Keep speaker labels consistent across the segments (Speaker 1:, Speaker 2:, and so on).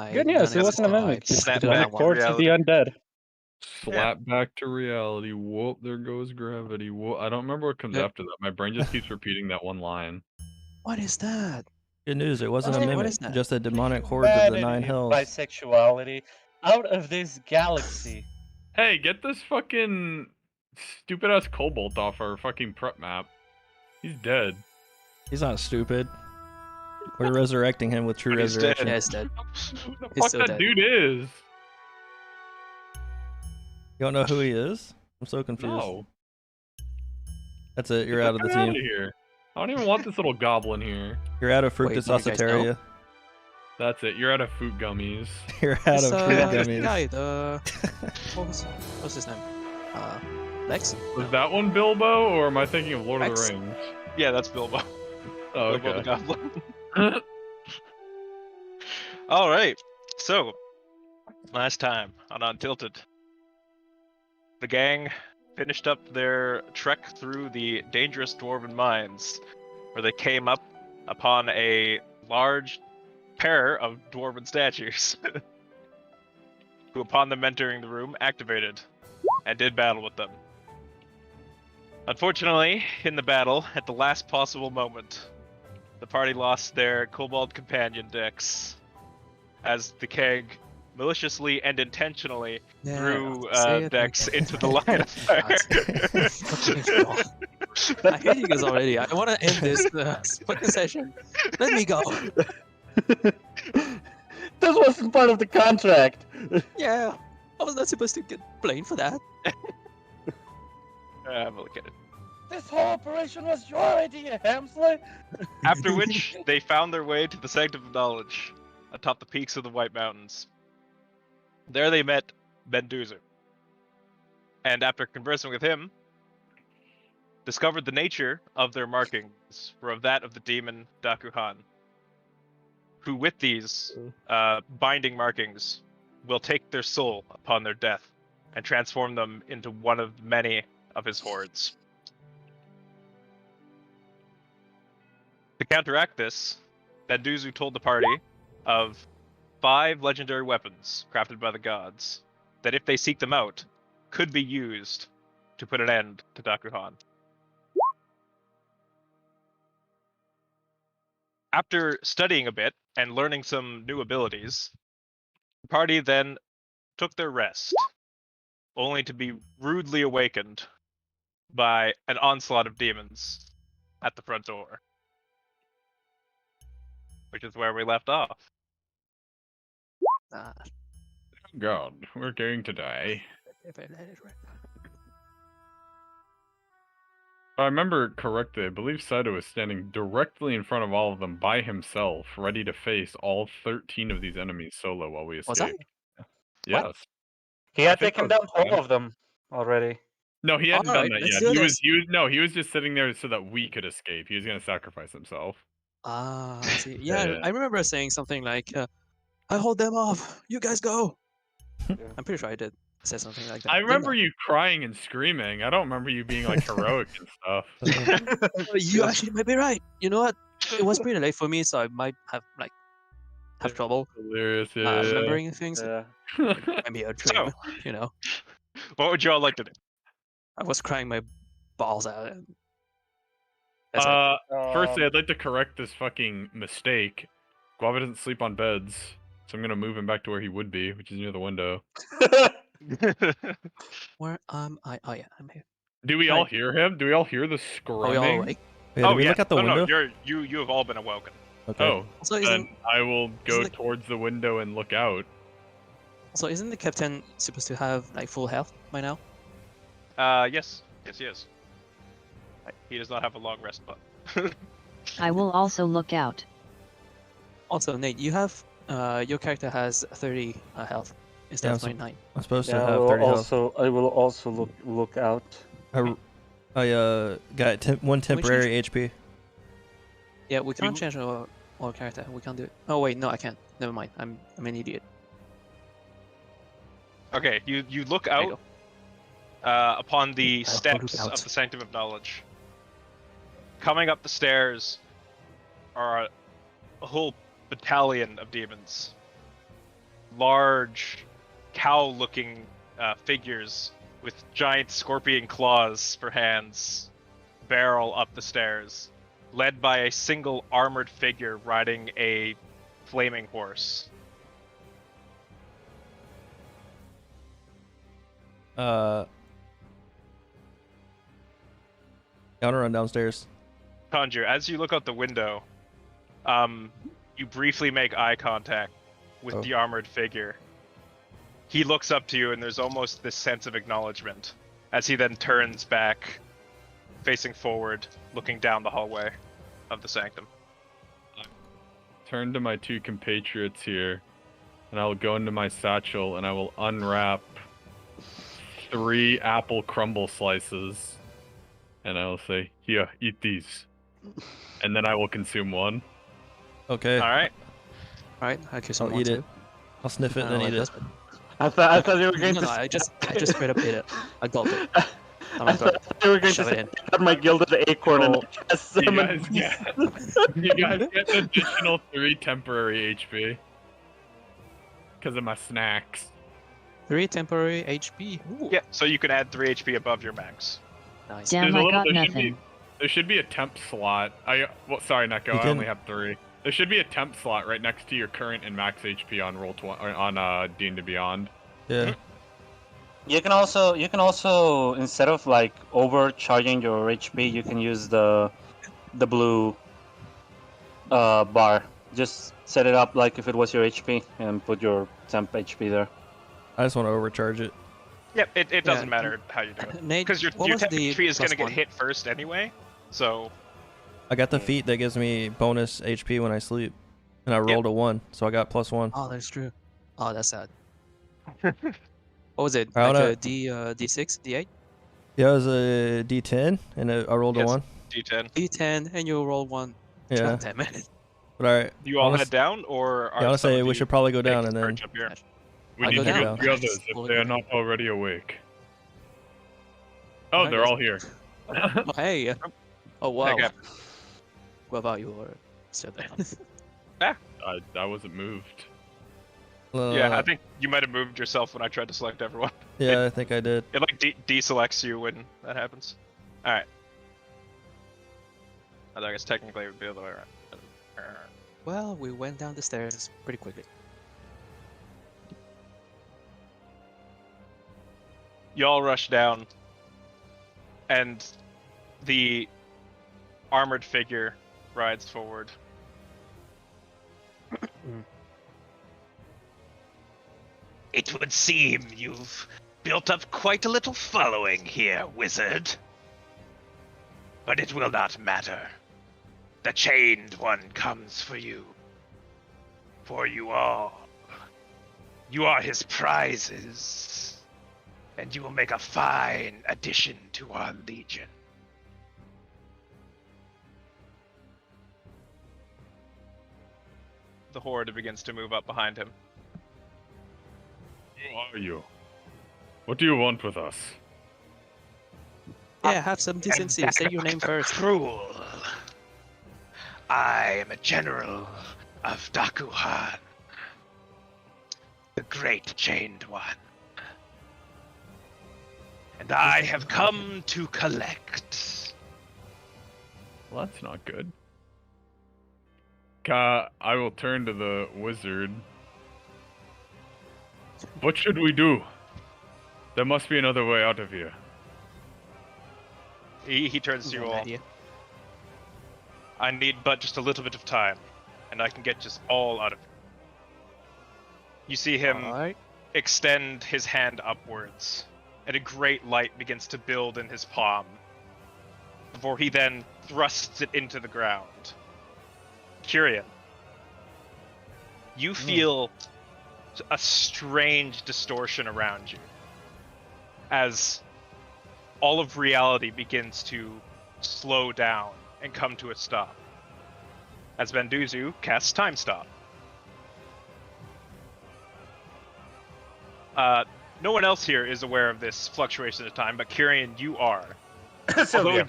Speaker 1: Good news, it wasn't a mimic. Just
Speaker 2: Snap
Speaker 1: the
Speaker 2: back to
Speaker 1: corpse of the
Speaker 2: reality.
Speaker 1: undead.
Speaker 3: Slap back to reality. Whoop, there goes gravity. Whoop. I don't remember what comes after that. My brain just keeps repeating that one line.
Speaker 4: What is that?
Speaker 5: Good news, it wasn't a
Speaker 4: What
Speaker 5: mimic,
Speaker 4: is that?
Speaker 5: just a demonic horde of the Nine
Speaker 6: Humanity,
Speaker 5: Hells.
Speaker 6: bisexuality, out of this galaxy.
Speaker 3: Hey, get this fucking stupid ass kobold off our fucking prep map. He's dead.
Speaker 5: He's not stupid. We're resurrecting him with true
Speaker 2: But he's dead.
Speaker 5: resurrection.
Speaker 4: Yeah, he's dead.
Speaker 3: Who the
Speaker 4: He's
Speaker 3: fuck
Speaker 4: still
Speaker 3: that
Speaker 4: dead.
Speaker 3: dude is?
Speaker 5: You don't know who he is? I'm so confused.
Speaker 3: No.
Speaker 5: That's it, you're out of the
Speaker 3: Get out
Speaker 5: team.
Speaker 3: of here. I don't even want this little goblin here.
Speaker 5: You're out of
Speaker 4: Wait,
Speaker 5: fructus
Speaker 4: do you guys know?
Speaker 5: ossiteria.
Speaker 3: That's it. You're out of food gummies.
Speaker 5: You're out
Speaker 4: This,
Speaker 5: of fruit
Speaker 4: this
Speaker 5: gummies.
Speaker 4: guy, what's his name? Lex?
Speaker 3: Was that one Bilbo, or am I thinking of Lord of
Speaker 4: Rex.
Speaker 3: the Rings?
Speaker 2: Yeah, that's Bilbo.
Speaker 3: Oh,
Speaker 2: Bilbo the
Speaker 3: okay.
Speaker 2: Goblin. All right. So, last time on Untilted, the gang finished up their trek through the dangerous dwarven mines, where they came up upon a large pair of dwarven statues, who, upon them entering the room, activated and did battle with them. Unfortunately, in the battle, at the last possible moment, the party lost their kobold companion Dex, as the keg maliciously and intentionally threw Dex into the line of fire.
Speaker 4: I hate you guys already. I want to end this fucking session. Let me go.
Speaker 1: This wasn't part of the contract.
Speaker 4: Yeah, I was not supposed to get blamed for that.
Speaker 2: I'm only kidding.
Speaker 6: This whole operation was your idea, Hamsley.
Speaker 2: After which, they found their way to the Sanctum of Knowledge, atop the peaks of the White Mountains. There they met Benduzer, and after conversing with him, discovered the nature of their markings were of that of the demon Dakuhan, who with these binding markings will take their soul upon their death and transform them into one of many of his hordes. To counteract this, Benduzu told the party of 5 legendary weapons crafted by the gods that, if they seek them out, could be used to put an end to Dakuhan. After studying a bit and learning some new abilities, the party then took their rest, only to be rudely awakened by an onslaught of demons at the front door, which is where we left off.
Speaker 3: God, we're going to die. If I remember correctly, I believe Saito was standing directly in front of all of them by himself, ready to face all 13 of these enemies solo while we escaped.
Speaker 4: Was I?
Speaker 3: Yes.
Speaker 4: What?
Speaker 6: He had
Speaker 3: think
Speaker 6: taken
Speaker 3: that
Speaker 6: down
Speaker 3: was
Speaker 6: all of them already.
Speaker 3: No, he hadn't done
Speaker 4: Alright,
Speaker 3: that
Speaker 4: let's
Speaker 3: yet.
Speaker 4: do
Speaker 3: He was just sitting there so that we could escape. He was going to sacrifice himself.
Speaker 4: I see. Yeah,
Speaker 3: Yeah.
Speaker 4: I remember saying something like, I hold them off. You guys go. I'm pretty sure I did say something like that.
Speaker 3: I
Speaker 4: Didn't
Speaker 3: remember you crying and screaming. I don't remember you being like heroic and stuff.
Speaker 4: You actually might be right. You know what? It was pretty late for me, so I might have trouble
Speaker 3: Hilarious, yeah.
Speaker 4: remembering things.
Speaker 6: Yeah.
Speaker 4: Maybe a dream, you know.
Speaker 2: What would you all like to do?
Speaker 4: I was crying my balls out. And
Speaker 3: Firstly, I'd like to correct this fucking mistake. Guava doesn't sleep on beds, so I'm gonna move him back to where he would be, which is near the window.
Speaker 4: Where am I? Oh yeah, I'm here.
Speaker 3: Do we all hear him? Do we all hear the
Speaker 4: Are we all
Speaker 3: screaming?
Speaker 4: awake?
Speaker 5: Wait, did we look out the window?
Speaker 2: No, you have all been awoken.
Speaker 5: Okay.
Speaker 3: Oh,
Speaker 4: Also,
Speaker 3: then
Speaker 4: isn't
Speaker 3: I will go
Speaker 4: the-
Speaker 3: towards the window and look out.
Speaker 4: isn't the captain supposed to have like full health by now?
Speaker 2: Yes, he is. He does not have a long rest button.
Speaker 7: I will also look out.
Speaker 4: Also, Nate, you have your character has 30 health instead
Speaker 5: Yeah,
Speaker 4: of
Speaker 5: so-
Speaker 4: 29.
Speaker 5: I'm supposed to
Speaker 1: Yeah,
Speaker 5: have 30 health.
Speaker 1: I will also look out.
Speaker 5: I got one temporary HP.
Speaker 4: Yeah, we can't change our character. We can't do it. Oh wait, no, I can't. Never mind. I'm an idiot.
Speaker 2: Okay, you look
Speaker 4: There you
Speaker 2: out upon the
Speaker 4: I'll
Speaker 2: steps
Speaker 4: look out.
Speaker 2: of the Sanctum of Knowledge. Coming up the stairs are a whole battalion of demons. large cow-looking figures with giant scorpion claws for hands barrel up the stairs, led by a single armored figure riding a flaming horse.
Speaker 5: I want to run downstairs.
Speaker 2: Conjure, as you look out the window, you briefly make eye contact with the armored figure. He looks up to you, and there's almost this sense of acknowledgement as he then turns back, facing forward, looking down the hallway of the sanctum.
Speaker 3: Turn to my two compatriots here, and I will go into my satchel, and I will unwrap 3 apple crumble slices, and I will say, "Here, eat these," and then I will consume one.
Speaker 5: Okay.
Speaker 2: All right.
Speaker 4: Alright, I guess
Speaker 5: I'll eat it. I'll sniff it and then eat it.
Speaker 1: I thought you were going
Speaker 4: No,
Speaker 1: to.
Speaker 4: I just straight up ate it. I gulped it.
Speaker 1: I thought you were going to
Speaker 4: Shove it
Speaker 1: say
Speaker 4: in.
Speaker 1: I got my gilded acorn and I just
Speaker 3: You
Speaker 1: summoned.
Speaker 3: you guys get an additional 3 temporary HP because of my snacks.
Speaker 4: 3 temporary HP. Ooh.
Speaker 2: Yeah, so you can add 3 HP above your max.
Speaker 4: Nice.
Speaker 7: Damn, I got
Speaker 3: there should be
Speaker 7: nothing.
Speaker 3: there should be a temp slot. Well, sorry, Neko,
Speaker 5: You
Speaker 3: I
Speaker 5: can-
Speaker 3: only have 3. There should be a temp slot right next to your current and max HP on on D&D Beyond.
Speaker 5: Yeah.
Speaker 1: You can also instead of like overcharging your HP, you can use the blue bar. Just set it up like if it was your HP and put your temp HP there.
Speaker 5: I just want to overcharge it.
Speaker 2: Yep, it doesn't
Speaker 4: Yeah.
Speaker 2: matter how you do it.
Speaker 4: Nate,
Speaker 2: Because your
Speaker 4: what was
Speaker 2: temp
Speaker 4: the
Speaker 2: HP is going to
Speaker 4: plus
Speaker 2: get
Speaker 4: one?
Speaker 2: hit first anyway, so...
Speaker 5: I got the feat that gives me bonus HP when I sleep, and I rolled a 1, so I got +1.
Speaker 4: Oh, that's true. Oh, that's sad. What was it?
Speaker 5: I
Speaker 4: Like
Speaker 5: wanna-
Speaker 4: a D6, D8,
Speaker 5: Yeah, it was a D10, and I rolled a
Speaker 2: Yes.
Speaker 5: 1.
Speaker 2: D10.
Speaker 4: D10, and you roll 1.
Speaker 5: Yeah.
Speaker 4: God damn it.
Speaker 5: But alright.
Speaker 2: You all
Speaker 5: Honest-
Speaker 2: head down, or are
Speaker 5: Yeah, I want to
Speaker 2: some
Speaker 5: say
Speaker 2: of
Speaker 5: we
Speaker 2: you
Speaker 5: should probably go down
Speaker 2: taking
Speaker 5: and then.
Speaker 2: charge up here?
Speaker 3: We
Speaker 4: I
Speaker 3: need
Speaker 4: go
Speaker 3: to
Speaker 4: down.
Speaker 3: get the others if they are not already awake. Oh, they're all here.
Speaker 4: Oh, hey. Oh, wow.
Speaker 2: Okay.
Speaker 4: What about you? Or still there?
Speaker 3: I wasn't moved.
Speaker 2: Yeah, I think you might have moved yourself when I tried to select everyone.
Speaker 5: Yeah, I think I did.
Speaker 2: It like deselects you when that happens. Alright. I guess technically it would be the other way around.
Speaker 4: Well, we went down the stairs pretty quickly.
Speaker 2: You all rush down, and the armored figure rides forward.
Speaker 8: It would seem you've built up quite a little following here, wizard. But it will not matter. The Chained One comes for you. For you all. You are his prizes. And you will make a fine addition to our legion.
Speaker 2: The horde begins to move up behind him.
Speaker 3: Who are you? What do you want with us?
Speaker 4: Yeah, have some decency. Say your name first.
Speaker 8: Cruel. I am a general of Dakuhan. The Great Chained One. And I have come to collect.
Speaker 3: Well, that's not good. I will turn to the wizard. What should we do? There must be another way out of here.
Speaker 2: He turns to you
Speaker 4: Good
Speaker 2: all.
Speaker 4: idea.
Speaker 2: I need but just a little bit of time, and I can get just all out of it. You see him
Speaker 4: Alright.
Speaker 2: extend his hand upwards, and a great light begins to build in his palm, before he then thrusts it into the ground. Kyrian, you feel a strange distortion around you, as all of reality begins to slow down and come to a stop, as Benduzu casts Time Stop. No one else here is aware of this fluctuation of time, but Kyrian, you are.
Speaker 1: Sylvia.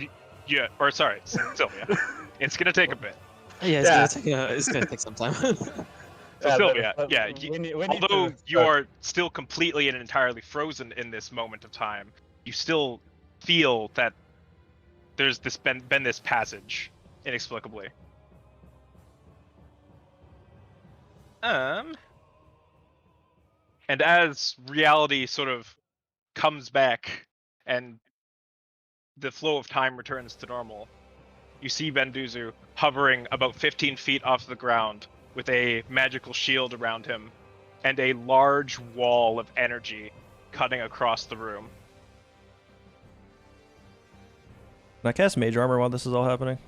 Speaker 2: Sylvia. It's gonna take a bit.
Speaker 4: Yeah, it's gonna take some time.
Speaker 2: So Sylvia, yeah,
Speaker 6: we need
Speaker 2: although
Speaker 6: to
Speaker 2: you
Speaker 6: start.
Speaker 2: are still completely and entirely frozen in this moment of time, you still feel that there's been this passage inexplicably. And as reality sort of comes back and the flow of time returns to normal, you see Benduzu hovering about 15 feet off the ground with a magical shield around him and a large wall of energy cutting across the room.
Speaker 5: Can I cast Mage Armor while this is all happening?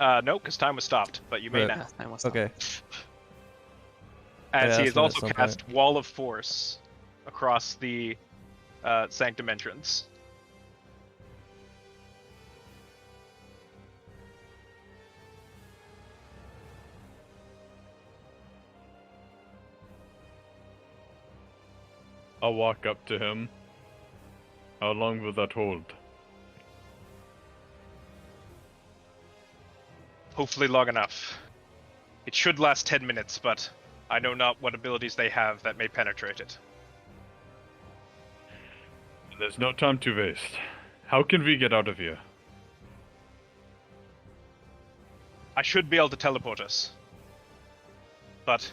Speaker 2: No, because time was stopped, but you may
Speaker 5: Right.
Speaker 2: now.
Speaker 4: Yeah, time was stopped.
Speaker 5: Okay.
Speaker 2: As
Speaker 5: Yeah,
Speaker 2: he
Speaker 5: that's
Speaker 2: has
Speaker 5: what at
Speaker 2: also
Speaker 5: some
Speaker 2: cast Wall of Force across the Sanctum entrance.
Speaker 3: I'll walk up to him. How long will that hold?
Speaker 2: Hopefully long enough. It should last 10 minutes, but I know not what abilities they have that may penetrate it.
Speaker 3: There's no time to waste. How can we get out of here?
Speaker 2: I should be able to teleport us. But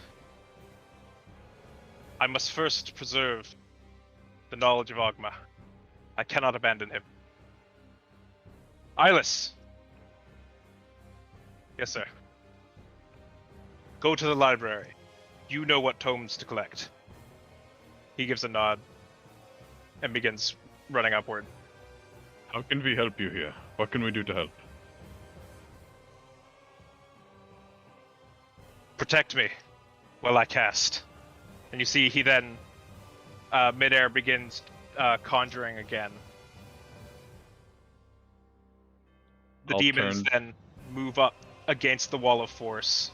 Speaker 2: I must first preserve the knowledge of Ogma. I cannot abandon him. Eyeless! Yes, sir. Go to the library. You know what tomes to collect. He gives a nod and begins running upward.
Speaker 3: How can we help you here? What can we do to help?
Speaker 2: Protect me while I cast. And you see he then, midair, begins conjuring again. The
Speaker 3: I'll
Speaker 2: demons
Speaker 3: turn.
Speaker 2: then move up against the wall of force.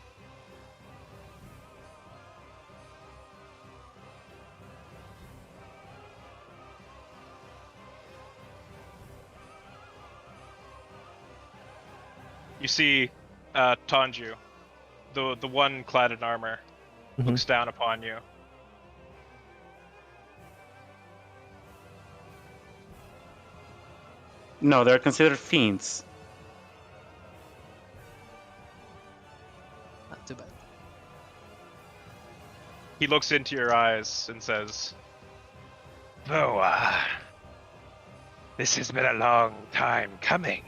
Speaker 2: You see Tanju, the one clad in armor, looks down upon you.
Speaker 1: No, they're considered fiends.
Speaker 4: Not too bad.
Speaker 2: He looks into your eyes and says,
Speaker 8: Boa, this has been a long time coming.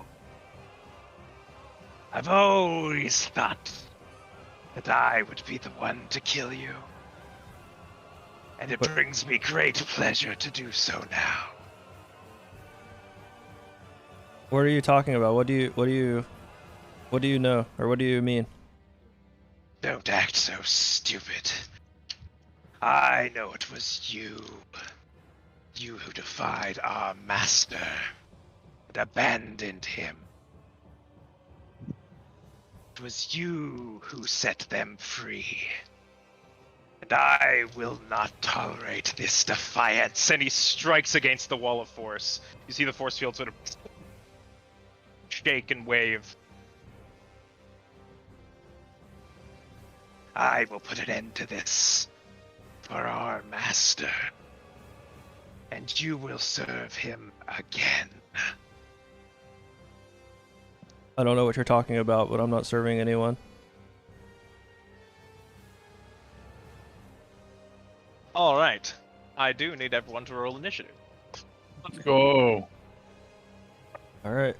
Speaker 8: I've always thought that I would be the one to kill you. And it brings me great pleasure to do so now.
Speaker 5: What are you talking about? What do you know, or what do you mean?
Speaker 8: Don't act so stupid. I know it was you. You who defied our master and abandoned him. It was you who set them free. And I will not tolerate this defiance.
Speaker 2: and he strikes against the wall of force. You see the force field sort of shake and wave.
Speaker 8: I will put an end to this for our master. And you will serve him again.
Speaker 5: I don't know what you're talking about, but I'm not serving anyone.
Speaker 2: All right. I do need everyone to roll initiative.
Speaker 3: Let's go.
Speaker 5: All right.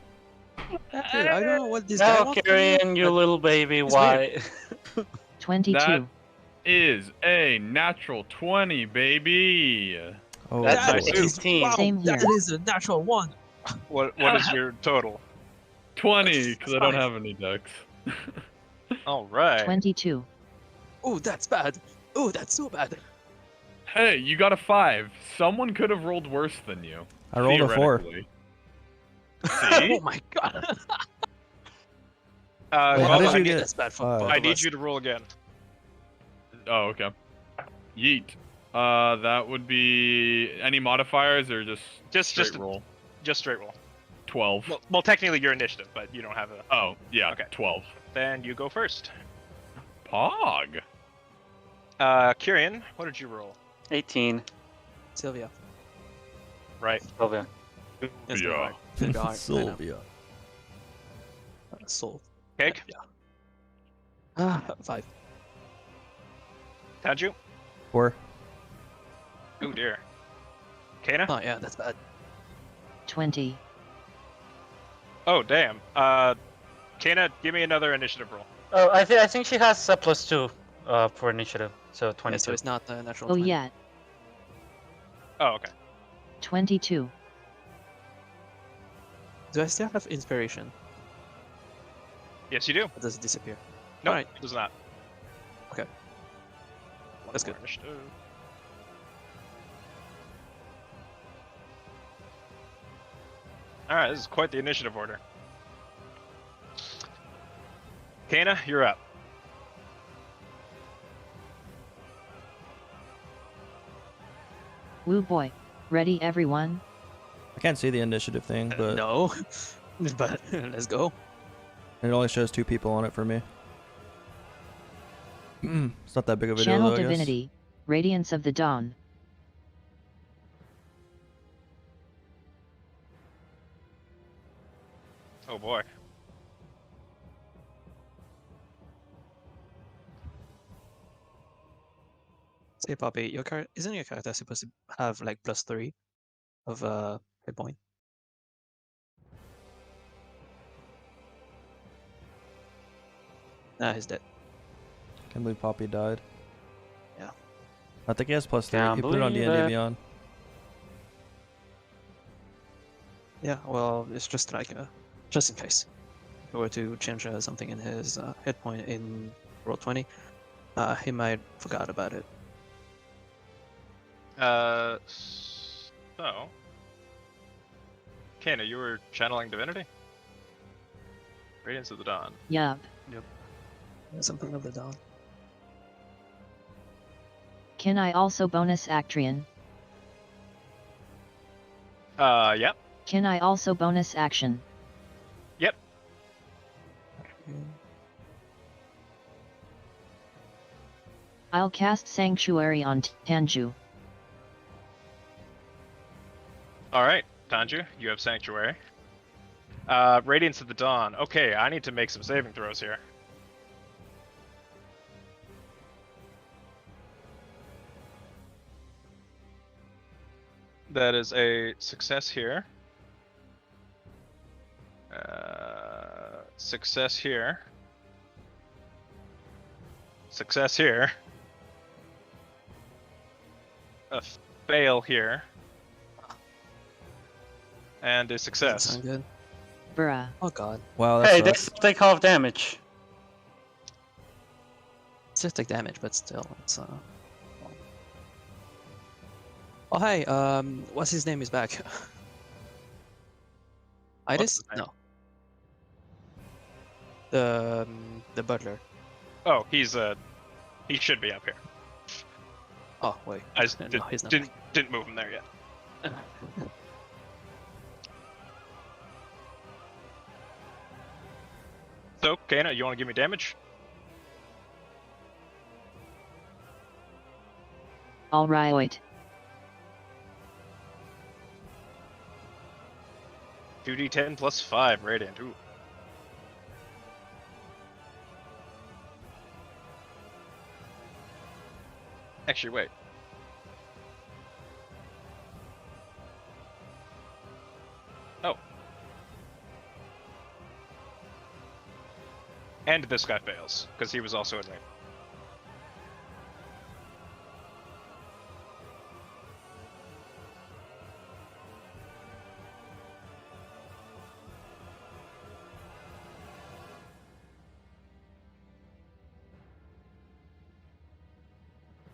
Speaker 4: Dude, I don't know what this guy
Speaker 1: Now,
Speaker 4: wants.
Speaker 1: Kyrian, you little baby,
Speaker 4: He's
Speaker 1: why?
Speaker 7: 22.
Speaker 3: That is a natural 20, baby.
Speaker 5: Oh,
Speaker 1: That's
Speaker 5: boy.
Speaker 1: nice. 16.
Speaker 4: Wow,
Speaker 7: Same
Speaker 4: that
Speaker 7: here.
Speaker 4: is a natural one.
Speaker 2: What is your total?
Speaker 3: 20, because I don't
Speaker 4: Fine.
Speaker 3: have any decks.
Speaker 2: All right.
Speaker 7: 22.
Speaker 4: Oh, that's bad. Oh, that's so bad.
Speaker 3: Hey, you got a 5. Someone could have rolled worse than you.
Speaker 5: I rolled a 4.
Speaker 3: theoretically.
Speaker 4: Oh
Speaker 3: See?
Speaker 4: my god.
Speaker 5: Wait,
Speaker 2: Well,
Speaker 5: how did
Speaker 2: I
Speaker 5: you
Speaker 2: need-
Speaker 5: get
Speaker 4: That's bad for
Speaker 5: 5?
Speaker 4: both
Speaker 2: I
Speaker 4: of
Speaker 2: need
Speaker 4: us.
Speaker 2: you to roll again.
Speaker 3: Oh, okay. Yeet. That would be any modifiers or just
Speaker 2: Just
Speaker 3: straight roll?
Speaker 2: Just straight roll.
Speaker 3: 12.
Speaker 2: Well, technically your initiative, but you don't have a.
Speaker 3: Oh, yeah,
Speaker 2: Okay.
Speaker 3: 12.
Speaker 2: Then you go first.
Speaker 3: Pog.
Speaker 2: Kyrian, what did you roll?
Speaker 1: 18.
Speaker 4: Sylvia.
Speaker 2: Right.
Speaker 1: Sylvia.
Speaker 4: It's gonna be
Speaker 3: Yeah.
Speaker 4: hard. It's gonna be hard. I know.
Speaker 5: Sylvia.
Speaker 4: Soul.
Speaker 2: Cake?
Speaker 4: Yeah. 5.
Speaker 2: Tanju?
Speaker 5: 4.
Speaker 2: Oh dear. Kana?
Speaker 4: Oh yeah, that's bad.
Speaker 7: 20.
Speaker 2: Oh damn. Kana, give me another initiative roll.
Speaker 1: Oh, I think she has a +2 for initiative, so
Speaker 4: Yeah,
Speaker 1: 22.
Speaker 4: so it's not the natural
Speaker 7: Oh
Speaker 4: 20.
Speaker 7: yeah,
Speaker 2: Oh, okay.
Speaker 7: 22.
Speaker 4: Do I still have inspiration?
Speaker 2: Yes, you do.
Speaker 4: Or does it disappear?
Speaker 2: No,
Speaker 4: Alright.
Speaker 2: it does not.
Speaker 4: Okay.
Speaker 2: One
Speaker 4: That's
Speaker 2: more
Speaker 4: good.
Speaker 2: initiative. Alright, this is quite the initiative order. Kana, you're up.
Speaker 7: Woo boy. Ready everyone?
Speaker 5: I can't see the initiative thing, but
Speaker 4: No. But let's go.
Speaker 5: it only shows 2 people on it for me. It's not that big of a deal,
Speaker 7: Channel
Speaker 5: though, I guess.
Speaker 7: Divinity. Radiance of the Dawn.
Speaker 2: Oh boy.
Speaker 4: Say, Poppy, your character isn't your character supposed to have like +3 of hit point? Nah, he's dead.
Speaker 5: Can't believe Poppy died.
Speaker 4: Yeah.
Speaker 5: I think he has +3.
Speaker 1: Can't
Speaker 5: He put it on
Speaker 1: believe
Speaker 5: D&D
Speaker 1: it.
Speaker 5: Beyond.
Speaker 4: Yeah, well, it's just like just in case. If we were to change something in his hit point in roll 20, he might forgot about it.
Speaker 2: So. Kana, you were channeling divinity? Radiance of the Dawn.
Speaker 7: Yup.
Speaker 4: Something of the dawn.
Speaker 7: Can I also bonus Actrian?
Speaker 2: Yep.
Speaker 7: Can I also bonus action?
Speaker 2: Yep.
Speaker 7: I'll cast Sanctuary on Tanju.
Speaker 2: Alright, Tanju, you have Sanctuary. Radiance of the Dawn. Okay, I need to make some saving throws here. That is a success here. Success here. Success here. A fail here. And a
Speaker 4: Doesn't
Speaker 2: success.
Speaker 4: sound good.
Speaker 7: Bruh.
Speaker 4: Oh god.
Speaker 5: Wow, that
Speaker 1: Hey,
Speaker 5: sucks.
Speaker 1: this take half damage.
Speaker 4: It's just take damage, but still, it's Oh hey, what's his name is back? Itis?
Speaker 2: his name?
Speaker 4: No. The butler.
Speaker 2: Oh, he's he should be up here.
Speaker 4: Oh wait.
Speaker 2: I just
Speaker 4: No,
Speaker 2: did,
Speaker 4: he's not
Speaker 2: didn't move him there yet. So, Kana, you want to give me damage?
Speaker 7: Alright.
Speaker 2: 2d10 plus 5 radiant. Ooh. Actually, wait. Oh. And this guy fails, because he was also in range.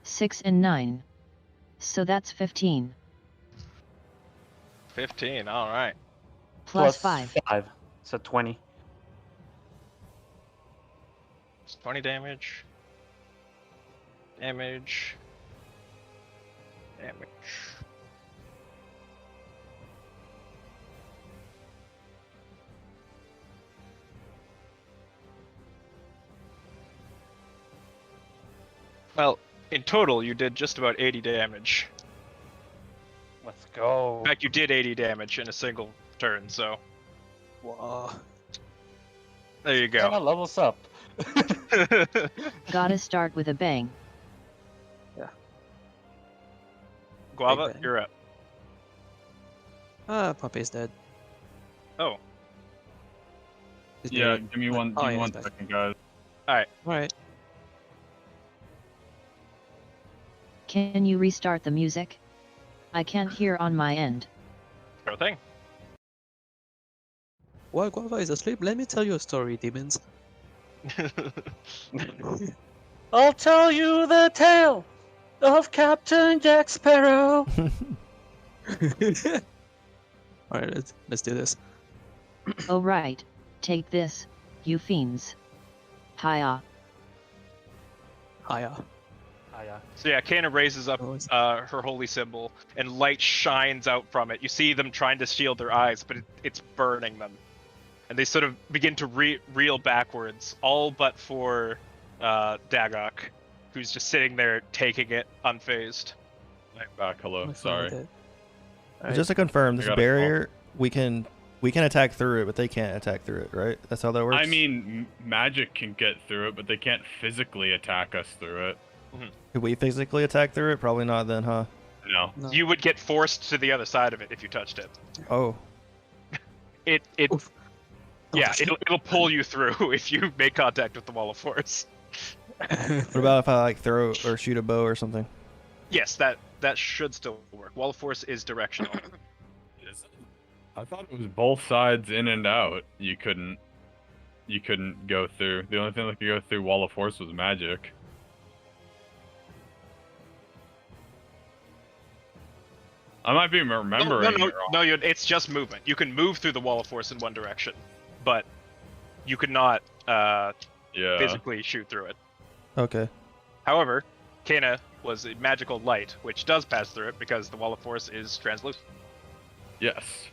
Speaker 7: Six and 9. So that's 15.
Speaker 2: 15, alright.
Speaker 7: Plus 5.
Speaker 1: 5. So 20.
Speaker 2: It's 20 damage. Damage. Damage. Well, In total, you did just about 80 damage.
Speaker 6: Let's go.
Speaker 2: In fact, you did 80 damage in a single turn, so
Speaker 4: Whoa.
Speaker 2: there you
Speaker 6: Anna
Speaker 2: go.
Speaker 6: levels up.
Speaker 7: Gotta start with a bang.
Speaker 2: Guava,
Speaker 4: bang.
Speaker 2: you're up.
Speaker 4: Poppy's dead.
Speaker 2: Oh,
Speaker 4: He's
Speaker 3: Yeah,
Speaker 4: dead.
Speaker 3: give me one,
Speaker 4: Oh,
Speaker 3: give me
Speaker 4: yeah,
Speaker 3: one
Speaker 4: he's back.
Speaker 3: second, guys.
Speaker 4: Alright.
Speaker 7: Can you restart the music? I can't hear on my end.
Speaker 2: sure thing.
Speaker 4: While Guava is asleep, let me tell you a story, demons.
Speaker 6: I'll tell you the tale of Captain Jack Sparrow.
Speaker 4: Alright, let's do this.
Speaker 7: Oh right, take this, you fiends. Hiya.
Speaker 4: Hiya.
Speaker 6: Ah, yeah.
Speaker 2: So yeah, Kana raises up
Speaker 4: Oh, it's-
Speaker 2: her holy symbol, and light shines out from it. You see them trying to shield their eyes, but it's burning them. And they sort of begin to reel backwards, all but for Dagok, who's just sitting there taking it unfazed.
Speaker 3: I'm back. Hello.
Speaker 4: I'm fine
Speaker 3: Sorry.
Speaker 4: with it. Alright.
Speaker 5: Just to confirm,
Speaker 3: I
Speaker 5: this
Speaker 3: got a call.
Speaker 5: barrier we can attack through it, but they can't attack through it, right? That's how that works.
Speaker 3: I mean, magic can get through it, but they can't physically attack us through it.
Speaker 5: could we physically attack through it? Probably not. Then, huh?
Speaker 3: No.
Speaker 4: No.
Speaker 2: You would get forced to the other side of it if you touched it.
Speaker 5: Oh,
Speaker 2: It
Speaker 4: Oof.
Speaker 2: yeah,
Speaker 4: Oh,
Speaker 2: it'll pull you through if you make contact with the wall of force.
Speaker 5: what about if I like throw or shoot a bow or something?
Speaker 2: Yes, that should still work. Wall of force is directional.
Speaker 3: I thought it was both sides in and out. You couldn't go through. The only thing that could go through Wall of Force was magic. I might be remembering it wrong.
Speaker 2: It's just movement. You can move through the wall of force in one direction, but you could not
Speaker 3: Yeah.
Speaker 2: physically shoot through it.
Speaker 5: Okay.
Speaker 2: However, Kana was a magical light, which does pass through it because the wall of force is translucent.
Speaker 3: Yes.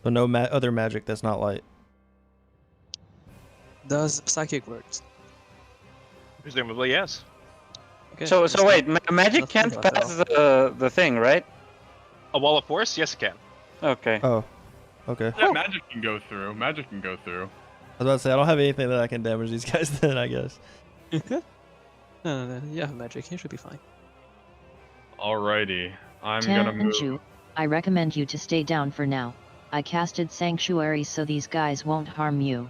Speaker 5: So no other magic that's not light.
Speaker 4: Does psychic works?
Speaker 2: Presumably, yes.
Speaker 4: Okay.
Speaker 1: So
Speaker 4: let's
Speaker 1: wait,
Speaker 4: not-
Speaker 1: magic
Speaker 4: let's
Speaker 1: can't
Speaker 4: not do that
Speaker 1: pass the thing, right?
Speaker 2: A wall of force? Yes, it can.
Speaker 1: Okay.
Speaker 5: Oh. Okay.
Speaker 3: Yeah, magic can go through. Magic can go through.
Speaker 5: I was about to say I don't have anything that I can damage these guys. Then I guess.
Speaker 4: No, you have magic. You should be fine.
Speaker 3: Alrighty. I'm gonna move.
Speaker 7: Tenju, I recommend you to stay down for now. I casted Sanctuary so these guys won't harm you.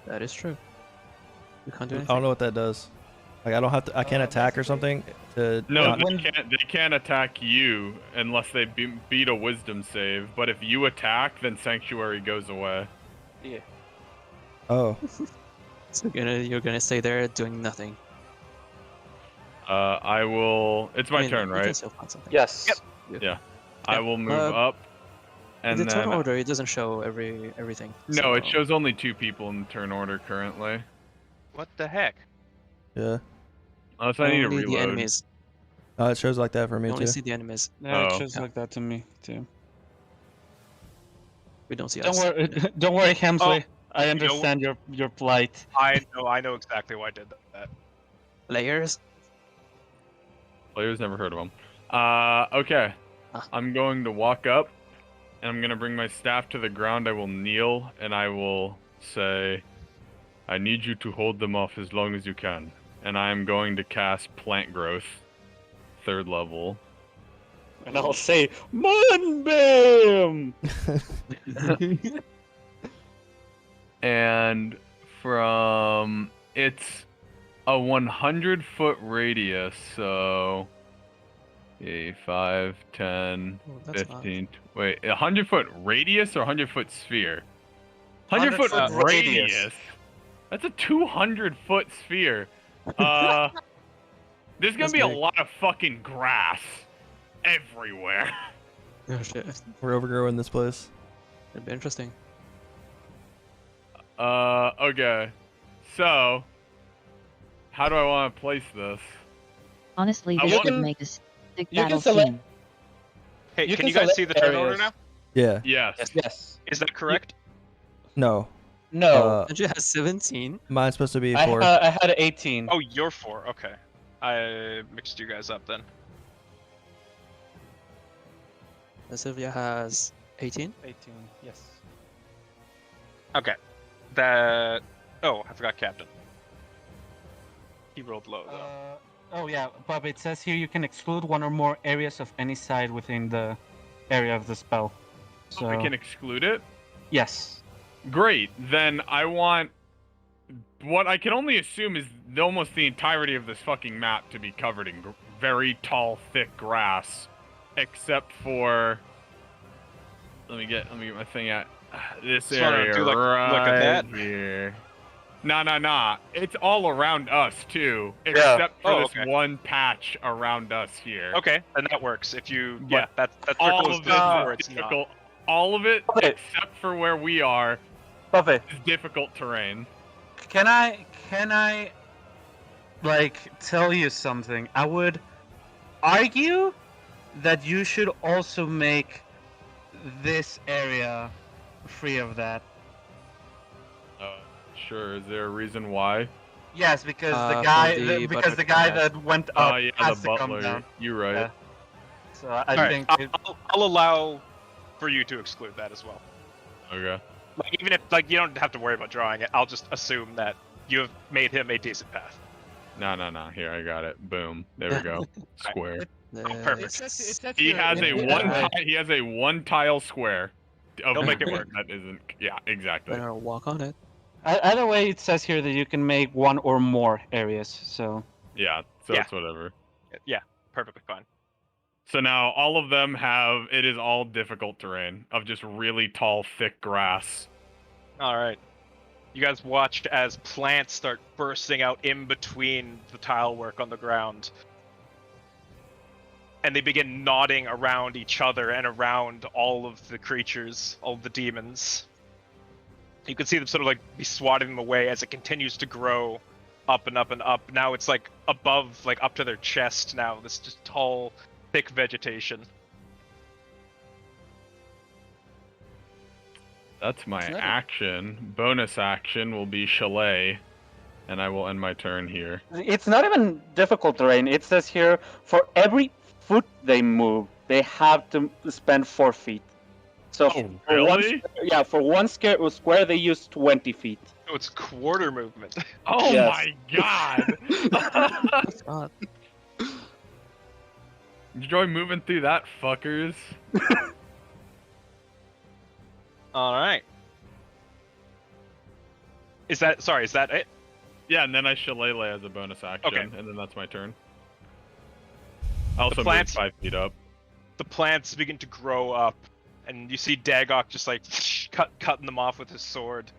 Speaker 4: That is true. You can't do
Speaker 5: I
Speaker 4: anything.
Speaker 5: don't know what that does. Like I don't have to. I can't attack or something. To
Speaker 3: No,
Speaker 5: not-
Speaker 3: they can't attack you unless they beat a wisdom save. But if you attack, then Sanctuary goes away.
Speaker 6: Yeah.
Speaker 5: Oh.
Speaker 4: So you're gonna stay there doing nothing.
Speaker 3: I will. It's my
Speaker 4: I mean,
Speaker 3: turn,
Speaker 4: you can
Speaker 3: right?
Speaker 4: still find something.
Speaker 1: Yes.
Speaker 3: Yeah. I will move
Speaker 4: Uh,
Speaker 3: up.
Speaker 4: In
Speaker 3: And
Speaker 4: the
Speaker 3: then
Speaker 4: turn order, it doesn't show everything.
Speaker 3: no, it
Speaker 4: so-
Speaker 3: shows only 2 people in the turn order currently.
Speaker 2: What the heck?
Speaker 5: Yeah.
Speaker 3: Unless I need to
Speaker 4: only
Speaker 3: reload.
Speaker 4: the enemies.
Speaker 5: It shows like that for me
Speaker 4: You only
Speaker 5: too.
Speaker 4: see the enemies.
Speaker 6: Yeah, it
Speaker 3: Oh.
Speaker 6: shows like that to me too.
Speaker 4: We don't see
Speaker 6: Don't
Speaker 4: us.
Speaker 6: worry, don't worry, Hemsley. I
Speaker 2: know-
Speaker 6: understand your plight.
Speaker 2: I know exactly why I did that.
Speaker 4: Layers.
Speaker 3: Players never heard of them. Okay.
Speaker 4: Ah.
Speaker 3: I'm going to walk up, and I'm gonna bring my staff to the ground. I will kneel, and I will say, "I need you to hold them off as long as you can." And I am going to cast Plant Growth, 3rd level.
Speaker 6: And I'll say, Moonbeam!
Speaker 3: And from it's a 100-foot radius, so 5, 10,
Speaker 4: Oh, that's not-
Speaker 3: 15. Wait, 100-foot radius or 100-foot sphere? 100-foot
Speaker 1: 100-foot
Speaker 3: radius.
Speaker 1: radius.
Speaker 3: That's a 200-foot sphere. There's gonna
Speaker 4: That's
Speaker 3: be a
Speaker 4: big.
Speaker 3: lot of fucking grass everywhere.
Speaker 4: Oh shit.
Speaker 5: We're overgrowing this place.
Speaker 4: It'd be interesting.
Speaker 3: Okay. So, how do I want to place this?
Speaker 7: Honestly,
Speaker 3: I
Speaker 7: this
Speaker 3: want-
Speaker 7: would make a sick
Speaker 6: you can
Speaker 7: battle
Speaker 6: select-
Speaker 7: scene.
Speaker 2: Hey,
Speaker 6: You
Speaker 2: can
Speaker 6: can
Speaker 2: you guys
Speaker 6: select
Speaker 2: see the turn order
Speaker 6: areas.
Speaker 2: now?
Speaker 5: Yeah.
Speaker 3: Yes.
Speaker 1: Yes.
Speaker 2: Is that correct?
Speaker 5: No.
Speaker 6: No,
Speaker 5: Uh,
Speaker 4: Andrew has 17.
Speaker 5: mine's supposed to be
Speaker 6: I,
Speaker 5: 4.
Speaker 6: I had 18.
Speaker 2: Oh, you're 4. Okay. I mixed you guys up then.
Speaker 4: Sylvia has 18.
Speaker 1: 18. Yes.
Speaker 2: Okay. That. Oh, I forgot Captain. He rolled low though.
Speaker 1: Oh yeah, Bob. It says here you can exclude one or more areas of any side within the area of the spell. So
Speaker 3: I can exclude it?
Speaker 1: yes.
Speaker 3: Great. Then I want what I can only assume is almost the entirety of this fucking map to be covered in very tall, thick grass, except for. Let me get my thing at this
Speaker 2: Just wanna
Speaker 3: area
Speaker 2: do, like,
Speaker 3: right
Speaker 2: look at that.
Speaker 3: here. Nah. It's all around us too, except for
Speaker 2: Oh,
Speaker 3: this
Speaker 2: okay.
Speaker 3: one patch around us here.
Speaker 2: Okay, then that works. If you,
Speaker 3: But
Speaker 2: yeah, that circle
Speaker 3: All
Speaker 2: is
Speaker 3: of
Speaker 2: good where
Speaker 3: this
Speaker 2: it's
Speaker 3: is
Speaker 2: not.
Speaker 3: difficult. All of it,
Speaker 1: Okay.
Speaker 3: except for where we are,
Speaker 1: Buffet,
Speaker 3: is difficult terrain.
Speaker 1: can I like tell you something? I would argue that you should also make this area free of that.
Speaker 3: Sure. Is there a reason why?
Speaker 1: Yes, because the
Speaker 4: For
Speaker 1: guy,
Speaker 4: the
Speaker 1: because
Speaker 4: butler
Speaker 1: the
Speaker 4: to
Speaker 1: guy
Speaker 4: come back.
Speaker 1: that went
Speaker 3: Oh
Speaker 1: up
Speaker 3: yeah,
Speaker 1: has
Speaker 3: the
Speaker 1: to come
Speaker 3: butler.
Speaker 1: down.
Speaker 3: You're right.
Speaker 1: Yeah. So I
Speaker 2: All right,
Speaker 1: think
Speaker 2: I'll allow for you to exclude that as well.
Speaker 3: Okay.
Speaker 2: Like, even if like you don't have to worry about drawing it, I'll just assume that you have made him a decent path.
Speaker 3: No. Here, I got it. Boom. There we go. Square.
Speaker 2: perfect.
Speaker 3: He has a
Speaker 4: Yeah.
Speaker 3: He has a one tile square.
Speaker 2: He'll make it work.
Speaker 3: That isn't. Yeah, exactly.
Speaker 4: Better walk on it.
Speaker 1: either way, it says here that you can make one or more areas. So
Speaker 3: Yeah. So
Speaker 2: Yeah.
Speaker 3: it's whatever.
Speaker 2: Yeah, perfectly fine.
Speaker 3: So now all of them have. It is all difficult terrain of just really tall, thick grass.
Speaker 2: All right. You guys watched as plants start bursting out in between the tile work on the ground. And they begin nodding around each other and around all of the creatures, all of the demons. You can see them sort of like be swatting them away as it continues to grow up and up and up. Now it's like above, like up to their chest now, this just tall, thick vegetation.
Speaker 3: That's my
Speaker 4: Exciting.
Speaker 3: action. Bonus action will be Chalet, and I will end my turn here.
Speaker 1: it's not even difficult terrain. It says here for every foot they move, they have to spend 4 feet. So
Speaker 3: Oh,
Speaker 1: for one,
Speaker 3: really?
Speaker 1: yeah, for one square they use 20 feet.
Speaker 2: Oh, it's quarter movement.
Speaker 3: Oh
Speaker 1: Yes.
Speaker 3: my god!
Speaker 4: It's not.
Speaker 3: Enjoy moving through that, fuckers.
Speaker 2: All right. Is that it?
Speaker 3: Yeah, and then I Shillelagh as a bonus action,
Speaker 2: Okay.
Speaker 3: and then that's my turn. I also moved
Speaker 2: plants-
Speaker 3: 5 feet up.
Speaker 2: The plants begin to grow up, and you see Dagok just like cutting them off with his sword.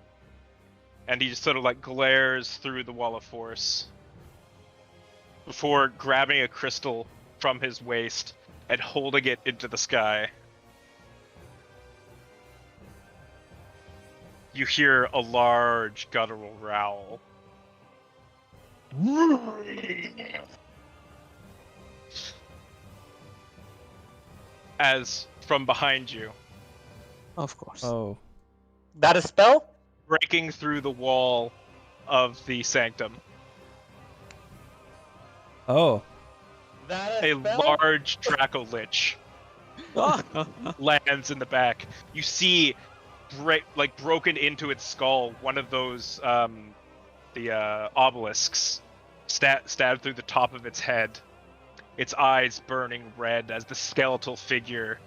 Speaker 2: And he just sort of like glares through the wall of force before grabbing a crystal from his waist and holding it into the sky. You hear a large guttural growl. As from behind you,
Speaker 4: Of course.
Speaker 5: Oh.
Speaker 1: That a spell?
Speaker 2: breaking through the wall of the sanctum,
Speaker 5: Oh.
Speaker 1: That
Speaker 2: a large Draco-Lich lands in the back. You see, broken into its skull, one of those obelisks stabbed through the top of its head. Its eyes burning red as the skeletal figure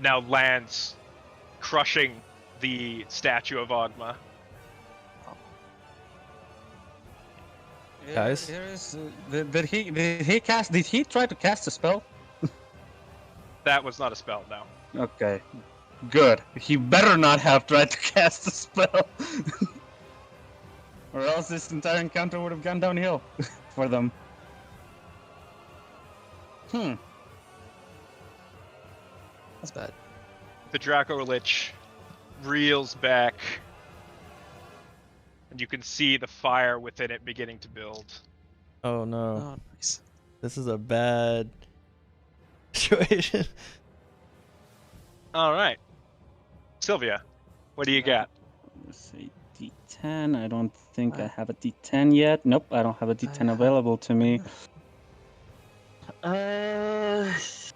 Speaker 2: now lands, crushing the statue of Ogma.
Speaker 5: Guys?
Speaker 1: Did he try to cast a spell?
Speaker 2: That was not a spell, no.
Speaker 1: Okay, good. He better not have tried to cast a spell, or else this entire encounter would have gone downhill for them.
Speaker 4: That's bad.
Speaker 2: The Draco-Lich reels back, and you can see the fire within it beginning to build.
Speaker 5: Oh no.
Speaker 4: Oh, nice.
Speaker 5: This is a bad situation.
Speaker 2: All right, Sylvia, what do you got?
Speaker 1: Let's see, D10. I don't think I have a D10 yet. Nope, I don't have a D10 available to me.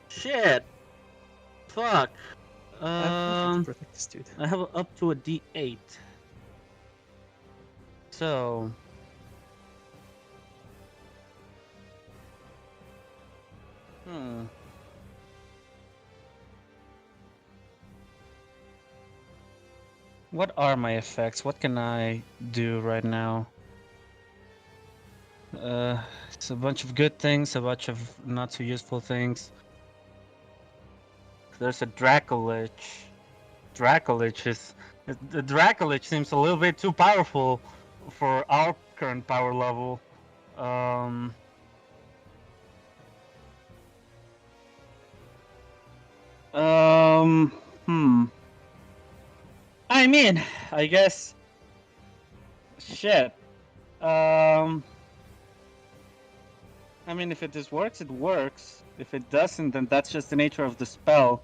Speaker 6: Shit. Fuck.
Speaker 4: I have nothing to protect this dude.
Speaker 6: I have up to a D8. So. What are my effects? What can I do right now? It's a bunch of good things, a bunch of not so useful things. There's a Dracolich. Dracolich is... The Dracolich seems a little bit too powerful for our current power level. I mean, I guess... Shit. I mean, if it just works, it works. If it doesn't, then that's just the nature of the spell.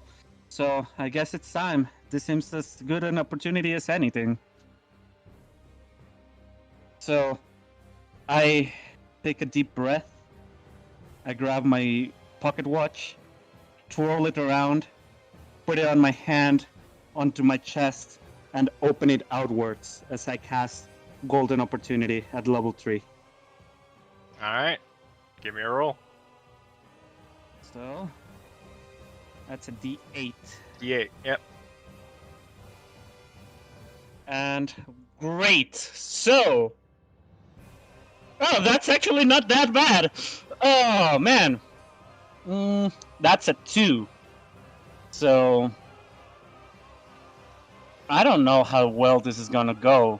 Speaker 6: So, I guess it's time. This seems as good an opportunity as anything. So, I take a deep breath. I grab my pocket watch, twirl it around, put it on my hand, onto my chest, and open it outwards as I cast Golden Opportunity at level 3.
Speaker 2: Alright. Give me a roll.
Speaker 6: So, that's a D8.
Speaker 2: D8, yep.
Speaker 6: And great. So, oh, that's actually not that bad. Oh man, that's a 2. So, I don't know how well this is gonna go.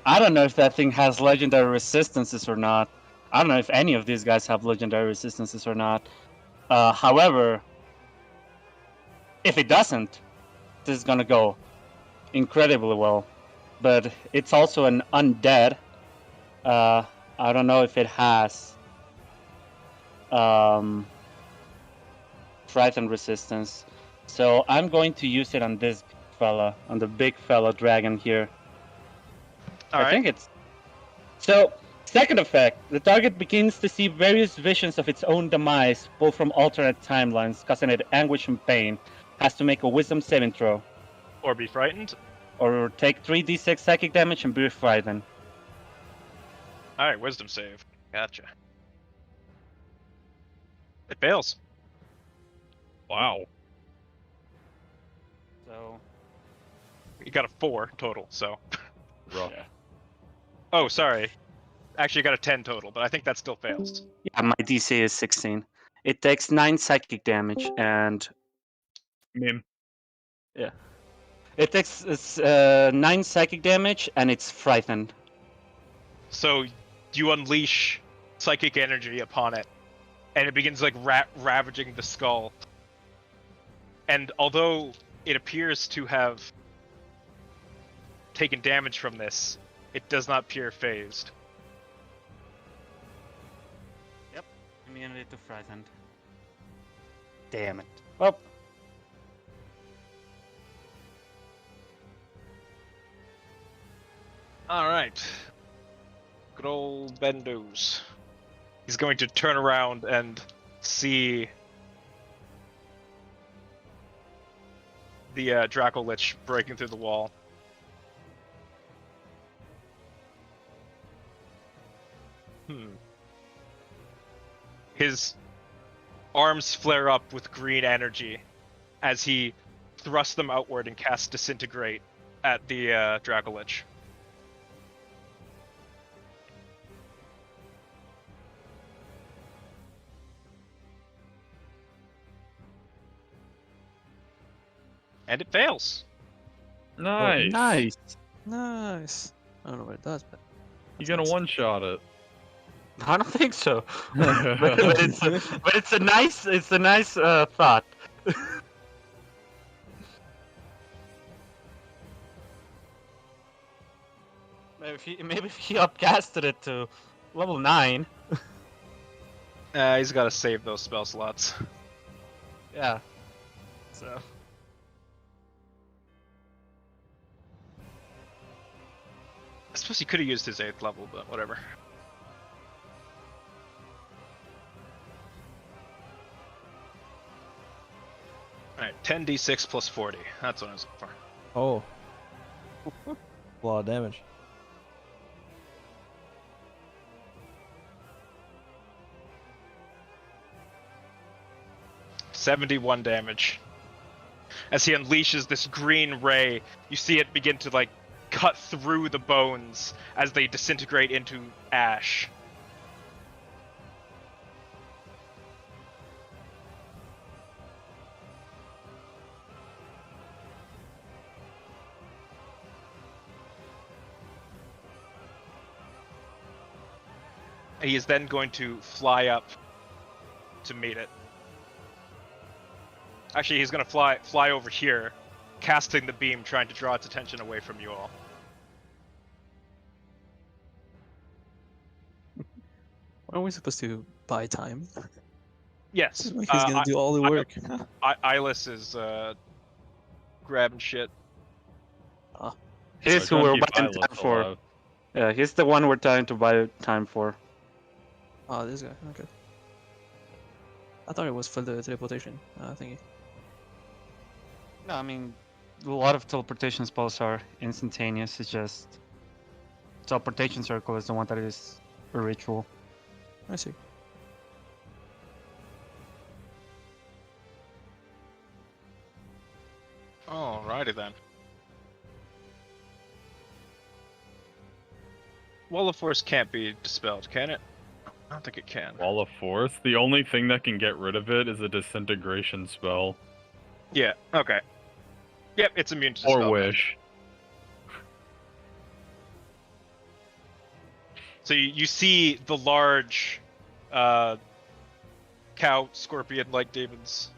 Speaker 6: I don't know if that thing has legendary resistances or not. I don't know if any of these guys have legendary resistances or not. However, if it doesn't, this is gonna go incredibly well. But it's also an undead. I don't know if it has frightened resistance. So I'm going to use it on this fella, on the big fella dragon here. I think it's... So, second effect. The target begins to see various visions of its own demise, both from alternate timelines, causing it anguish and pain. Has to make a wisdom saving throw.
Speaker 2: Or be frightened.
Speaker 6: Or take 3d6 psychic damage and be frightened.
Speaker 2: Alright, wisdom save. Gotcha. It fails.
Speaker 3: Wow.
Speaker 6: So...
Speaker 2: You got a 4 total, so...
Speaker 3: Rough.
Speaker 6: Yeah.
Speaker 2: Oh, sorry. Actually, you got a 10 total, but I think that still fails.
Speaker 6: Yeah, my DC is 16. It takes 9 psychic damage and...
Speaker 3: Meme.
Speaker 6: Yeah. It takes 9 psychic damage and it's frightened.
Speaker 2: So, you unleash psychic energy upon it, and it begins like ravaging the skull. And although it appears to have taken damage from this, it does not appear phased.
Speaker 6: Yep. Immunity to frightened. Damn it. Well...
Speaker 2: Alright. Good old Bendos. He's going to turn around and see the Dracolich breaking through the wall. His arms flare up with green energy as he thrusts them outward and casts Disintegrate at the Dracolich. And it fails.
Speaker 3: Nice.
Speaker 6: Nice.
Speaker 4: Nice. I don't know what it does, but
Speaker 3: You're gonna one-shot it.
Speaker 6: I don't think so. but it's a nice thought. Maybe if he upcasted it to level 9.
Speaker 2: He's got to save those spell slots.
Speaker 6: Yeah. So.
Speaker 2: I suppose he could have used his 8th level, but whatever. Alright, 10d6 plus 40. That's what I was looking for.
Speaker 5: Oh. A lot of damage.
Speaker 2: $71 damage. As he unleashes this green ray, you see it begin to like cut through the bones as they disintegrate into ash. And he is then going to fly up to meet it. Actually, he's going to fly over here, casting the beam, trying to draw its attention away from you all.
Speaker 4: Aren't we supposed to buy time?
Speaker 2: Yes.
Speaker 4: He's gonna do all the work.
Speaker 2: Eyeless is grabbing shit.
Speaker 6: He's who we're buying time for. Yeah, he's the one we're trying to buy time for.
Speaker 4: Oh, this guy. Okay. I thought it was for the teleportation thingy.
Speaker 6: No, I mean, a lot of teleportation spells are instantaneous. It's just teleportation circle is the one that is a ritual.
Speaker 4: I see.
Speaker 2: Alrighty then. Wall of Force can't be dispelled, can it? I don't think it can.
Speaker 3: Wall of Force? The only thing that can get rid of it is a disintegration spell.
Speaker 2: Yeah, okay. Yep, it's immune to dispel.
Speaker 3: Or Wish.
Speaker 2: So you see the large cow scorpion-like demons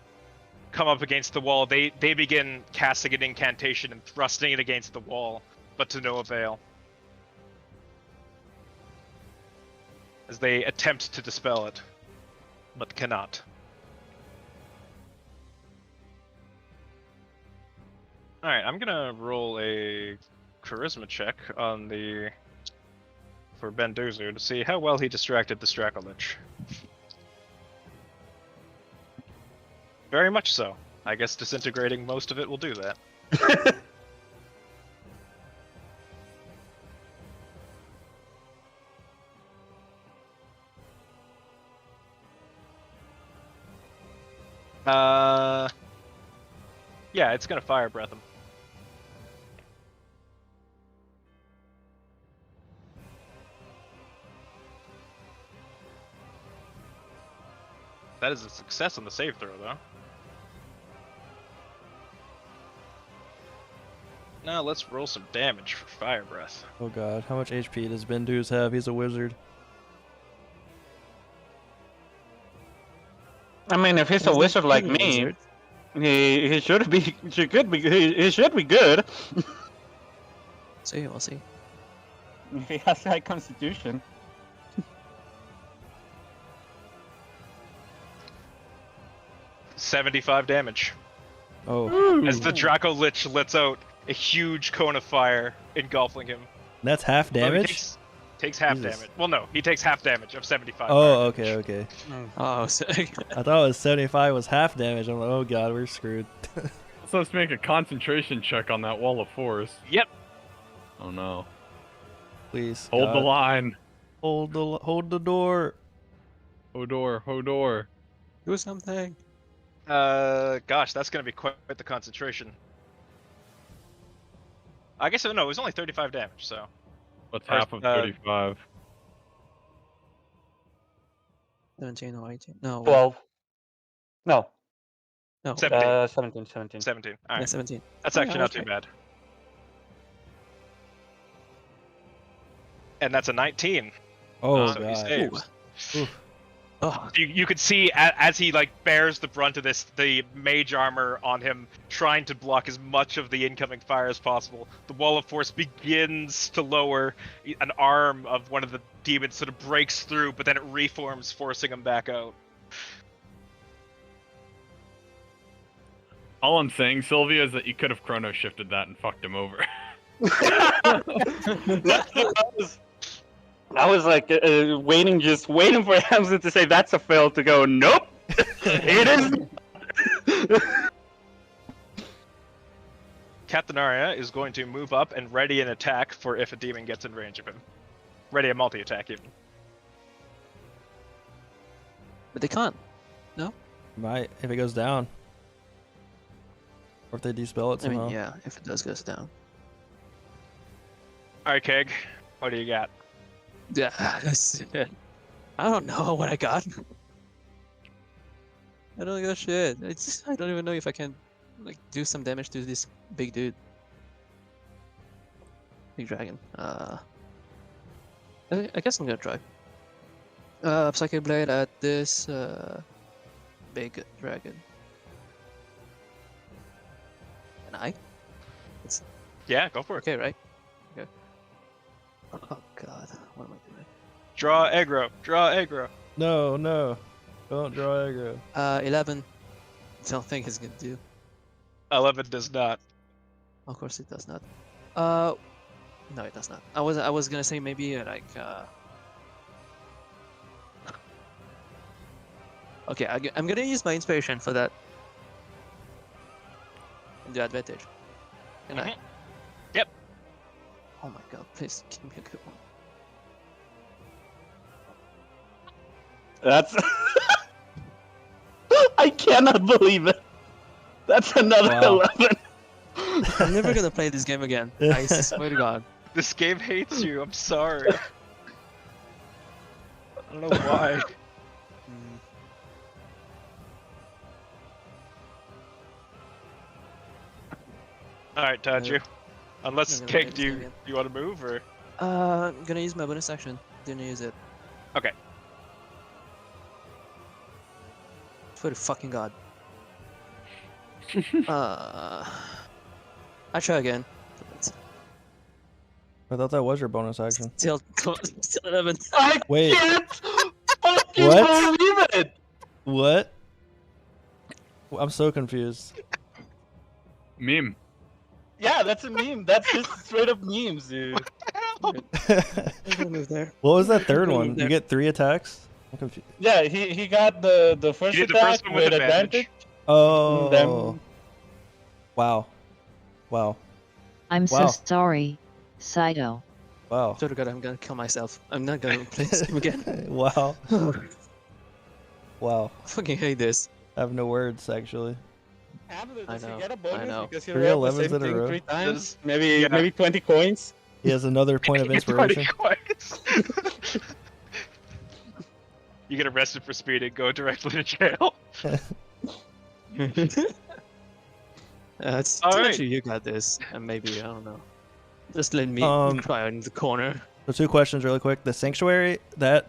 Speaker 2: come up against the wall. They begin casting an incantation and thrusting it against the wall, but to no avail. As they attempt to dispel it, but cannot. Alright, I'm gonna roll a charisma check on for Benduzer to see how well he distracted the Strakolich. Very much so. I guess disintegrating most of it will do that. Yeah, it's gonna fire breath him. That is a success on the save throw, though. Now let's roll some damage for fire breath.
Speaker 5: Oh god, how much HP does Benduz have? He's a wizard.
Speaker 6: I mean, if he's a wizard like me, he should be good.
Speaker 4: See, we'll see.
Speaker 6: He has high constitution.
Speaker 2: 75 damage.
Speaker 5: Oh.
Speaker 2: As the Draco Lich lets out a huge cone of fire, engulfing him.
Speaker 5: That's half damage?
Speaker 2: Takes half
Speaker 5: Jesus.
Speaker 2: damage. Well, no, he takes half damage of 75.
Speaker 5: Oh, okay, okay.
Speaker 4: Oh, sick.
Speaker 5: I thought it was 75 was half damage. I'm like, oh god, we're screwed.
Speaker 3: So let's make a concentration check on that Wall of Force.
Speaker 2: Yep.
Speaker 3: Oh no.
Speaker 5: Please.
Speaker 3: Hold
Speaker 5: God.
Speaker 3: the line.
Speaker 5: Hold the door.
Speaker 3: Hodor.
Speaker 4: Do something.
Speaker 2: Gosh, that's gonna be quite the concentration. I guess no, it was only 35 damage, so.
Speaker 3: What's half of 35?
Speaker 4: 17 or 18? No.
Speaker 6: 12. No.
Speaker 4: No.
Speaker 2: 17.
Speaker 6: 17.
Speaker 2: 17. All
Speaker 4: Yeah,
Speaker 2: right.
Speaker 4: 17.
Speaker 2: That's
Speaker 4: Oh,
Speaker 2: actually
Speaker 4: yeah,
Speaker 2: not too
Speaker 4: okay.
Speaker 2: bad. And that's a 19.
Speaker 5: Oh
Speaker 2: So he
Speaker 5: god.
Speaker 2: saves.
Speaker 5: Oof.
Speaker 4: Oh,
Speaker 2: You could see as he like bears the brunt of this, the mage armor on him, trying to block as much of the incoming fire as possible. The Wall of Force begins to lower. An arm of one of the demons sort of breaks through, but then it reforms, forcing him back out.
Speaker 3: All I'm saying, Sylvia, is that you could have chrono shifted that and fucked him over.
Speaker 6: I was like waiting, just waiting for Hamza to say that's a fail to go. Nope, it is.
Speaker 2: Captain Arya is going to move up and ready an attack for if a demon gets in range of him. Ready a multi-attack even.
Speaker 4: But they can't.
Speaker 5: Might if it goes down, or if they dispel it
Speaker 4: I
Speaker 5: somehow.
Speaker 4: mean, yeah, if it does go down.
Speaker 2: Alright, Keg, what do you got?
Speaker 4: Yeah, I don't know what I got. I don't got shit. I don't even know if I can like do some damage to this big dude. Big dragon. I guess I'm gonna try. Psychic Blade at this big dragon. And
Speaker 2: Yeah, go for it.
Speaker 4: okay, right? Okay. Oh god, what am I doing?
Speaker 2: Draw aggro. Draw aggro.
Speaker 5: No, no, don't draw aggro.
Speaker 4: 11. Don't think it's gonna do.
Speaker 2: 11 does not.
Speaker 4: Of course it does not. No, it does not. I was gonna say maybe like okay, I'm gonna use my inspiration for that. And the advantage. Can I?
Speaker 2: Mhm. Yep.
Speaker 4: Oh my god, please give me a good one.
Speaker 6: That's. I cannot believe it. That's another
Speaker 5: Wow.
Speaker 6: 11.
Speaker 4: I'm never gonna play this game again. I swear to god.
Speaker 2: This game hates you. I'm sorry. I don't know why.
Speaker 4: Mm,
Speaker 2: Alright, Tadju. Unless,
Speaker 4: I'm gonna
Speaker 2: Keg,
Speaker 4: play
Speaker 2: do
Speaker 4: this game
Speaker 2: you want to move, or?
Speaker 4: I'm gonna use my bonus action. Didn't use it.
Speaker 2: Okay.
Speaker 4: Swear to fucking god. I try again.
Speaker 5: I thought that was your bonus action.
Speaker 4: Still 11.
Speaker 6: I
Speaker 5: Wait.
Speaker 6: can't fucking
Speaker 5: What?
Speaker 6: believe it.
Speaker 5: What? I'm so confused.
Speaker 3: Meme.
Speaker 6: Yeah, that's a meme. That's just straight up memes, dude.
Speaker 5: What
Speaker 4: Move there.
Speaker 5: was that third one? You
Speaker 4: There.
Speaker 5: get 3 attacks? I'm confused.
Speaker 6: Yeah, he got the first
Speaker 2: You did the
Speaker 6: attack
Speaker 2: first one with advantage.
Speaker 5: Oh.
Speaker 6: Then-
Speaker 5: Wow. Wow.
Speaker 7: I'm
Speaker 5: Wow.
Speaker 7: so sorry, Saito.
Speaker 5: Wow.
Speaker 4: Swear to god, I'm gonna kill myself. I'm not gonna play this game again.
Speaker 5: Wow. Wow.
Speaker 4: I fucking hate this.
Speaker 5: I have no words actually.
Speaker 4: I know,
Speaker 6: He get a
Speaker 4: I
Speaker 6: bonus
Speaker 4: know.
Speaker 6: because he
Speaker 5: 3
Speaker 6: rolled the
Speaker 5: 11s
Speaker 6: same
Speaker 5: in a
Speaker 6: thing
Speaker 5: row.
Speaker 6: 3 times.
Speaker 2: Does-
Speaker 6: Maybe
Speaker 2: yeah.
Speaker 6: maybe 20 coins.
Speaker 5: He has another point of
Speaker 2: It's funny
Speaker 5: inspiration.
Speaker 2: quite. You get arrested for speeding, go directly to jail.
Speaker 4: It's
Speaker 2: Alright.
Speaker 4: actually you got this, and maybe I don't know. Just let me
Speaker 5: Um,
Speaker 4: cry in the corner.
Speaker 5: So 2 questions really quick. The sanctuary, that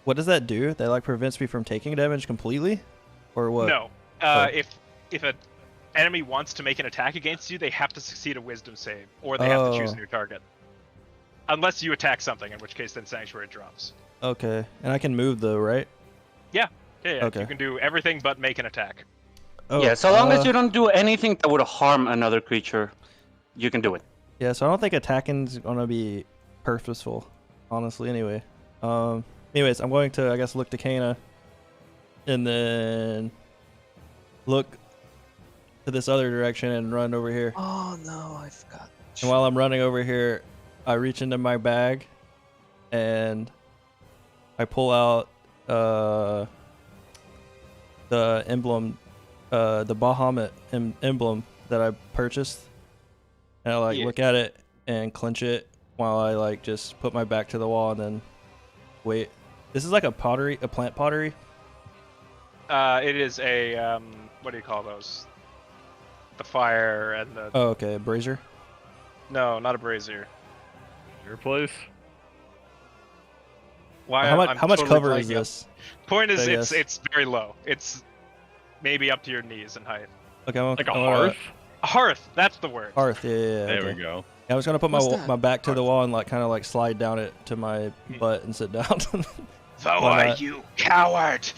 Speaker 5: what does that do? That like prevents me from taking damage completely? Or what?
Speaker 2: No.
Speaker 5: Oh.
Speaker 2: If an enemy wants to make an attack against you, they have to succeed a wisdom save, or they have to choose a
Speaker 5: Oh.
Speaker 2: new target. Unless you attack something, in which case then Sanctuary drops.
Speaker 5: Okay. And I can move though, right?
Speaker 2: Yeah,
Speaker 5: Okay.
Speaker 2: you can do everything but make an attack.
Speaker 5: Oh,
Speaker 6: Yeah, so long as you don't do anything that would harm another creature, you can do it.
Speaker 5: Yeah, so I don't think attacking's gonna be purposeful, honestly. Anyway, anyways, I'm going to, I guess, look to Kana, and then look to this other direction and run over here.
Speaker 4: Oh no, I forgot.
Speaker 5: And while I'm running over here, I reach into my bag, and I pull out the emblem, the Bahamut emblem that I purchased. And I like
Speaker 2: Yeah.
Speaker 5: look at it and clench it while I like just put my back to the wall and then wait. This is like a plant pottery.
Speaker 2: It is a what do you call those? The fire and the
Speaker 5: Oh, okay, a brazier.
Speaker 2: no, not a brazier.
Speaker 3: Your place?
Speaker 2: Why?
Speaker 5: How much?
Speaker 2: I'm
Speaker 5: How much
Speaker 2: totally
Speaker 5: cover is
Speaker 2: blanking on-
Speaker 5: this?
Speaker 2: Point is,
Speaker 5: I
Speaker 2: it's
Speaker 5: guess.
Speaker 2: very low. It's maybe up to your knees in height.
Speaker 5: Okay, I'm
Speaker 3: Like a
Speaker 5: I'm gonna-
Speaker 3: hearth?
Speaker 2: A hearth. That's the word.
Speaker 5: Hearth. Yeah, yeah. yeah,
Speaker 3: There
Speaker 5: okay.
Speaker 3: we go.
Speaker 5: Yeah, I was gonna put
Speaker 4: What's that?
Speaker 5: my back to the
Speaker 2: Hearth.
Speaker 5: wall and like kind of like slide down it to my butt and sit down.
Speaker 8: Though
Speaker 5: Why
Speaker 8: are
Speaker 5: not?
Speaker 8: you coward?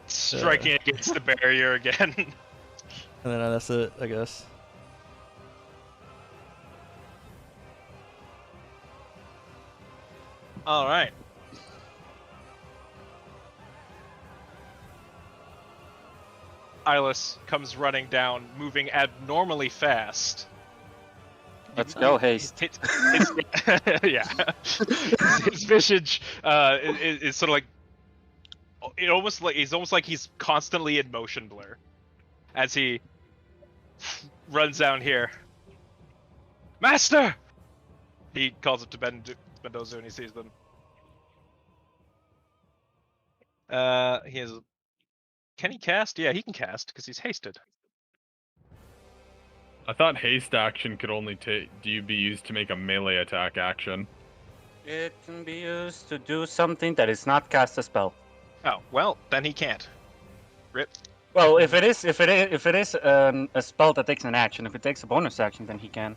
Speaker 2: Striking against the barrier again.
Speaker 5: And then that's it, I guess.
Speaker 2: All right. Eyeless comes running down, moving abnormally fast.
Speaker 1: Let's go, haste.
Speaker 2: Yeah. His visage is sort of like he's almost like he's constantly in motion blur as he runs down here. Master! He calls up to Mendoza and he sees them. He has. Can he cast? Yeah, he can cast because he's hasted.
Speaker 3: I thought haste action could only be used to make a melee attack action.
Speaker 1: It can be used to do something that is not cast a spell.
Speaker 2: Oh well, then he can't. Rip.
Speaker 1: Well, if it is a spell that takes an action, if it takes a bonus action, then he can.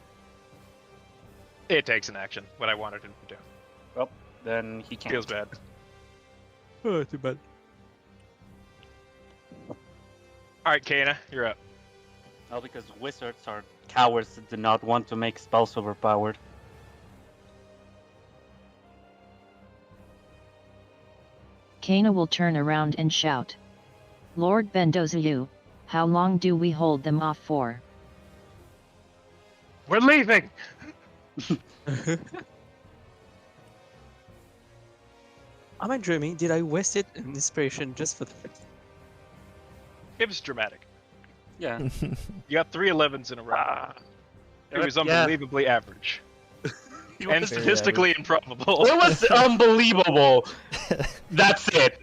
Speaker 2: It takes an action. What I wanted him to do.
Speaker 1: Well, then he can't.
Speaker 2: Feels bad.
Speaker 5: Oh, too bad.
Speaker 2: All right, Kana, you're up.
Speaker 1: Well, because wizards are cowards that do not want to make spells overpowered.
Speaker 7: Kana will turn around and shout. Lord Bendozayu, how long do we hold them off for?
Speaker 2: We're leaving!
Speaker 4: Am I dreaming? Did I waste it in inspiration just for the...
Speaker 2: It was dramatic.
Speaker 1: Yeah.
Speaker 2: You got 3 11s in a row. It was
Speaker 1: Yeah.
Speaker 2: unbelievably average. And
Speaker 1: was
Speaker 2: statistically improbable.
Speaker 1: It was unbelievable. That's it.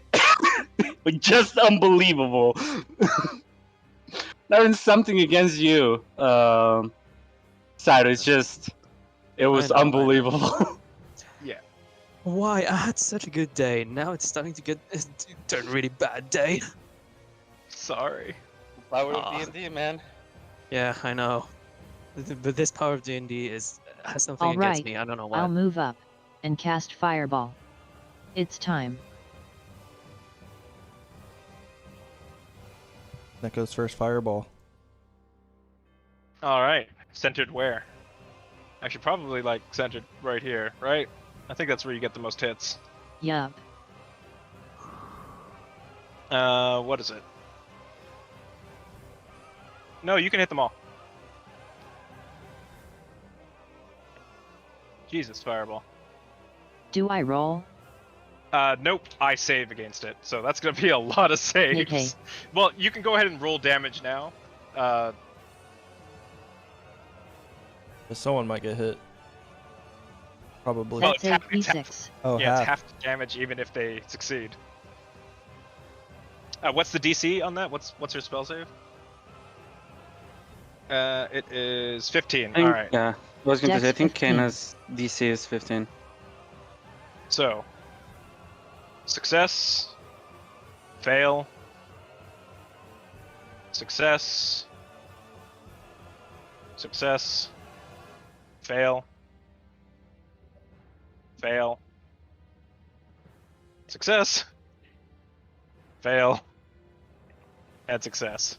Speaker 1: Just unbelievable. That is something against you, Sato. It's just, it was
Speaker 4: I know.
Speaker 1: unbelievable.
Speaker 2: Yeah.
Speaker 4: Why? I had such a good day. Now it's starting to get turn really bad day.
Speaker 2: Sorry.
Speaker 1: Power
Speaker 4: Aw.
Speaker 1: of D&D, man.
Speaker 4: Yeah, I know. But this power of D&D has something
Speaker 7: All
Speaker 4: against
Speaker 7: right,
Speaker 4: me. I don't know why.
Speaker 7: I'll move up and cast Fireball. It's time.
Speaker 5: That goes first fireball.
Speaker 2: Alright. Centered where? Actually, probably like centered right here, right? I think that's where you get the most hits.
Speaker 7: Yup.
Speaker 2: What is it? No, you can hit them all. Jesus, Fireball.
Speaker 7: Do I roll?
Speaker 2: Nope, I save against it, so that's gonna be a lot of saves.
Speaker 7: Okay.
Speaker 2: Well, you can go ahead and roll damage now.
Speaker 5: But someone might get hit. Probably.
Speaker 2: Well,
Speaker 7: That's
Speaker 2: it's half- it's
Speaker 7: 8d6.
Speaker 5: Oh,
Speaker 2: yeah,
Speaker 5: half.
Speaker 2: it's half the damage even if they succeed. What's the DC on that? What's your spell save? It is 15. All right.
Speaker 1: Yeah. I was going to
Speaker 7: Dex
Speaker 1: say, I think
Speaker 7: 15.
Speaker 1: Kana's DC is 15.
Speaker 2: So, success, fail, success, success, fail, fail, success, fail, and success.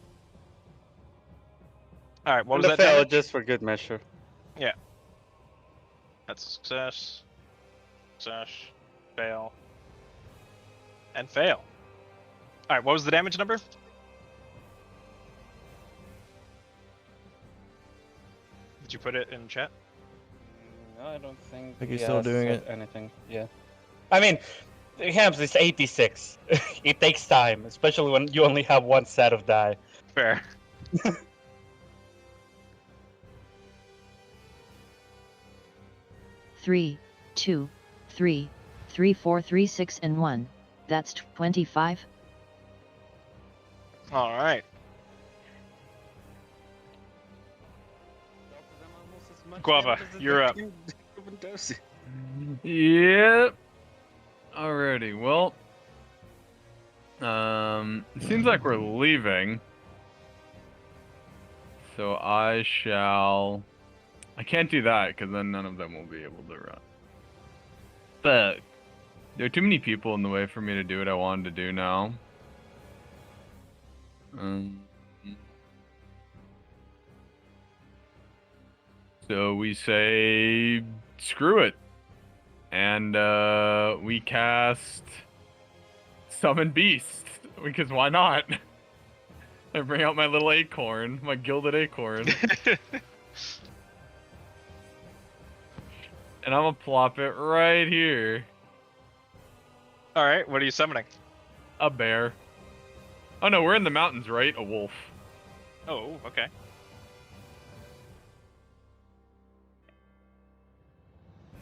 Speaker 2: All right, what was that?
Speaker 1: fail
Speaker 2: damage?
Speaker 1: just for good measure.
Speaker 2: That's a success, success, fail, and fail. All right, what was the damage number? Did you put it in chat?
Speaker 1: No, I don't think.
Speaker 5: Think he's still doing
Speaker 1: said
Speaker 5: it.
Speaker 1: Anything? Yeah. I mean, Hams is 86. It takes time, especially when you only have one set of die.
Speaker 2: Fair.
Speaker 7: Three, 2, 3, 3, 4, 3, 6, and 1. That's 25.
Speaker 2: All right. Guava, you're up.
Speaker 3: Yep. Alrighty, well. It seems like we're leaving. So I can't do that, because then none of them will be able to run. But there are too many people in the way for me to do what I wanted to do now. So we say, screw it. And we cast Summon Beast, because why not? I bring out my little acorn, my gilded acorn. And I'm gonna plop it right here.
Speaker 2: Alright, what are you summoning?
Speaker 3: A bear. Oh no, we're in the mountains, right? A wolf.
Speaker 2: Oh, okay.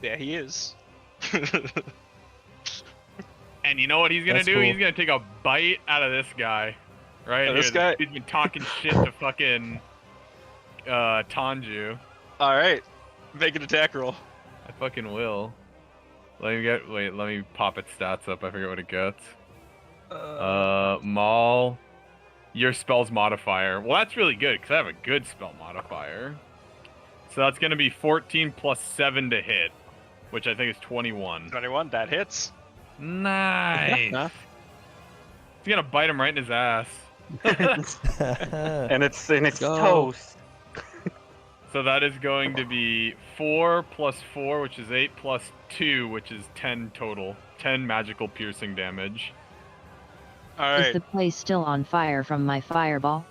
Speaker 2: Yeah, he is.
Speaker 3: And you know what he's gonna
Speaker 5: That's
Speaker 3: do?
Speaker 5: cool.
Speaker 3: He's gonna take a bite out of this guy. Right
Speaker 2: Oh,
Speaker 3: here.
Speaker 2: this guy?
Speaker 3: He's been talking shit to fucking Tanju.
Speaker 2: Alright, make an attack roll.
Speaker 3: I fucking will. Let me pop its stats up. I forget what it gets. Maul. Your spell's modifier. Well, that's really good, because I have a good spell modifier. So that's gonna be 14 plus 7 to hit, which I think is 21.
Speaker 2: 21, that hits.
Speaker 3: Nice!
Speaker 4: Huh?
Speaker 3: He's gonna bite him right in his ass.
Speaker 6: And it's
Speaker 4: Go.
Speaker 6: toast.
Speaker 3: So that is going to be 4 plus 4, which is 8, plus 2, which is 10 total. 10 magical piercing damage.
Speaker 7: Is
Speaker 2: Alright,
Speaker 7: the place still on fire from my fireball?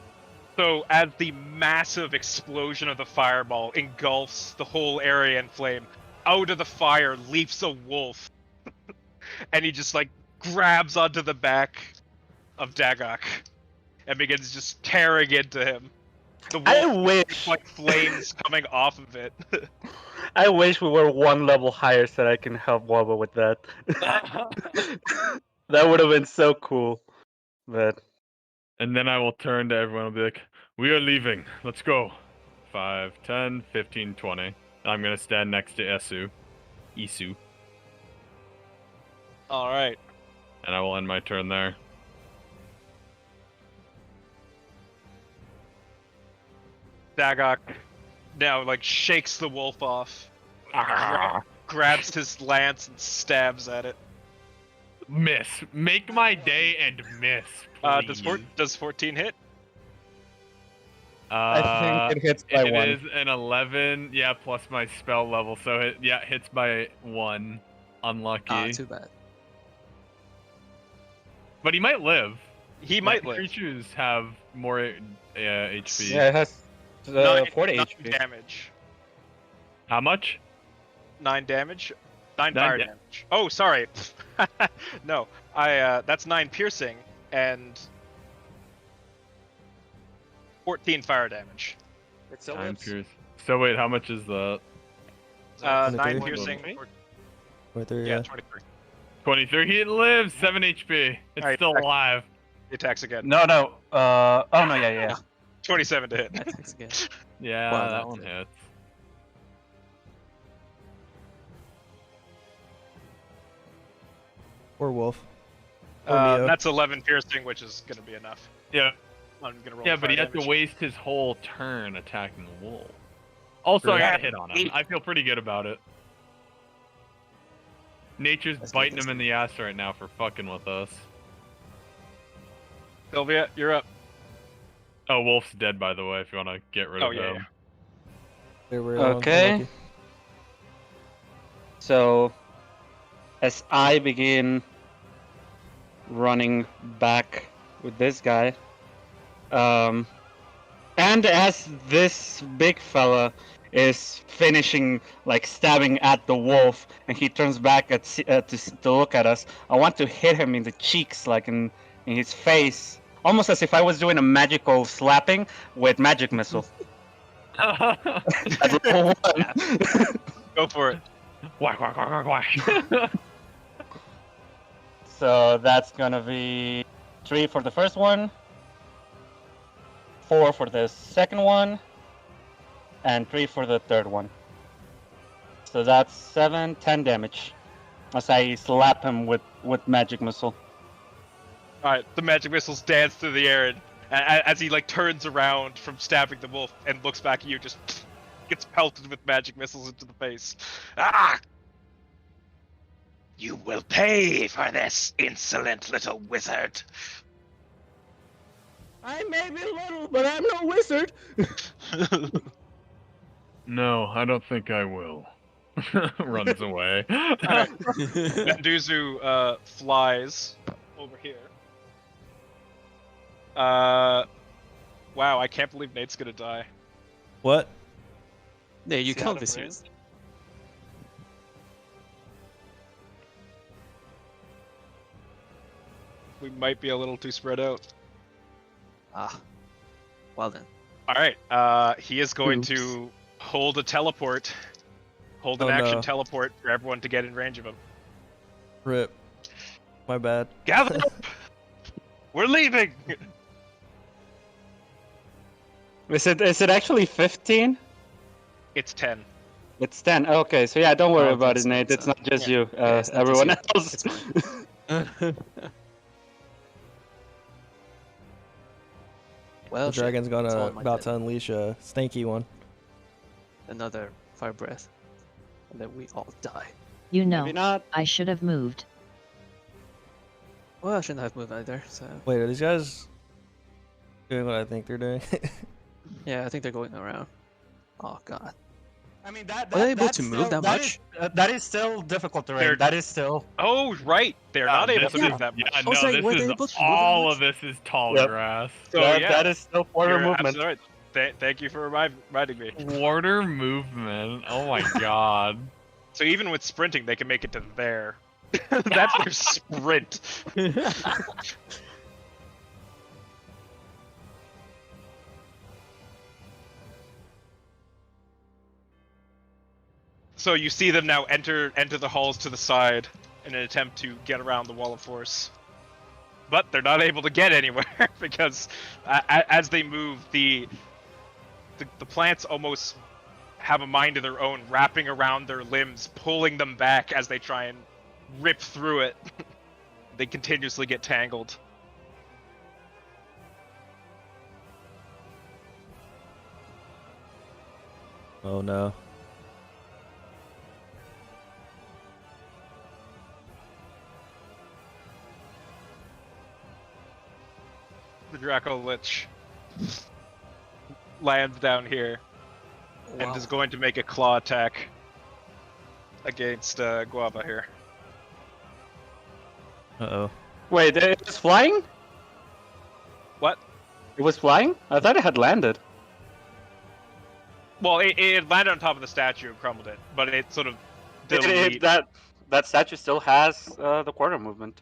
Speaker 2: so as the massive explosion of the fireball engulfs the whole area in flame, out of the fire leaps a wolf. And he just like grabs onto the back of Dagok and begins just tearing into him. The
Speaker 6: I
Speaker 2: wolf
Speaker 6: wish,
Speaker 2: like flames coming off of it.
Speaker 6: I wish we were one level higher so I can help Wobble with that. That would have been so cool. But
Speaker 3: And then I will turn to everyone and be like, we are leaving. Let's go. 5, 10, 15, 20. I'm going to stand next to Isu.
Speaker 2: Alright.
Speaker 3: And I will end my turn there.
Speaker 2: Dagok now like shakes the wolf off, grabs his lance and stabs at it.
Speaker 3: Miss. Make my day and miss, please.
Speaker 2: Does 14 hit?
Speaker 6: I think it hits by
Speaker 3: It
Speaker 6: 1.
Speaker 3: is an 11, yeah, plus my spell level, so it hits by 1. Unlucky.
Speaker 4: Ah, too bad.
Speaker 3: But he might live.
Speaker 2: He might live.
Speaker 3: Creatures have more HP.
Speaker 6: Yeah, it has 40
Speaker 2: 9
Speaker 6: HP.
Speaker 2: damage.
Speaker 3: How much?
Speaker 2: 9 damage. 9
Speaker 3: 9
Speaker 2: fire
Speaker 3: da-
Speaker 2: damage. Oh, sorry. No, that's 9 piercing and 14 fire damage.
Speaker 3: Time pierce. So wait, how much is that?
Speaker 2: 9
Speaker 5: 23?
Speaker 2: piercing.
Speaker 5: Right there,
Speaker 2: Yeah,
Speaker 5: yeah.
Speaker 2: 23.
Speaker 3: 23. He lives. 7 HP. It's
Speaker 2: Alright,
Speaker 3: still
Speaker 2: attack.
Speaker 3: alive.
Speaker 2: He attacks again.
Speaker 6: No. Oh no, yeah.
Speaker 2: 27 to hit.
Speaker 4: Attacks again.
Speaker 3: Yeah,
Speaker 4: Wow,
Speaker 3: that
Speaker 4: that's
Speaker 3: one
Speaker 4: it.
Speaker 3: hits.
Speaker 5: Or wolf. Or Neo.
Speaker 2: That's 11 piercing, which is gonna be enough.
Speaker 3: Yeah.
Speaker 2: I'm gonna roll
Speaker 3: Yeah,
Speaker 2: the
Speaker 3: but he
Speaker 2: fire
Speaker 3: has to
Speaker 2: damage.
Speaker 3: waste his whole turn attacking the wolf. Also, I got a hit on him. I feel pretty good about it. Nature's
Speaker 4: That's good,
Speaker 3: biting
Speaker 4: that's
Speaker 3: him in the ass right now for fucking with us.
Speaker 2: Sylvia, you're up.
Speaker 3: Oh, Wolf's dead, by the way, if you want to get rid
Speaker 2: Oh,
Speaker 3: of
Speaker 2: yeah,
Speaker 3: him.
Speaker 5: There we're
Speaker 6: Okay.
Speaker 5: unlucky.
Speaker 6: So, as I begin running back with this guy, and as this big fella is finishing, like, stabbing at the wolf, and he turns back to look at us, I want to hit him in the cheeks, like in his face, almost as if I was doing a magical slapping with magic missile. I'd roll 1.
Speaker 2: Go for it.
Speaker 3: Whack, whack, whack, whack, whack.
Speaker 6: So that's gonna be 3 for the first one, 4 for the second one, and 3 for the third one. So that's 7, 10 damage. As I slap him with magic missile.
Speaker 2: Alright, the magic missiles dance through the air, and as he like turns around from stabbing the wolf and looks back at you, just gets pelted with magic missiles into the face. Ah!
Speaker 8: You will pay for this, insolent little wizard.
Speaker 6: I may be little, but I'm no wizard.
Speaker 3: No, I don't think I will. Runs away.
Speaker 2: Alright. Benduzu flies over here. Wow, I can't believe Nate's gonna die.
Speaker 5: What?
Speaker 4: Yeah, you
Speaker 1: See out
Speaker 4: can't
Speaker 1: of
Speaker 4: be
Speaker 1: range?
Speaker 4: serious.
Speaker 2: We might be a little too spread out.
Speaker 4: Ah. Well then.
Speaker 2: Alright, he is going
Speaker 4: Oops.
Speaker 2: to hold a teleport. Hold an
Speaker 5: Oh,
Speaker 2: action
Speaker 5: no.
Speaker 2: teleport for everyone to get in range of him.
Speaker 5: Rip. My bad.
Speaker 2: Gather up! We're leaving!
Speaker 6: Is it actually 15?
Speaker 2: It's 10.
Speaker 6: It's 10. Okay, so yeah, don't worry
Speaker 4: Oh,
Speaker 6: about it,
Speaker 4: that's
Speaker 6: Nate.
Speaker 4: nice,
Speaker 6: It's not just
Speaker 2: yeah.
Speaker 6: you.
Speaker 4: Yeah, it's not just
Speaker 6: Everyone
Speaker 4: you.
Speaker 6: else.
Speaker 4: It's fine. Well,
Speaker 5: The
Speaker 4: shit,
Speaker 5: dragon's
Speaker 4: it's all
Speaker 5: gonna
Speaker 4: in my
Speaker 5: about
Speaker 4: head.
Speaker 5: to unleash a stinky one.
Speaker 4: Another fire breath, and then we all die.
Speaker 7: You know,
Speaker 6: Maybe not.
Speaker 7: I should have moved.
Speaker 4: Well, I shouldn't have moved either. So
Speaker 5: Wait, are these guys doing what I think they're doing?
Speaker 4: yeah, I think they're going around. Oh god.
Speaker 1: I mean that.
Speaker 4: Were they able
Speaker 1: that's
Speaker 4: to move
Speaker 1: still-
Speaker 4: that much?
Speaker 1: that is still difficult terrain.
Speaker 2: They're-
Speaker 1: That is still.
Speaker 2: Oh, right! They're not able to
Speaker 3: this
Speaker 2: move
Speaker 3: is-
Speaker 2: that much.
Speaker 3: Yeah,
Speaker 4: I was
Speaker 3: no,
Speaker 4: like, were they
Speaker 3: this
Speaker 4: able
Speaker 3: is
Speaker 4: to move that
Speaker 3: all
Speaker 4: much?
Speaker 3: of this is tall
Speaker 6: Yep.
Speaker 3: grass.
Speaker 2: So, yeah,
Speaker 6: that is still quarter
Speaker 2: you're
Speaker 6: movement.
Speaker 2: absolutely right. Thank you for reminding me.
Speaker 3: Quarter movement. Oh my god.
Speaker 2: So even with sprinting, they can make it to there. That's their sprint. So you see them now enter the halls to the side in an attempt to get around the wall of force. But they're not able to get anywhere because as they move, the plants almost have a mind of their own, wrapping around their limbs, pulling them back as they try and rip through it. They continuously get tangled.
Speaker 5: Oh no.
Speaker 2: The Draco Lich lands down here and
Speaker 4: Wow.
Speaker 2: is going to make a claw attack against Guava here.
Speaker 5: Uh-oh.
Speaker 6: Wait, it was flying?
Speaker 2: What?
Speaker 6: It was flying? I thought it had landed.
Speaker 2: Well, it landed on top of the statue and crumbled it, but it sort of did a leap.
Speaker 6: That statue still has the quarter movement.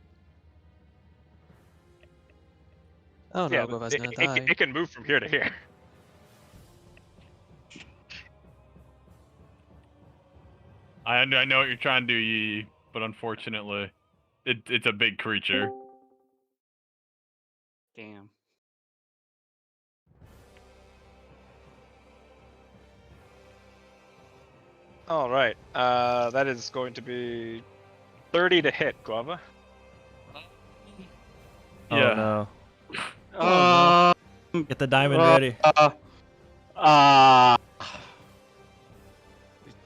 Speaker 4: Oh no,
Speaker 2: Yeah,
Speaker 4: Guava's gonna
Speaker 2: it,
Speaker 4: die.
Speaker 2: it can move from here to here.
Speaker 3: I know what you're trying to do, Yi, but unfortunately, it's a big creature.
Speaker 6: Damn.
Speaker 2: All right, that is going to be 30 to hit, Guava.
Speaker 5: Oh
Speaker 3: Yeah.
Speaker 5: no.
Speaker 6: Uh,
Speaker 5: Get the diamond
Speaker 6: Uh,
Speaker 5: ready.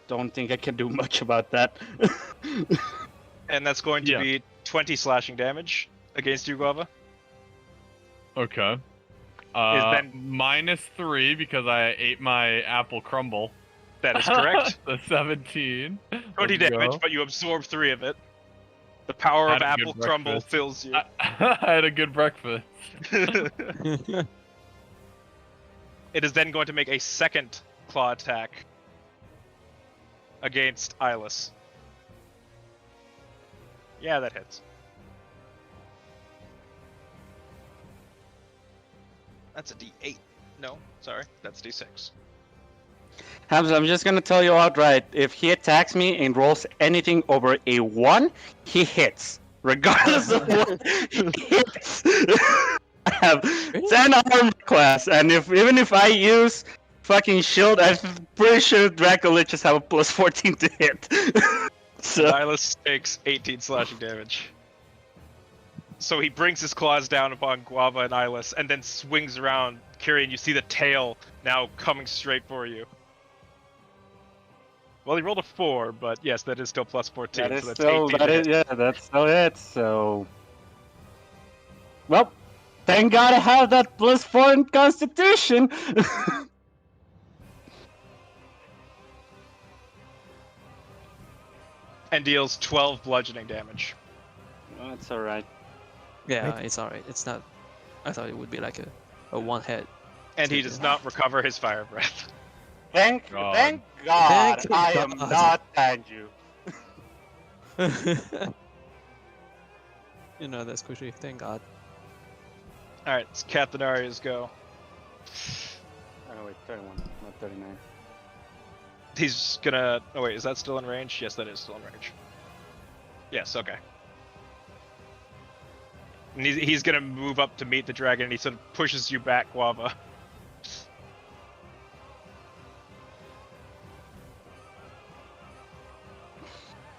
Speaker 6: don't think I can do much about that.
Speaker 2: And that's going to
Speaker 3: Yeah.
Speaker 2: be 20 slashing damage against you, Guava.
Speaker 3: Okay.
Speaker 2: then-
Speaker 3: -3 because I ate my apple crumble.
Speaker 2: That is correct.
Speaker 3: The 17.
Speaker 2: 20
Speaker 3: Let's
Speaker 2: damage,
Speaker 3: go.
Speaker 2: but you absorb 3 of it. The power
Speaker 3: Had
Speaker 2: of
Speaker 3: a good
Speaker 2: apple crumble
Speaker 3: breakfast.
Speaker 2: fills you.
Speaker 3: I had a good breakfast.
Speaker 2: It is then going to make a second claw attack against Eyeless. Yeah, that hits. That's a D8. No, sorry, that's D6.
Speaker 6: Hamza, I'm just gonna tell you outright, if he attacks me and rolls anything over a 1, he hits. Regardless of what, he hits. I have 10 armor class, and even if I use fucking shield, I'm pretty sure Draco Liches have a plus 14 to hit. So,
Speaker 2: Eyeless takes 18 slashing damage. So he brings his claws down upon Guava and Eyeless, and then swings around. Kyrian, you see the tail now coming straight for you. Well, he rolled a 4, but yes, that is still plus 14.
Speaker 6: that is
Speaker 2: so that's
Speaker 6: still,
Speaker 2: 18
Speaker 6: that
Speaker 2: to
Speaker 6: is,
Speaker 2: hit.
Speaker 6: yeah, that's still it, so... Well, thank God I have that plus 4 in Constitution!
Speaker 2: and deals 12 bludgeoning damage.
Speaker 1: Oh, it's alright.
Speaker 4: Yeah,
Speaker 5: Right.
Speaker 4: it's alright. It's not. I thought it would be like a one hit.
Speaker 2: And he does not recover his fire breath.
Speaker 1: Thank
Speaker 3: God.
Speaker 1: God
Speaker 4: Thank
Speaker 1: I am
Speaker 4: God.
Speaker 1: not Tanju.
Speaker 4: You know that's squishy. Thank God.
Speaker 2: Alright, it's Captain Arya's go.
Speaker 1: Oh wait, 31, not 39.
Speaker 2: He's gonna. Oh wait, is that still in range? Yes, that is still in range. Yes, okay. And he's gonna move up to meet the dragon, and he sort of pushes you back, Guava.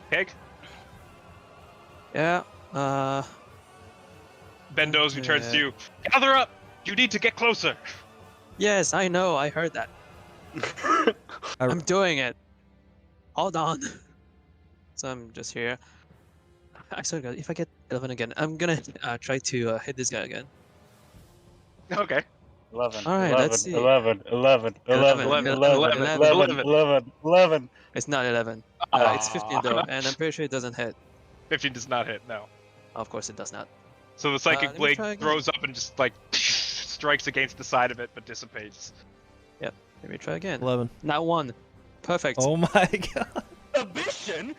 Speaker 2: Pig?
Speaker 4: Yeah.
Speaker 2: Bendozu turns to
Speaker 4: Okay.
Speaker 2: you. Gather up! You need to get closer!
Speaker 4: Yes, I know. I heard that. I'm doing it. Hold on. So I'm just here. I swear to God, if I get 11 again, I'm gonna try to hit this guy again.
Speaker 2: Okay.
Speaker 1: 11,
Speaker 4: All right,
Speaker 1: 11,
Speaker 4: let's see.
Speaker 1: 11, 11, 11,
Speaker 2: 11,
Speaker 1: 11, 11, 11, 11.
Speaker 4: It's not 11. It's 15
Speaker 2: Aw.
Speaker 4: though, and I'm pretty sure it doesn't hit.
Speaker 2: 15 does not hit, no.
Speaker 4: Of course, it does not.
Speaker 2: So the psychic
Speaker 4: let me
Speaker 2: blade
Speaker 4: try again.
Speaker 2: throws up and just like strikes against the side of it, but dissipates.
Speaker 4: Let me try again.
Speaker 5: 11.
Speaker 4: Not one. Perfect.
Speaker 5: Oh my god.
Speaker 1: Ambition?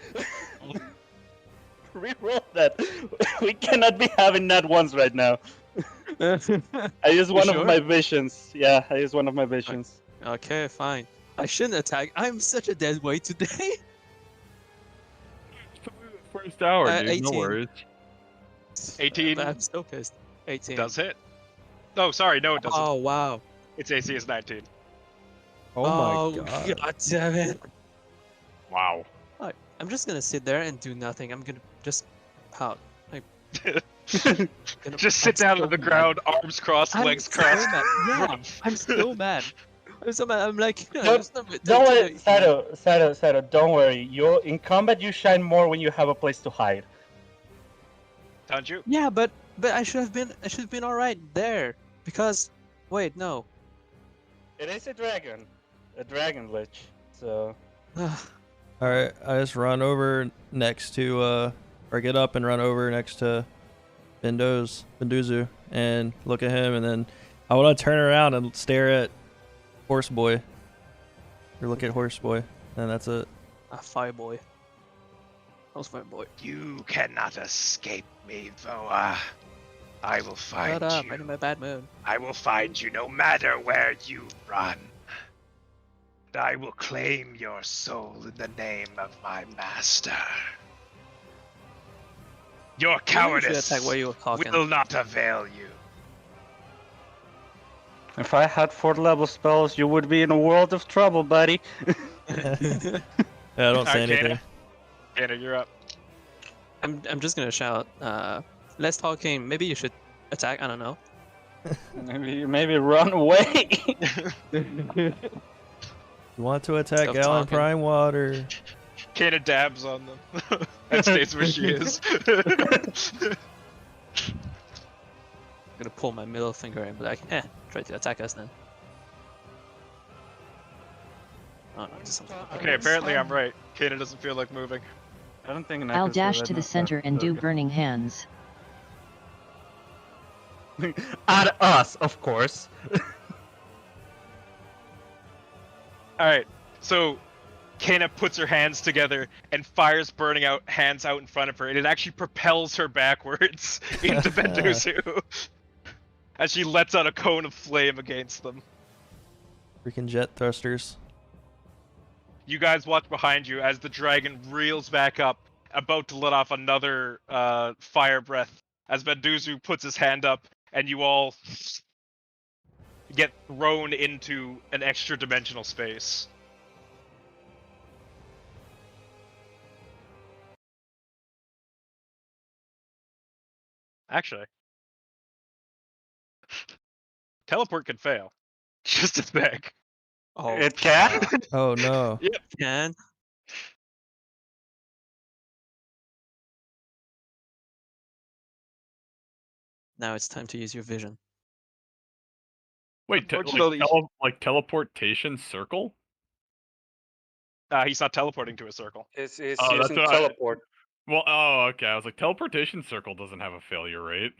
Speaker 1: Reroll that. We cannot be having that ones right now. I used one
Speaker 4: sure?
Speaker 1: of my visions. Yeah, I used one of my visions.
Speaker 4: Okay, fine. I shouldn't attack. I'm such a dead weight today.
Speaker 3: First hour, dude.
Speaker 4: 18.
Speaker 3: No worries.
Speaker 2: 18
Speaker 4: But I'm still pissed. 18.
Speaker 2: does hit. Oh, sorry, no, it doesn't.
Speaker 4: Oh wow.
Speaker 2: Its AC is 19.
Speaker 5: Oh my god.
Speaker 4: God damn it.
Speaker 3: Wow.
Speaker 4: I'm just gonna sit there and do nothing. I'm gonna just pout. Gonna-
Speaker 2: Just sit
Speaker 4: I'm
Speaker 2: down
Speaker 4: so
Speaker 2: on the
Speaker 4: mad.
Speaker 2: ground, arms crossed,
Speaker 4: I'm
Speaker 2: legs
Speaker 4: so
Speaker 2: crossed.
Speaker 4: mad. Yeah,
Speaker 2: Run.
Speaker 4: I'm so mad. I'm so mad. I'm like,
Speaker 1: Don't worry, Sato, don't worry. You in combat you shine more when you have a place to hide.
Speaker 2: Tanju?
Speaker 4: Yeah, but I should have been all right there because wait, no.
Speaker 1: It is a dragon lich. So
Speaker 5: Alright, I just run over next to, or get up and run over next to Bendozu, and look at him, and then I want to turn around and stare at Horse Boy. Or look at Horse Boy, and that's it.
Speaker 4: Fire boy. How's fire boy?
Speaker 8: You cannot escape me, Voa. I will find
Speaker 4: Shut up!
Speaker 8: you.
Speaker 4: I'm in my bad mood.
Speaker 8: I will find you no matter where you run. And I will claim your soul in the name of my master. Your
Speaker 4: Maybe you should
Speaker 8: cowardice
Speaker 4: attack where you were talking.
Speaker 8: will not avail you.
Speaker 1: if I had 4th level spells, you would be in a world of trouble, buddy.
Speaker 5: Yeah, I don't say
Speaker 2: Alright,
Speaker 5: anything.
Speaker 2: Kana, you're up.
Speaker 4: I'm just gonna shout. Less talking. Maybe you should attack. I don't know.
Speaker 1: Maybe run away.
Speaker 5: You want to attack
Speaker 4: Stop
Speaker 5: Gallon
Speaker 4: talking.
Speaker 5: Prime Water.
Speaker 2: Kana dabs on them and stays where she is.
Speaker 4: I'm gonna pull my middle finger and be like, try to attack us then. Oh no, just something.
Speaker 2: Okay, apparently I'm right. Kana doesn't feel like moving.
Speaker 1: I don't think
Speaker 7: I'll dash to the center and do burning hands.
Speaker 1: At us, of course.
Speaker 2: Alright, so Kana puts her hands together and fires burning out hands out in front of her, and it actually propels her backwards into Bendozu as she lets out a cone of flame against them.
Speaker 5: Freaking jet thrusters.
Speaker 2: You guys watch behind you as the dragon reels back up, about to let off another fire breath, as Bendozu puts his hand up, and you all get thrown into an extra dimensional space. Actually, teleport can fail. Just as big.
Speaker 4: Oh,
Speaker 1: It can.
Speaker 5: Oh no.
Speaker 4: can. Now it's time to use your vision.
Speaker 3: Wait,
Speaker 2: Unfortunately-
Speaker 3: like teleportation circle?
Speaker 2: He's not teleporting to a circle.
Speaker 6: It's
Speaker 3: Oh, that's
Speaker 6: using
Speaker 3: what
Speaker 6: teleport.
Speaker 3: Well, oh, okay. I was like, teleportation circle doesn't have a failure rate.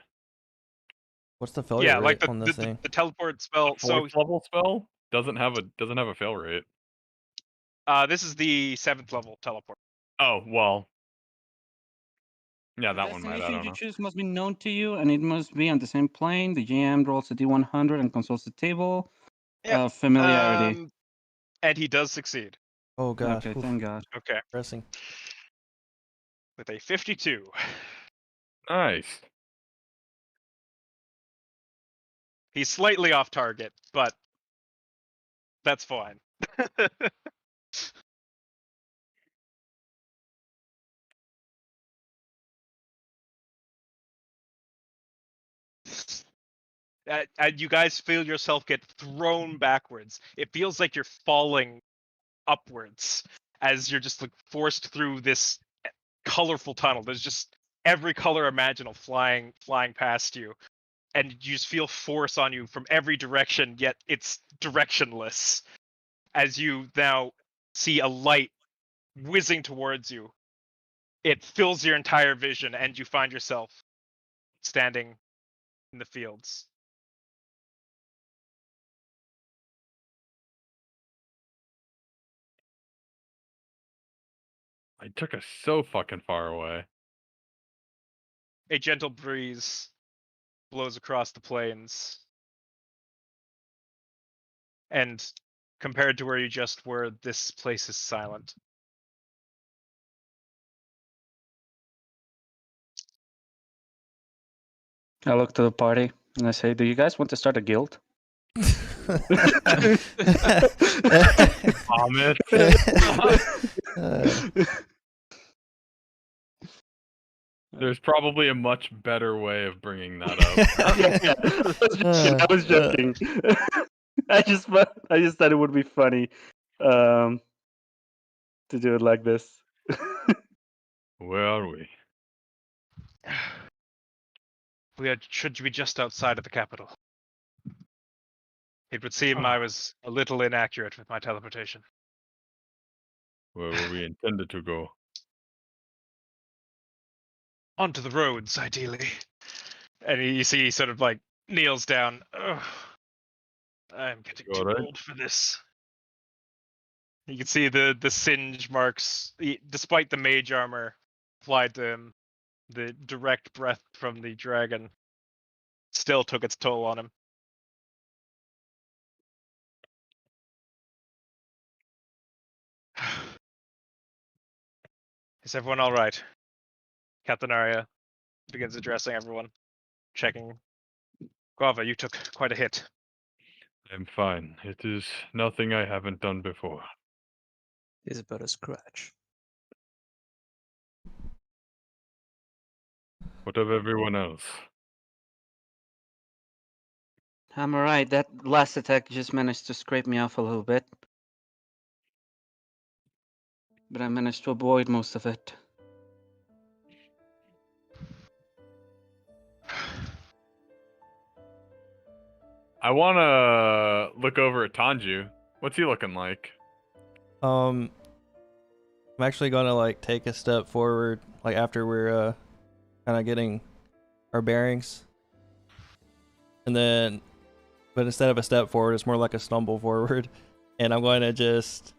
Speaker 5: What's the failure
Speaker 2: Yeah, like
Speaker 5: rate on this thing?
Speaker 2: the teleport spell. So
Speaker 3: Fourth level spell doesn't have a fail rate.
Speaker 2: this is the 7th level teleport.
Speaker 3: Oh well, yeah,
Speaker 6: The
Speaker 3: that one might. I
Speaker 6: destination
Speaker 3: don't
Speaker 6: you
Speaker 3: know.
Speaker 6: choose must be known to you, and it must be on the same plane. The GM rolls a D100 and consults the table.
Speaker 2: Yep.
Speaker 6: Familiarity.
Speaker 2: And he does succeed.
Speaker 5: Oh god.
Speaker 6: Okay,
Speaker 5: Oof,
Speaker 6: thank God.
Speaker 2: Okay,
Speaker 5: pressing.
Speaker 2: with a 52.
Speaker 3: Nice.
Speaker 2: He's slightly off target, but that's fine. And you guys feel yourself get thrown backwards. It feels like you're falling upwards as you're just like forced through this colorful tunnel. There's just every color imaginable flying past you, and you just feel force on you from every direction. Yet it's directionless as you now see a light whizzing towards you. It fills your entire vision, and you find yourself standing in the fields.
Speaker 3: I took us so fucking far away.
Speaker 2: A gentle breeze blows across the plains, and compared to where you just were, this place is silent.
Speaker 6: I look to the party and I say, "Do you guys want to start a guild?"
Speaker 3: Thomas. There's probably a much better way of bringing that up.
Speaker 6: I was joking. I just thought it would be funny to do it like this.
Speaker 3: Where are we?
Speaker 2: We should be just outside of the capital. It would seem I was a little inaccurate with my teleportation.
Speaker 3: Where were we intended to go?
Speaker 2: Onto the roads, ideally. And you see he sort of like kneels down. Ugh, I'm getting
Speaker 3: You
Speaker 2: too
Speaker 3: alright?
Speaker 2: old for this. You can see the singe marks, despite the mage armor applied to him. The direct breath from the dragon still took its toll on him. Is everyone all right? Captain Arya begins addressing everyone, checking. Guava, you took quite a hit.
Speaker 3: I'm fine. It is nothing I haven't done before.
Speaker 4: It's but a scratch.
Speaker 3: What of everyone else?
Speaker 6: I'm alright. That last attack just managed to scrape me off a little bit, but I managed to avoid most of it.
Speaker 3: I wanna look over at Tanju. What's he looking like?
Speaker 5: I'm actually gonna like take a step forward, like after we're kind of getting our bearings, and then, but instead of a step forward, it's more like a stumble forward, and I'm going to just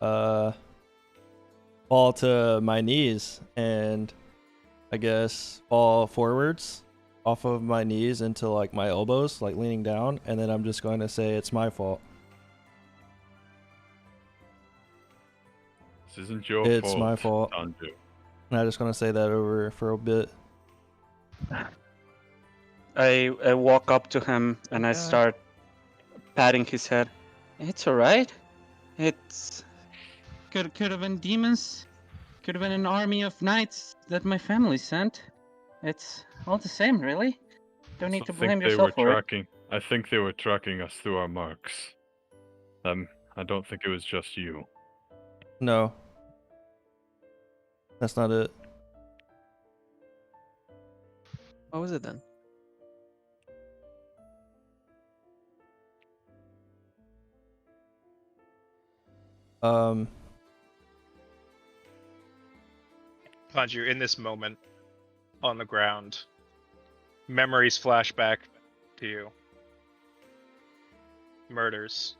Speaker 5: fall to my knees and I guess fall forwards off of my knees into like my elbows, like leaning down, and then I'm just going to say it's my fault.
Speaker 3: This isn't your
Speaker 5: It's
Speaker 3: fault.
Speaker 5: my fault.
Speaker 3: Tanju.
Speaker 5: And I'm just going to say that over for a bit.
Speaker 6: I walk up to him and I
Speaker 4: God.
Speaker 6: start patting his head. It's alright. It's could have been demons. Could have been an army of knights that my family sent. It's all the same, really. Don't need to blame yourself for it.
Speaker 3: I think they were tracking us through our marks. I don't think it was just you.
Speaker 5: No. That's not it.
Speaker 4: What was it then?
Speaker 2: Tanju, in this moment, on the ground, memories flash back to you. Murders.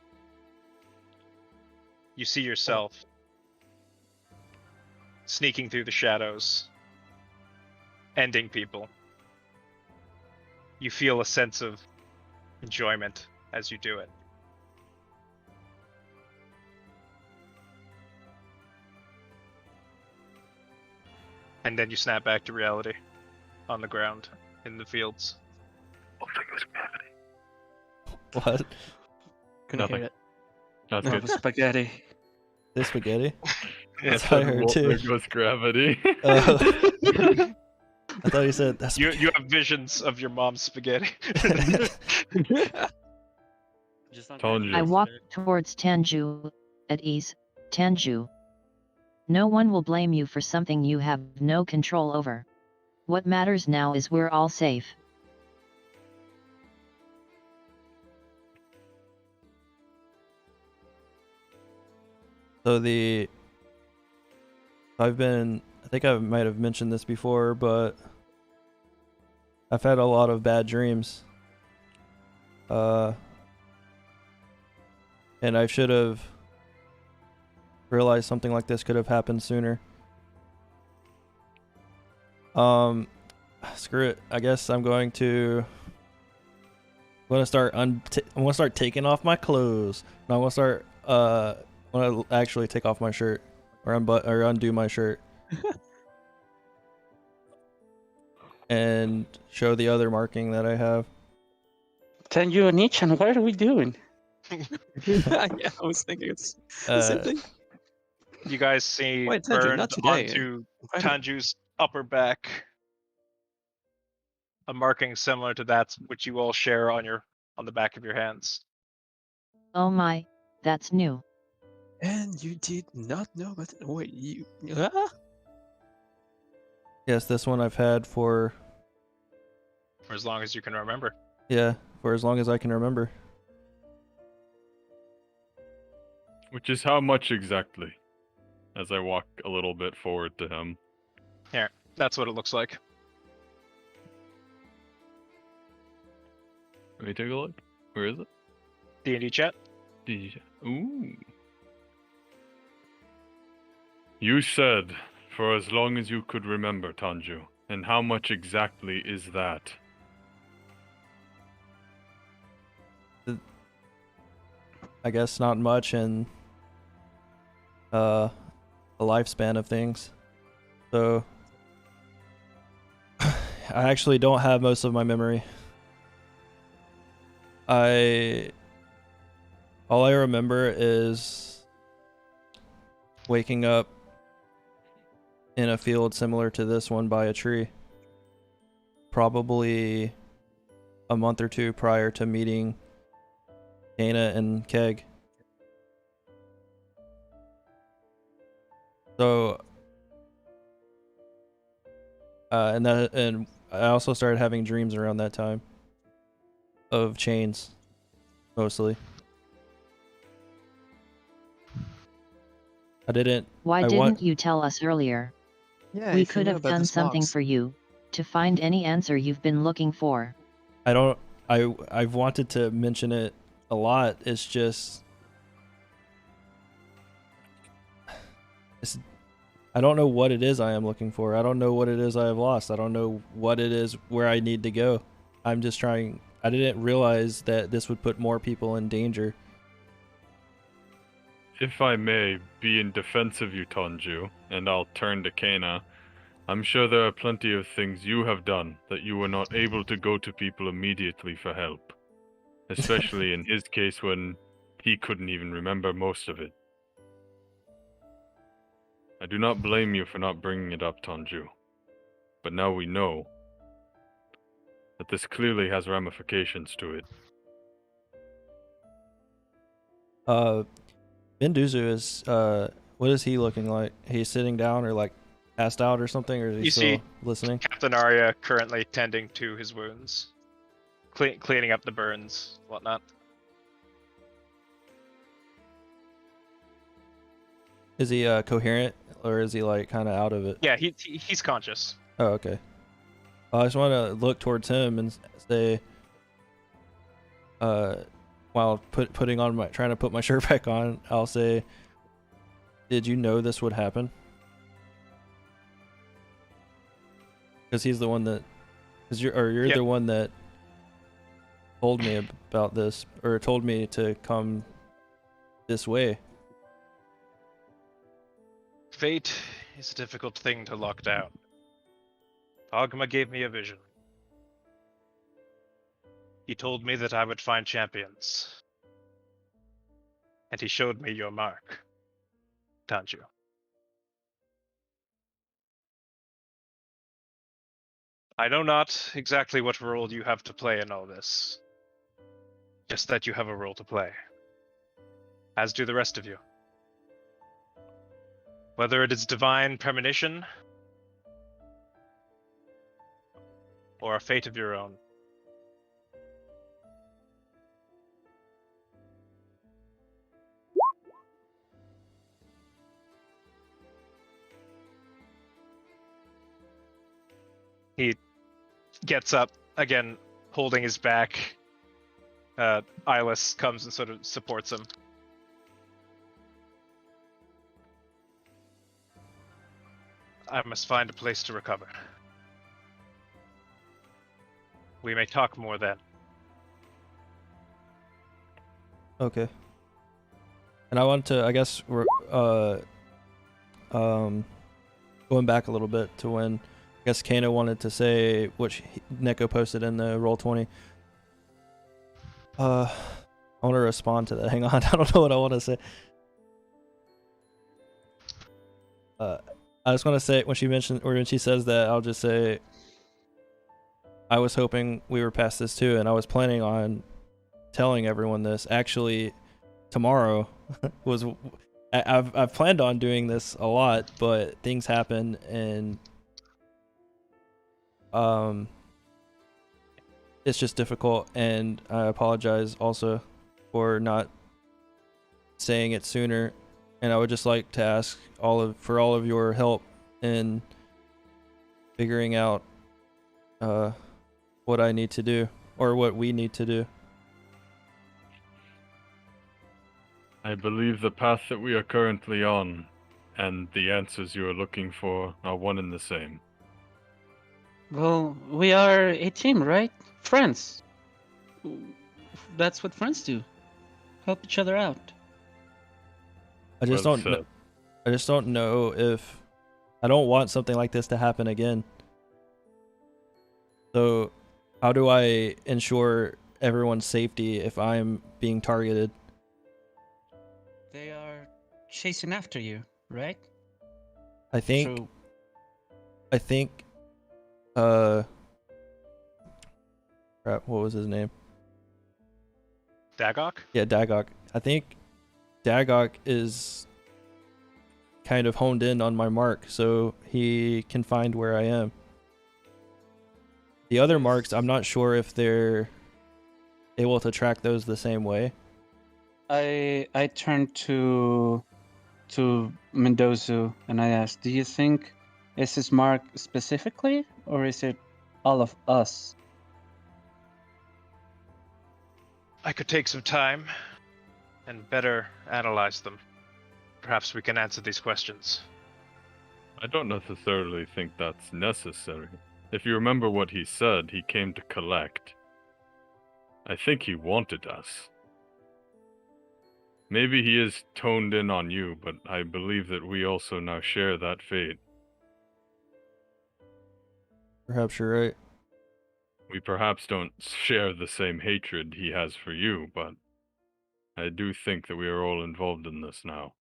Speaker 2: You see yourself sneaking through the shadows, ending people. You feel a sense of enjoyment as you do it. And then you snap back to reality on the ground in the fields.
Speaker 3: Oh, I think it was gravity.
Speaker 5: What?
Speaker 4: Couldn't
Speaker 3: Nothing.
Speaker 4: hear it.
Speaker 3: That's
Speaker 1: Oh,
Speaker 3: good.
Speaker 1: the spaghetti.
Speaker 5: This spaghetti?
Speaker 3: Yeah,
Speaker 5: That's what I heard too.
Speaker 3: There goes gravity.
Speaker 5: I thought you said that's
Speaker 2: You have visions of your mom's spaghetti.
Speaker 1: Just not
Speaker 3: Told you.
Speaker 7: I walk towards Tanju, at ease. Tanju. No one will blame you for something you have no control over. What matters now is we're all safe.
Speaker 5: So I think I might have mentioned this before, but I've had a lot of bad dreams. And I should have realized something like this could have happened sooner. Screw it. I guess I'm going to start taking off my clothes. No, I'm gonna start I want to actually take off my shirt or undo my shirt and show the other marking that I have.
Speaker 1: Tenyu and Nichan, what are we doing?
Speaker 4: Yeah, I was thinking it's the same thing.
Speaker 2: You guys see
Speaker 4: Wait, Tanju,
Speaker 2: burned
Speaker 4: not today.
Speaker 2: onto
Speaker 4: Why not?
Speaker 2: Tanju's upper back a marking similar to that which you all share on the back of your hands.
Speaker 7: Oh my, that's new.
Speaker 4: And you did not know about it? Wait, you...
Speaker 5: Yes, this one I've had for
Speaker 2: For as long as you can remember.
Speaker 5: for as long as I can remember.
Speaker 3: Which is how much exactly? As I walk a little bit forward to him.
Speaker 2: Here, that's what it looks like.
Speaker 3: Let me take a look. Where is it?
Speaker 2: D&D chat.
Speaker 3: Ooh. You said, for as long as you could remember, Tanju. And how much exactly is that?
Speaker 5: I guess not much in the lifespan of things. So I actually don't have most of my memory. All I remember is waking up in a field similar to this one by a tree. Probably a month or two prior to meeting Dana and Keg. So and I also started having dreams around that time of chains mostly.
Speaker 7: Why didn't you tell us earlier?
Speaker 4: Yeah,
Speaker 7: We
Speaker 4: if you
Speaker 7: could
Speaker 4: knew
Speaker 7: have
Speaker 4: about
Speaker 7: done
Speaker 4: the
Speaker 7: something
Speaker 4: smokes.
Speaker 7: for you, to find any answer you've been looking for.
Speaker 5: I've wanted to mention it a lot. It's just I don't know what it is I am looking for. I don't know what it is I have lost. I don't know what it is where I need to go. I'm just trying. I didn't realize that this would put more people in danger.
Speaker 3: If I may be in defense of you, Tanju, and I'll turn to Kena, I'm sure there are plenty of things you have done that you were not able to go to people immediately for help. Especially in his case when he couldn't even remember most of it. I do not blame you for not bringing it up, Tanju. But now we know that this clearly has ramifications to it.
Speaker 5: Benduzu is what is he looking like? He's sitting down or like passed out or something, or is he
Speaker 2: You
Speaker 5: still
Speaker 2: see
Speaker 5: listening?
Speaker 2: Captain Arya currently tending to his wounds. Cleaning up the burns, whatnot.
Speaker 5: Is he coherent or is he like kind of out of it?
Speaker 2: Yeah, he's conscious.
Speaker 5: Oh, okay. I just want to look towards him and say, while putting on trying to put my shirt back on, I'll say, "Did you know this would happen?" Because he's the one that, you're
Speaker 2: Yep.
Speaker 5: the one that told me about this, or told me to come this way.
Speaker 2: Fate is a difficult thing to lock down. Ogma gave me a vision. He told me that I would find champions. And he showed me your mark, Tanju. I know not exactly what role you have to play in all this. Just that you have a role to play. As do the rest of you. Whether it is divine premonition or a fate of your own. He gets up, again, holding his back. Eyeless comes and sort of supports him. I must find a place to recover. We may talk more then.
Speaker 5: Okay. And I want to, I guess, we're going back a little bit to when I guess Kano wanted to say, which Neko posted in the Roll20. I want to respond to that. Hang on, I don't know what I want to say. I just want to say when she mentioned, or when she says that, I'll just say, I was hoping we were past this too, and I was planning on telling everyone this. Actually, tomorrow was. I've planned on doing this a lot, but things happen, and it's just difficult, and I apologize also for not saying it sooner. And I would just like to ask for all of your help in figuring out what I need to do, or what we need to do.
Speaker 3: I believe the path that we are currently on and the answers you are looking for are one and the same.
Speaker 6: Well, we are a team, right? Friends. That's what friends do. Help each other out.
Speaker 5: I just
Speaker 3: Well
Speaker 5: don't know.
Speaker 3: said.
Speaker 5: I just don't know if I don't want something like this to happen again. So, how do I ensure everyone's safety if I'm being targeted?
Speaker 6: They are chasing after you, right?
Speaker 5: I think.
Speaker 6: So,
Speaker 5: I think. Crap, what was his name?
Speaker 2: Dagok?
Speaker 5: Yeah, Dagok. I think Dagok is kind of honed in on my mark, so he can find where I am. The other marks, I'm not sure if they're able to track those the same way.
Speaker 6: I turned to Mendoza and I asked, "Do you think is this mark specifically, or is it all of us?"
Speaker 2: I could take some time and better analyze them. Perhaps we can answer these questions.
Speaker 3: I don't necessarily think that's necessary. If you remember what he said, he came to collect. I think he wanted us. Maybe he is toned in on you, but I believe that we also now share that fate.
Speaker 5: Perhaps you're right.
Speaker 3: We perhaps don't share the same hatred he has for you, but I do think that we are all involved in this now.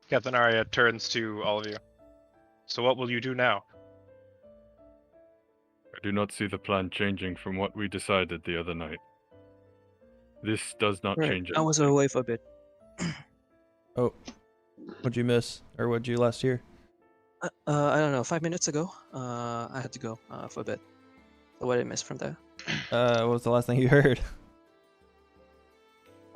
Speaker 2: Captain Arya turns to all of you. So what will you do now?
Speaker 3: I do not see the plan changing from what we decided the other night. This does not
Speaker 4: Right.
Speaker 3: change
Speaker 4: I was
Speaker 3: anything.
Speaker 4: away for a bit.
Speaker 5: Oh, what'd you miss, or what'd you last year?
Speaker 4: I don't know. 5 minutes ago, I had to go for a bit. So what did I miss from there?
Speaker 5: What was the last thing you heard?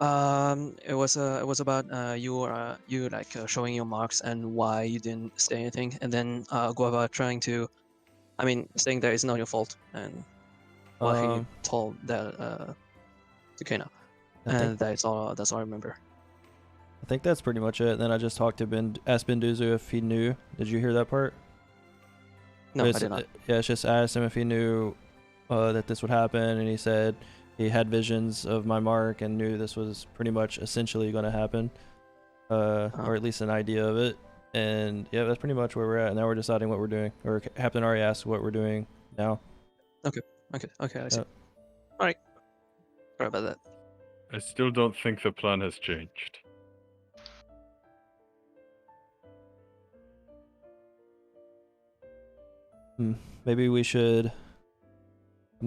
Speaker 4: It was about you like showing your marks and why you didn't say anything, and then go about trying to, I mean, saying that it's not your fault, and what he
Speaker 5: Um,
Speaker 4: told that to Kena,
Speaker 5: I think
Speaker 4: and that's all. That's all I remember.
Speaker 5: I think that's pretty much it. Then I just talked to asked Benduzu if he knew. Did you hear that part?
Speaker 4: No, I
Speaker 5: It's,
Speaker 4: did not.
Speaker 5: yeah, it's just asked him if he knew that this would happen, and he said he had visions of my mark and knew this was pretty much essentially going to happen, or at least an idea of it. And yeah, that's pretty much where we're at. Now we're deciding what we're doing. Or Captain already asked what we're doing now.
Speaker 4: Okay, I see.
Speaker 5: Yep.
Speaker 4: All right. Sorry about that.
Speaker 3: I still don't think the plan has changed.
Speaker 5: Maybe we should.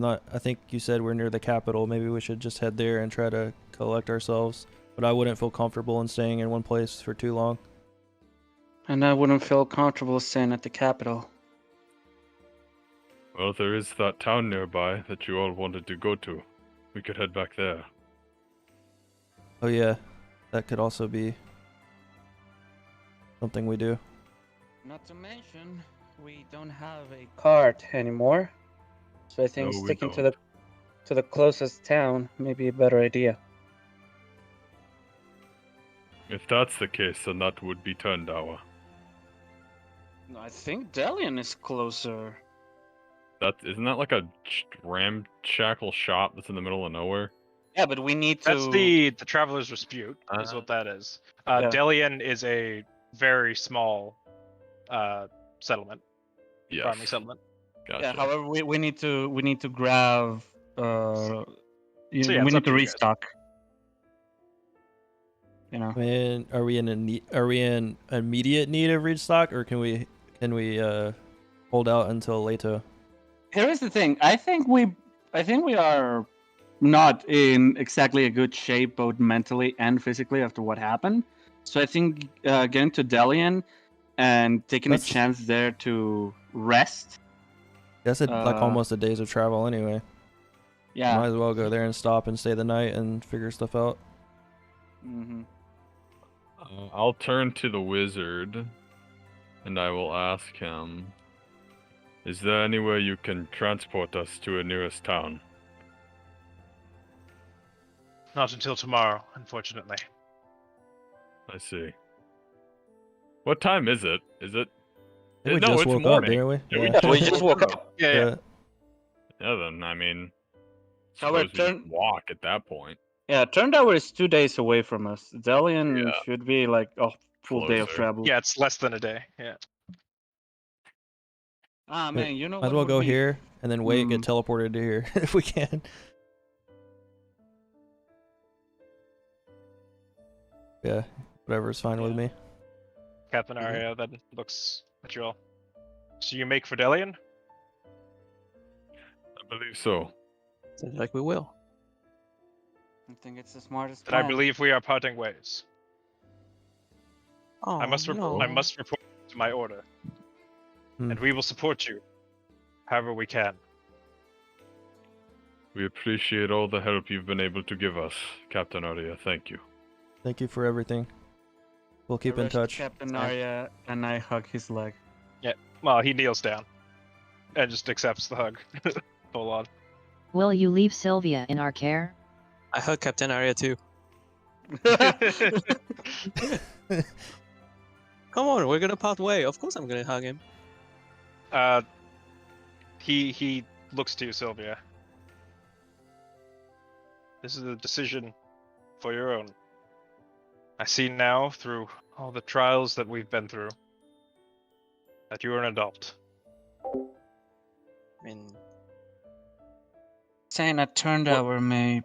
Speaker 5: I think you said we're near the capital. Maybe we should just head there and try to collect ourselves. But I wouldn't feel comfortable in staying in one place for too long.
Speaker 6: And I wouldn't feel comfortable staying at the capital.
Speaker 3: Well, there is that town nearby that you all wanted to go to. We could head back there.
Speaker 5: Oh yeah, that could also be something we do.
Speaker 6: Not to mention, we don't have a cart anymore. So I think
Speaker 3: No, we
Speaker 6: sticking to
Speaker 3: don't.
Speaker 6: the closest town may be a better idea.
Speaker 3: If that's the case, then that would be Turndower.
Speaker 6: No, I think Delian is closer.
Speaker 3: Isn't that like a ramshackle shop that's in the middle of nowhere?
Speaker 6: Yeah, but we need to.
Speaker 2: That's the Traveler's Dispute, is what that is.
Speaker 6: Yeah.
Speaker 2: Delian is a very small settlement,
Speaker 3: Yes.
Speaker 2: farming settlement.
Speaker 3: Gotcha.
Speaker 6: Yeah. However, we need to grab.
Speaker 2: So
Speaker 6: We
Speaker 2: it's up
Speaker 6: need
Speaker 2: to
Speaker 6: to
Speaker 2: you guys.
Speaker 6: restock. You know.
Speaker 5: I mean, are we in immediate need of restock, or can we hold out until later?
Speaker 6: Here is the thing. I think we are not in exactly a good shape, both mentally and physically, after what happened. So I think getting to Delian and taking
Speaker 5: That's-
Speaker 6: a chance there to rest.
Speaker 5: That's like almost a days of travel anyway.
Speaker 6: Yeah.
Speaker 5: Might as well go there and stop and stay the night and figure stuff out.
Speaker 6: Mm-hmm.
Speaker 3: I'll turn to the wizard, and I will ask him, is there anywhere you can transport us to a nearest town?
Speaker 2: Not until tomorrow, unfortunately.
Speaker 3: I see. What time is it? Is it?
Speaker 5: I think we
Speaker 3: No,
Speaker 5: just
Speaker 3: it's
Speaker 5: woke
Speaker 3: morning.
Speaker 5: up, didn't we?
Speaker 3: Yeah,
Speaker 6: We just woke up.
Speaker 2: Yeah.
Speaker 3: Yeah, then, I mean,
Speaker 6: However,
Speaker 3: suppose we just walk at that point.
Speaker 6: Yeah, Turndower is 2 days away from us. Delian
Speaker 3: Yeah.
Speaker 6: should be like a full day of
Speaker 3: Closer.
Speaker 6: travel.
Speaker 2: Yeah, it's less than a day. Yeah.
Speaker 6: Ah man, you know
Speaker 5: Might as
Speaker 6: what
Speaker 5: well
Speaker 6: would
Speaker 5: go
Speaker 6: be-
Speaker 5: here and then wait and get
Speaker 6: Mm.
Speaker 5: teleported to here if we can. Yeah, whatever's fine with me.
Speaker 2: Captain Arya then looks at you all. So you make for Delian?
Speaker 3: I believe so.
Speaker 4: Seems like we will.
Speaker 6: I think it's the smartest
Speaker 2: Then I
Speaker 6: plan.
Speaker 2: believe we are parting ways.
Speaker 4: Oh,
Speaker 2: I must
Speaker 4: no.
Speaker 2: report to my order. And we will support you however we can.
Speaker 3: We appreciate all the help you've been able to give us, Captain Arya. Thank you.
Speaker 5: Thank you for everything. We'll keep
Speaker 6: I
Speaker 5: in
Speaker 6: rush to
Speaker 5: touch.
Speaker 6: Captain Arya and I hug his leg.
Speaker 2: Well, he kneels down and just accepts the hug. Full on.
Speaker 7: Will you leave Sylvia in our care?
Speaker 4: I hug Captain Arya too. Come on, we're gonna part way. Of course I'm gonna hug him.
Speaker 2: He looks to you, Sylvia. This is a decision for your own. I see now, through all the trials that we've been through, that you are an adult.
Speaker 4: I mean,
Speaker 6: Saying a Turndower may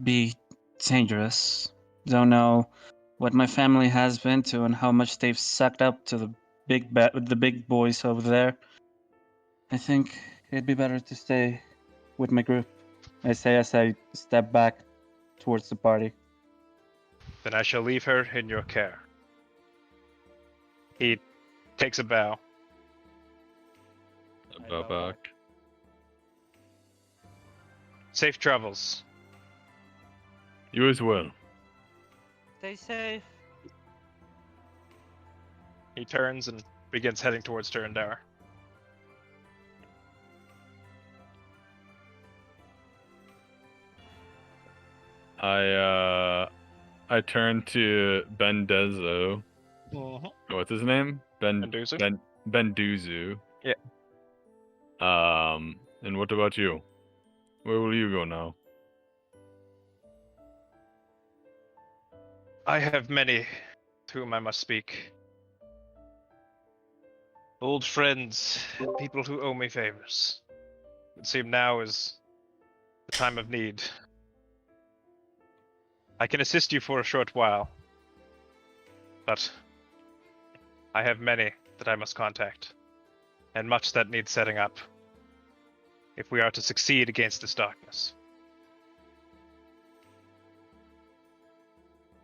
Speaker 6: be dangerous. Don't know what my family has been to and how much they've sucked up to the big boys over there. I think it'd be better to stay with my group. I say as I step back towards the party.
Speaker 2: Then I shall leave her in your care. He takes a bow.
Speaker 3: About back.
Speaker 2: Safe travels.
Speaker 3: You as well.
Speaker 1: Stay safe.
Speaker 2: He turns and begins heading towards Turandar.
Speaker 3: I turn to Bendezo.
Speaker 2: Mm-hmm.
Speaker 3: What's his name?
Speaker 2: Benduzu?
Speaker 3: Benduzu.
Speaker 2: Yeah.
Speaker 3: And what about you? Where will you go now?
Speaker 2: I have many to whom I must speak. Old friends, people who owe me favors. It would seem now is the time of need. I can assist you for a short while, but I have many that I must contact, and much that needs setting up, if we are to succeed against this darkness.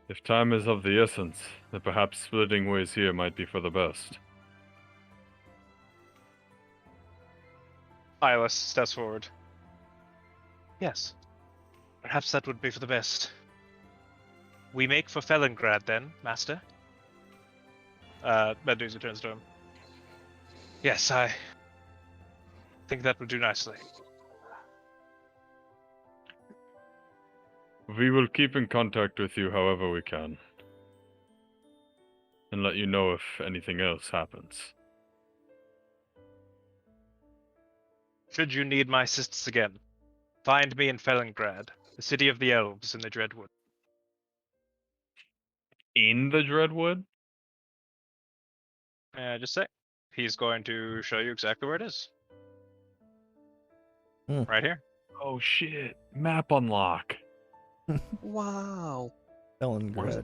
Speaker 3: If time is of the essence, then perhaps splitting ways here might be for the best.
Speaker 2: Ilis steps forward. Yes, perhaps that would be for the best. We make for Felongrad then, Master? Medusa turns to him. Yes, I think that would do nicely.
Speaker 3: We will keep in contact with you however we can. And let you know if anything else happens.
Speaker 2: Should you need my assistance again, find me in Felongrad, the city of the elves in the Dreadwood.
Speaker 3: In the Dreadwood?
Speaker 2: Just say. He's going to show you exactly where it is.
Speaker 5: Hmm.
Speaker 2: Right here.
Speaker 3: Oh shit. Map unlock.
Speaker 4: Wow.
Speaker 5: Felongrad.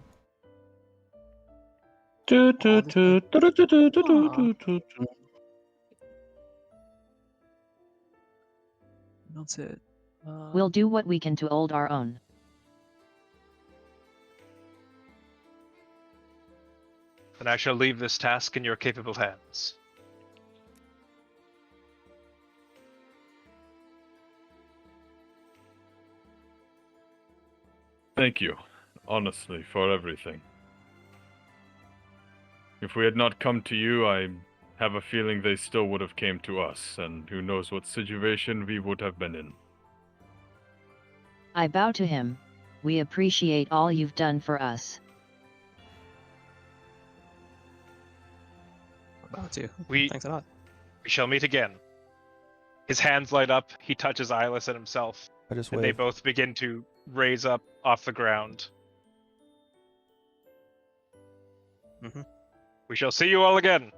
Speaker 4: That's it.
Speaker 7: We'll do what we can to hold our own.
Speaker 2: Then I shall leave this task in your capable hands.
Speaker 3: Thank you, honestly, for everything. If we had not come to you, I have a feeling they still would have came to us, and who knows what situation we would have been in.
Speaker 7: I bow to him. We appreciate all you've done for us.
Speaker 4: About you.
Speaker 2: We
Speaker 4: Thanks a lot.
Speaker 2: shall meet again. His hands light up, he touches Ilis and himself,
Speaker 5: I just
Speaker 2: and they
Speaker 5: wave.
Speaker 2: both begin to raise up off the ground.
Speaker 4: Mm-hmm.
Speaker 2: We shall see you all again.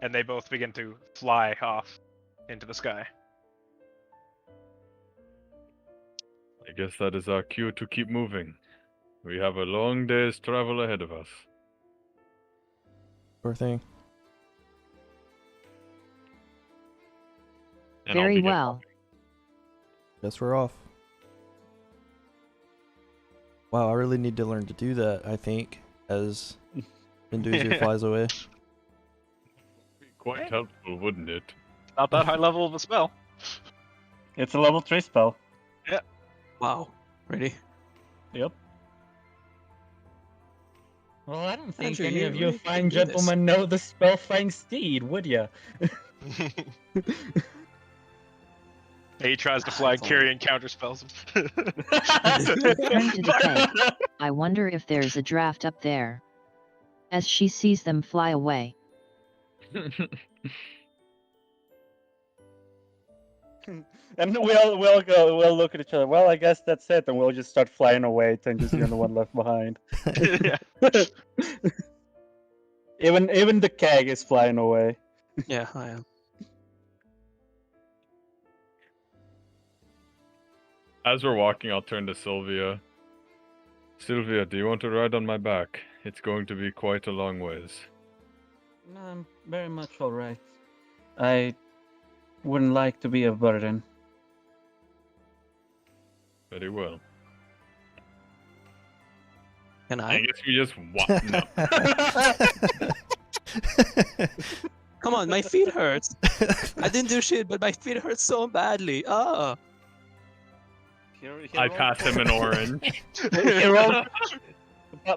Speaker 2: And they both begin to fly off into the sky.
Speaker 3: I guess that is our cue to keep moving. We have a long day's travel ahead of us.
Speaker 5: Sure thing.
Speaker 3: And I'll
Speaker 7: Very
Speaker 3: begin
Speaker 7: well.
Speaker 5: Guess we're off. Wow, I really need to learn to do that, I think, as Mendoza flies away.
Speaker 3: Quite helpful, wouldn't it?
Speaker 2: Not that high level of a spell.
Speaker 1: It's a level 3 spell.
Speaker 4: Wow. Really?
Speaker 1: Yep. Well, I don't think
Speaker 4: Andrew,
Speaker 1: any
Speaker 4: you
Speaker 1: of you
Speaker 4: really
Speaker 1: fine
Speaker 4: can do this.
Speaker 1: gentlemen know the spell Flying Steed, would ya?
Speaker 2: He tries to fly
Speaker 4: Fine.
Speaker 2: Kyrian counter spells.
Speaker 7: Turn to decay. I wonder if there's a draft up there. As she sees them fly away.
Speaker 1: And we'll look at each other. Well, I guess that's it, and we'll just start flying away, and just you're the one left behind.
Speaker 2: Yeah.
Speaker 1: Even the keg is flying away.
Speaker 4: Yeah, I am.
Speaker 3: As we're walking, I'll turn to Sylvia. Sylvia, do you want to ride on my back? It's going to be quite a long ways.
Speaker 1: No, I'm very much alright. I wouldn't like to be a burden.
Speaker 3: Very well.
Speaker 4: Can
Speaker 3: I
Speaker 4: I?
Speaker 3: guess we just no.
Speaker 4: Come on, my feet hurt. I didn't do shit, but my feet hurt so badly. Ah.
Speaker 3: I pass him an orange.
Speaker 6: He rolled.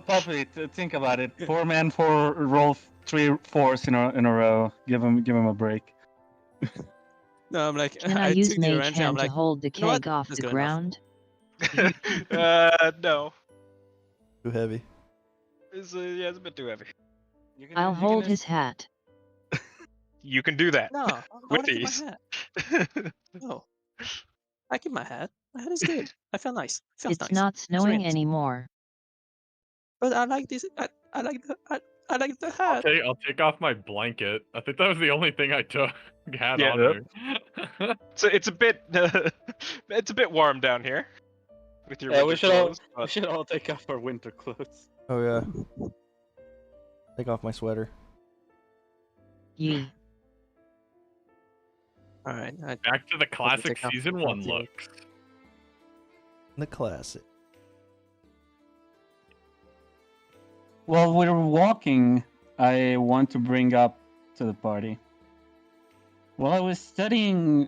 Speaker 6: Puppy, think about it. 4-man, 4 roll 3 4s in a row. Give him a break.
Speaker 4: No, I'm like,
Speaker 7: Can I use
Speaker 4: took the
Speaker 7: Mage
Speaker 4: orange and I'm
Speaker 7: Hand to
Speaker 4: like,
Speaker 7: hold the
Speaker 4: you know what?
Speaker 7: keg off
Speaker 4: That's
Speaker 7: the
Speaker 4: good enough.
Speaker 7: ground?
Speaker 2: No.
Speaker 5: Too heavy.
Speaker 2: It's a bit too heavy.
Speaker 7: I'll hold his hat.
Speaker 2: You can do that.
Speaker 4: No, I
Speaker 2: With
Speaker 4: want to keep my
Speaker 2: ease.
Speaker 4: hat. No, I keep my hat. My hat is good. I feel nice. Feels
Speaker 7: It's
Speaker 4: nice.
Speaker 7: not snowing
Speaker 4: rains.
Speaker 7: anymore.
Speaker 4: But I like this. I like the hat.
Speaker 3: I'll take off my blanket. I think that was the only thing I had
Speaker 2: Yeah.
Speaker 3: on there.
Speaker 2: So it's a bit it's a bit warm down here with your
Speaker 6: Yeah,
Speaker 2: winter
Speaker 6: we should all
Speaker 2: clothes, but
Speaker 6: we should all take off our winter clothes.
Speaker 5: Oh yeah. Take off my sweater.
Speaker 7: Yee.
Speaker 4: All right.
Speaker 3: Back to the classic
Speaker 4: take off
Speaker 3: season
Speaker 4: the
Speaker 3: 1
Speaker 4: blanket.
Speaker 3: looks.
Speaker 5: The classic.
Speaker 6: While we're walking, I want to bring up to the party. While I was studying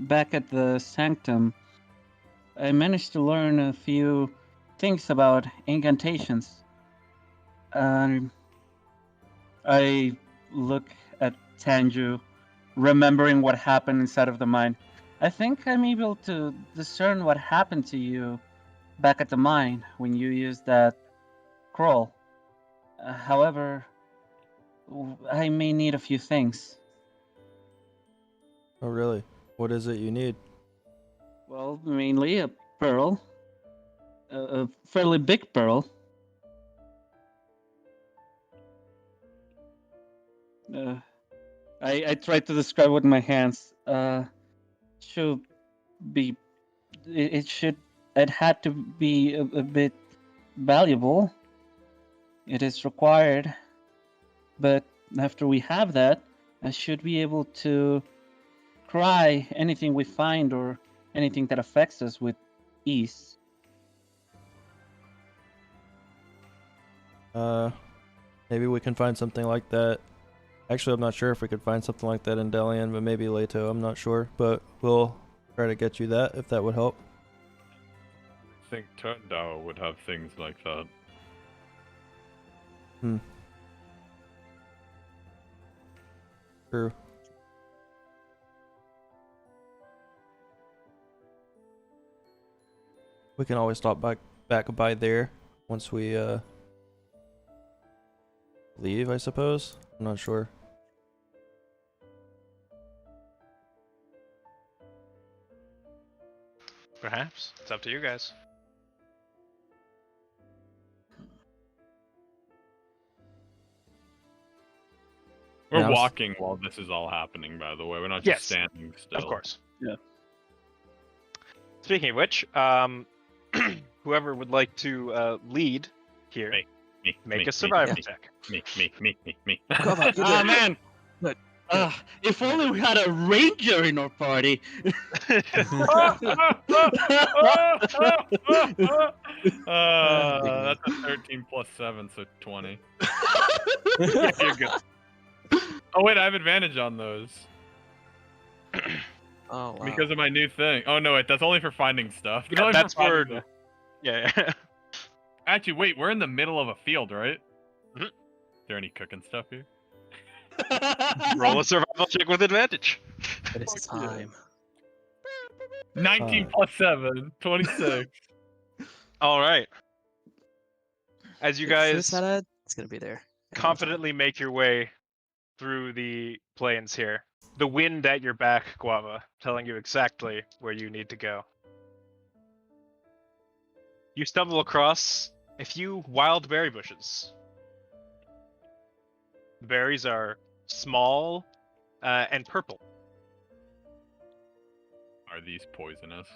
Speaker 6: back at the Sanctum, I managed to learn a few things about incantations. I look at Tanju, remembering what happened inside of the mine. I think I'm able to discern what happened to you back at the mine when you used that scroll. However, I may need a few things.
Speaker 5: Oh really? What is it you need?
Speaker 6: Well, mainly a pearl. A fairly big pearl. I tried to describe it with my hands. Should be. It had to be a bit valuable. It is required. But after we have that, I should be able to cry anything we find or anything that affects us with ease.
Speaker 5: Maybe we can find something like that. Actually, I'm not sure if we could find something like that in Delian, but maybe Leto, I'm not sure. But we'll try to get you that if that would help.
Speaker 3: I think Turndao would have things like that.
Speaker 5: True. We can always stop back by there once we leave, I suppose. I'm not sure.
Speaker 2: perhaps it's up to you guys.
Speaker 3: We're
Speaker 5: Yeah, I was-
Speaker 3: walking while this is all happening, by the way. We're not
Speaker 2: Yes.
Speaker 3: just standing still.
Speaker 2: Of course.
Speaker 6: Yeah.
Speaker 2: Speaking of which, whoever would like to lead here, make a survival check.
Speaker 3: Me.
Speaker 4: Come on, you do
Speaker 6: Ah
Speaker 4: it.
Speaker 6: man!
Speaker 4: Good.
Speaker 6: If only we had a ranger in our party.
Speaker 3: That's a 13 plus 7, so 20.
Speaker 2: Yeah, you're good.
Speaker 3: Oh wait, I have advantage on those.
Speaker 4: Oh wow.
Speaker 3: Because of my new thing. Oh no, wait, that's only for finding stuff. It's
Speaker 2: Yeah,
Speaker 3: only
Speaker 2: that's
Speaker 3: finding
Speaker 2: for-
Speaker 3: the-
Speaker 2: Yeah.
Speaker 3: Actually, wait, we're in the middle of a field, right?
Speaker 2: Mhm.
Speaker 3: Is there any cooking stuff here?
Speaker 2: Roll a survival check with advantage.
Speaker 4: It is time.
Speaker 3: 19 plus 7, 26.
Speaker 2: All right. As you
Speaker 4: If fruit
Speaker 2: guys
Speaker 4: salad, it's gonna be there.
Speaker 2: confidently make your way through the plains here, the wind at your back, Guava, telling you exactly where you need to go. You stumble across a few wild berry bushes. The berries are small and purple.
Speaker 3: Are these poisonous?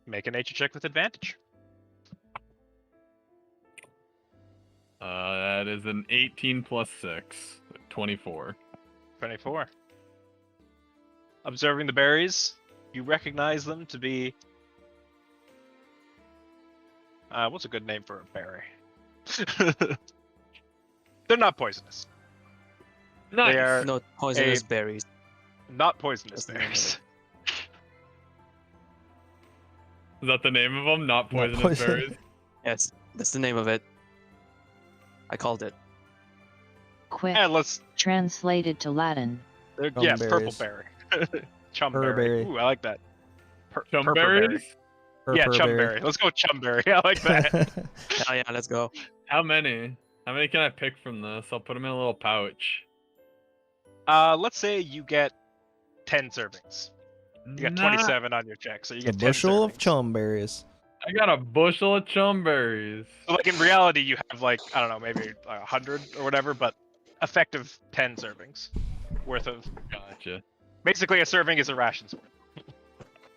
Speaker 2: Make a nature check with advantage.
Speaker 3: That is an 18 plus 6, 24.
Speaker 2: 24. Observing the berries, you recognize them to be... what's a good name for a berry? They're not poisonous.
Speaker 3: Nice.
Speaker 2: They are
Speaker 4: No poisonous berries.
Speaker 2: not poisonous
Speaker 4: That's the name of
Speaker 2: berries.
Speaker 3: Is that the name of them? Not
Speaker 5: Not
Speaker 3: poisonous
Speaker 5: poison.
Speaker 3: berries?
Speaker 4: Yes, that's the name of it. I called it.
Speaker 7: Quick,
Speaker 2: And let's.
Speaker 7: translated to Latin.
Speaker 2: Yeah, purple
Speaker 5: Chumberries.
Speaker 2: berry. Chumberry.
Speaker 5: Berry.
Speaker 2: Ooh, I like that.
Speaker 3: Chum
Speaker 2: Purperberry.
Speaker 3: berries?
Speaker 2: Yeah,
Speaker 5: Berry.
Speaker 2: chumberry. Let's go with chumberry. I like that.
Speaker 4: Hell yeah, let's go.
Speaker 3: How many? How many can I pick from this? I'll put them in a little pouch.
Speaker 2: Let's say you get 10 servings. You got 27 on your check, so you
Speaker 5: A
Speaker 2: get 10
Speaker 5: bushel of
Speaker 2: servings.
Speaker 5: chum berries.
Speaker 3: I got a bushel of chum berries.
Speaker 2: So, like, in reality, you have, like, I don't know, maybe 100 or whatever, but effective 10 servings worth of.
Speaker 3: Gotcha.
Speaker 2: Basically, a serving is a ration's worth.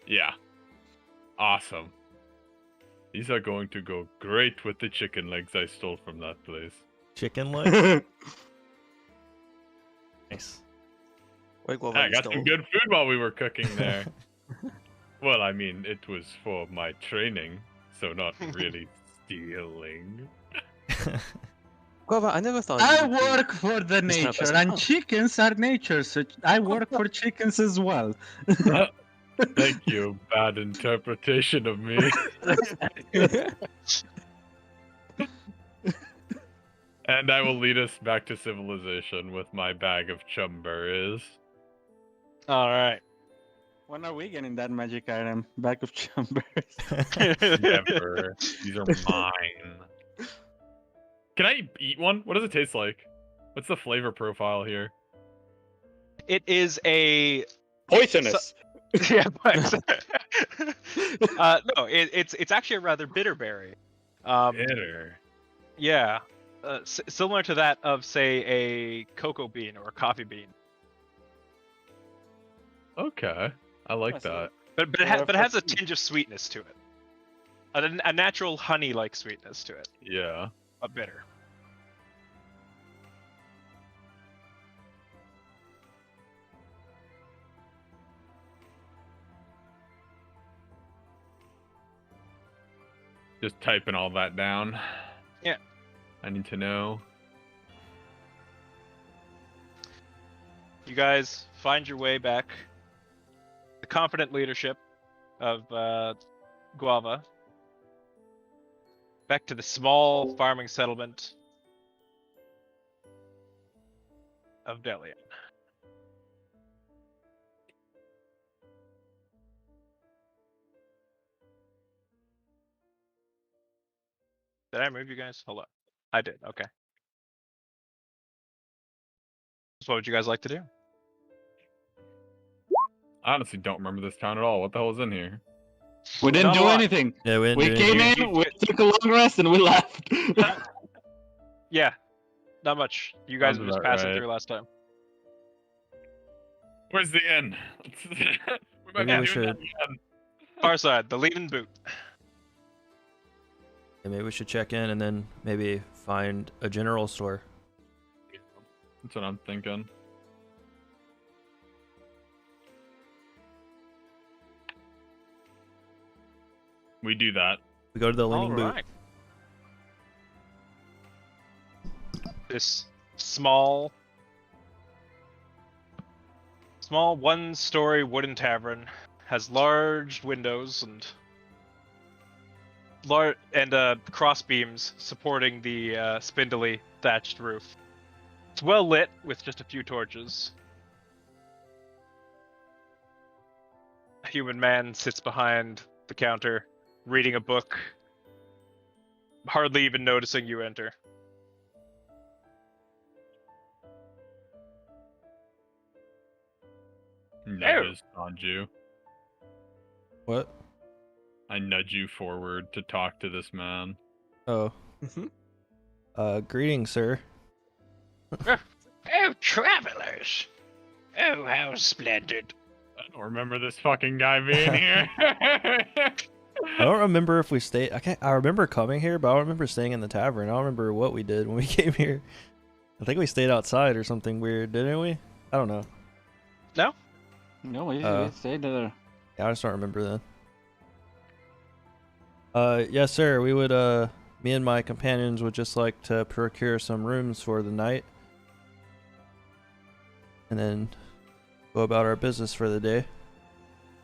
Speaker 3: Yeah. Awesome. These are going to go great with the chicken legs I stole from that place.
Speaker 5: Chicken legs. Nice.
Speaker 4: Wait, what?
Speaker 3: I got some good food while we were cooking there. Well, I mean, it was for my training, so not really stealing.
Speaker 4: Guava, I never thought.
Speaker 6: I
Speaker 4: you'd be
Speaker 6: work for the
Speaker 4: this kind of
Speaker 6: nature,
Speaker 4: person.
Speaker 6: and
Speaker 4: Oh.
Speaker 6: chickens are nature, so I work for chickens as well.
Speaker 3: Thank you. Bad interpretation of me. And I will lead us back to civilization with my bag of chum berries.
Speaker 2: All right.
Speaker 6: When are we getting that magic item? Bag of chambers.
Speaker 3: Never. These are mine. Can I eat one? What does it taste like? What's the flavor profile here?
Speaker 2: It is a.
Speaker 6: Poisonous.
Speaker 2: Yeah, but no, it's actually a rather bitter berry.
Speaker 3: Bitter.
Speaker 2: Yeah, similar to that of, say, a cocoa bean or a coffee bean.
Speaker 3: Okay, I like
Speaker 6: I see.
Speaker 3: that.
Speaker 2: But
Speaker 6: Yeah,
Speaker 2: it has a
Speaker 6: fruity.
Speaker 2: tinge of sweetness to it, a natural honey-like sweetness to it,
Speaker 3: Yeah.
Speaker 2: but bitter.
Speaker 3: Just typing all that down.
Speaker 2: Yeah.
Speaker 3: I need to know.
Speaker 2: You guys find your way back. The confident leadership of Guava. Back to the small farming settlement of Delian. Did I move you guys? Hold up. I did, okay. So what would you guys like to do?
Speaker 3: I honestly don't remember this town at all. What the hell is in here?
Speaker 6: We didn't
Speaker 2: Not a
Speaker 6: do
Speaker 2: lot.
Speaker 6: anything.
Speaker 5: Yeah, we didn't
Speaker 6: We
Speaker 5: do
Speaker 6: came
Speaker 5: anything.
Speaker 6: in, we took a long rest, and we left.
Speaker 2: Yeah, not much. You guys
Speaker 3: Sounds
Speaker 2: were just
Speaker 3: about
Speaker 2: passing
Speaker 3: right.
Speaker 2: through last time.
Speaker 3: Where's the inn? we might
Speaker 5: Maybe
Speaker 3: be
Speaker 5: we
Speaker 3: doing that
Speaker 5: should-
Speaker 3: again.
Speaker 2: Far side, the leaning boot.
Speaker 5: Yeah, maybe we should check in and then maybe find a general store.
Speaker 3: That's what I'm thinking. We do that.
Speaker 5: We go to the leaning boot.
Speaker 2: Alright. This small one-story wooden tavern has large windows and cross beams supporting the spindly thatched roof. It's well lit with just a few torches. A human man sits behind the counter, reading a book, hardly even noticing you enter.
Speaker 3: Nudges on you.
Speaker 5: What?
Speaker 3: I nudge you forward to talk to this man.
Speaker 5: Oh. Greetings, sir.
Speaker 8: Oh, travelers! Oh, how splendid!
Speaker 3: I don't remember this fucking guy being here.
Speaker 5: I don't remember if we stayed. I remember coming here, but I don't remember staying in the tavern. I don't remember what we did when we came here. I think we stayed outside or something weird, didn't we? I don't know.
Speaker 2: No?
Speaker 6: No, we stayed there.
Speaker 5: Yeah, I just don't remember then. Yes, sir. We would, me and my companions would just like to procure some rooms for the night. And then go about our business for the day.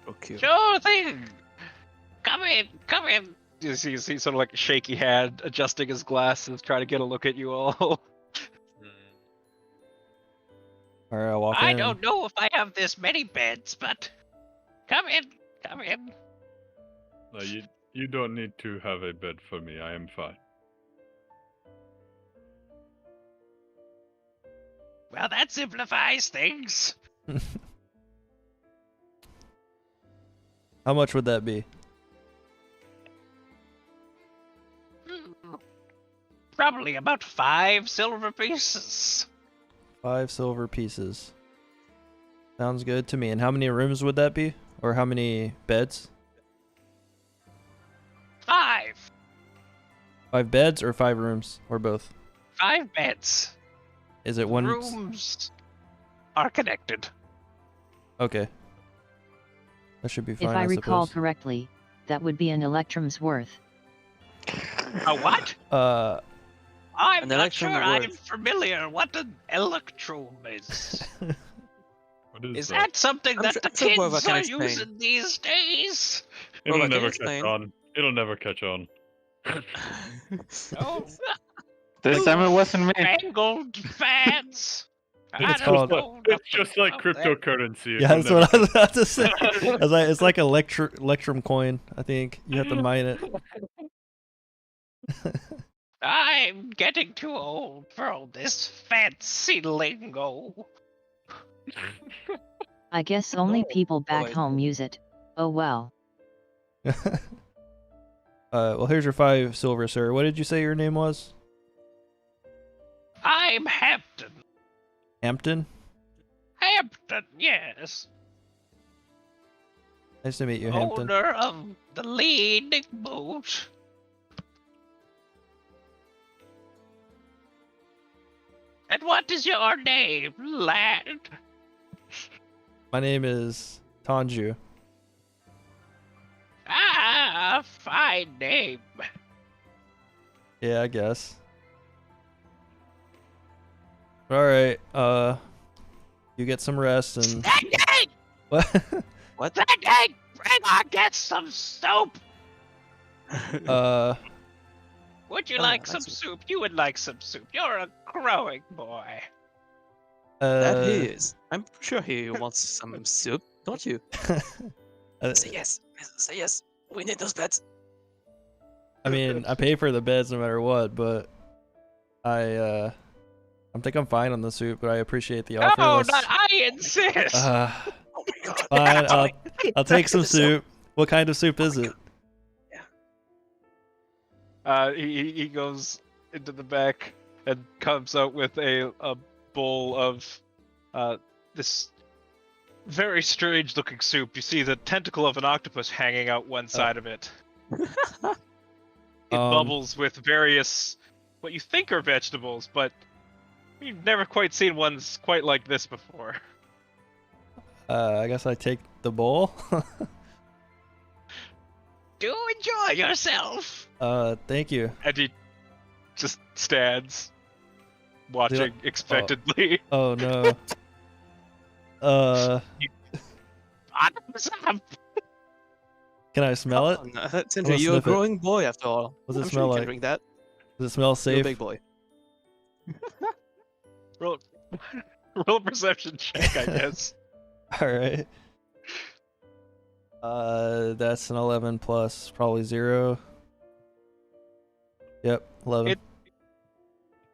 Speaker 4: Okay.
Speaker 8: Sure thing! Come Come in, come in.
Speaker 2: You see sort of like a shaky hand adjusting his glasses, trying to get a look at you all.
Speaker 5: All right, I'll walk
Speaker 8: I
Speaker 5: in.
Speaker 8: don't know if I have this many beds, but come in, come in.
Speaker 3: No, you don't need to have a bed for me. I am fine.
Speaker 8: Well, that simplifies things.
Speaker 5: How much would that be?
Speaker 8: Probably about 5 silver pieces.
Speaker 5: 5 silver pieces. Sounds good to me. And how many rooms would that be? Or how many beds?
Speaker 8: 5.
Speaker 5: 5 beds or 5 rooms? Or both?
Speaker 8: 5 beds.
Speaker 5: Is it one?
Speaker 8: Rooms are connected.
Speaker 5: Okay. That should be fine,
Speaker 7: If I recall
Speaker 5: suppose.
Speaker 7: correctly, that would be an electrum's worth.
Speaker 8: A what? I'm
Speaker 4: An
Speaker 8: not
Speaker 4: electrum
Speaker 8: sure
Speaker 4: at
Speaker 8: I'm
Speaker 4: worth.
Speaker 8: familiar what an electrum is.
Speaker 3: What
Speaker 8: Is
Speaker 3: that?
Speaker 8: that something
Speaker 4: I'm
Speaker 8: that
Speaker 4: sure-
Speaker 8: the
Speaker 4: I'm sure Bova
Speaker 8: kids
Speaker 4: can
Speaker 8: are
Speaker 4: explain.
Speaker 8: using these days?
Speaker 3: It'll
Speaker 4: Well, I can
Speaker 3: never catch
Speaker 4: explain.
Speaker 3: on. It'll never catch on.
Speaker 8: Oh,
Speaker 6: This time it wasn't me.
Speaker 8: fangled fads. I
Speaker 5: It's
Speaker 8: don't
Speaker 5: called-
Speaker 8: know
Speaker 3: It's just like
Speaker 8: nothing about that.
Speaker 3: cryptocurrency.
Speaker 5: Yeah,
Speaker 3: It'll
Speaker 5: that's what I
Speaker 3: never
Speaker 5: was about to say. I was like, it's like electrum coin. I think you have to mine it.
Speaker 8: I'm getting too old for all this fancy lingo.
Speaker 7: I guess only
Speaker 4: No,
Speaker 7: people back
Speaker 4: boy.
Speaker 7: home use it. Oh well.
Speaker 5: Well, here's your 5 silver, sir. What did you say your name was?
Speaker 8: I'm Hampton.
Speaker 5: Hampton?
Speaker 8: Hampton, yes.
Speaker 5: Nice to meet you, Hampton.
Speaker 8: Owner of the Leading Boot. And what is your name, lad?
Speaker 5: My name is Tanju.
Speaker 8: Ah, fine name.
Speaker 5: Yeah, I guess. Alright, you get some rest and...
Speaker 8: That
Speaker 5: What?
Speaker 4: What?
Speaker 8: bring on, get some soup. Would you
Speaker 4: Oh,
Speaker 8: like
Speaker 4: yeah,
Speaker 8: some
Speaker 4: that's-
Speaker 8: soup? You would like some soup. You're a growing boy.
Speaker 4: That he is. I'm sure he wants some soup, don't you? Say yes. Say yes. We need those beds.
Speaker 5: I mean, I pay for the beds no matter what, but I think I'm fine on the soup, but I appreciate the offer.
Speaker 8: No,
Speaker 5: Let's-
Speaker 8: not I insist.
Speaker 5: Uh,
Speaker 4: Oh my god.
Speaker 5: fine, I'll take some
Speaker 4: Get the
Speaker 5: soup. What kind of soup is
Speaker 4: my
Speaker 5: it?
Speaker 2: He goes into the back and comes out with a bowl of this very strange looking soup. You see the tentacle of an octopus hanging out one side of it. It bubbles with various what you think are vegetables, but you've never quite seen ones quite like this before.
Speaker 5: I guess I take the bowl.
Speaker 8: Do enjoy yourself.
Speaker 5: Thank you.
Speaker 2: And he just stands, watching expectantly.
Speaker 5: Oh no.
Speaker 8: Bottoms up.
Speaker 5: Can I smell it?
Speaker 4: Oh, no, Sindri,
Speaker 5: Let's
Speaker 4: you're a
Speaker 5: sniff it.
Speaker 4: growing boy after all.
Speaker 5: What's it
Speaker 4: I'm
Speaker 5: smell
Speaker 4: sure you
Speaker 5: like?
Speaker 4: can drink that.
Speaker 5: Does it smell
Speaker 4: You're a
Speaker 5: safe?
Speaker 4: big boy.
Speaker 2: Roll, roll a perception check, I guess.
Speaker 5: All right. That's an 11 plus probably 0. Yep, 11.
Speaker 2: It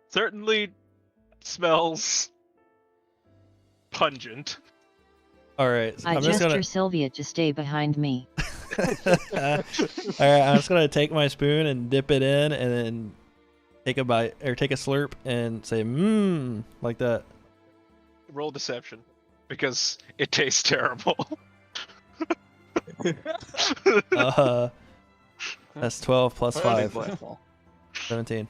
Speaker 2: certainly smells pungent.
Speaker 5: All right. So
Speaker 7: I
Speaker 5: I'm just
Speaker 7: gesture
Speaker 5: gonna.
Speaker 7: Sylvia to stay behind me.
Speaker 5: All right. I'm just gonna take my spoon and dip it in, and then take a bite or take a slurp and say mmm like that.
Speaker 2: Roll deception, because it tastes terrible.
Speaker 5: That's 12 plus
Speaker 4: You're a big
Speaker 5: 5,
Speaker 4: boy after all.
Speaker 5: 17.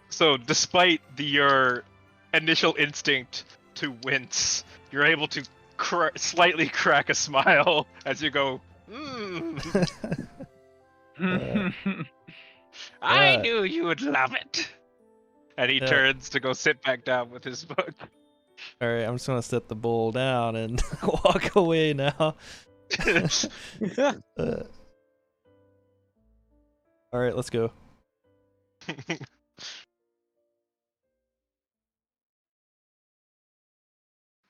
Speaker 2: So, despite your initial instinct to wince, you're able to slightly crack a smile as you go, mmm.
Speaker 8: I
Speaker 5: Uh,
Speaker 8: knew you would love it.
Speaker 2: And he
Speaker 5: Yeah.
Speaker 2: turns to go sit back down with his book.
Speaker 5: All right, I'm just gonna set the bowl down and walk away now. Uh, all right, let's go.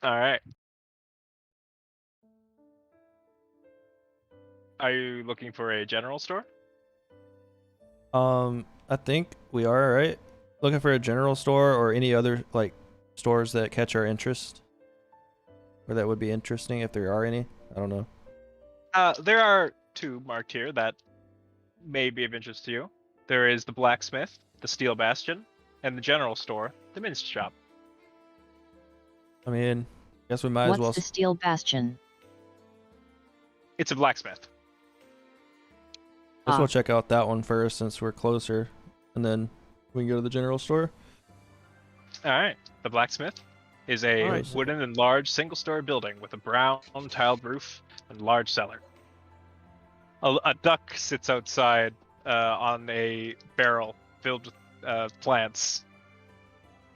Speaker 2: All right. Are you looking for a general store?
Speaker 5: I think we are, right? Looking for a general store or any other like stores that catch our interest, or that would be interesting if there are any. I don't know.
Speaker 2: There are two marked here that may be of interest to you. There is the blacksmith, the steel bastion, and the general store, the mince shop.
Speaker 5: I mean, guess we might
Speaker 7: What's
Speaker 5: as well.
Speaker 7: the steel bastion?
Speaker 2: It's a blacksmith.
Speaker 5: Guess
Speaker 7: Ah.
Speaker 5: we'll check out that one first since we're closer, and then we can go to the general store.
Speaker 2: All right. The blacksmith is a
Speaker 5: Nice.
Speaker 2: wooden and large single-story building with a brown tiled roof and large cellar. A duck sits outside on a barrel filled with plants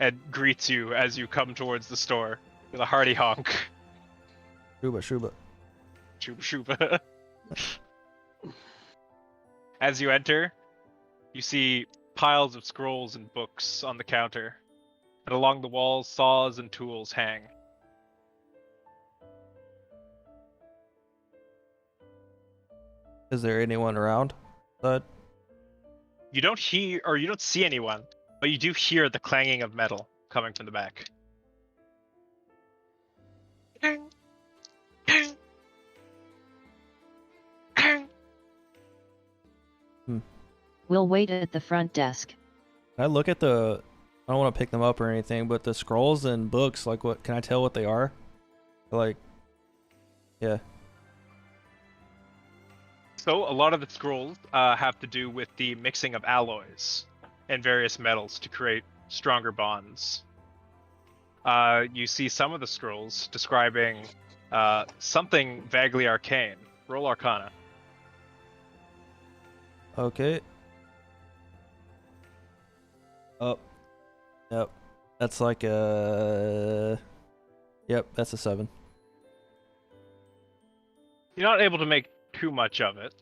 Speaker 2: and greets you as you come towards the store with a hearty honk.
Speaker 5: Shuba, shuba.
Speaker 2: Shuba shuba. As you enter, you see piles of scrolls and books on the counter, and along the walls, saws and tools hang.
Speaker 5: Is there anyone around? But
Speaker 2: You don't hear, or you don't see anyone, but you do hear the clanging of metal coming from the back.
Speaker 7: We'll wait at the front desk.
Speaker 5: can I look at the? I don't want to pick them up or anything, but the scrolls and books, like, what can I tell what they are? Like, yeah.
Speaker 2: So a lot of the scrolls have to do with the mixing of alloys and various metals to create stronger bonds. You see some of the scrolls describing something vaguely arcane. Roll Arcana.
Speaker 5: Okay. Oh. Yep. That's like a. Yep, that's a 7.
Speaker 2: You're not able to make too much of it,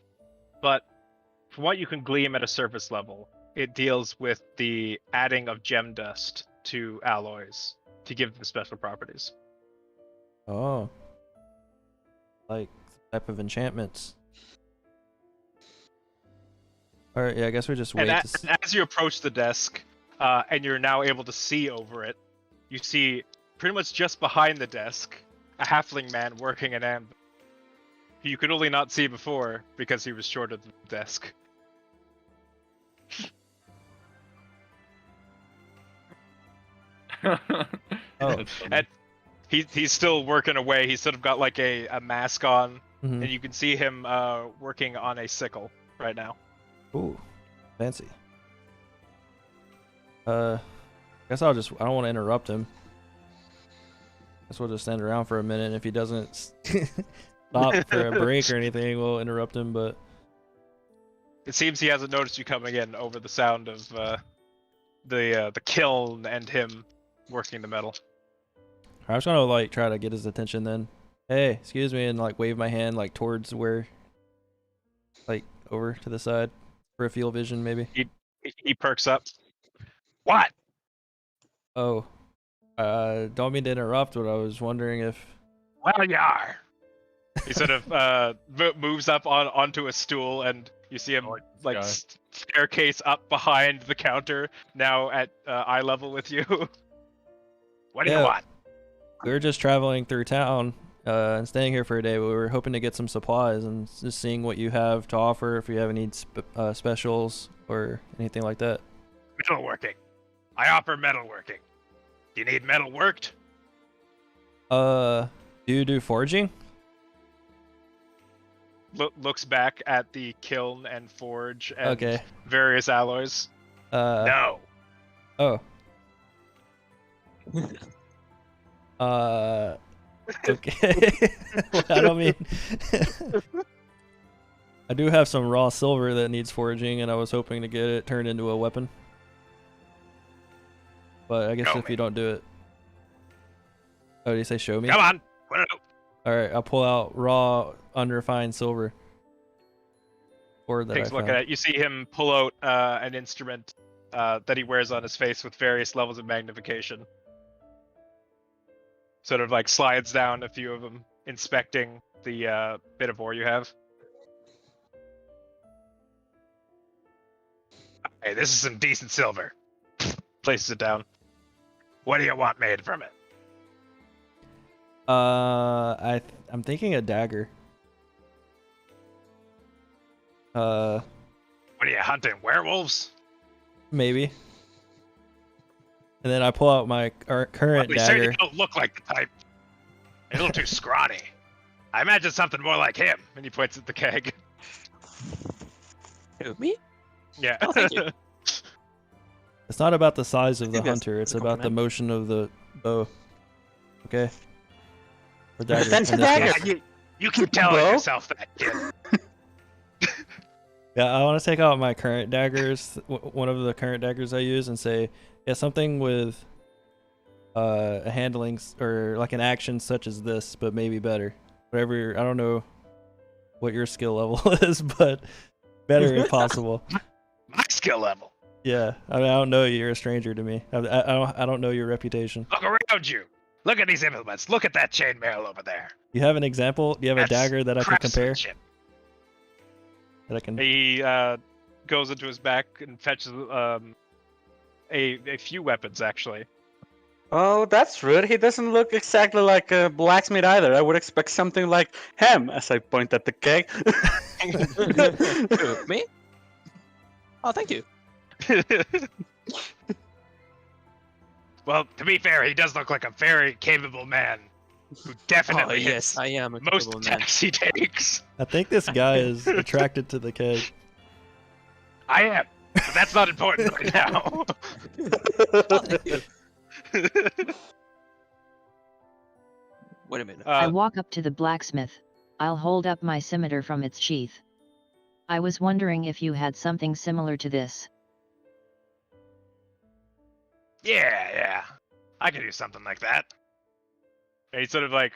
Speaker 2: but from what you can glean at a surface level, it deals with the adding of gem dust to alloys to give them special properties.
Speaker 5: Oh. Like type of enchantments. Alright, yeah, I guess we just wait.
Speaker 2: And as you approach the desk, and you're now able to see over it, you see pretty much just behind the desk a halfling man working an ambush. Who you could only not see before because he was shorter than the desk.
Speaker 5: Oh.
Speaker 3: That's funny.
Speaker 2: And he's still working away. He's sort of got like a mask on,
Speaker 5: Mhm.
Speaker 2: and you can see him working on a sickle right now.
Speaker 5: Ooh, fancy. Guess I don't want to interrupt him. Guess we'll just stand around for a minute. And if he doesn't stop for a break or anything, we'll interrupt him. But
Speaker 2: It seems he hasn't noticed you coming in over the sound of the kiln and him working the metal.
Speaker 5: I was gonna like try to get his attention then. Hey, excuse me, and like wave my hand like towards where, like over to the side, peripheral vision maybe.
Speaker 2: He perks up. What?
Speaker 5: Oh, don't mean to interrupt, but I was wondering if.
Speaker 2: Well, you are. He sort of moves up onto a stool, and you see him like
Speaker 3: guy.
Speaker 2: staircase up behind the counter, now at eye level with you. What do you
Speaker 5: Yeah.
Speaker 2: want?
Speaker 5: We were just traveling through town and staying here for a day. But we were hoping to get some supplies and just seeing what you have to offer. If you have any specials or anything like that.
Speaker 8: Metalworking. I offer metalworking. Do you need metal worked?
Speaker 5: Do you do forging?
Speaker 2: Looks back at the kiln and forge and
Speaker 5: Okay.
Speaker 2: various alloys.
Speaker 8: No.
Speaker 5: Oh. Okay. Well, I don't mean. I do have some raw silver that needs forging, and I was hoping to get it turned into a weapon. But I guess
Speaker 8: No,
Speaker 5: if you don't do it, Oh, did you say show me?
Speaker 8: Come on, put it out.
Speaker 5: All right, I'll pull out raw, unrefined silver. Or that
Speaker 2: Takes a look at it. You see him pull out an instrument that he wears on his face with various levels of magnification. Sort of like slides down a few of them, inspecting the bit of ore you have.
Speaker 8: Hey, this is some decent silver.
Speaker 2: Places it down.
Speaker 8: What do you want made from it?
Speaker 5: I'm thinking a dagger.
Speaker 8: What are you hunting? Werewolves?
Speaker 5: Maybe. And then I pull out my current
Speaker 8: Well, you
Speaker 5: dagger.
Speaker 8: certainly don't look like the type. You're a little too scrawny. I imagine something more like him.
Speaker 2: And he points at the keg.
Speaker 4: Who, me?
Speaker 2: Yeah.
Speaker 4: Oh, thank you.
Speaker 5: It's not about the size of the
Speaker 4: think that's-
Speaker 5: hunter. It's
Speaker 4: that's a
Speaker 5: about the
Speaker 4: compliment.
Speaker 5: motion of the bow. Okay. Or dagger.
Speaker 6: That's a
Speaker 5: in this
Speaker 6: dagger.
Speaker 5: case.
Speaker 8: Yeah, you keep telling
Speaker 6: Bro?
Speaker 8: yourself that, kid.
Speaker 5: Yeah, I want to take out my current daggers, one of the current daggers I use, and say, yeah, something with a handling or like an action such as this, but maybe better. Whatever, I don't know what your skill level is, but better if possible.
Speaker 8: My skill level.
Speaker 5: Yeah, I mean, I don't know you. You're a stranger to me. I don't know your reputation.
Speaker 8: Look around you. Look at these implements. Look at that chainmail over there.
Speaker 5: You have an example? Do you have a
Speaker 8: That's
Speaker 5: dagger that I can compare?
Speaker 8: craftsmanship.
Speaker 5: That I can.
Speaker 2: He goes into his back and fetches a few weapons, actually.
Speaker 6: Oh, that's rude. He doesn't look exactly like a blacksmith either. I would expect something like him, as I point at the keg.
Speaker 4: Who, me? Oh, thank you.
Speaker 8: Well, to be fair, he does look like a very capable man who definitely
Speaker 4: Oh,
Speaker 8: hits
Speaker 4: yes, I am a
Speaker 8: most
Speaker 4: capable man.
Speaker 8: attacks he takes.
Speaker 5: I think this guy is attracted to the keg.
Speaker 8: I am, but that's not important right now.
Speaker 4: Oh, thank you. Wait a minute.
Speaker 7: I walk up to the blacksmith. I'll hold up my scimitar from its sheath. I was wondering if you had something similar to this.
Speaker 8: Yeah, I could do something like that.
Speaker 2: And he sort of like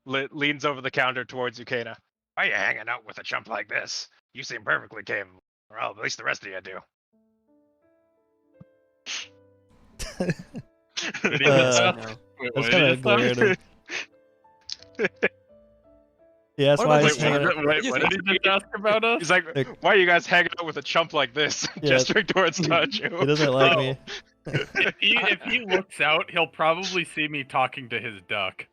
Speaker 2: leans over the counter towards Ukena.
Speaker 8: Why are you hanging out with a chump like this? You seem perfectly capable. Well, at least the rest of you do.
Speaker 3: Did he
Speaker 5: Uh,
Speaker 3: just ask-
Speaker 4: No.
Speaker 3: wait,
Speaker 5: I was
Speaker 3: what did
Speaker 5: kind
Speaker 3: he
Speaker 5: of
Speaker 3: just ask?
Speaker 5: glared at him. Yeah, that's
Speaker 4: What
Speaker 5: why
Speaker 4: about
Speaker 5: he's
Speaker 4: this
Speaker 5: hanging
Speaker 4: one?
Speaker 5: out.
Speaker 3: Wait, what did he just ask about us?
Speaker 2: He's like,
Speaker 5: Like-
Speaker 2: why are you guys hanging out with a chump like this?
Speaker 5: Yeah.
Speaker 2: Gesturing towards Tachu.
Speaker 5: He doesn't like me.
Speaker 3: If he looks out, he'll probably see me talking to his duck.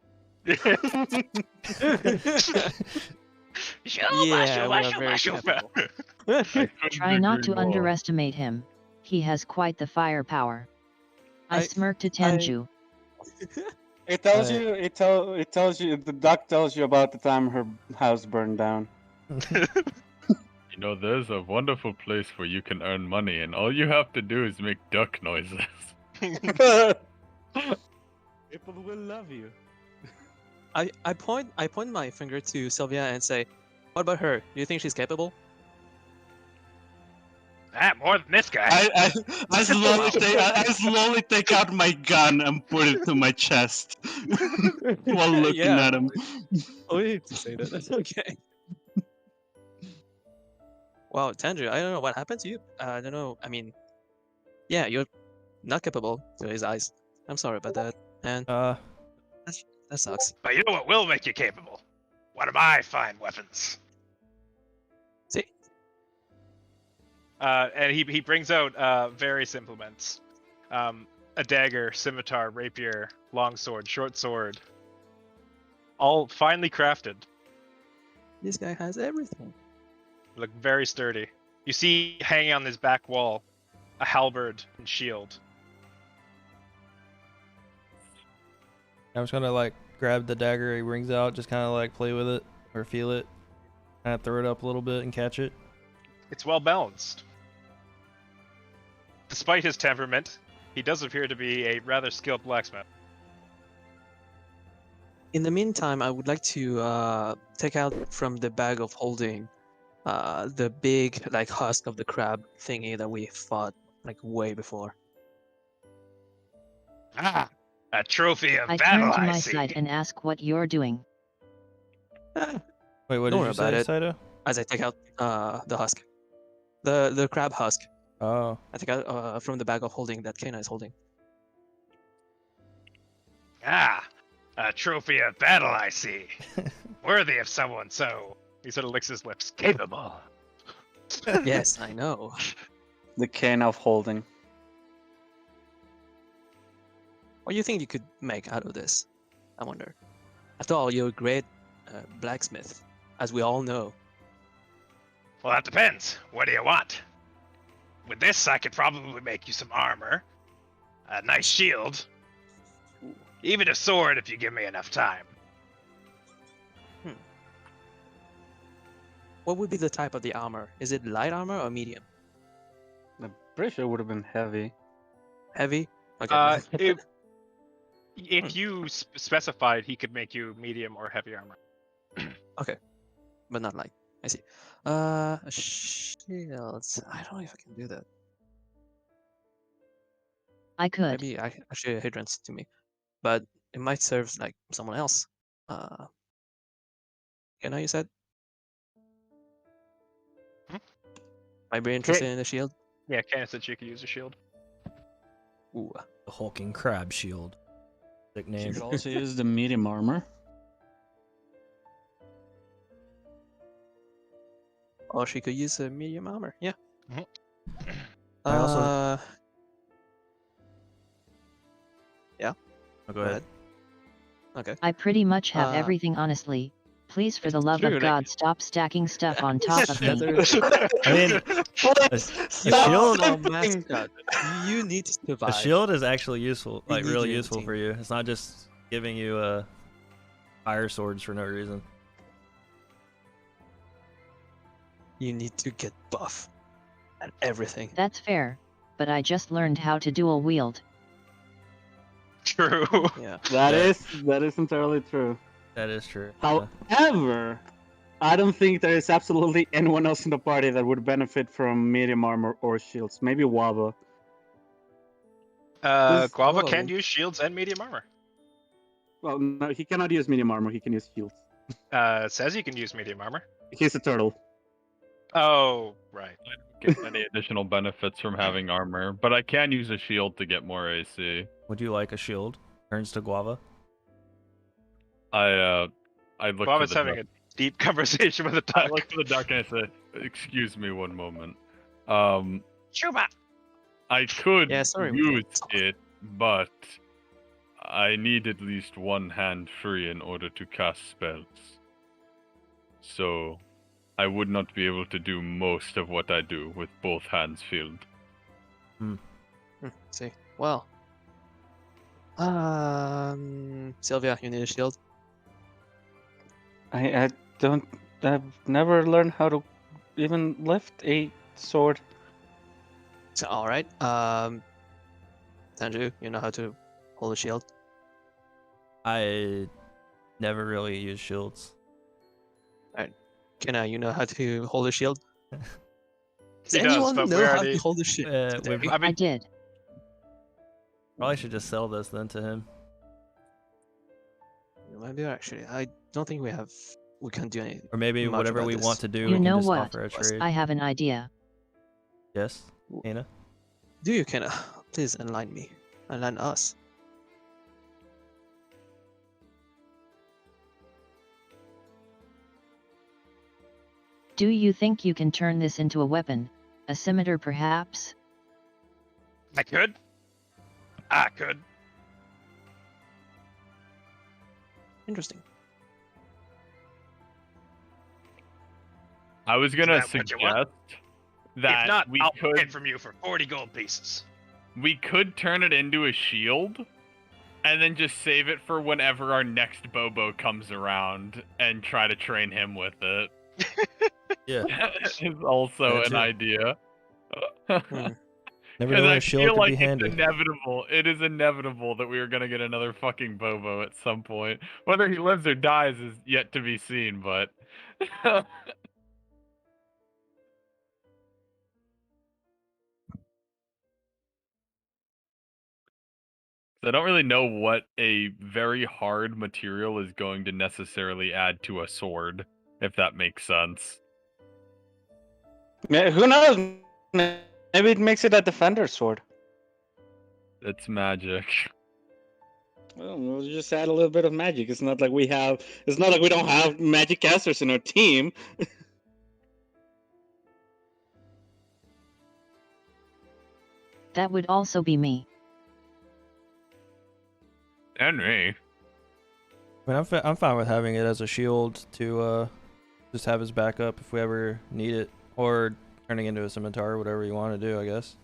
Speaker 4: Yeah, we are very careful.
Speaker 7: Try not to underestimate him. He has quite the firepower. I smirked to Tenju.
Speaker 6: It tells
Speaker 5: Uh,
Speaker 6: you. It tells you. The duck tells you about the time her house burned down.
Speaker 3: You know, there's a wonderful place where you can earn money, and all you have to do is make duck noises.
Speaker 6: People will love you.
Speaker 4: I point my finger to Sylvia and say, "What about her? Do you think she's capable?"
Speaker 8: More than this guy.
Speaker 6: I slowly take out my gun and put it to my chest while looking
Speaker 4: Yeah.
Speaker 6: at him.
Speaker 4: Oh, you have to say that. That's okay. Wow, Tanju, I don't know what happened to you. I don't know. I mean, yeah, you're not capable to his eyes. I'm sorry about that, and that sucks.
Speaker 8: But you know what will make you capable? One of my fine weapons.
Speaker 4: See,
Speaker 2: And he brings out various implements. A dagger, scimitar, rapier, longsword, short sword. All finely crafted.
Speaker 4: this guy has everything.
Speaker 2: Look very sturdy. You see hanging on his back wall a halberd and shield.
Speaker 5: I'm just gonna like grab the dagger he brings out, just kind of like play with it or feel it, kind of throw it up a little bit and catch it.
Speaker 2: It's well balanced. Despite his temperament, he does appear to be a rather skilled blacksmith.
Speaker 4: In the meantime, I would like to take out from the bag of holding the big like husk of the crab thingy that we fought like way before.
Speaker 8: Ah, A trophy of
Speaker 7: I
Speaker 8: battle,
Speaker 7: turn to
Speaker 8: I
Speaker 7: my
Speaker 8: see.
Speaker 7: side and ask what you're doing.
Speaker 5: Wait, what
Speaker 4: Don't
Speaker 5: did
Speaker 4: worry
Speaker 5: you
Speaker 4: about
Speaker 5: say,
Speaker 4: it.
Speaker 5: Saito?
Speaker 4: As I take out the husk, the crab husk.
Speaker 5: Oh,
Speaker 4: I take out from the bag of holding that Kana is holding.
Speaker 8: Ah, a trophy of battle, I see. Worthy of someone so
Speaker 2: He sort of licks his lips.
Speaker 8: capable.
Speaker 4: Yes, I know.
Speaker 6: The cane of holding.
Speaker 4: What do you think you could make out of this? I wonder. After all, you're a great blacksmith, as we all know.
Speaker 8: Well, that depends. What do you want? With this, I could probably make you some armor, a nice shield, even a sword if you give me enough time.
Speaker 4: What would be the type of the armor? Is it light armor or medium?
Speaker 6: I'm pretty sure it would have been heavy.
Speaker 4: Heavy? Okay.
Speaker 2: If you specified, he could make you medium or heavy armor.
Speaker 4: Okay. But not light. I see. Shields. I don't know if I can do that.
Speaker 7: I could.
Speaker 4: Maybe I actually a hindrance to me. But it might serve like someone else. Kana, you said?
Speaker 2: Hmm?
Speaker 4: Might be interested in the shield?
Speaker 2: Yeah, Candace said she could use a shield.
Speaker 4: Ooh.
Speaker 5: the hulking crab shield. Sick
Speaker 6: You
Speaker 5: name.
Speaker 6: could also use the medium armor.
Speaker 4: Or she could use a medium armor. Yeah.
Speaker 2: Mhm.
Speaker 5: I also- Oh, go ahead.
Speaker 4: Okay.
Speaker 7: I pretty much have
Speaker 4: Uh,
Speaker 7: everything honestly. Please, for the
Speaker 4: it's
Speaker 7: love
Speaker 4: true,
Speaker 7: of
Speaker 4: like-
Speaker 7: God, stop stacking stuff on top of me.
Speaker 5: I mean, a shield,
Speaker 4: Oh, mascot. You need to
Speaker 5: a
Speaker 4: survive.
Speaker 5: shield is actually useful,
Speaker 4: We
Speaker 5: like
Speaker 4: need
Speaker 5: really
Speaker 4: you in the
Speaker 5: useful
Speaker 4: team.
Speaker 5: for you. It's not just giving you fire swords for no reason.
Speaker 4: You need to get buff at everything.
Speaker 7: That's fair, but I just learned how to dual wield.
Speaker 2: True.
Speaker 4: Yeah.
Speaker 6: That is entirely true.
Speaker 5: That is true. yeah.
Speaker 6: However, I don't think there is absolutely anyone else in the party that would benefit from medium armor or shields. Maybe Waba. This-
Speaker 2: Guava
Speaker 4: oh.
Speaker 2: can use shields and medium armor.
Speaker 6: Well, no, he cannot use medium armor. He can use shields.
Speaker 2: It says you can use medium armor.
Speaker 6: He's a turtle.
Speaker 2: Oh, right.
Speaker 3: I don't get any additional benefits from having armor, but I can use a shield to get more AC.
Speaker 5: Would you like a shield? Turns to guava.
Speaker 3: I look
Speaker 2: Guava's
Speaker 3: to the
Speaker 2: having
Speaker 3: duck.
Speaker 2: a deep conversation with a
Speaker 3: I
Speaker 2: duck.
Speaker 3: look to the duck and I say, "Excuse me one moment.
Speaker 8: Chuba!
Speaker 3: I could
Speaker 4: Yeah, sorry, we
Speaker 3: use
Speaker 4: can't talk.
Speaker 3: it, but I need at least one hand free in order to cast spells. So I would not be able to do most of what I do with both hands filled.
Speaker 4: See. Well. Sylvia, you need a shield.
Speaker 6: I don't. I've never learned how to even lift a sword.
Speaker 4: So, all right. Tanju, you know how to hold a shield.
Speaker 5: I never really use shields.
Speaker 4: Kana, you know how to hold a shield. Does
Speaker 2: He does,
Speaker 4: anyone
Speaker 2: but
Speaker 4: know
Speaker 2: we
Speaker 4: how
Speaker 2: already-
Speaker 4: to hold a shield?
Speaker 5: we've-
Speaker 4: today?
Speaker 2: I
Speaker 7: I
Speaker 2: mean,
Speaker 7: did.
Speaker 5: Probably should just sell this then to him.
Speaker 4: Maybe actually, I don't think we can do anything.
Speaker 5: Or maybe
Speaker 4: much
Speaker 5: whatever
Speaker 4: about
Speaker 5: we
Speaker 4: this.
Speaker 5: want to do,
Speaker 7: You
Speaker 5: we can
Speaker 7: know
Speaker 5: just
Speaker 7: what?
Speaker 5: offer a trade.
Speaker 7: I have an idea.
Speaker 5: Yes, Ana?
Speaker 4: Do you, Kana? Please enlighten me. Enlighten us.
Speaker 7: Do you think you can turn this into a weapon? A scimitar, perhaps?
Speaker 8: I could. I could.
Speaker 4: Interesting.
Speaker 3: I was gonna
Speaker 8: that what you want?
Speaker 3: suggest that
Speaker 8: if not,
Speaker 3: we
Speaker 8: I'll
Speaker 3: could
Speaker 8: buy it from you for 40 gold pieces.
Speaker 3: we could turn it into a shield, and then just save it for whenever our next Bobo comes around and try to train him with it.
Speaker 5: Yeah.
Speaker 3: Is also
Speaker 5: That's
Speaker 3: an
Speaker 5: it.
Speaker 3: idea.
Speaker 5: Never
Speaker 3: Because
Speaker 5: know when
Speaker 3: I
Speaker 5: a shield
Speaker 3: feel
Speaker 5: could
Speaker 3: like
Speaker 5: be
Speaker 3: it's
Speaker 5: handy.
Speaker 3: inevitable. It is inevitable that we are gonna get another fucking Bobo at some point. Whether he lives or dies is yet to be seen, but So I don't really know what a very hard material is going to necessarily add to a sword, if that makes sense.
Speaker 6: Who knows? Maybe it makes it a defender sword.
Speaker 3: It's magic.
Speaker 6: Well, we'll just add a little bit of magic. It's not like we have. It's not like we don't have magic casters in our team.
Speaker 7: That would also be me.
Speaker 3: And me.
Speaker 5: I mean, I'm fine with having it as a shield to just have his backup if we ever need it, or turning into a scimitar, whatever you want to do, I guess.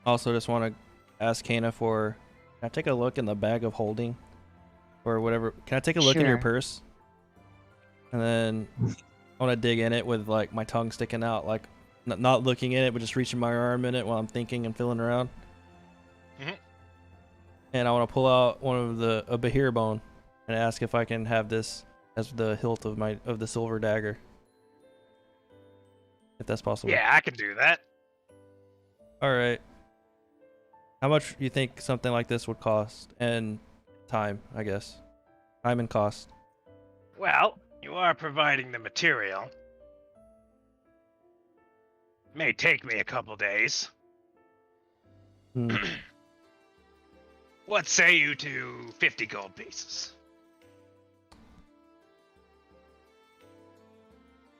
Speaker 5: Also, just want to ask Kana for, can I take a look in the bag of holding, or whatever? Can I take a look in your
Speaker 7: Sure.
Speaker 5: purse? And then I want to dig in it with like my tongue sticking out, like not looking in it, but just reaching my arm in it while I'm thinking and feeling around.
Speaker 2: Mhm.
Speaker 5: And I want to pull out a Bahir bone and ask if I can have this as the hilt of the silver dagger, if that's possible.
Speaker 8: Yeah, I can do that.
Speaker 5: All right. How much do you think something like this would cost? And time, I guess. Time and cost.
Speaker 8: Well, you are providing the material. May take me a couple days.
Speaker 5: Hmm.
Speaker 8: What say you to 50 gold pieces?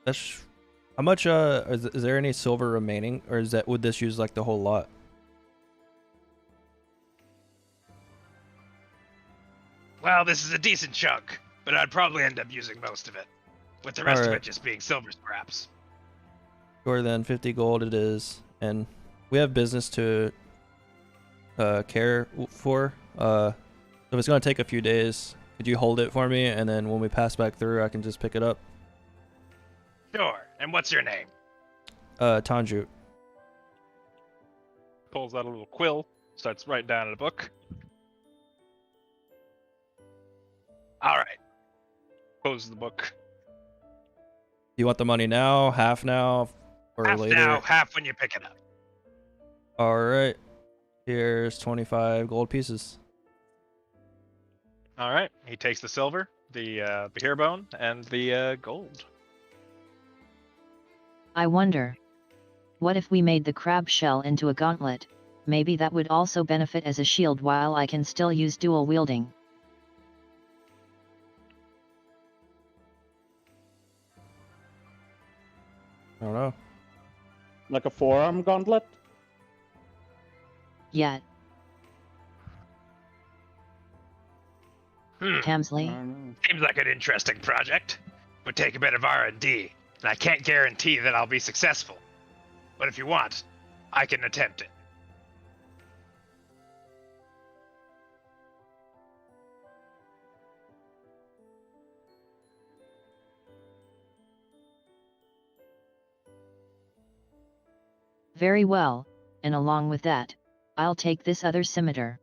Speaker 5: That's how much. Is there any silver remaining, or would this use like the whole lot?
Speaker 8: Well, this is a decent chunk, but I'd probably end up using most of it, with the rest of
Speaker 5: Alright.
Speaker 8: it just being silver scraps.
Speaker 5: Sure, then 50 gold it is, and we have business to care for. So if it's gonna take a few days, could you hold it for me, and then when we pass back through, I can just pick it up.
Speaker 8: Sure, and what's your name?
Speaker 5: Tanju.
Speaker 2: Pulls out a little quill, starts writing down in a book.
Speaker 8: Alright,
Speaker 2: Closes the book.
Speaker 5: You want the money now, half now, or
Speaker 8: half
Speaker 5: later?
Speaker 8: now, half when you pick it up.
Speaker 5: All right. Here's 25 gold pieces.
Speaker 2: All right. He takes the silver, the Bahir bone, and the gold.
Speaker 7: I wonder. What if we made the crab shell into a gauntlet? Maybe that would also benefit as a shield while I can still use dual wielding.
Speaker 5: I don't know.
Speaker 6: Like a forearm gauntlet?
Speaker 7: Yet,
Speaker 8: Hmm,
Speaker 6: I
Speaker 7: Hamsley,
Speaker 6: don't know.
Speaker 8: seems like an interesting project. Would take a bit of R&D, and I can't guarantee that I'll be successful. But if you want, I can attempt it.
Speaker 7: very well, and along with that, I'll take this other scimitar.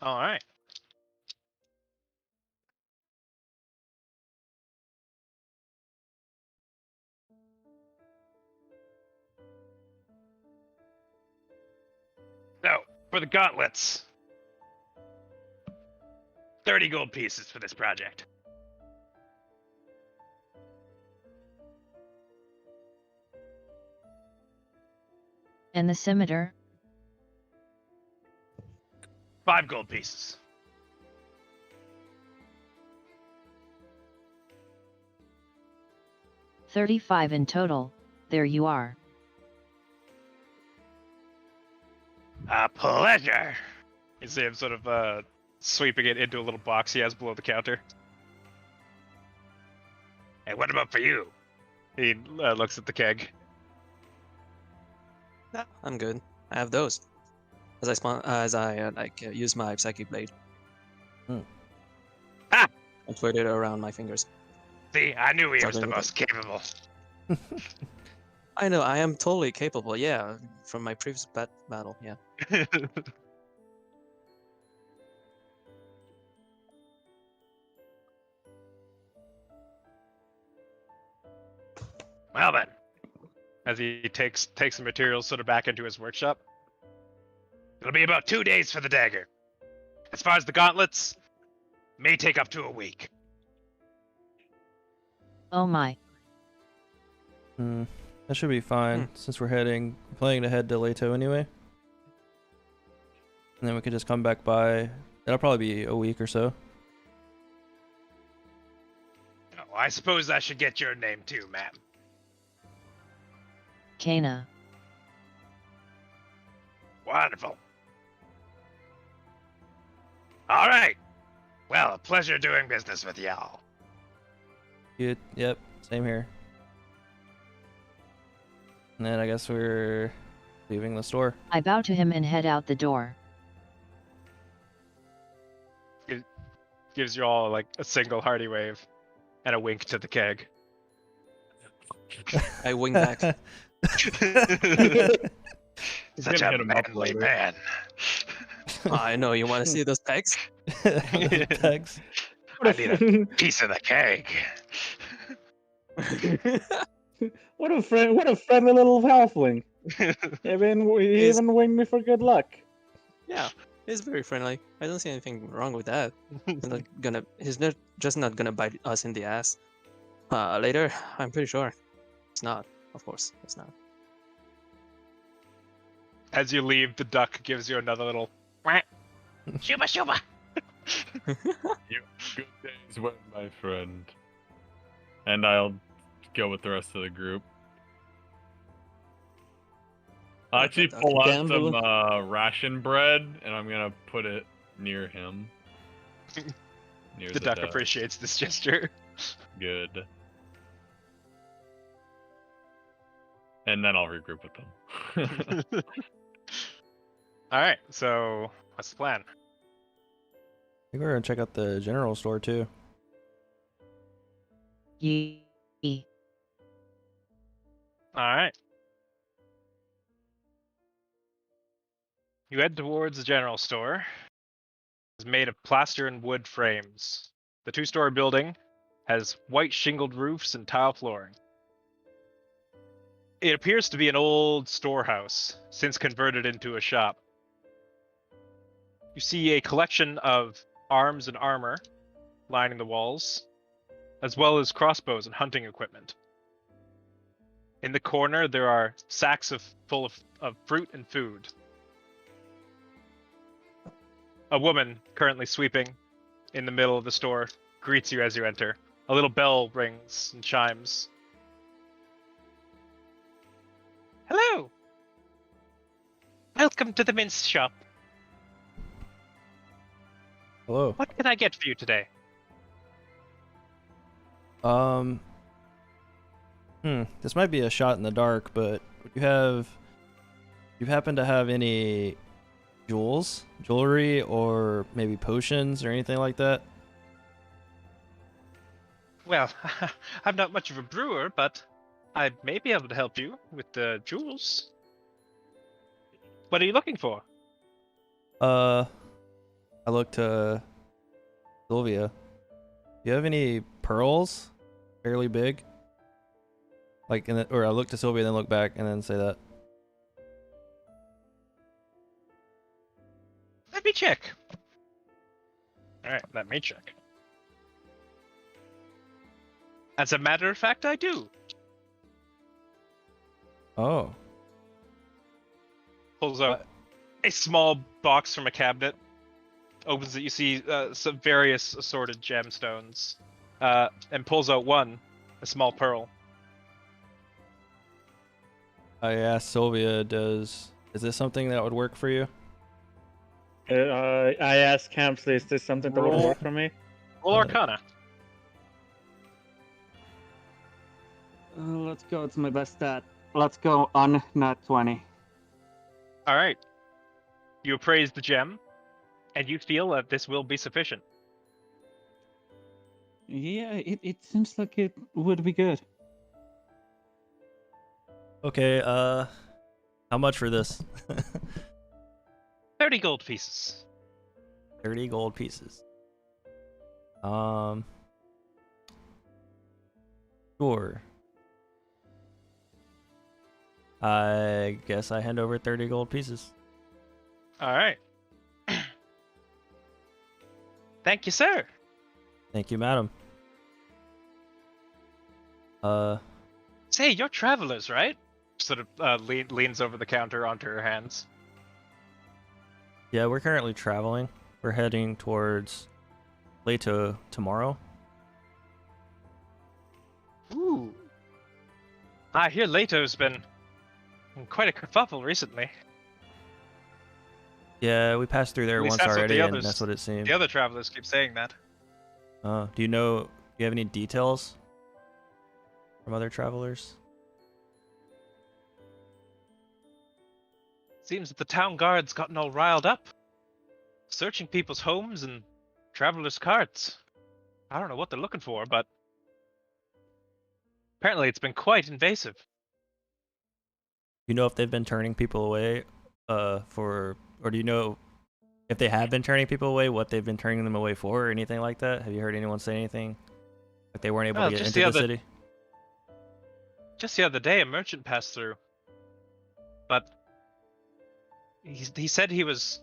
Speaker 2: All right.
Speaker 8: So, for the gauntlets, 30 gold pieces for this project.
Speaker 7: And the scimitar?
Speaker 8: 5 gold pieces.
Speaker 7: $35 in total, there you are.
Speaker 8: A pleasure.
Speaker 2: You see him sort of sweeping it into a little box he has below the counter.
Speaker 8: And what about for you?
Speaker 2: He looks at the keg.
Speaker 4: Nah, I'm good. I have those. As I use my psychic blade.
Speaker 5: Hmm.
Speaker 8: Ah!
Speaker 4: I put it around my fingers.
Speaker 8: See, I knew he was
Speaker 4: Something
Speaker 8: the
Speaker 4: like
Speaker 8: most capable.
Speaker 4: I know, I am totally capable, yeah, from my previous battle, yeah.
Speaker 8: Well then,
Speaker 2: as he takes the materials sort of back into his workshop.
Speaker 8: It'll be about 2 days for the dagger. As far as the gauntlets, may take up to a week.
Speaker 7: Oh my.
Speaker 5: That should be fine since we're planning to head to Leto anyway. And then we could just come back by. It'll probably be a week or so.
Speaker 8: Oh, I suppose I should get your name too, ma'am.
Speaker 7: Kana.
Speaker 8: Wonderful. All right. Well, a pleasure doing business with y'all.
Speaker 5: Yep, same here. And then I guess we're leaving the store.
Speaker 7: I bow to him and head out the door.
Speaker 2: Gives you all like a single hearty wave and a wink to the keg.
Speaker 4: I wing back.
Speaker 8: Such a manly man.
Speaker 4: I know, you want to see those pegs?
Speaker 5: Pegs.
Speaker 8: I need a piece of the cake.
Speaker 6: What a friendly little halfling. He even winged me for good luck.
Speaker 4: Yeah, he's very friendly. I don't see anything wrong with that. He's not just not gonna bite us in the ass. Later, I'm pretty sure. It's not, of course, it's not.
Speaker 2: As you leave, the duck gives you another little quack.
Speaker 8: Shuba shuba.
Speaker 3: You good days when, my friend. And I'll go with the rest of the group. I actually pull out some ration bread, and I'm gonna put it near him. Near
Speaker 2: The duck appreciates this gesture.
Speaker 3: Good. And then I'll regroup with them.
Speaker 2: All right, so what's the plan?
Speaker 5: I think we're gonna check out the general store too.
Speaker 7: Yee.
Speaker 2: All right. You head towards the general store. It's made of plaster and wood frames. The two-story building has white shingled roofs and tile flooring. It appears to be an old storehouse, since converted into a shop. You see a collection of arms and armor lining the walls, as well as crossbows and hunting equipment. In the corner, there are sacks full of fruit and food. A woman, currently sweeping in the middle of the store, greets you as you enter. A little bell rings and chimes.
Speaker 8: Hello. Welcome to the mince shop.
Speaker 5: Hello.
Speaker 8: What can I get for you today?
Speaker 5: This might be a shot in the dark, but would you happen to have any jewelry, or maybe potions or anything like that?
Speaker 8: Well, I'm not much of a brewer, but I may be able to help you with the jewels. What are you looking for?
Speaker 5: I look to Sylvia. Do you have any pearls? Fairly big? Like, or I look to Sylvia, then look back, and then say that.
Speaker 8: Let me check.
Speaker 2: Alright, let me check. As a matter of fact, I do.
Speaker 5: Oh.
Speaker 2: Pulls out a small box from a cabinet. Opens it, you see some various assorted gemstones. And pulls out a small pearl.
Speaker 5: I asked Sylvia, is this something that would work for you?
Speaker 6: I asked Campsley, is this something that would work for me?
Speaker 2: Roll Arcana.
Speaker 6: Let's go, it's my best stat. Let's go on nat 20.
Speaker 2: Alright. You appraise the gem, and you feel that this will be sufficient.
Speaker 6: Yeah, it seems like it would be good.
Speaker 5: Okay, how much for this?
Speaker 8: 30 gold pieces.
Speaker 5: 30 gold pieces. Sure. I guess I hand over 30 gold pieces.
Speaker 2: All right. Thank you, sir.
Speaker 5: Thank you, madam.
Speaker 2: Say, you're travelers, right? Sort of leans over the counter onto her hands.
Speaker 5: Yeah, we're currently traveling. We're heading towards Leto tomorrow.
Speaker 2: Ooh. I hear Leto's been in quite a kerfuffle recently.
Speaker 5: Yeah, we passed through there
Speaker 2: At least
Speaker 5: once
Speaker 2: that's what
Speaker 5: already,
Speaker 2: the
Speaker 5: and
Speaker 2: others-
Speaker 5: that's what it seemed.
Speaker 2: The other travelers keep saying that.
Speaker 5: Do you know? Do you have any details from other travelers?
Speaker 2: Seems that the town guard's gotten all riled up, searching people's homes and travelers' carts. I don't know what they're looking for, but apparently it's been quite invasive.
Speaker 5: You know if they've been turning people away, or do you know if they have been turning people away, what they've been turning them away for, or anything like that? Have you heard anyone say anything? Like they weren't able
Speaker 2: Well,
Speaker 5: to get
Speaker 2: just
Speaker 5: into
Speaker 2: the
Speaker 5: the
Speaker 2: other-
Speaker 5: city?
Speaker 2: Just the other day, a merchant passed through, but he said he was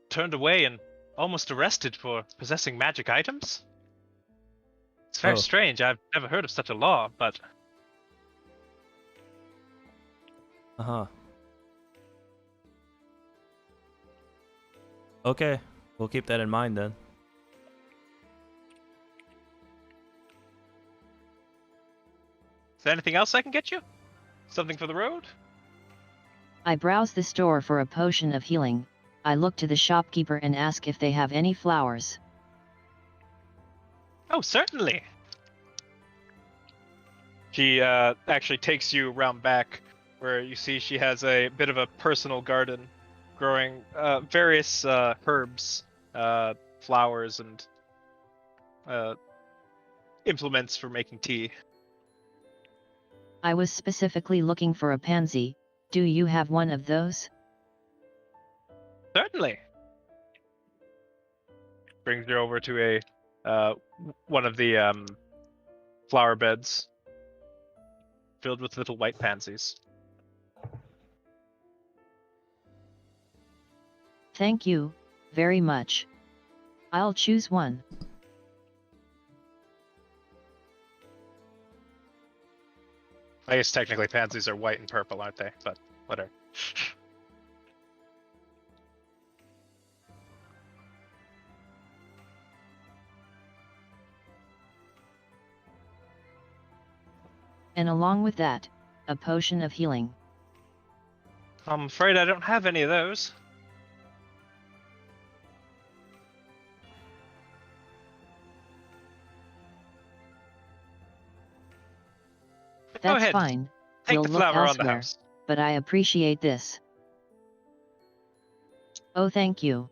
Speaker 2: turned away and almost arrested for possessing magic items. It's very
Speaker 5: Oh.
Speaker 2: strange. I've never heard of such a law, but
Speaker 5: Uh-huh. Okay, we'll keep that in mind then.
Speaker 2: is there anything else I can get you? Something for the road?
Speaker 7: I browse the store for a potion of healing. I look to the shopkeeper and ask if they have any flowers.
Speaker 2: Oh, certainly. She actually takes you around back, where you see she has a bit of a personal garden, growing various herbs, flowers, and implements for making tea.
Speaker 7: I was specifically looking for a pansy. Do you have one of those?
Speaker 2: Certainly. Brings you over to a one of the flower beds filled with little white pansies.
Speaker 7: Thank you, very much. I'll choose one.
Speaker 2: I guess technically pansies are white and purple, aren't they? But whatever.
Speaker 7: And along with that, a potion of healing.
Speaker 2: I'm afraid I don't have any of those. Go
Speaker 7: That's
Speaker 2: ahead.
Speaker 7: fine,
Speaker 2: Take
Speaker 7: we'll
Speaker 2: the
Speaker 7: look
Speaker 2: flower on the
Speaker 7: elsewhere.
Speaker 2: house.
Speaker 7: but I appreciate this. Oh, thank you.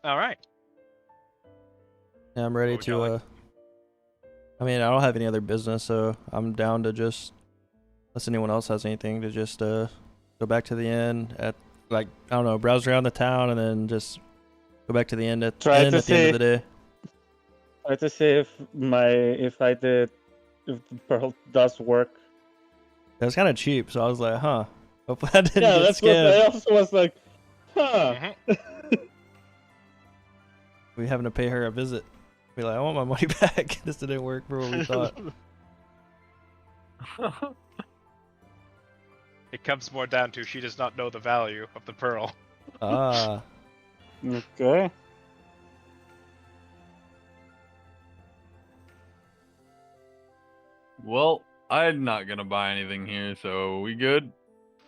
Speaker 2: All right.
Speaker 5: Yeah, I'm ready
Speaker 2: What would you
Speaker 5: to.
Speaker 2: like?
Speaker 5: I mean, I don't have any other business, so I'm down to just, unless anyone else has anything, to just go back to the inn at, like, I don't know, browse around the town and then just go back to the inn at,
Speaker 6: Try
Speaker 5: inn
Speaker 6: to
Speaker 5: at the end of
Speaker 6: see-
Speaker 5: the day.
Speaker 6: Try to see if the pearl does work.
Speaker 5: It was kind of cheap, so I was like, huh. Hopefully I didn't
Speaker 6: Yeah,
Speaker 5: get
Speaker 6: that's what I
Speaker 5: scammed.
Speaker 6: also was like, huh.
Speaker 2: Mhm.
Speaker 5: We having to pay her a visit. Be like, I want my money back. This didn't work for what we thought.
Speaker 2: It comes more down to she does not know the value of the pearl.
Speaker 5: Ah.
Speaker 6: Okay.
Speaker 3: Well, I'm not gonna buy anything here, so we good?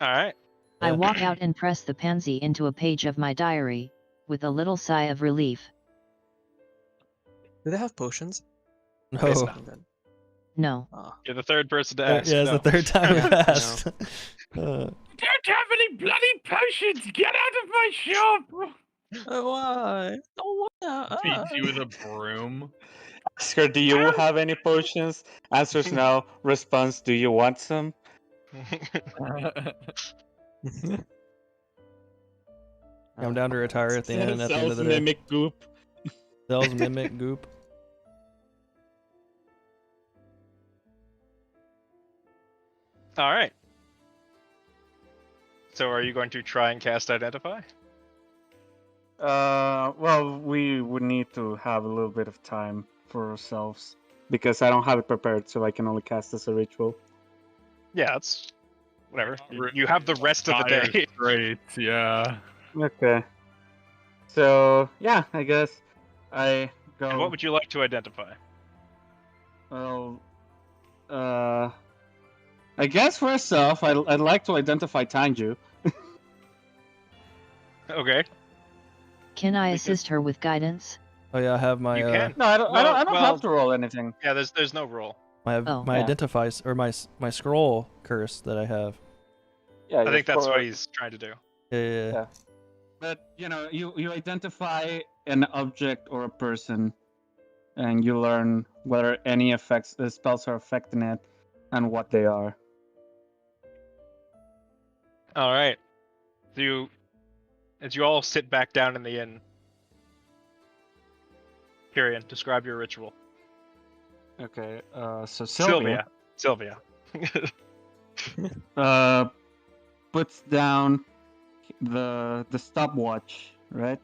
Speaker 2: All right.
Speaker 7: I
Speaker 5: Yeah.
Speaker 7: walk out and press the pansy into a page of my diary, with a little sigh of relief.
Speaker 4: Do they have potions?
Speaker 5: No.
Speaker 2: Guess
Speaker 4: Then.
Speaker 7: No.
Speaker 4: Ah.
Speaker 2: You're the third person to
Speaker 5: Yeah,
Speaker 2: ask.
Speaker 5: it's
Speaker 2: no.
Speaker 5: the third time
Speaker 4: Yeah,
Speaker 5: I've
Speaker 4: no.
Speaker 5: asked.
Speaker 3: Don't have any bloody potions! Get out of my shop!
Speaker 4: Why? Oh, why?
Speaker 3: Beats you with a broom.
Speaker 6: Ask her, do you have any potions? Answers no. Response, do you want some?
Speaker 5: I'm down to retire at the end. At the end of the day.
Speaker 6: Mimic goop.
Speaker 5: Cells mimic goop.
Speaker 2: All right. So are you going to try and cast Identify?
Speaker 6: Well, we would need to have a little bit of time for ourselves because I don't have it prepared, so I can only cast as a ritual.
Speaker 2: Yeah, it's whatever. You have the rest of the day.
Speaker 3: Great, yeah.
Speaker 6: Okay. So yeah, I guess I go.
Speaker 2: And what would you like to identify?
Speaker 6: Well, I guess first off, I'd like to identify Tanju.
Speaker 2: Okay.
Speaker 7: Can I assist her with guidance?
Speaker 5: Oh yeah, I have my
Speaker 2: You can.
Speaker 6: No, I don't. I don't
Speaker 2: Well,
Speaker 6: have to roll anything.
Speaker 2: Yeah, there's no roll.
Speaker 5: my
Speaker 7: Oh.
Speaker 5: my
Speaker 6: Yeah.
Speaker 5: identify or my scroll curse that I have.
Speaker 6: Yeah,
Speaker 2: I think that's
Speaker 6: for-
Speaker 2: what he's trying to do.
Speaker 5: Yeah.
Speaker 6: Yeah. But you identify an object or a person, and you learn whether any effects spells are affecting it, and what they are.
Speaker 2: All right. So as you all sit back down in the inn, Kyrian, describe your ritual.
Speaker 6: Okay. So Sylvia.
Speaker 2: Sylvia.
Speaker 6: Puts down the stopwatch, right?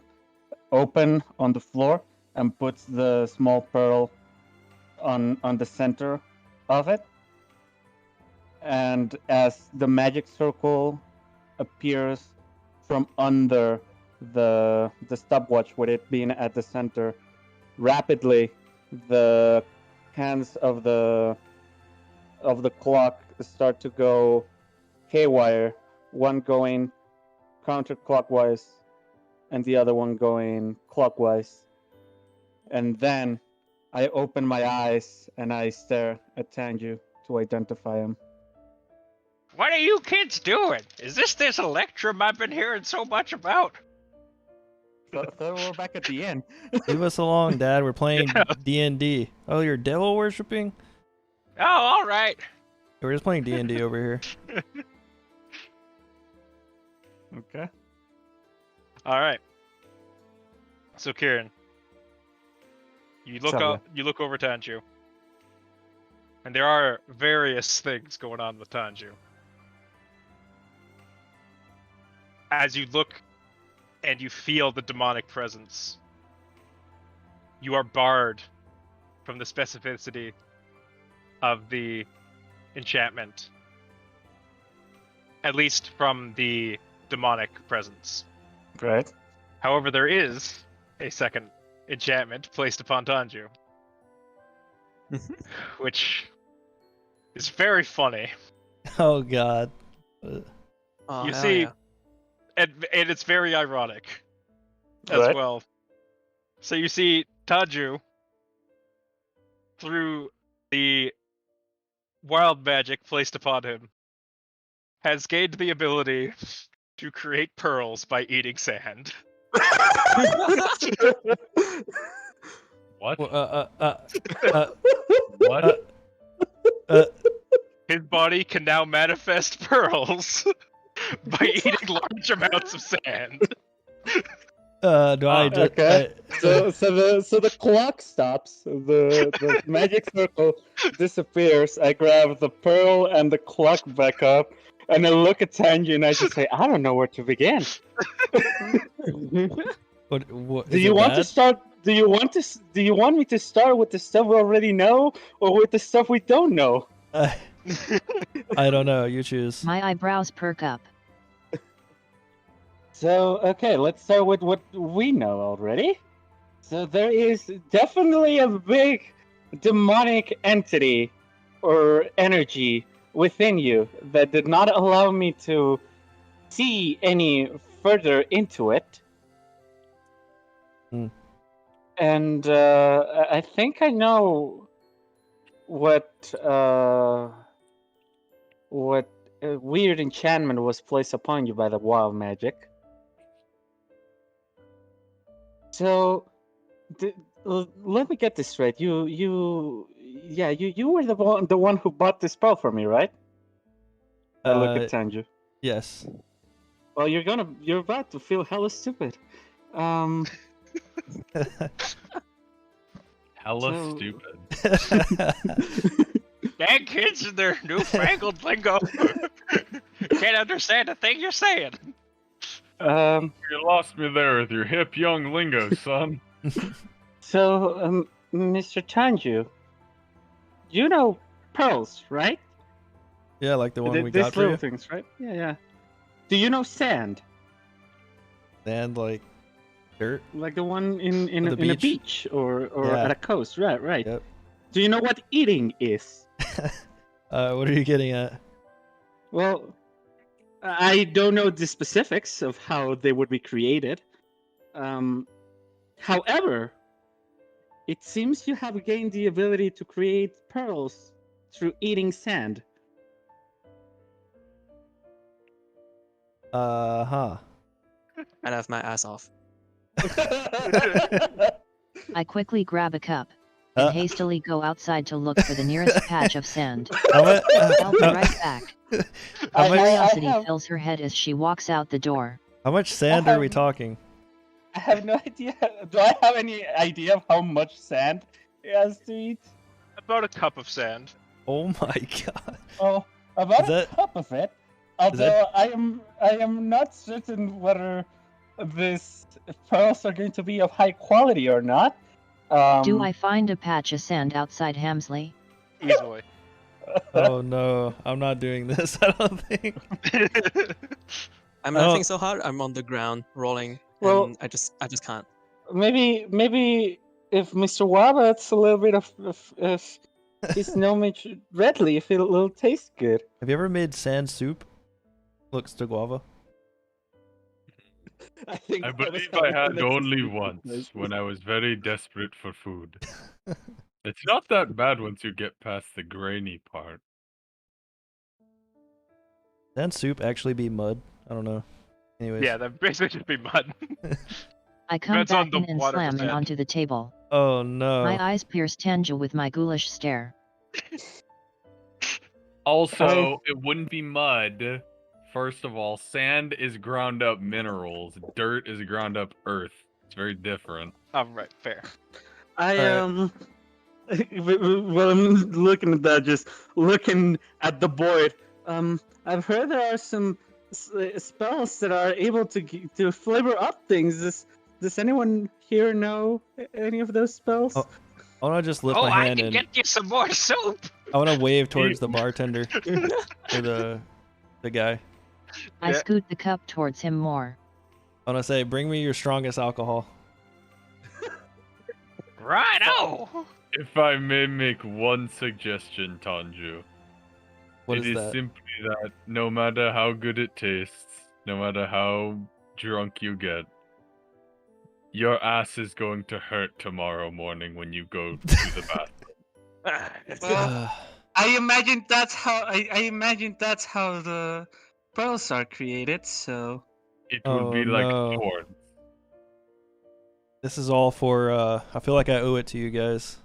Speaker 6: Open on the floor, and puts the small pearl on the center of it. And as the magic circle appears from under the stopwatch, with it being at the center, rapidly the hands of the clock start to go haywire, one going counterclockwise and the other one going clockwise. And then I open my eyes and I stare at Tanju to identify him.
Speaker 8: What are you kids doing? Is this Electrum I've been hearing so much about?
Speaker 6: So we're back at the end.
Speaker 5: Leave us alone, Dad. We're playing D&D. Oh, you're devil worshipping?
Speaker 8: Oh, all right.
Speaker 5: We're just playing D&D over here.
Speaker 6: Okay.
Speaker 2: All right. So Kieran, you look
Speaker 6: Sylvia.
Speaker 2: up. You look over Tanju, and there are various things going on with Tanju. As you look, and you feel the demonic presence, you are barred from the specificity of the enchantment, at least from the demonic presence.
Speaker 6: Right.
Speaker 2: However, there is a second enchantment placed upon Tanju, which is very funny.
Speaker 5: Oh God.
Speaker 4: Oh,
Speaker 2: You
Speaker 4: hell
Speaker 2: see,
Speaker 4: yeah.
Speaker 2: and it's very ironic as
Speaker 6: Right.
Speaker 2: well. So you see Tanju, through the wild magic placed upon him, has gained the ability to create pearls by eating sand.
Speaker 3: What?
Speaker 5: What?
Speaker 3: What?
Speaker 2: His body can now manifest pearls by eating large amounts of sand.
Speaker 5: Do I just,
Speaker 6: Okay. So the clock stops. The magic circle disappears. I grab the pearl and the clock back up, and I look at Tanju and I just say, I don't know where to begin.
Speaker 5: what,
Speaker 6: Do
Speaker 5: is
Speaker 6: you
Speaker 5: it
Speaker 6: want to
Speaker 5: bad?
Speaker 6: start? Do you want me to start with the stuff we already know, or with the stuff we don't know?
Speaker 5: I don't know. You choose.
Speaker 7: My eyebrows perk up.
Speaker 6: So, okay, let's start with what we know already. So there is definitely a big demonic entity or energy within you that did not allow me to see any further into it.
Speaker 5: Hmm.
Speaker 6: And I think I know what weird enchantment was placed upon you by the wild magic. So, let me get this straight. You were the one who bought the spell for me, right? I look at Tanju.
Speaker 5: Yes.
Speaker 6: Well, you're about to feel hella stupid.
Speaker 3: hella
Speaker 6: So-
Speaker 3: stupid.
Speaker 2: Dang kids and their newfangled lingo. Can't understand a thing you're saying.
Speaker 6: Um,
Speaker 3: You lost me there with your hip young lingo, son.
Speaker 6: so, Mr. Tanju, you know pearls, right?
Speaker 5: Yeah, like the one we
Speaker 6: These
Speaker 5: got for
Speaker 6: little
Speaker 5: you.
Speaker 6: things, right? Yeah, yeah. Do you know sand?
Speaker 5: And like dirt.
Speaker 6: Like the one in
Speaker 5: The
Speaker 6: a
Speaker 5: beach?
Speaker 6: beach or
Speaker 5: Yeah.
Speaker 6: at a coast, right? Right.
Speaker 5: Yep.
Speaker 6: Do you know what eating is?
Speaker 5: What are you getting at?
Speaker 6: Well, I don't know the specifics of how they would be created. However, it seems you have gained the ability to create pearls through eating sand.
Speaker 5: Huh.
Speaker 4: I'd have my ass off.
Speaker 7: I quickly grab a cup and
Speaker 5: Uh.
Speaker 7: hastily go outside to look for the nearest patch of sand.
Speaker 5: How much?
Speaker 7: I'll be right back.
Speaker 5: How much?
Speaker 7: Curiosity
Speaker 6: have-
Speaker 7: fills her head as she walks out the door.
Speaker 5: How much sand are we talking?
Speaker 6: I have no idea. Do I have any idea of how much sand it has to eat?
Speaker 2: About a cup of sand.
Speaker 5: Oh my god.
Speaker 6: Oh, about
Speaker 5: Is
Speaker 6: a
Speaker 5: that-
Speaker 6: cup of it.
Speaker 5: is that-
Speaker 6: Although I am not certain whether these pearls are going to be of high quality or not.
Speaker 7: Do I find a patch of sand outside Hamsley?
Speaker 2: Easily.
Speaker 5: Oh no, I'm not doing this. I don't think.
Speaker 4: I'm
Speaker 5: Oh.
Speaker 4: laughing so hard, I'm on the ground rolling.
Speaker 6: Well-
Speaker 4: and I just can't.
Speaker 6: Maybe if Mr. Wabbat's a little bit of his knowledge red leaf, it'll taste good.
Speaker 5: Have you ever made sand soup? Looks to guava.
Speaker 6: I think
Speaker 3: I
Speaker 6: that was
Speaker 3: believe
Speaker 6: how
Speaker 3: I
Speaker 6: it
Speaker 3: had
Speaker 6: connects
Speaker 3: only
Speaker 6: to
Speaker 3: once
Speaker 6: this.
Speaker 3: when I was very desperate for food. It's not that bad once you get past the grainy part.
Speaker 5: Sand soup actually be mud? I don't know. Anyways.
Speaker 2: Yeah, that basically should be mud.
Speaker 7: I come
Speaker 2: Depends on
Speaker 7: back in
Speaker 2: the
Speaker 7: and
Speaker 2: water
Speaker 7: slam it
Speaker 2: percent.
Speaker 7: onto the table.
Speaker 5: Oh no.
Speaker 7: My eyes pierce Tanjil with my ghoulish stare.
Speaker 3: Also, it wouldn't be mud. First of all, sand is ground up minerals. Dirt is ground up earth. It's very different.
Speaker 2: Right, fair.
Speaker 6: I
Speaker 5: Alright.
Speaker 6: Well, I'm looking at that, just looking at the board. I've heard there are some spells that are able to flavor up things. Does anyone here know any of those spells?
Speaker 5: Oh, I want to just lift
Speaker 8: Oh,
Speaker 5: my
Speaker 8: I
Speaker 5: hand
Speaker 8: can
Speaker 5: and
Speaker 8: get you some more soup.
Speaker 5: I want to wave towards the bartender or the guy.
Speaker 7: I
Speaker 2: Yeah.
Speaker 7: scoot the cup towards him more.
Speaker 5: I want to say, bring me your strongest alcohol.
Speaker 8: Righto.
Speaker 3: If I may make one suggestion, Tanju,
Speaker 5: What
Speaker 3: it
Speaker 5: is
Speaker 3: is
Speaker 5: that?
Speaker 3: simply that no matter how good it tastes, no matter how drunk you get, your ass is going to hurt tomorrow morning when you go to the bathroom.
Speaker 6: Well, I imagine that's how the pearls are created. So
Speaker 3: It will be
Speaker 5: Oh,
Speaker 3: like
Speaker 5: no.
Speaker 3: thorns.
Speaker 5: This is all for, I feel like I owe it to you guys.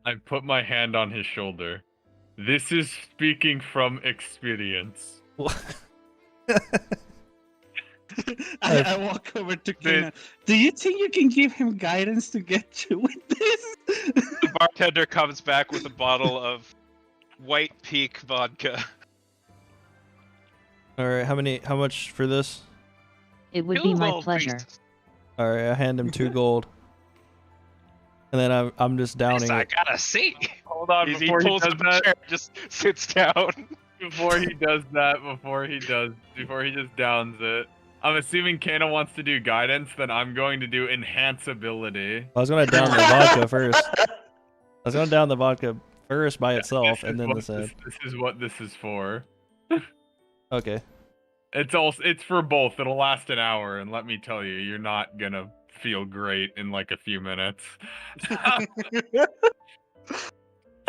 Speaker 3: I put my hand on his shoulder. This is speaking from experience.
Speaker 6: I walk over to Kena. Do you think you can give him guidance to get through with this?
Speaker 2: The bartender comes back with a bottle of White Peak vodka.
Speaker 5: Alright, how much for this?
Speaker 7: It would
Speaker 8: Two
Speaker 7: be my
Speaker 8: gold
Speaker 7: pleasure.
Speaker 8: pieces.
Speaker 5: Alright, I hand him 2 gold. And then I'm just downing
Speaker 8: I
Speaker 5: it.
Speaker 8: gotta see.
Speaker 3: Hold on,
Speaker 2: He
Speaker 3: before he
Speaker 2: pulls
Speaker 3: does
Speaker 2: up a
Speaker 3: that,
Speaker 2: chair, just sits down.
Speaker 3: before he just downs it. I'm assuming Kana wants to do guidance, then I'm going to do enhanceability.
Speaker 5: I was gonna down the vodka first. I was gonna down the vodka first by itself,
Speaker 3: This
Speaker 5: and
Speaker 3: is
Speaker 5: then
Speaker 3: what
Speaker 5: the sand.
Speaker 3: This is what this is for.
Speaker 5: Okay.
Speaker 3: It's for both. It'll last an hour, and let me tell you, you're not gonna feel great in like a few minutes.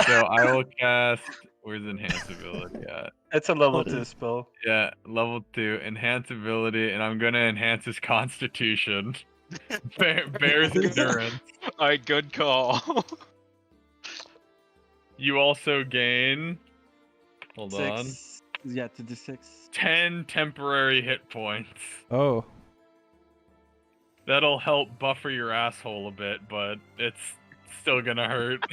Speaker 3: So I will cast. Where's enhanceability at?
Speaker 6: It's a level 2 spell.
Speaker 3: Yeah, level 2 enhanceability, and I'm gonna enhance his constitution. Bear's endurance.
Speaker 2: Alright, good call.
Speaker 3: You also gain. Hold on.
Speaker 6: 6. Yeah, to do 6.
Speaker 3: 10 temporary hit points.
Speaker 5: Oh.
Speaker 3: That'll help buffer your asshole a bit, but it's Still gonna hurt.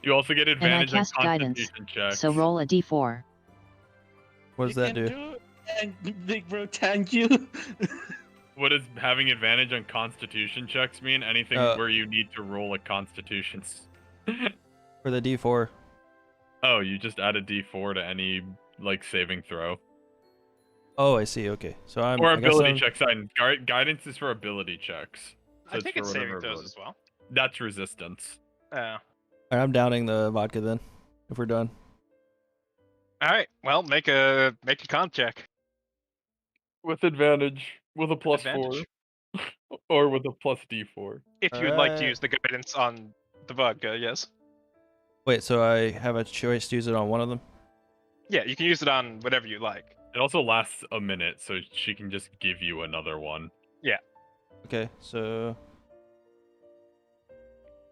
Speaker 3: You also get
Speaker 7: And I
Speaker 3: advantage on
Speaker 7: cast guidance,
Speaker 3: constitution checks.
Speaker 7: so roll a d4.
Speaker 5: What does that do?
Speaker 6: Big bro, thank you.
Speaker 3: What does having advantage on constitution checks mean? Anything where you need to roll a constitution.
Speaker 5: For the D4.
Speaker 3: Oh, you just add a d4 to any like saving throw.
Speaker 5: Oh, I see. Okay, so I'm.
Speaker 3: Or
Speaker 5: I guess
Speaker 3: ability
Speaker 5: I'm-
Speaker 3: checks. Guidance is for ability checks. So
Speaker 2: I think it's
Speaker 3: for
Speaker 2: saving
Speaker 3: whatever
Speaker 2: throws
Speaker 3: ability.
Speaker 2: as well.
Speaker 3: That's resistance.
Speaker 5: Alright, I'm downing the vodka then. If we're done.
Speaker 2: All right. Well, make a con check.
Speaker 3: With advantage. With a plus
Speaker 2: Advantage.
Speaker 3: 4. Or with a plus d4.
Speaker 2: If you'd like to
Speaker 5: Alright.
Speaker 2: use the guidance on the vodka, yes.
Speaker 5: Wait, so I have a choice to use it on one of them?
Speaker 2: Yeah, you can use it on whatever you like.
Speaker 3: It also lasts a minute, so she can just give you another one.
Speaker 5: Okay, so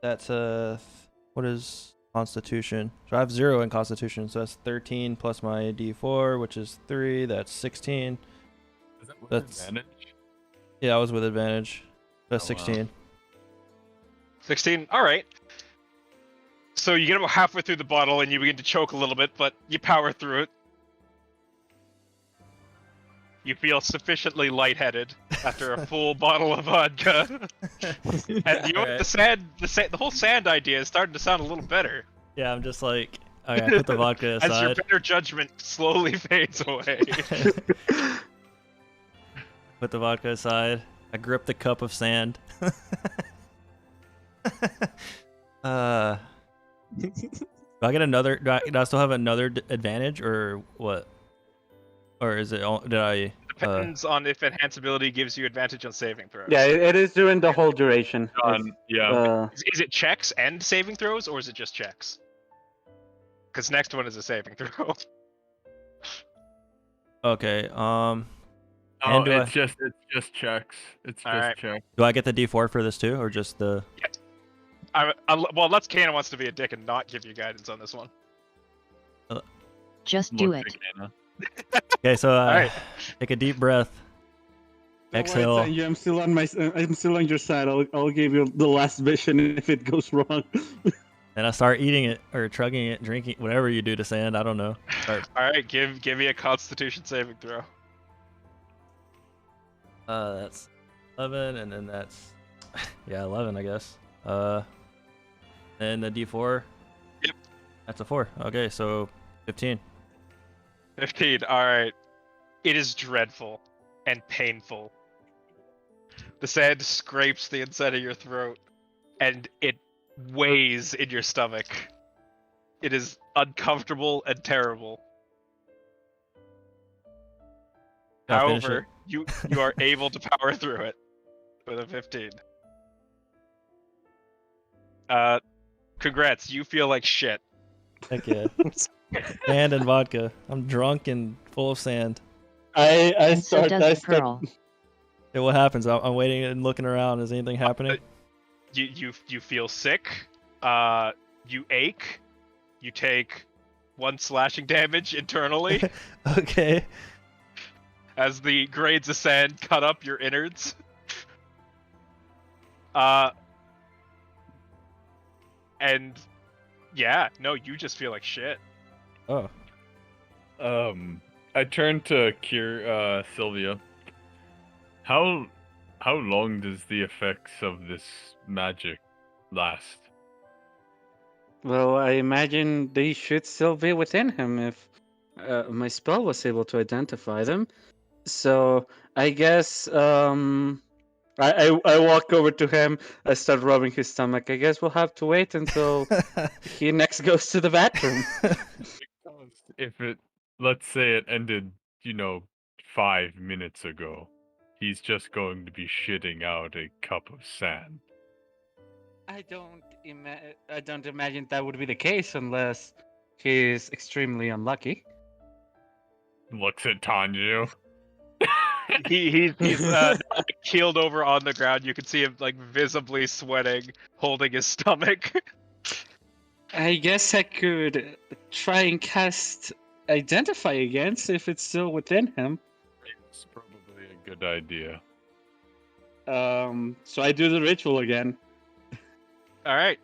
Speaker 5: that's what is Constitution? So I have 0 in Constitution, so that's 13 plus my D4, which is 3. That's 16.
Speaker 3: Is that with
Speaker 5: That's-
Speaker 3: advantage?
Speaker 5: Yeah, I was with advantage. That's
Speaker 3: Oh, wow.
Speaker 5: 16.
Speaker 2: 16. All right. So you get about halfway through the bottle and you begin to choke a little bit, but you power through it. You feel sufficiently lightheaded after a full bottle of vodka. And you know what?
Speaker 5: Alright.
Speaker 2: The whole sand idea is starting to sound a little better.
Speaker 5: Yeah, I'm just like, okay, I put the vodka
Speaker 2: As your
Speaker 5: aside.
Speaker 2: better judgment slowly fades away.
Speaker 5: Put the vodka aside. I grip the cup of sand. Do I get another? Do I still have another advantage, or what? Or is it? Did I?
Speaker 2: Depends on if enhanceability gives you advantage on saving throws.
Speaker 6: Yeah, it is during the whole duration.
Speaker 3: Yeah.
Speaker 2: Is it checks and saving throws, or is it just checks? Because next one is a saving throw.
Speaker 5: Okay.
Speaker 3: Oh,
Speaker 5: And do
Speaker 3: it's just checks. It's just
Speaker 2: Alright.
Speaker 3: checks.
Speaker 5: Do I get the D4 for this too, or just the?
Speaker 2: Well, unless Kana wants to be a dick and not give you guidance on this one.
Speaker 7: Just do
Speaker 3: Look
Speaker 7: it.
Speaker 3: to Kana.
Speaker 5: Okay, so
Speaker 2: Alright.
Speaker 5: take a deep breath. Exhale.
Speaker 6: I'm still on I'm still on your side. I'll give you the last vision if it goes wrong.
Speaker 5: And I start eating it or chugging it, drinking whatever you do to sand. I don't know. Start,
Speaker 2: Alright, give me a Constitution saving throw.
Speaker 5: that's 11, and then that's 11, I guess. And the D4.
Speaker 2: Yep.
Speaker 5: That's a 4. Okay, so 15.
Speaker 2: 15. Alright. It is dreadful and painful. The sand scrapes the inside of your throat, and it weighs in your stomach. It is uncomfortable and terrible.
Speaker 5: Can I finish it?
Speaker 2: However, you are able to power through it with a 15. Congrats, you feel like shit.
Speaker 5: Heck yeah. Sand and vodka. I'm drunk and full of sand.
Speaker 6: I
Speaker 7: And so
Speaker 6: start.
Speaker 7: does
Speaker 6: I
Speaker 7: the
Speaker 6: start.
Speaker 7: pearl.
Speaker 5: Yeah, what happens? I'm waiting and looking around. Is anything happening?
Speaker 2: You feel sick. You ache. You take 1 slashing damage internally
Speaker 5: Okay.
Speaker 2: as the grains of sand cut up your innards. And yeah, no, you just feel like shit.
Speaker 5: Oh.
Speaker 3: I turn to Sylvia. How long does the effects of this magic last?
Speaker 6: Well, I imagine they should still be within him if my spell was able to identify them. So I guess I walk over to him. I start rubbing his stomach. I guess we'll have to wait until he next goes to the bathroom.
Speaker 3: If it, let's say it ended, 5 minutes ago, he's just going to be shitting out a cup of sand.
Speaker 6: I don't imagine that would be the case unless he's extremely unlucky.
Speaker 3: Looks at Tanju.
Speaker 2: He's keeled over on the ground. You can see him like visibly sweating, holding his stomach.
Speaker 6: I guess I could try and cast Identify again, see if it's still within him.
Speaker 3: It's probably a good idea.
Speaker 6: So I do the ritual again.
Speaker 2: All right.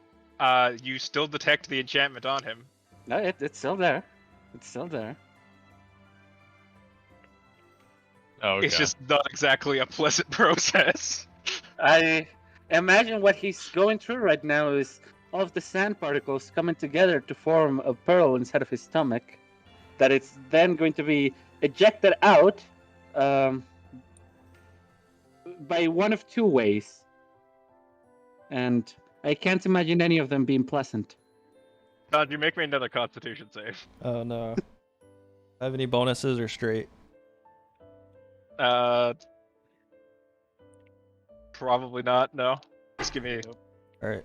Speaker 2: You still detect the enchantment on him.
Speaker 6: No, it's still there. It's still there.
Speaker 3: Oh, okay.
Speaker 2: It's just not exactly a pleasant process.
Speaker 6: I imagine what he's going through right now is all of the sand particles coming together to form a pearl inside of his stomach. That it's then going to be ejected out by one of two ways. And I can't imagine any of them being pleasant.
Speaker 2: Todd, you make me another Constitution save.
Speaker 5: Oh no. Have any bonuses or straight?
Speaker 2: Probably not. No. Just give me
Speaker 5: All right.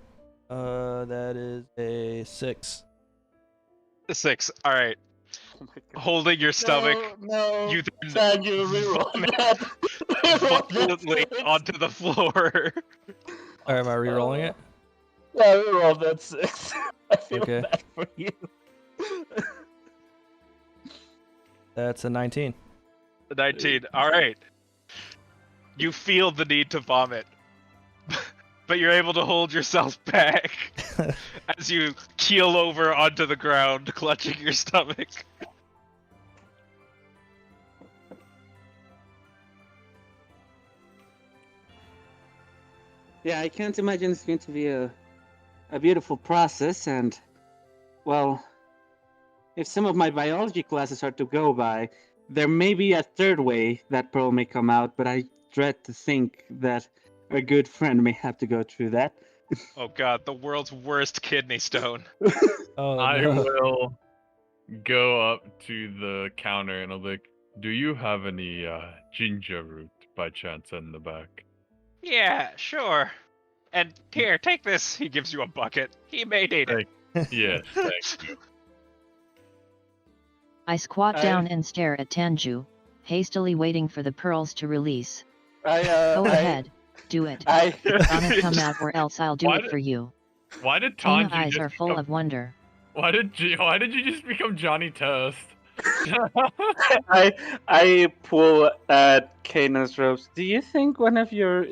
Speaker 5: That is a 6.
Speaker 2: a 6. All right.
Speaker 6: Oh my god.
Speaker 2: Holding your stomach,
Speaker 6: No,
Speaker 2: you then
Speaker 6: Can you reroll that? Reroll
Speaker 2: violently
Speaker 6: that.
Speaker 2: onto the floor.
Speaker 5: All right, am I re-rolling it?
Speaker 6: Yeah, reroll that 6. I feel
Speaker 5: Okay.
Speaker 6: bad for you.
Speaker 5: That's a 19.
Speaker 2: 19. All right. You feel the need to vomit, but you're able to hold yourself back as you keel over onto the ground, clutching your stomach.
Speaker 6: Yeah, I can't imagine it's going to be a beautiful process, and well, if some of my biology classes are to go by, there may be a third way that pearl may come out, but I dread to think that our good friend may have to go through that.
Speaker 2: Oh god, the world's worst kidney stone.
Speaker 5: Oh
Speaker 3: I
Speaker 5: no.
Speaker 3: will go up to the counter and I'll be like, do you have any ginger root by chance in the back?
Speaker 2: Yeah, sure. And here, take this. He gives you a bucket. He may need it.
Speaker 3: Yes, thank you.
Speaker 7: I squat down and stare at Tanju, hastily waiting for the pearls to release. Go ahead, do it. Gonna come out or else I'll do
Speaker 3: Why
Speaker 7: it
Speaker 3: did-
Speaker 7: for you.
Speaker 3: Why did
Speaker 7: Tana
Speaker 3: Tanji
Speaker 7: eyes
Speaker 3: just
Speaker 7: are full
Speaker 3: become...
Speaker 7: of wonder.
Speaker 3: Why did you just become Johnny Toast?
Speaker 6: I pull at Kana's ropes. Do you think one of your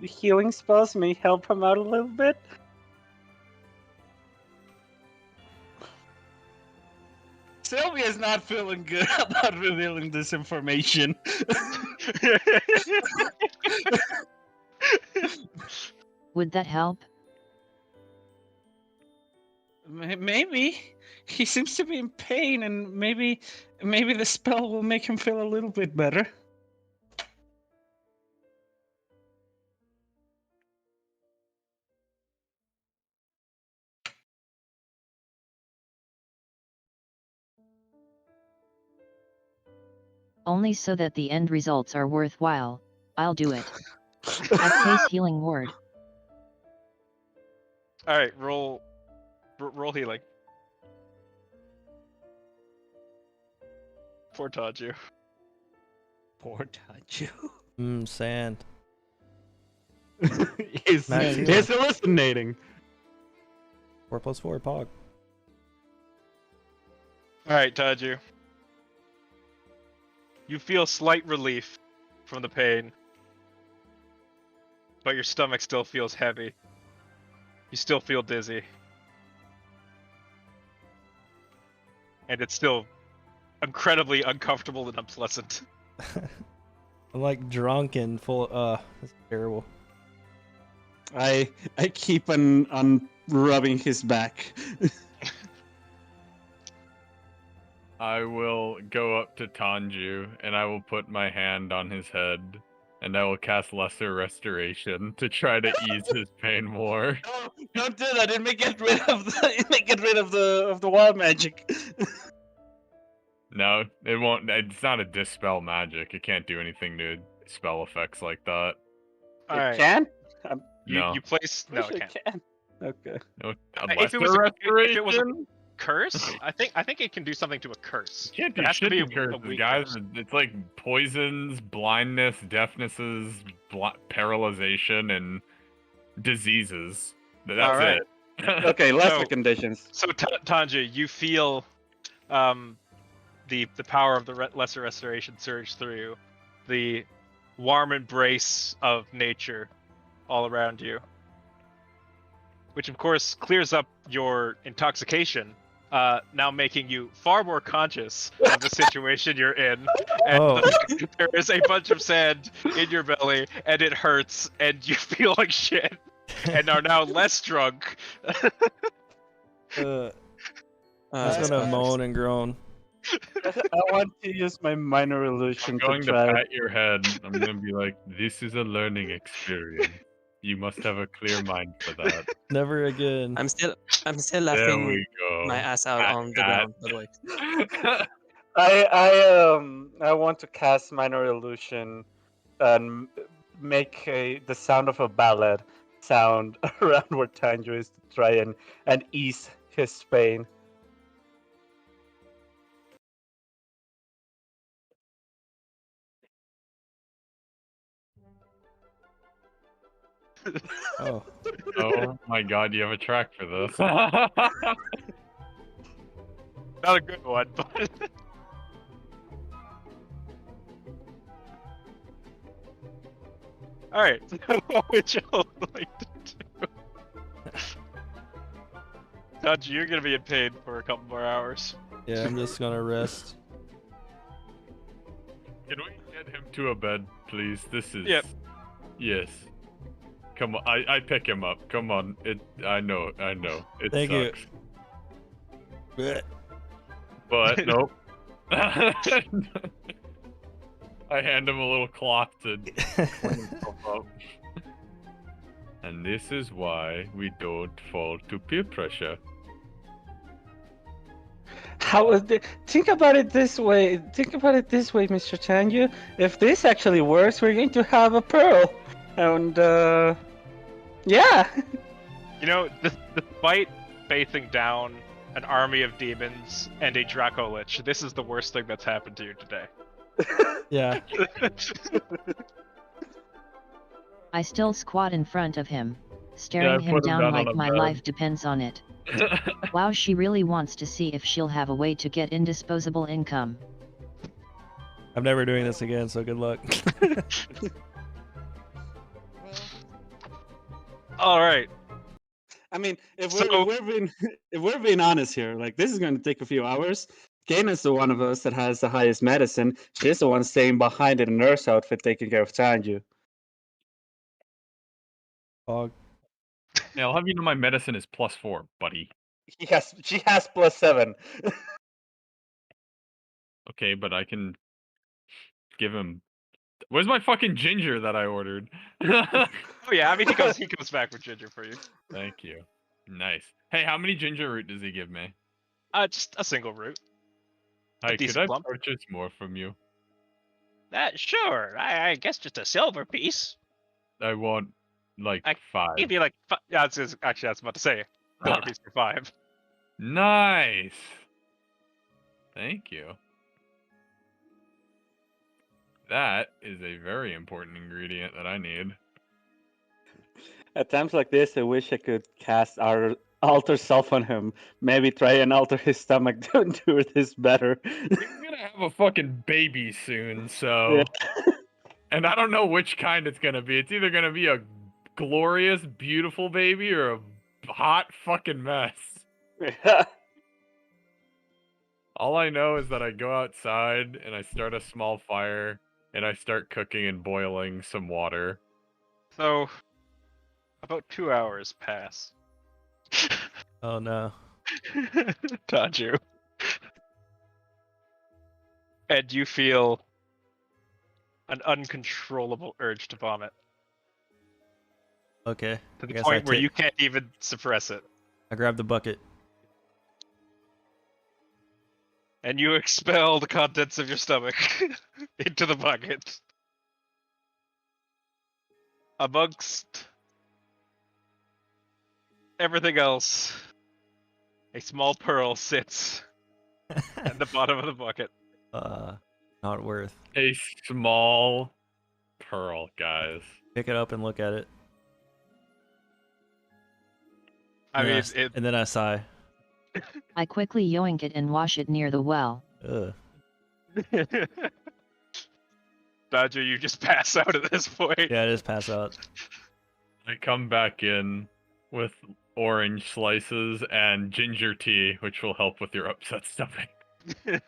Speaker 6: healing spells may help him out a little bit? Sylvia's not feeling good about revealing this information.
Speaker 7: Would that help?
Speaker 6: Maybe he seems to be in pain, and maybe the spell will make him feel a little bit better.
Speaker 7: Only so that the end results are worthwhile. I'll do it. At Case Healing Ward.
Speaker 2: All right, roll healing. For Tanju.
Speaker 6: Poor Tachu.
Speaker 5: Sand.
Speaker 6: he's
Speaker 5: Max healing.
Speaker 6: hallucinating.
Speaker 5: 4 + 4, Pog.
Speaker 2: All right, Tanju. You feel slight relief from the pain, but your stomach still feels heavy. You still feel dizzy. And it's still incredibly uncomfortable and unpleasant.
Speaker 5: I'm like drunk and full. That's terrible.
Speaker 6: I keep on rubbing his back.
Speaker 3: I will go up to Tanju and I will put my hand on his head and I will cast Lesser Restoration to try to ease his pain more.
Speaker 6: No, don't do that. It may get rid of the wild magic.
Speaker 3: No, it won't. It's not a dispel magic. It can't do anything to spell effects like that.
Speaker 2: All right.
Speaker 6: Can?
Speaker 3: No.
Speaker 2: You place no,
Speaker 6: Wish
Speaker 2: it
Speaker 6: I
Speaker 2: can't.
Speaker 6: can. Okay.
Speaker 3: No,
Speaker 2: If it
Speaker 3: Lesser
Speaker 2: was a
Speaker 3: Restoration?
Speaker 2: curse, I think it can do something to a curse.
Speaker 3: Can't do
Speaker 2: It has to
Speaker 3: shit
Speaker 2: be
Speaker 3: to
Speaker 2: a
Speaker 3: curses,
Speaker 2: weak
Speaker 3: guys.
Speaker 2: curse.
Speaker 3: It's like poisons, blindness, deafnesses, paralyzation, and diseases. That's
Speaker 2: All right.
Speaker 3: it.
Speaker 6: Okay, lesser
Speaker 2: So-
Speaker 6: conditions.
Speaker 2: So Tanju, you feel the power of the lesser restoration surge through you. The warm embrace of nature all around you. Which, of course, clears up your intoxication, now making you far more conscious of the situation you're in. And
Speaker 5: Oh.
Speaker 2: there is a bunch of sand in your belly, and it hurts, and you feel like shit, and are now less drunk.
Speaker 5: I'm
Speaker 4: That's
Speaker 5: just gonna
Speaker 4: perfect.
Speaker 5: moan and groan.
Speaker 6: I want to use my minor illusion
Speaker 3: I'm going
Speaker 6: to
Speaker 3: to
Speaker 6: try.
Speaker 3: pat your head. I'm going to be like, this is a learning experience. You must have a clear mind for that.
Speaker 5: Never again.
Speaker 4: I'm still
Speaker 3: There
Speaker 4: laughing
Speaker 3: we go.
Speaker 4: my ass out on the ground, by the way.
Speaker 6: I want to cast minor illusion and make the sound of a ballad sound around where Tanjo is to try and ease his pain.
Speaker 5: Oh.
Speaker 3: Oh my god, you have a track for this.
Speaker 2: Not a good one, but... Alright, what would y'all like to do? Taji, you're gonna be in pain for a couple more hours.
Speaker 5: Yeah, I'm just gonna rest.
Speaker 3: Can we get him to a bed, please? This is...
Speaker 2: Yep.
Speaker 3: Yes. Come on, I pick him up. Come on. I know. It
Speaker 5: Thank you.
Speaker 3: sucks.
Speaker 5: Blech.
Speaker 3: But, nope. I hand him a little cloth to clean himself up. And this is why we don't fall to peer pressure.
Speaker 6: Think about it this way. Think about it this way, Mr. Tanju. If this actually works, we're going to have a pearl. And, yeah.
Speaker 2: You know, despite facing down an army of demons and a Draco Lich, this is the worst thing that's happened to you today.
Speaker 5: Yeah.
Speaker 7: I still squat in front of him, staring him
Speaker 3: put him
Speaker 7: down
Speaker 3: down
Speaker 7: like
Speaker 3: on a
Speaker 7: my
Speaker 3: bed.
Speaker 7: life depends on it. Wow, she really wants to see if she'll have a way to get indisposable income.
Speaker 5: I'm never doing this again, so good luck.
Speaker 2: Alright.
Speaker 6: I mean, if
Speaker 2: So-
Speaker 6: we're being honest here, like this is going to take a few hours. Kana's the one of us that has the highest medicine. She's the one staying behind in a nurse outfit, taking care of Tanju.
Speaker 5: Fog.
Speaker 3: Yeah, I'll have you know my medicine is +4, buddy.
Speaker 6: She has +7.
Speaker 3: Okay, but I can give him... Where's my fucking ginger that I ordered?
Speaker 2: Oh yeah, I mean, he comes back with ginger for you.
Speaker 3: Thank you. Nice. Hey, how many ginger root does he give me?
Speaker 2: Just a single root.
Speaker 3: Hey, could
Speaker 2: decent
Speaker 3: I
Speaker 2: lump.
Speaker 3: purchase more from you?
Speaker 8: Sure. I guess just a silver piece.
Speaker 3: I want, like,
Speaker 2: I
Speaker 3: 5.
Speaker 2: Give you like, yeah, actually, I was about to say, silver piece for 5.
Speaker 3: Nice! Thank you. That is a very important ingredient that I need.
Speaker 6: At times like this, I wish I could cast our alter self on him. Maybe try and alter his stomach to endure this better.
Speaker 3: He's gonna have a fucking baby soon, so... And I don't know which kind it's gonna be. It's either gonna be a glorious, beautiful baby or a hot fucking mess. All I know is that I go outside and I start a small fire and I start cooking and boiling some water.
Speaker 2: So, about 2 hours pass.
Speaker 5: Oh no.
Speaker 2: Tanju. And you feel an uncontrollable urge to vomit.
Speaker 5: Okay.
Speaker 2: To
Speaker 5: I
Speaker 2: the
Speaker 5: guess
Speaker 2: point where
Speaker 5: take-
Speaker 2: you can't even suppress it.
Speaker 5: I grab the bucket.
Speaker 2: And you expel the contents of your stomach into the bucket. Amongst everything else, a small pearl sits at the bottom of the bucket.
Speaker 5: Not worth.
Speaker 3: A small pearl, guys.
Speaker 5: Pick it up and look at it.
Speaker 2: I mean,
Speaker 5: And then I sigh.
Speaker 7: I quickly yoink it and wash it near the well.
Speaker 5: Ugh.
Speaker 2: Dodger, you just pass out at this point.
Speaker 5: Yeah, just pass out.
Speaker 3: I come back in with orange slices and ginger tea, which will help with your upset stomach. Is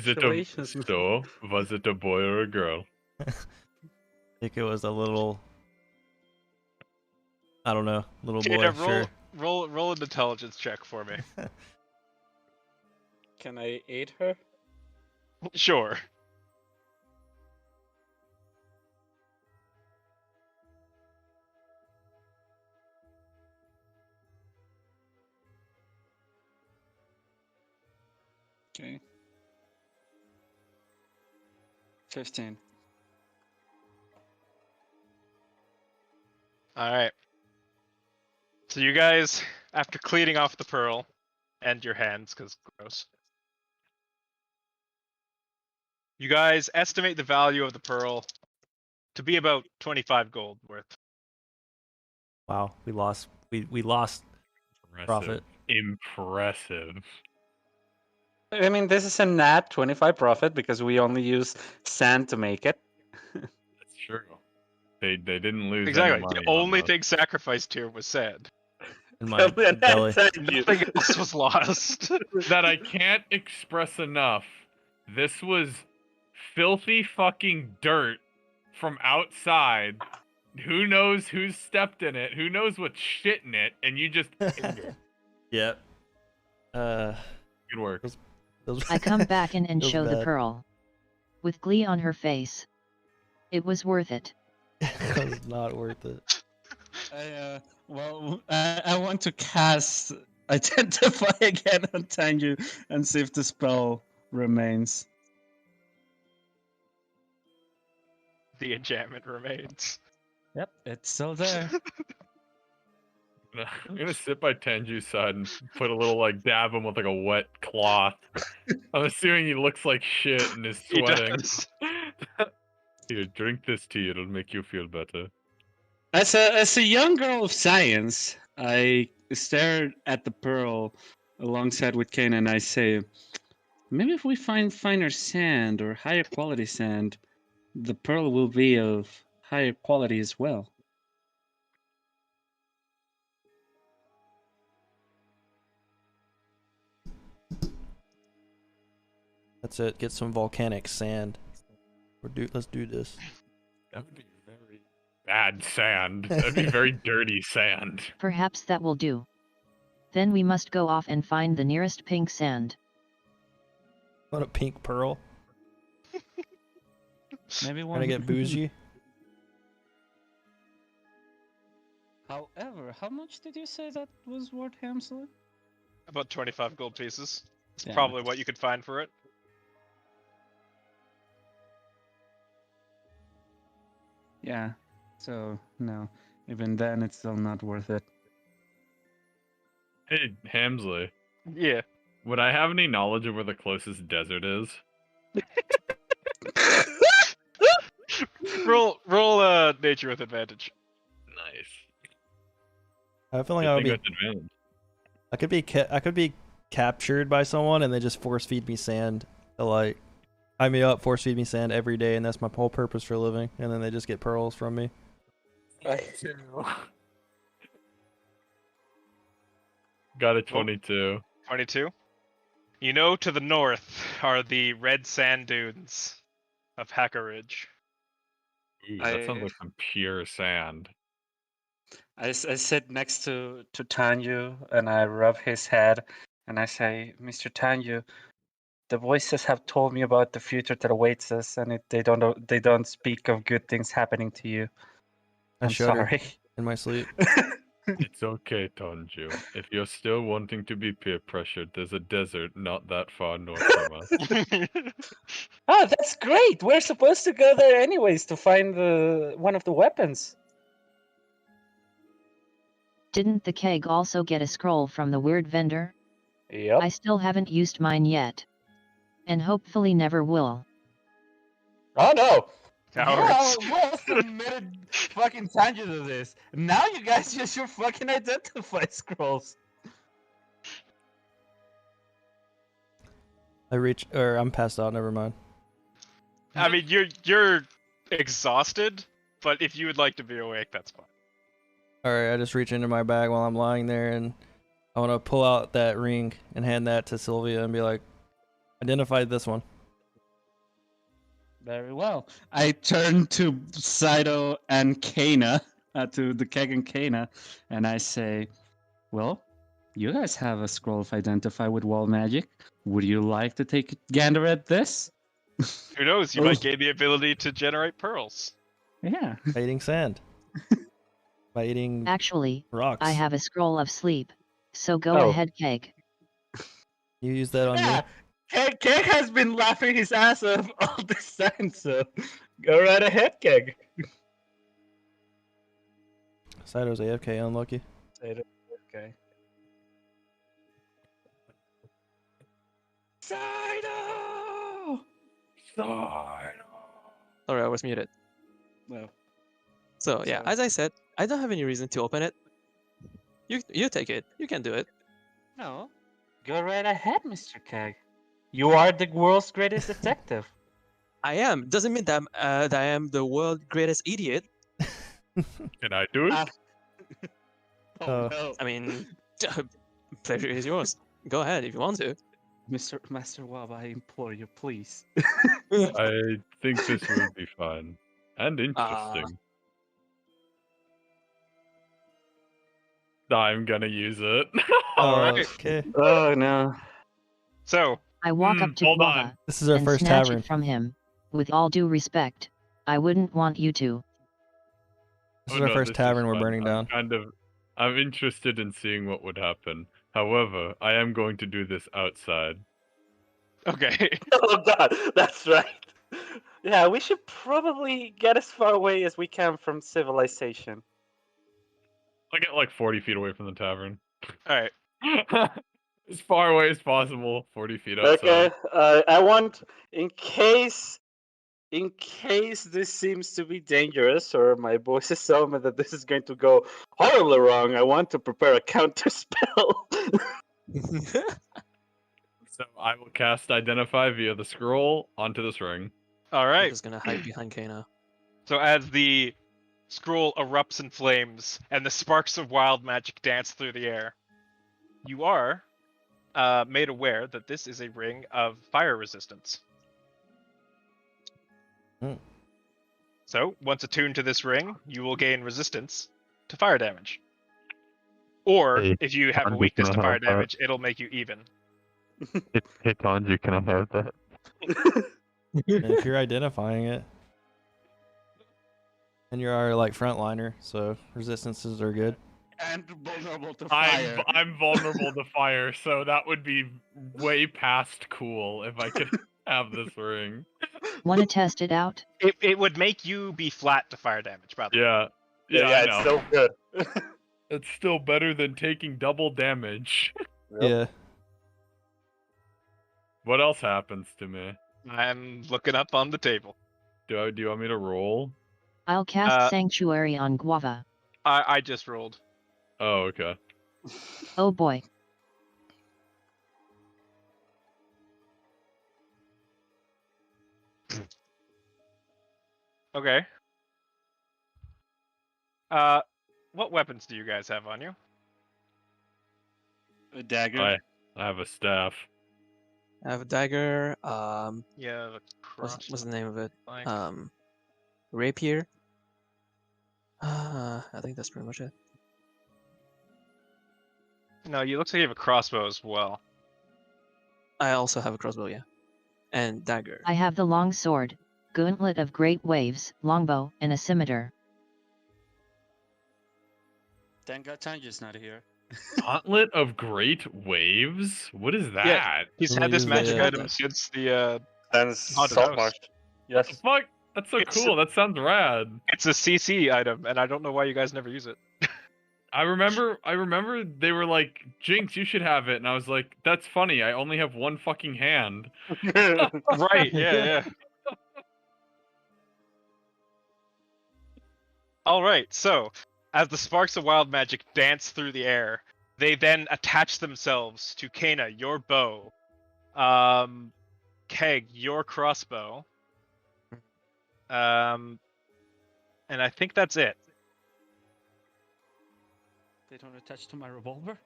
Speaker 3: it
Speaker 6: Congratulations.
Speaker 3: so? Was it a boy or a girl?
Speaker 5: I think it was a little. I don't know, little boy.
Speaker 2: Yeah,
Speaker 5: Sure.
Speaker 2: roll an intelligence check for me.
Speaker 6: Can I aid her?
Speaker 2: Sure.
Speaker 6: Okay. 15.
Speaker 2: Alright. So you guys, after cleaning off the pearl, and your hands, because gross. You guys estimate the value of the pearl to be about 25 gold worth.
Speaker 5: Wow, we lost. We lost profit.
Speaker 3: Impressive.
Speaker 6: I mean, this is a nat 25 profit because we only use sand to make it.
Speaker 3: That's true. They didn't lose any
Speaker 2: Exactly.
Speaker 3: money.
Speaker 2: The
Speaker 3: on
Speaker 2: only
Speaker 3: us.
Speaker 2: thing sacrificed here was sand.
Speaker 5: In my
Speaker 6: Only a nat
Speaker 5: belly.
Speaker 6: thank you.
Speaker 2: Nothing else was lost.
Speaker 3: that I can't express enough. This was filthy fucking dirt from outside. Who knows who's stepped in it? Who knows what's shit in it? And you just
Speaker 5: Yep.
Speaker 3: good work.
Speaker 5: Those
Speaker 7: I come back in and
Speaker 5: Feels
Speaker 7: show the
Speaker 5: bad.
Speaker 7: pearl. With glee on her face. It was worth it.
Speaker 5: it was not worth it.
Speaker 6: I want to cast Identify again on Tanju and see if the spell remains.
Speaker 2: The enchantment remains.
Speaker 6: Yep, it's still there.
Speaker 3: I'm gonna sit by Tenju's side and put a little dab him with a wet cloth. I'm assuming he looks like shit and is
Speaker 2: He
Speaker 3: sweating.
Speaker 2: does.
Speaker 3: Here, drink this tea. It'll make you feel better.
Speaker 6: As a young girl of science, I stare at the pearl alongside with Kane and I say, maybe if we find finer sand or higher quality sand, the pearl will be of higher quality as well.
Speaker 5: That's it. Get some volcanic sand. Let's do this.
Speaker 3: That would be very bad sand. That'd be very dirty sand.
Speaker 7: Perhaps that will do. Then we must go off and find the nearest pink sand.
Speaker 5: Want a pink pearl?
Speaker 6: Maybe
Speaker 5: Trying to get bougie?
Speaker 6: However, how much did you say that was worth, Hamsley?
Speaker 2: About 25 gold pieces. It's
Speaker 6: Yeah.
Speaker 2: probably what you could find for it.
Speaker 6: Yeah. So no, even then, it's still not worth it.
Speaker 3: Hey, Hamsley.
Speaker 2: Yeah.
Speaker 3: Would I have any knowledge of where the closest desert is?
Speaker 2: roll nature with advantage.
Speaker 3: Nice.
Speaker 5: I have a feeling
Speaker 3: Good
Speaker 5: I would
Speaker 3: thing
Speaker 5: be.
Speaker 3: with advantage.
Speaker 5: I could be captured by someone and they just force feed me sand. To tie me up, force feed me sand every day, and that's my whole purpose for living. And then they just get pearls from me.
Speaker 3: Got a 22.
Speaker 2: 22. You know, to the north are the red sand dunes of Hacker Ridge.
Speaker 3: Ooh, that sounds like some pure sand.
Speaker 6: I sit next to Tanju and I rub his head and I say, Mr. Tanju, the voices have told me about the future that awaits us, and they don't speak of good things happening to you.
Speaker 5: I
Speaker 6: I'm
Speaker 5: shudder
Speaker 6: sorry.
Speaker 5: in my sleep.
Speaker 3: It's okay, Tonju. If you're still wanting to be peer pressured, there's a desert not that far north from us.
Speaker 6: Ah, that's great. We're supposed to go there anyways to find one of the weapons.
Speaker 7: Didn't the keg also get a scroll from the weird vendor?
Speaker 6: Yep.
Speaker 7: I still haven't used mine yet. And hopefully never will.
Speaker 6: Oh no!
Speaker 2: Cowards.
Speaker 6: Well submitted fucking Tanju to this. Now you guys use your fucking identify scrolls.
Speaker 5: I'm passed out. Never mind.
Speaker 2: I mean, you're exhausted, but if you would like to be awake, that's fine.
Speaker 5: All right, I just reach into my bag while I'm lying there, and I want to pull out that ring and hand that to Sylvia and be like, identify this one.
Speaker 6: Very well. I turn to Saito and Kana, to the Keg and Kana, and I say, well, you guys have a scroll of identify with wall magic. Would you like to take a gander at this?
Speaker 2: Who knows? You might gain the ability to generate pearls.
Speaker 6: Yeah.
Speaker 5: By eating sand. By eating
Speaker 7: Actually,
Speaker 5: rocks.
Speaker 7: I have a scroll of sleep. So go
Speaker 6: Oh.
Speaker 7: ahead, Keg.
Speaker 5: You use that on
Speaker 6: Yeah.
Speaker 5: me?
Speaker 6: Keg has been laughing his ass off all this time, so go right ahead, Keg.
Speaker 5: Saito's AFK, unlucky.
Speaker 6: Okay. Saito!
Speaker 4: Sorry, I was muted.
Speaker 6: No.
Speaker 4: So yeah,
Speaker 6: Sorry.
Speaker 4: as I said, I don't have any reason to open it. You take it. You can do it.
Speaker 6: No. Go right ahead, Mr. Keg. You are the world's greatest detective.
Speaker 4: I am. Doesn't mean that I am the world's greatest idiot.
Speaker 3: Can I do it?
Speaker 5: Oh,
Speaker 6: no.
Speaker 4: I mean, pleasure is yours. Go ahead if you want to.
Speaker 6: Mr. Master Wab, I implore you, please.
Speaker 3: I think this will be fun and interesting. I'm gonna use it.
Speaker 2: Alright.
Speaker 5: Okay.
Speaker 6: Oh, no.
Speaker 2: So,
Speaker 7: I walk up to
Speaker 3: hold
Speaker 7: Guava
Speaker 3: on.
Speaker 5: This is our
Speaker 7: and
Speaker 5: first
Speaker 7: snatch
Speaker 5: tavern.
Speaker 7: it from him. With all due respect, I wouldn't want you to.
Speaker 5: This is our first tavern we're
Speaker 3: fun.
Speaker 5: burning down.
Speaker 3: I'm interested in seeing what would happen. However, I am going to do this outside.
Speaker 2: okay.
Speaker 6: Oh, God, that's right. Yeah, we should probably get as far away as we can from civilization.
Speaker 3: I'll get like 40 feet away from the tavern.
Speaker 2: Alright.
Speaker 3: As far away as possible, 40 feet outside.
Speaker 6: Okay, I want, in case this seems to be dangerous, or my voices tell me that this is going to go horribly wrong, I want to prepare a counter spell.
Speaker 3: So I will cast Identify via the scroll onto this ring.
Speaker 4: I'm
Speaker 2: Alright.
Speaker 4: just gonna hide behind Kana.
Speaker 2: So as the scroll erupts in flames and the sparks of wild magic dance through the air, you are made aware that this is a ring of fire resistance.
Speaker 5: Hmm.
Speaker 2: So, once attuned to this ring, you will gain resistance to fire damage. Or,
Speaker 3: Hey,
Speaker 2: if you have a
Speaker 3: Andy,
Speaker 2: weakness
Speaker 3: can
Speaker 2: to
Speaker 3: I
Speaker 2: fire
Speaker 3: have that?
Speaker 2: damage, it'll make you even.
Speaker 3: Hey Tanji, can I have that?
Speaker 5: And if you're identifying it, and you're our like frontliner, so resistances are good.
Speaker 6: And vulnerable to fire.
Speaker 3: I'm vulnerable to fire, so that would be way past cool if I could have this ring.
Speaker 7: Want to test it out?
Speaker 2: It would make you be flat to fire damage, by the way.
Speaker 3: Yeah, I know.
Speaker 6: it's so good.
Speaker 3: It's still better than taking double damage.
Speaker 5: Yeah.
Speaker 3: What else happens to me?
Speaker 2: I'm looking up on the table.
Speaker 3: Do you want me to roll?
Speaker 7: I'll cast Sanctuary on Guava.
Speaker 2: I just rolled.
Speaker 3: Oh, okay.
Speaker 7: Oh boy.
Speaker 2: Okay. What weapons do you guys have on you?
Speaker 6: A dagger.
Speaker 3: I have a staff.
Speaker 4: I have a dagger.
Speaker 2: Yeah, the
Speaker 4: What's the name of it?
Speaker 2: like.
Speaker 4: Rapier. I think that's pretty much it.
Speaker 2: No, you looks like you have a crossbow as well.
Speaker 4: I also have a crossbow, yeah, and dagger.
Speaker 7: I have the long sword, gauntlet of great waves, longbow, and a scimitar.
Speaker 6: Thank God Tanji's not here.
Speaker 3: Gauntlet of Great Waves? What is that?
Speaker 2: Yeah. He's had this
Speaker 5: Use
Speaker 2: magic
Speaker 5: the-
Speaker 2: item since the.
Speaker 6: And
Speaker 2: Haunted house.
Speaker 6: Yes.
Speaker 3: Fuck! That's so
Speaker 2: It's-
Speaker 3: cool. That sounds rad.
Speaker 2: It's a CC item, and I don't know why you guys never use it.
Speaker 3: I remember they were like, Jinx, you should have it. And I was like, that's funny. I only have one fucking hand.
Speaker 2: Right? Yeah. All right. So, as the sparks of wild magic dance through the air, they then attach themselves to Kana, your bow, Keg, your crossbow. And I think that's it.
Speaker 6: They don't attach to my revolver?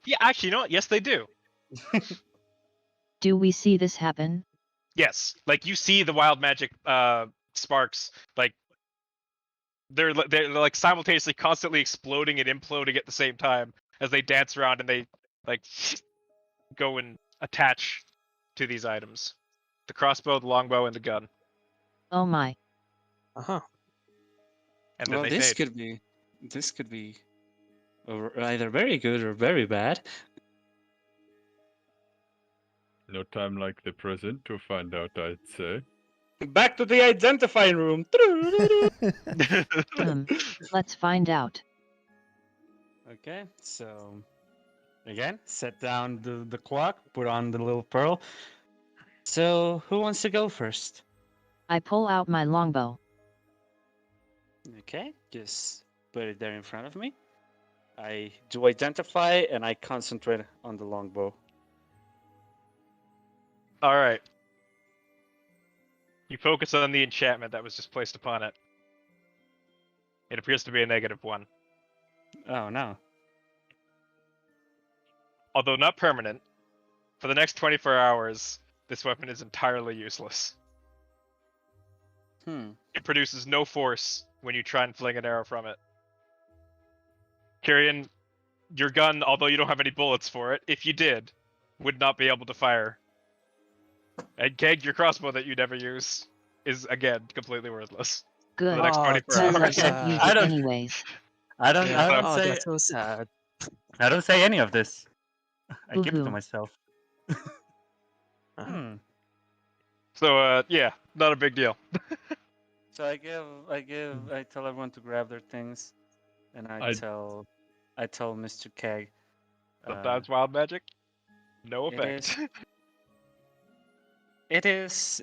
Speaker 2: Yeah, actually, you know what? Yes, they do.
Speaker 7: Do we see this happen?
Speaker 2: Yes, like you see the wild magic sparks, like they're like simultaneously constantly exploding and imploding at the same time as they dance around and they like go and attach to these items. The crossbow, the longbow, and the gun.
Speaker 7: Oh my.
Speaker 4: Uh-huh.
Speaker 2: And then
Speaker 6: Well,
Speaker 2: they
Speaker 6: this
Speaker 2: fade.
Speaker 6: could be either very good or very bad.
Speaker 3: No time like the present to find out, I'd say.
Speaker 6: Back to the identifying room.
Speaker 7: Let's find out.
Speaker 6: Okay, so again, set down the clock, put on the little pearl. So who wants to go first?
Speaker 7: I pull out my longbow.
Speaker 6: Okay, just put it there in front of me. I do identify and I concentrate on the longbow.
Speaker 2: All right. You focus on the enchantment that was just placed upon it. It appears to be a -1.
Speaker 6: Oh no.
Speaker 2: Although not permanent, for the next 24 hours, this weapon is entirely useless. It produces no force when you try and fling an arrow from it. Kyrian, your gun, although you don't have any bullets for it, if you did, would not be able to fire. And Keg, your crossbow that you never use, is again completely worthless.
Speaker 7: Good.
Speaker 2: For the next 24
Speaker 7: Since I
Speaker 2: hours.
Speaker 7: don't use
Speaker 6: I
Speaker 7: it
Speaker 6: don't-
Speaker 7: anyways.
Speaker 6: I don't
Speaker 4: Oh,
Speaker 6: say
Speaker 4: that's so sad.
Speaker 6: I don't say any of this. I keep it to
Speaker 7: Boo-hoo.
Speaker 6: myself.
Speaker 4: Uh-huh.
Speaker 2: So yeah, not a big deal.
Speaker 6: So I tell everyone to grab their things, and I tell Mr. Keg.
Speaker 2: Sometimes wild magic, no
Speaker 6: it
Speaker 2: effect.
Speaker 6: It is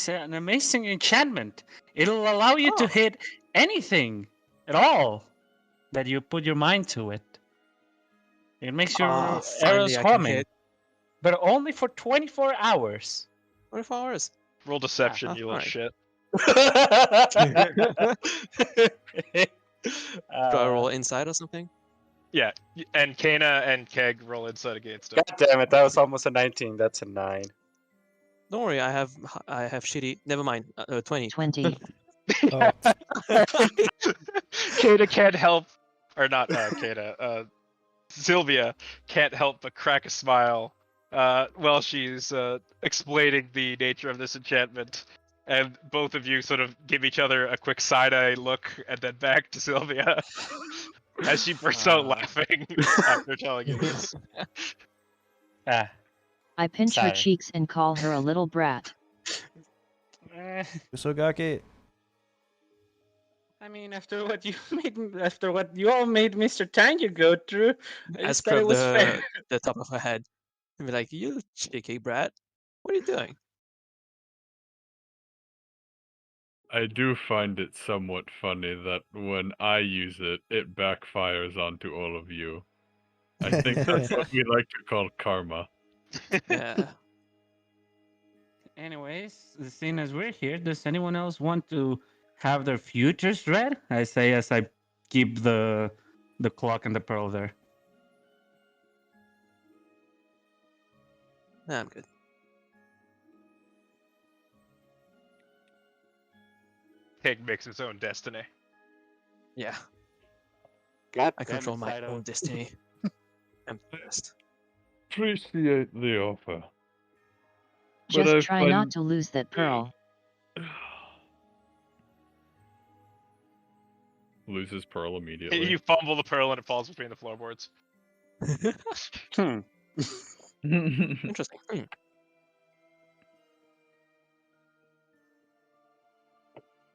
Speaker 6: an amazing enchantment. It'll allow you to hit anything at all that you put your mind to it. It makes your arrows
Speaker 4: Finally I can
Speaker 6: humming,
Speaker 4: hit.
Speaker 6: but only for 24 hours.
Speaker 4: 24 hours.
Speaker 2: Roll deception,
Speaker 4: Uh-huh,
Speaker 2: you little
Speaker 4: alright.
Speaker 2: shit.
Speaker 4: Do I roll inside or something?
Speaker 2: Yeah, and Kana and Keg roll insight against it.
Speaker 6: God damn it, that was almost a 19. That's a 9.
Speaker 4: Don't worry, I have shitty. Never mind. 20.
Speaker 7: 20.
Speaker 5: Oh,
Speaker 2: Kana can't help, or not Kana. Sylvia can't help but crack a smile while she's explaining the nature of this enchantment, and both of you sort of give each other a quick side-eye look, and then back to Sylvia as she bursts out laughing after telling you this.
Speaker 7: I pinch her
Speaker 6: Sorry.
Speaker 7: cheeks and call her a little brat.
Speaker 5: Usogake.
Speaker 6: I mean, after what you all made Mr. Tanya go through, I
Speaker 4: I
Speaker 6: just thought it
Speaker 4: scrub
Speaker 6: was fair.
Speaker 4: the top of her head and be like, "You cheeky brat, what are you doing?"
Speaker 3: I do find it somewhat funny that when I use it, it backfires onto all of you. I think that's what we like to call karma.
Speaker 4: Yeah.
Speaker 6: Anyways, seeing as we're here, does anyone else want to have their futures read? I say as I keep the clock and the pearl there.
Speaker 4: Nah, I'm good.
Speaker 2: Keg makes its own destiny.
Speaker 4: Yeah,
Speaker 6: God
Speaker 4: I control my own destiny. I'm pissed.
Speaker 3: Appreciate the offer.
Speaker 7: Just
Speaker 3: I
Speaker 7: try not to lose that pearl.
Speaker 3: Loses pearl immediately.
Speaker 2: You fumble the pearl and it falls between the floorboards.
Speaker 4: Interesting.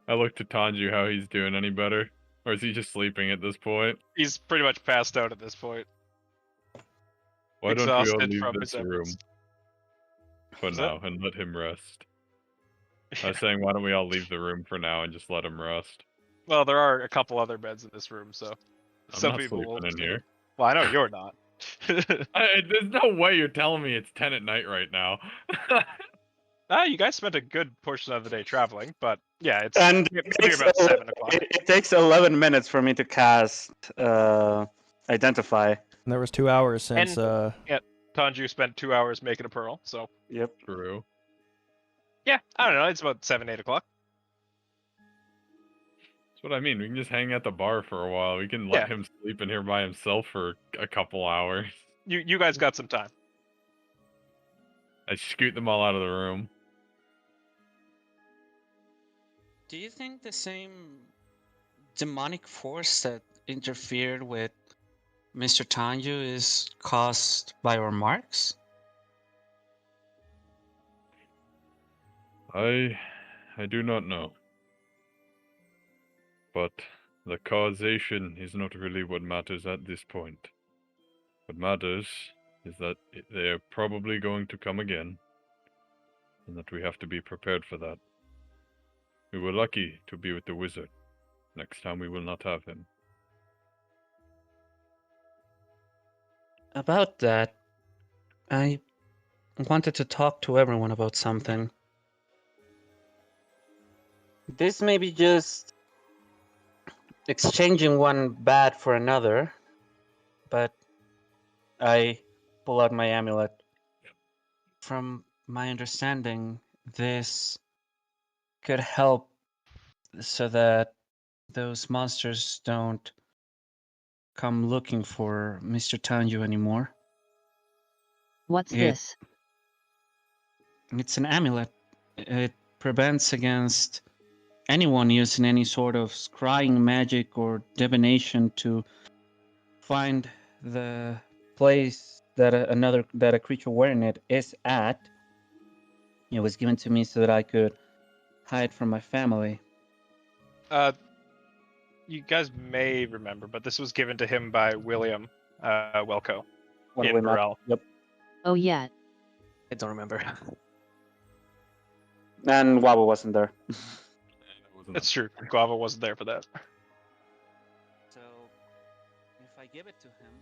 Speaker 3: I looked to Tanju how he's doing any better. Or is he just sleeping at this point?
Speaker 2: He's pretty much passed out at this point.
Speaker 3: Why don't we all
Speaker 2: Exhausted
Speaker 3: leave
Speaker 2: from
Speaker 3: this
Speaker 2: his
Speaker 3: room
Speaker 2: efforts.
Speaker 3: for
Speaker 2: What's that?
Speaker 3: now and let him rest? I was saying, why don't we all leave the room for now and just let him rest?
Speaker 2: Well, there are a couple other beds in this room, so
Speaker 3: I'm
Speaker 2: some
Speaker 3: not
Speaker 2: people
Speaker 3: sleeping
Speaker 2: will.
Speaker 3: in here.
Speaker 2: Well, I know you're not.
Speaker 3: There's no way you're telling me it's 10 at night right now.
Speaker 2: You guys spent a good portion of the day traveling, but yeah, it's
Speaker 6: And
Speaker 2: maybe about 7 o'clock.
Speaker 6: it takes 11 minutes for me to cast Identify.
Speaker 5: And there was 2 hours since.
Speaker 2: Yeah, Tanju spent 2 hours making a pearl, so
Speaker 6: Yep.
Speaker 3: True.
Speaker 2: yeah, I don't know. It's about 7, 8 o'clock.
Speaker 3: That's what I mean. We can just hang at the bar for a while. We can let him sleep in here by himself for a couple hours.
Speaker 2: You guys got some time.
Speaker 3: I scoot them all out of the room.
Speaker 4: Do you think the same demonic force that interfered with Mr. Tanju is caused by our marks?
Speaker 3: I do not know. But the causation is not really what matters at this point. What matters is that they are probably going to come again, and that we have to be prepared for that. We were lucky to be with the wizard. Next time we will not have him.
Speaker 4: About that, I wanted to talk to everyone about something.
Speaker 6: This may be just exchanging one bad for another, but I pull out my amulet.
Speaker 4: From my understanding, this could help so that those monsters don't come looking for Mr. Tanju anymore.
Speaker 7: What's
Speaker 4: It-
Speaker 7: this?
Speaker 4: It's an amulet. It prevents against anyone using any sort of scrying magic or divination to find the place that a creature wearing it is at. It was given to me so that I could hide from my family.
Speaker 2: You guys may remember, but this was given to him by William Welco
Speaker 6: When
Speaker 2: in
Speaker 6: we met.
Speaker 2: Morel.
Speaker 6: Yep.
Speaker 7: Oh yeah,
Speaker 4: I don't remember.
Speaker 6: And Wabo wasn't there.
Speaker 2: It's true. Guava wasn't there for that.
Speaker 4: So, if I give it to him,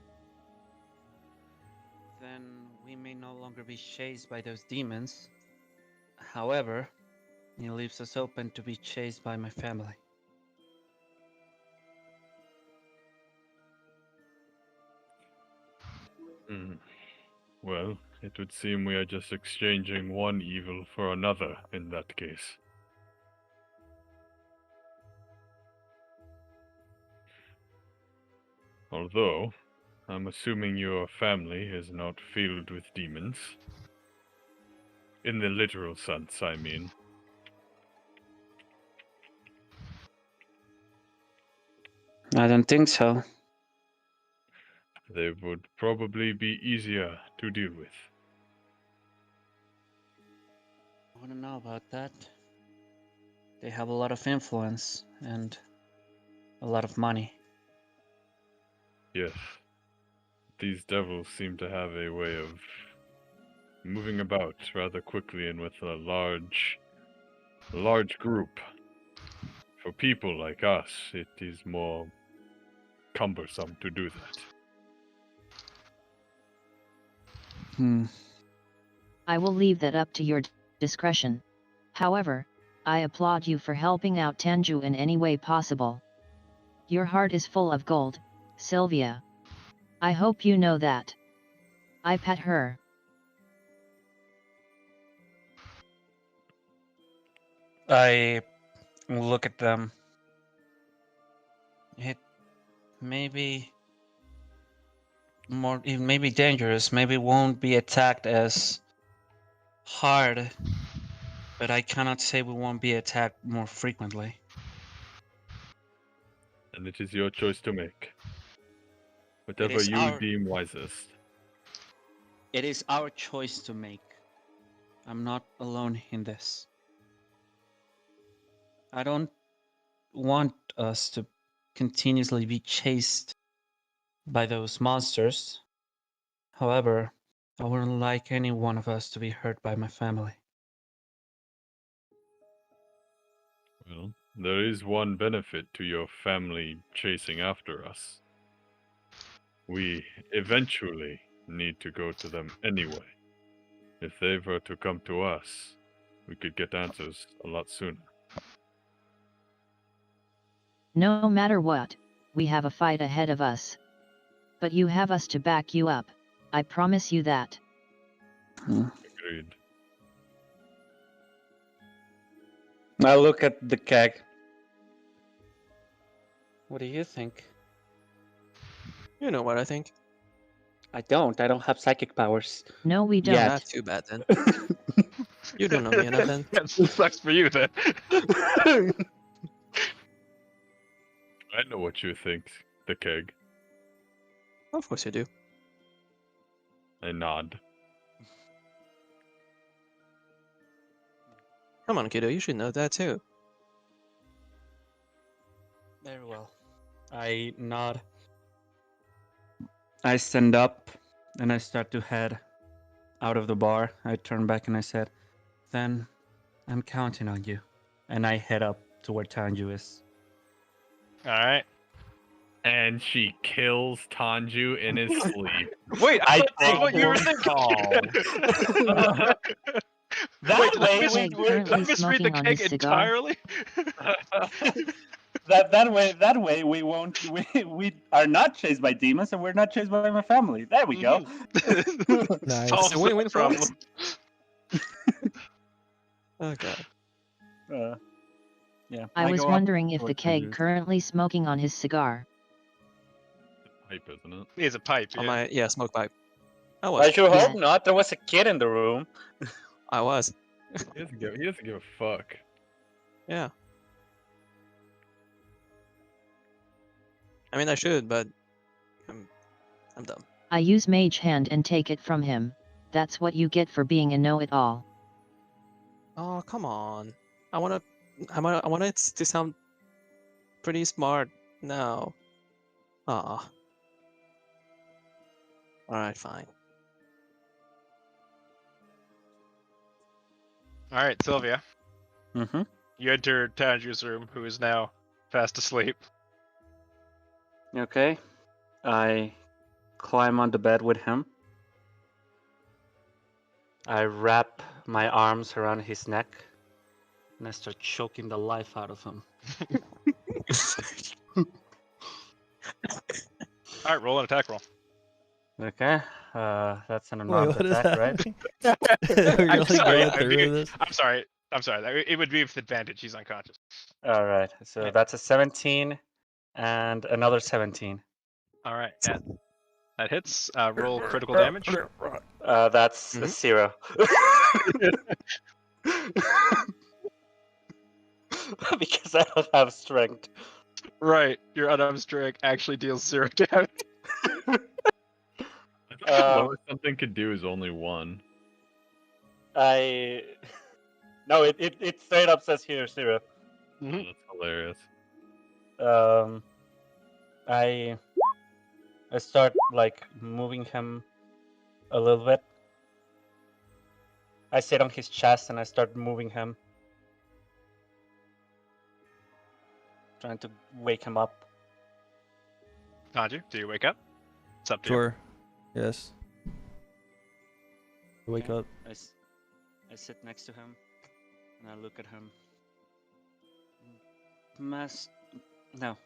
Speaker 4: then we may no longer be chased by those demons. However, it leaves us open to be chased by my family.
Speaker 3: Well, it would seem we are just exchanging one evil for another in that case. Although, I'm assuming your family is not filled with demons. In the literal sense, I mean.
Speaker 4: I don't think so.
Speaker 3: They would probably be easier to deal with.
Speaker 4: I wouldn't know about that. They have a lot of influence and a lot of money.
Speaker 3: Yes. These devils seem to have a way of moving about rather quickly and with a large group. For people like us, it is more cumbersome to do that.
Speaker 7: I will leave that up to your discretion. However, I applaud you for helping out Tanju in any way possible. Your heart is full of gold, Sylvia. I hope you know that. I pet her.
Speaker 4: I look at them. It may be more, it may be dangerous, maybe won't be attacked as hard, but I cannot say we won't be attacked more frequently.
Speaker 3: And it is your choice to make. Whatever
Speaker 4: is
Speaker 3: you
Speaker 4: our-
Speaker 3: deem wisest.
Speaker 4: It is our choice to make. I'm not alone in this. I don't want us to continuously be chased by those monsters. However, I wouldn't like any one of us to be hurt by my family.
Speaker 3: Well, there is one benefit to your family chasing after us. we eventually need to go to them anyway. If they were to come to us, we could get answers a lot sooner.
Speaker 7: No matter what, we have a fight ahead of us. But you have us to back you up. I promise you that.
Speaker 3: Agreed.
Speaker 6: I look at the keg. What do you think?
Speaker 4: You know what I think.
Speaker 6: I don't have psychic powers.
Speaker 7: No, we don't.
Speaker 6: Yet.
Speaker 4: Not too bad then. You don't know me enough then.
Speaker 2: That sucks for you then.
Speaker 3: I know what you think, the keg.
Speaker 4: Of course you do.
Speaker 3: I nod.
Speaker 4: Come on, kiddo, you should know that too.
Speaker 6: Very well. I nod. I stand up and I start to head out of the bar. I turn back and I said, then I'm counting on you. And I head up to where Tanju is.
Speaker 2: Alright.
Speaker 3: And she kills Tanju in his sleep.
Speaker 2: Wait, I
Speaker 6: I
Speaker 2: thought that's what you were
Speaker 3: think-
Speaker 2: thinking.
Speaker 6: That
Speaker 2: Wait,
Speaker 6: way,
Speaker 7: Keg
Speaker 6: we
Speaker 7: currently
Speaker 2: I misread the
Speaker 7: smoking on
Speaker 2: keg
Speaker 7: his cigar.
Speaker 2: entirely?
Speaker 6: that way we won't we are not chased by demons and we're not chased by my family. There we go.
Speaker 5: Nice.
Speaker 2: Solves
Speaker 4: It's a win-win
Speaker 2: the
Speaker 4: for us.
Speaker 2: problem.
Speaker 4: Oh god.
Speaker 6: Yeah.
Speaker 7: I was
Speaker 6: go up
Speaker 7: wondering if the
Speaker 6: toward
Speaker 7: keg
Speaker 6: Tanju.
Speaker 7: currently smoking on his cigar.
Speaker 3: Pipe, isn't it?
Speaker 2: He has a pipe,
Speaker 4: On
Speaker 2: yeah.
Speaker 4: my smoke pipe. I
Speaker 6: I
Speaker 4: was.
Speaker 6: sure
Speaker 7: Yeah.
Speaker 6: hope not. There was a kid in the room.
Speaker 4: I was.
Speaker 3: He doesn't give a fuck.
Speaker 4: Yeah. I mean I should, but I'm dumb.
Speaker 7: I use Mage Hand and take it from him. That's what you get for being a know-it-all.
Speaker 4: Oh come on. I want it to sound pretty smart now. Aw. Alright, fine.
Speaker 2: Alright, Sylvia.
Speaker 6: Mm-hmm.
Speaker 2: You enter Tanju's room, who is now fast asleep.
Speaker 6: Okay. I climb on the bed with him. I wrap my arms around his neck and I start choking the life out of him.
Speaker 2: Alright, roll an attack roll.
Speaker 6: Okay. That's an
Speaker 5: Wait,
Speaker 6: unarmed
Speaker 5: what is
Speaker 6: attack, right?
Speaker 5: happening? We're
Speaker 2: I'm
Speaker 5: like
Speaker 2: sorry,
Speaker 5: going through with this.
Speaker 2: I'm sorry. It would be with advantage. He's unconscious.
Speaker 6: All right. So
Speaker 2: Yeah.
Speaker 6: that's a 17 and another 17.
Speaker 2: Alright, yeah. That hits. Roll critical damage.
Speaker 6: That's a
Speaker 4: Mhm.
Speaker 6: 0. Because I don't have strength.
Speaker 2: Right, your unarmed strike actually deals 0 damage.
Speaker 3: I think the
Speaker 6: Uh,
Speaker 3: lowest something could do is only 1.
Speaker 6: No, it straight up says here 0.
Speaker 2: Mhm.
Speaker 3: That's hilarious.
Speaker 6: I start like moving him a little bit. I sit on his chest and I start moving him, trying to wake him up.
Speaker 2: Tanju, do you wake up? It's up to you.
Speaker 5: Sure. Yes. Wake
Speaker 6: Okay.
Speaker 5: up.
Speaker 6: I sit next to him and I look at him. No.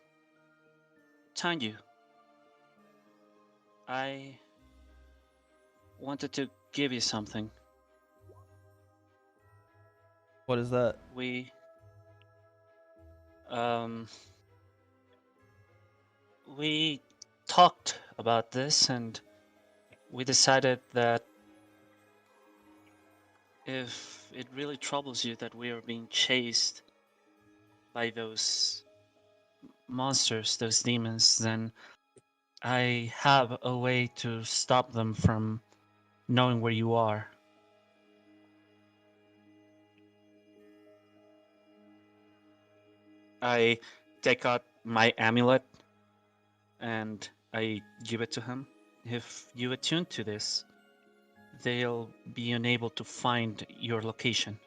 Speaker 6: Tanju. I wanted to give you something.
Speaker 5: What is that?
Speaker 6: We talked about this and we decided that if it really troubles you that we are being chased by those monsters, those demons, then I have a way to stop them from knowing where you are. I take out my amulet and I give it to him. If you attune to this, they'll be unable to find your location.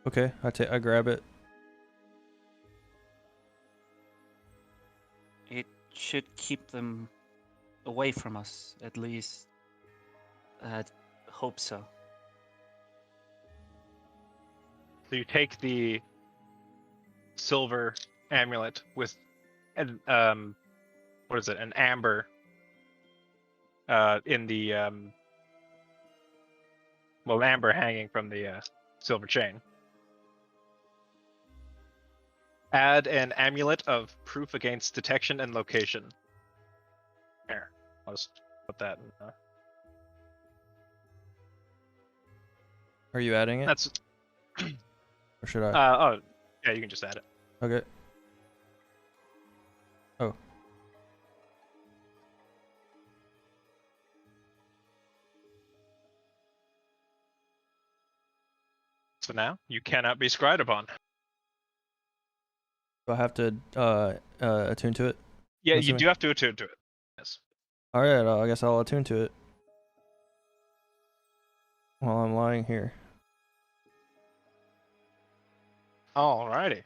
Speaker 5: Okay, I grab it.
Speaker 6: should keep them away from us, at least. I hope so.
Speaker 2: So you take the silver amulet with an what is it? An amber in the amber hanging from the silver chain. Add an amulet of proof against detection and location. There, I'll just put that in.
Speaker 5: Are you adding it?
Speaker 2: That's
Speaker 5: Or should I?
Speaker 2: oh yeah, you can just add it.
Speaker 5: Okay. Oh.
Speaker 2: So now you cannot be scryed upon.
Speaker 5: Do I have to attune to it?
Speaker 2: Yeah, you
Speaker 5: Assuming-
Speaker 2: do have to attune to it. Yes.
Speaker 5: All right, I guess I'll attune to it while I'm lying here.
Speaker 2: Alrighty.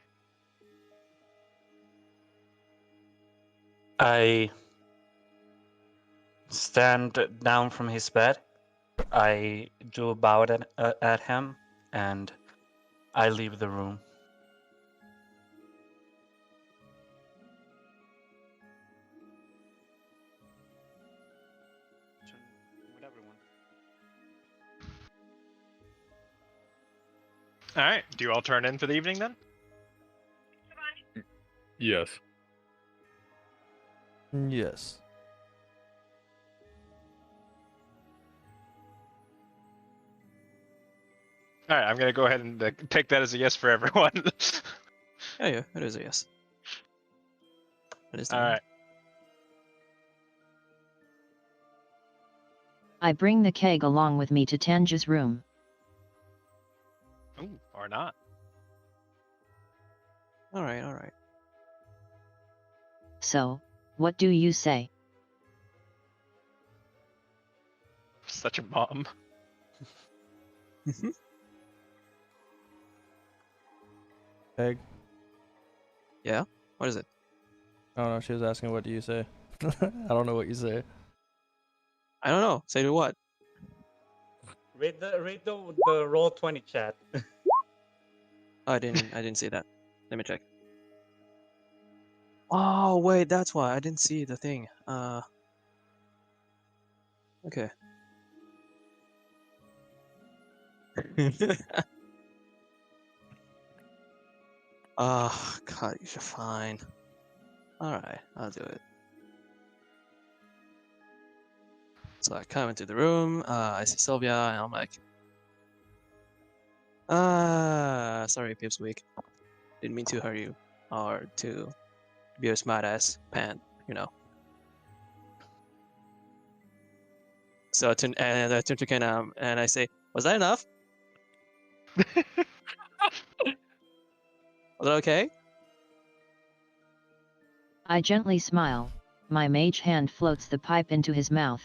Speaker 6: I stand down from his bed. I do a bow at him, and I leave the room. With everyone.
Speaker 2: All right. Do you all turn in for the evening then?
Speaker 3: Yes.
Speaker 5: Yes.
Speaker 2: All right. I'm gonna go ahead and take that as a yes for everyone.
Speaker 4: Yeah, it is a yes. It is.
Speaker 2: All right.
Speaker 7: I bring the keg along with me to Tanja's room.
Speaker 2: Ooh, or not.
Speaker 4: All right, all right.
Speaker 7: So, what do you say?
Speaker 2: Such a mom.
Speaker 5: Peg.
Speaker 4: Yeah. What is it?
Speaker 5: I don't know. She was asking, "What do you say?" I don't know what you say.
Speaker 4: I don't know. Say to what?
Speaker 6: Read the roll 20 chat.
Speaker 4: Oh, I didn't see that. Let me check. Oh wait, that's why I didn't see the thing. Okay. Oh God, you're fine. All right, I'll do it. So I come into the room. I see Sylvia, and I'm like, sorry, Pip's weak. Didn't mean to hurt you, or to be a smartass pan, you know. So I turn to Kenna and I say, "Was that enough? Was that okay?"
Speaker 7: I gently smile. My mage hand floats the pipe into his mouth.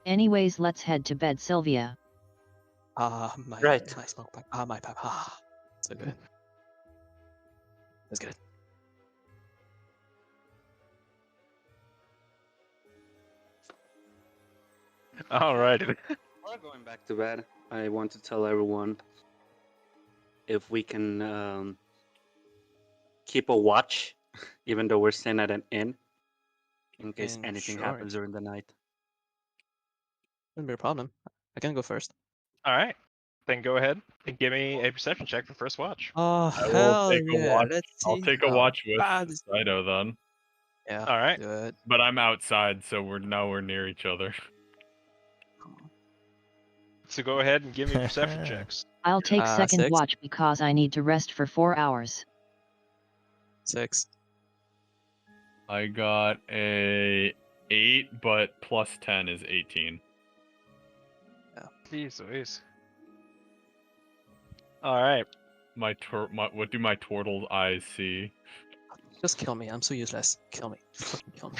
Speaker 7: Anyways, let's head to bed, Sylvia.
Speaker 4: My
Speaker 6: Right.
Speaker 4: my smoke pipe. My pipe. So good. That's good.
Speaker 2: Alrighty.
Speaker 6: Before going back to bed, I want to tell everyone if we can keep a watch, even though we're staying at an inn, in case
Speaker 4: And
Speaker 6: anything
Speaker 4: sure,
Speaker 6: happens during the night.
Speaker 4: wouldn't be a problem. I can go first.
Speaker 2: All right. Then go ahead and give me a perception check for first watch.
Speaker 4: Oh
Speaker 3: I will
Speaker 4: hell
Speaker 3: take a
Speaker 4: yeah!
Speaker 3: watch.
Speaker 4: Let's
Speaker 3: I'll
Speaker 4: see
Speaker 3: take a
Speaker 4: how
Speaker 3: watch with
Speaker 4: bad this-
Speaker 3: Saito then.
Speaker 4: Yeah.
Speaker 2: All right.
Speaker 4: Do it.
Speaker 3: But I'm outside, so we're nowhere near each other.
Speaker 2: So go ahead and give me perception checks.
Speaker 7: I'll take second
Speaker 4: 6.
Speaker 7: watch because I need to rest for 4 hours.
Speaker 4: 6.
Speaker 3: I got a 8, but plus 10 is 18.
Speaker 2: Jeez Louise. All right.
Speaker 3: What do my turtle eyes see?
Speaker 4: Just kill me. I'm so useless. Kill me. Fucking kill me.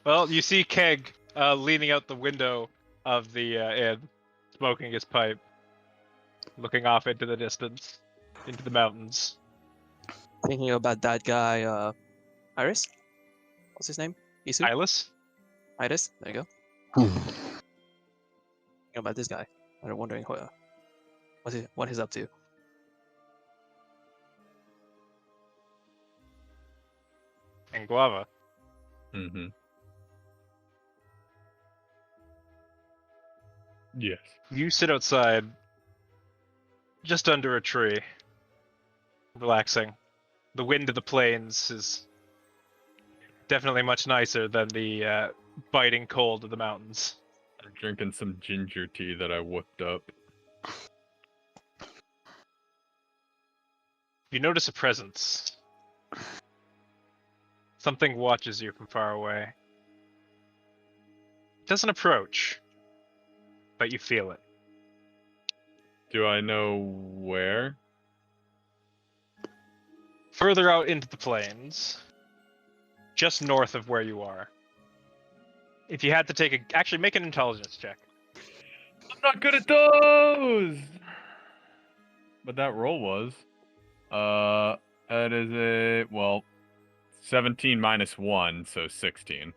Speaker 2: Well, you see Keg leaning out the window of the inn, smoking his pipe, looking off into the distance, into the mountains.
Speaker 4: Thinking about that guy, Iris? What's his name? Isu?
Speaker 2: Eyeless?
Speaker 4: Itis? There you go. Think about this guy. I'm wondering what he's up to.
Speaker 2: And Guava.
Speaker 3: Mm-hmm. Yes.
Speaker 2: You sit outside, just under a tree, relaxing. The wind of the plains is definitely much nicer than the biting cold of the mountains.
Speaker 3: I'm drinking some ginger tea that I whipped up.
Speaker 2: You notice a presence. Something watches you from far away. It doesn't approach, but you feel it.
Speaker 3: Do I know where?
Speaker 2: Further out into the plains, just north of where you are. If you had to actually make an intelligence check.
Speaker 3: I'm not good at those! But that roll was. That is 17 minus 1, so 16.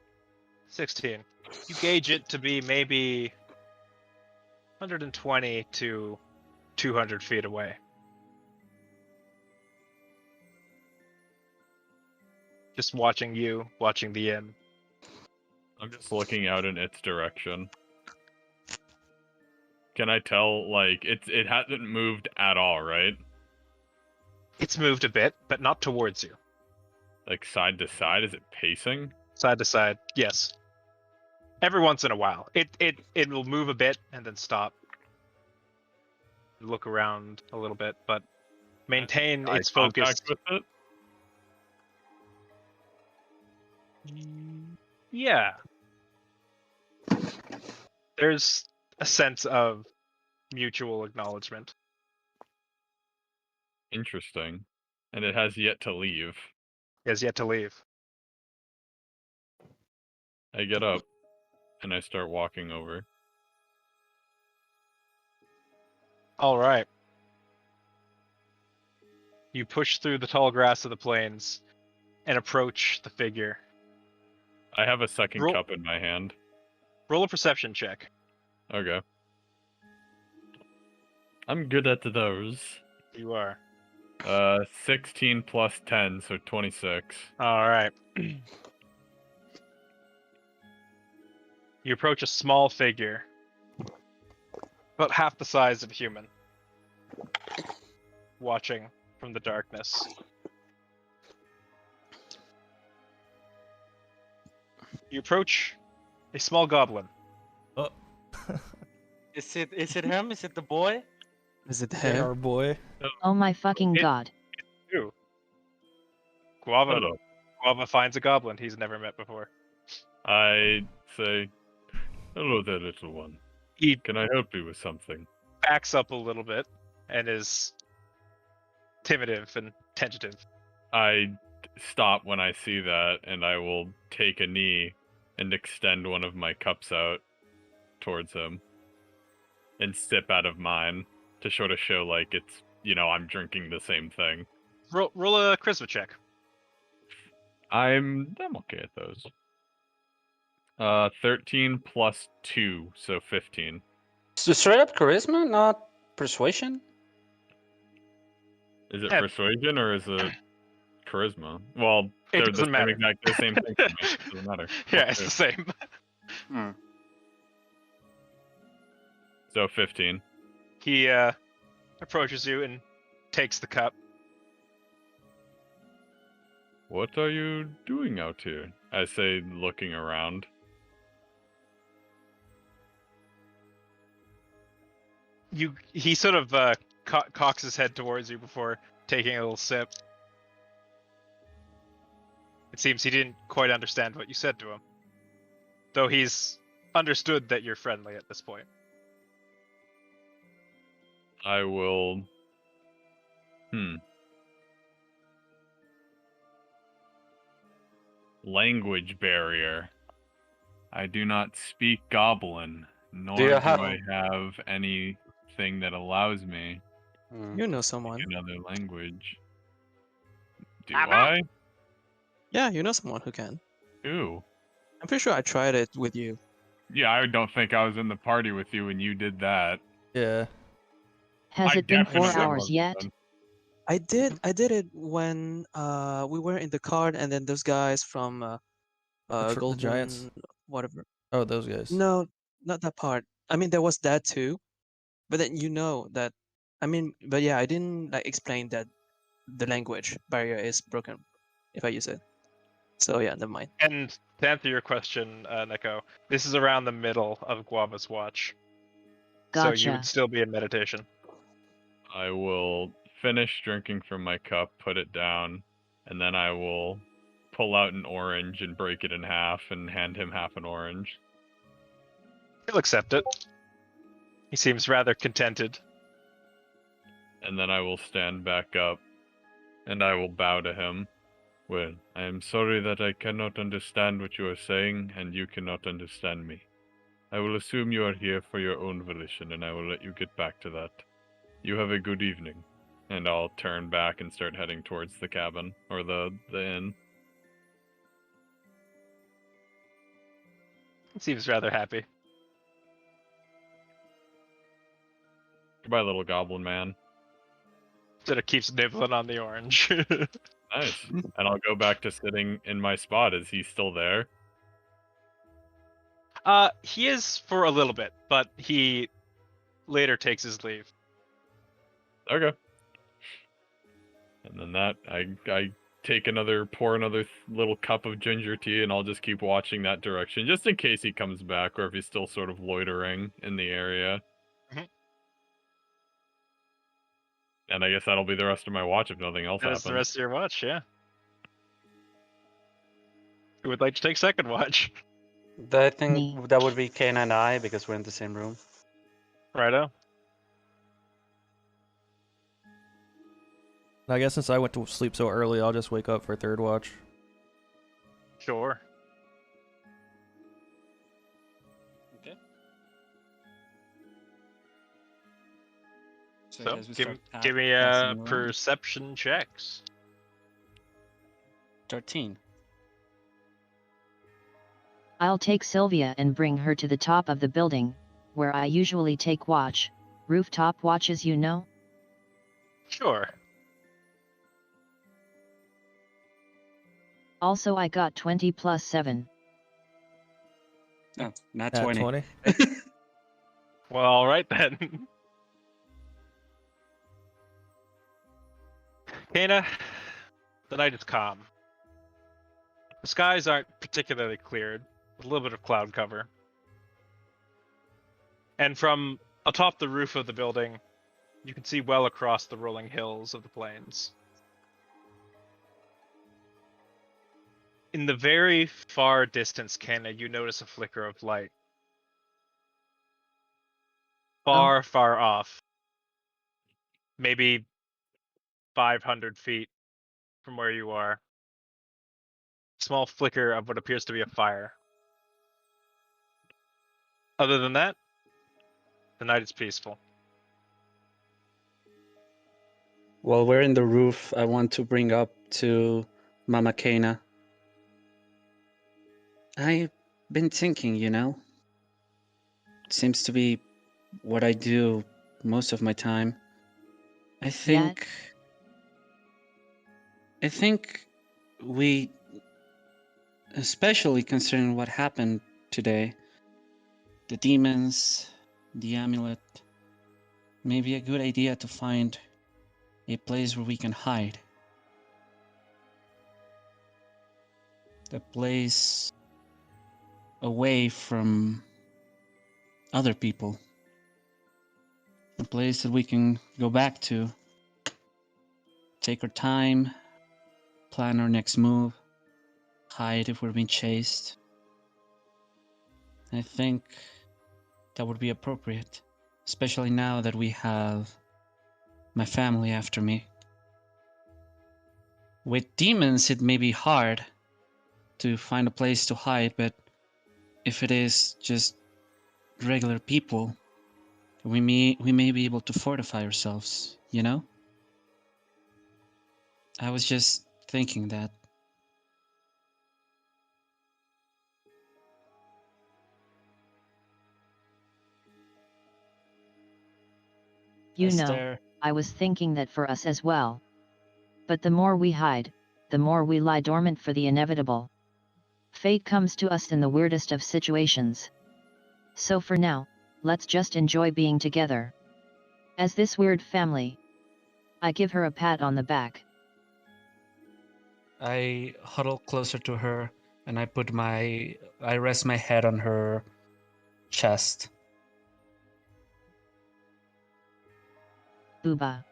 Speaker 2: 16. You gauge it to be maybe 120 to 200 feet away. Just watching you, watching the inn.
Speaker 3: I'm just looking out in its direction. Can I tell, like, it hasn't moved at all, right?
Speaker 2: It's moved a bit, but not towards you.
Speaker 3: Like, side to side? Is it pacing?
Speaker 2: Side to side, yes. Every once in a while. It will move a bit and then stop. Look around a little bit, but maintain
Speaker 3: Eye
Speaker 2: its focus.
Speaker 3: contact with it?
Speaker 2: Yeah. There's a sense of mutual acknowledgement.
Speaker 3: Interesting. And it has yet to leave.
Speaker 2: He has yet to leave.
Speaker 3: I get up, and I start walking over.
Speaker 2: All right. You push through the tall grass of the plains and approach the figure.
Speaker 3: I have a second
Speaker 2: Roll-
Speaker 3: cup in my hand.
Speaker 2: Roll a perception check.
Speaker 3: Okay. I'm good at those.
Speaker 2: You are.
Speaker 3: 16 plus 10, so 26.
Speaker 2: All right. You approach a small figure, about half the size of a human, watching from the darkness. You approach a small goblin.
Speaker 5: Oh.
Speaker 6: Is it him? Is it the boy?
Speaker 4: Is it
Speaker 5: Hey,
Speaker 4: him?
Speaker 5: our boy.
Speaker 7: Oh my fucking
Speaker 2: It-
Speaker 7: god.
Speaker 2: You. Guava.
Speaker 3: Hello.
Speaker 2: Guava finds a goblin he's never met before.
Speaker 3: I say, hello there, little one.
Speaker 2: He
Speaker 3: Can I help you with something?
Speaker 2: backs up a little bit and is timidative and tentative.
Speaker 3: I stop when I see that, and I will take a knee and extend one of my cups out towards him and sip out of mine to sort of show like it's, I'm drinking the same thing.
Speaker 2: Roll a charisma check.
Speaker 3: I'm okay at those. 13 plus 2, so 15.
Speaker 6: So straight up charisma, not persuasion.
Speaker 3: Is it
Speaker 2: Yeah.
Speaker 3: persuasion or is it charisma? Well,
Speaker 2: It
Speaker 3: they're
Speaker 2: doesn't matter.
Speaker 3: the same thing to me. It doesn't matter.
Speaker 2: Yeah, it's the same.
Speaker 6: Hmm.
Speaker 3: So 15.
Speaker 2: He approaches you and takes the cup.
Speaker 3: What are you doing out here? I say, looking around.
Speaker 2: He sort of cocks his head towards you before taking a little sip. It seems he didn't quite understand what you said to him, though he's understood that you're friendly at this point.
Speaker 3: I will... Language barrier. I do not speak Goblin, nor
Speaker 6: Do
Speaker 3: do
Speaker 6: you have-
Speaker 3: I have anything that allows me
Speaker 6: Hmm.
Speaker 4: You know
Speaker 3: to
Speaker 4: someone.
Speaker 3: speak another language. Do
Speaker 8: Mama?
Speaker 3: I?
Speaker 4: Yeah, you know someone who can.
Speaker 3: Who?
Speaker 4: I'm pretty sure I tried it with you.
Speaker 3: Yeah, I don't think I was in the party with you when you did that.
Speaker 5: Yeah.
Speaker 7: Has
Speaker 3: I
Speaker 7: it been 4
Speaker 3: definitely
Speaker 7: hours
Speaker 3: wasn't
Speaker 7: yet?
Speaker 3: then.
Speaker 4: I did it when we were in the car, and then those guys from
Speaker 5: The Giants.
Speaker 4: Golden whatever.
Speaker 5: Oh, those guys.
Speaker 4: No, not that part. I mean, there was that too, but then you know that. I mean, but yeah, I didn't like explain that the language barrier is broken if I use it. So yeah, never mind.
Speaker 2: And to answer your question, Neko, this is around the middle of Guava's watch. So you would
Speaker 7: Gotcha.
Speaker 2: still be in meditation.
Speaker 3: I will finish drinking from my cup, put it down, and then I will pull out an orange and break it in half and hand him half an orange.
Speaker 2: He'll accept it. He seems rather contented.
Speaker 3: And then I will stand back up and I will bow to him. Well, I am sorry that I cannot understand what you are saying and you cannot understand me. I will assume you are here for your own volition and I will let you get back to that. You have a good evening. And I'll turn back and start heading towards the cabin or the inn.
Speaker 2: He seems rather happy.
Speaker 3: Goodbye, little goblin man.
Speaker 2: Sort of keeps nibbling on the orange.
Speaker 3: Nice. And I'll go back to sitting in my spot. Is he still there?
Speaker 2: He is for a little bit, but he later takes his leave.
Speaker 3: Okay. And then that I pour another little cup of ginger tea, and I'll just keep watching that direction, just in case he comes back or if he's still sort of loitering in the area.
Speaker 2: Mhm.
Speaker 3: And I guess that'll be the rest of my watch if nothing else
Speaker 2: That's
Speaker 3: happens.
Speaker 2: the rest of your watch, yeah. Who would like to take second watch?
Speaker 6: I think
Speaker 7: Me.
Speaker 6: that would be Kane and I because we're in the same room.
Speaker 2: Righto.
Speaker 5: I guess since I went to sleep so early, I'll just wake up for third watch.
Speaker 2: Sure.
Speaker 6: Okay.
Speaker 2: So
Speaker 6: as we
Speaker 2: give,
Speaker 6: start
Speaker 2: give me
Speaker 6: passing
Speaker 2: a
Speaker 6: around.
Speaker 2: perception checks.
Speaker 6: 13.
Speaker 7: I'll take Sylvia and bring her to the top of the building, where I usually take watch. Rooftop watches, you know?
Speaker 2: Sure.
Speaker 7: Also, I got 20 plus 7.
Speaker 6: No, not
Speaker 5: At
Speaker 6: 20.
Speaker 5: 20.
Speaker 2: Well, all right then. Kana, the night is calm. The skies aren't particularly cleared, with a little bit of cloud cover. And from atop the roof of the building, you can see well across the rolling hills of the plains. In the very far distance, Kana, you notice a flicker of light. Far, far off. Maybe 500 feet from where you are. Small flicker of what appears to be a fire. Other than that, the night is peaceful.
Speaker 6: While we're in the roof, I want to bring up to Mama Kana. I've been thinking, you know. It seems to be what I do most of my time. I think we, especially considering what happened today, the demons, the amulet, maybe a good idea to find a place where we can hide. A place away from other people. A place that we can go back to, take our time, plan our next move, hide if we're being chased. I think that would be appropriate, especially now that we have my family after me. With demons, it may be hard to find a place to hide, but if it is just regular people, we may be able to fortify ourselves, you know? I was just thinking that.
Speaker 7: You
Speaker 4: I
Speaker 7: know,
Speaker 4: stare.
Speaker 7: I was thinking that for us as well. But the more we hide, the more we lie dormant for the inevitable. Fate comes to us in the weirdest of situations. So for now, let's just enjoy being together. As this weird family. I give her a pat on the back.
Speaker 6: I huddle closer to her and I rest my head on her chest.
Speaker 7: Booba.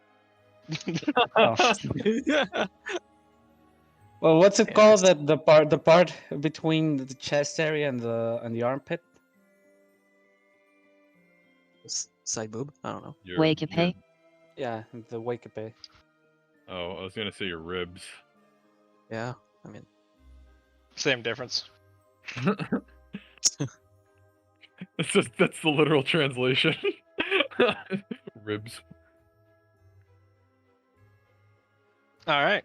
Speaker 6: Oh. Well, what's it
Speaker 4: Yeah,
Speaker 6: called?
Speaker 4: it's-
Speaker 6: That the part between the chest area and the armpit?
Speaker 4: Side boob? I don't know.
Speaker 7: Wake up, hey?
Speaker 6: Yeah, the wake-up.
Speaker 3: Oh, I was gonna say your ribs.
Speaker 4: Yeah, I mean,
Speaker 2: Same difference.
Speaker 3: That's the literal translation. Ribs.
Speaker 2: All right.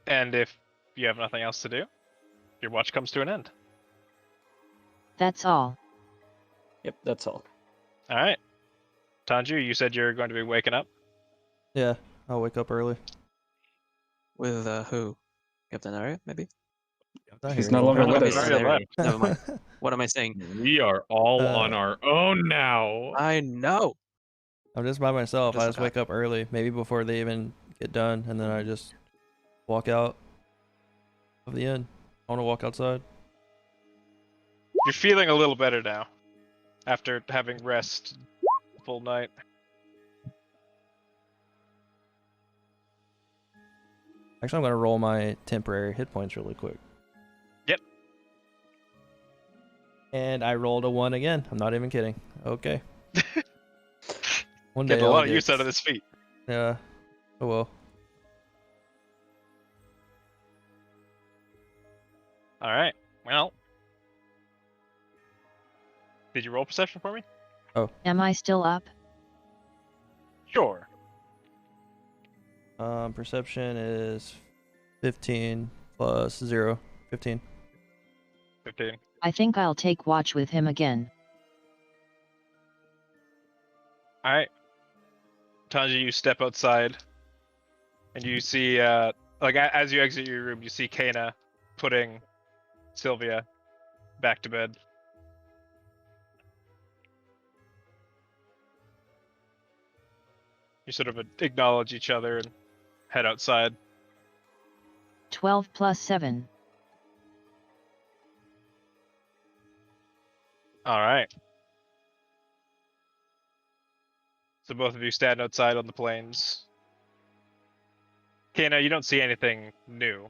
Speaker 2: And if you have nothing else to do, your watch comes to an end.
Speaker 7: That's all.
Speaker 6: Yep, that's all.
Speaker 2: All right. Tanju, you said you're going to be waking up.
Speaker 5: Yeah, I'll wake up early.
Speaker 4: with who? Captain Arya, maybe?
Speaker 5: Not
Speaker 6: He's
Speaker 5: here
Speaker 6: no longer
Speaker 5: anymore.
Speaker 6: with
Speaker 2: Captain
Speaker 6: us.
Speaker 2: Arya left.
Speaker 4: Never mind. What am I saying?
Speaker 3: We are all
Speaker 5: Uh,
Speaker 3: on our own now.
Speaker 4: I know.
Speaker 5: I'm just by myself.
Speaker 4: Just
Speaker 5: I just
Speaker 4: forgot.
Speaker 5: wake up early, maybe before they even get done, and then I just walk out of the inn. I want to walk outside.
Speaker 2: You're feeling a little better now after having rest full night.
Speaker 5: Actually, I'm gonna roll my temporary hit points really quick.
Speaker 2: Yep.
Speaker 5: And I rolled a 1 again. I'm not even kidding. Okay. One day
Speaker 2: Getting a
Speaker 5: I'll
Speaker 2: lot of
Speaker 5: get-
Speaker 2: use out of this feat.
Speaker 5: Yeah. Oh well.
Speaker 2: All right. Well, did you roll perception for me?
Speaker 7: Am I still up?
Speaker 2: Sure.
Speaker 5: Perception is 15 plus 0. 15.
Speaker 2: 15.
Speaker 7: I think I'll take watch with him again.
Speaker 2: All right. Tanji, you step outside, and you see, as you exit your room, you see Kana putting Sylvia back to bed. You sort of acknowledge each other and head outside.
Speaker 7: 12 plus 7.
Speaker 2: All right. So both of you stand outside on the plains. Kana, you don't see anything new,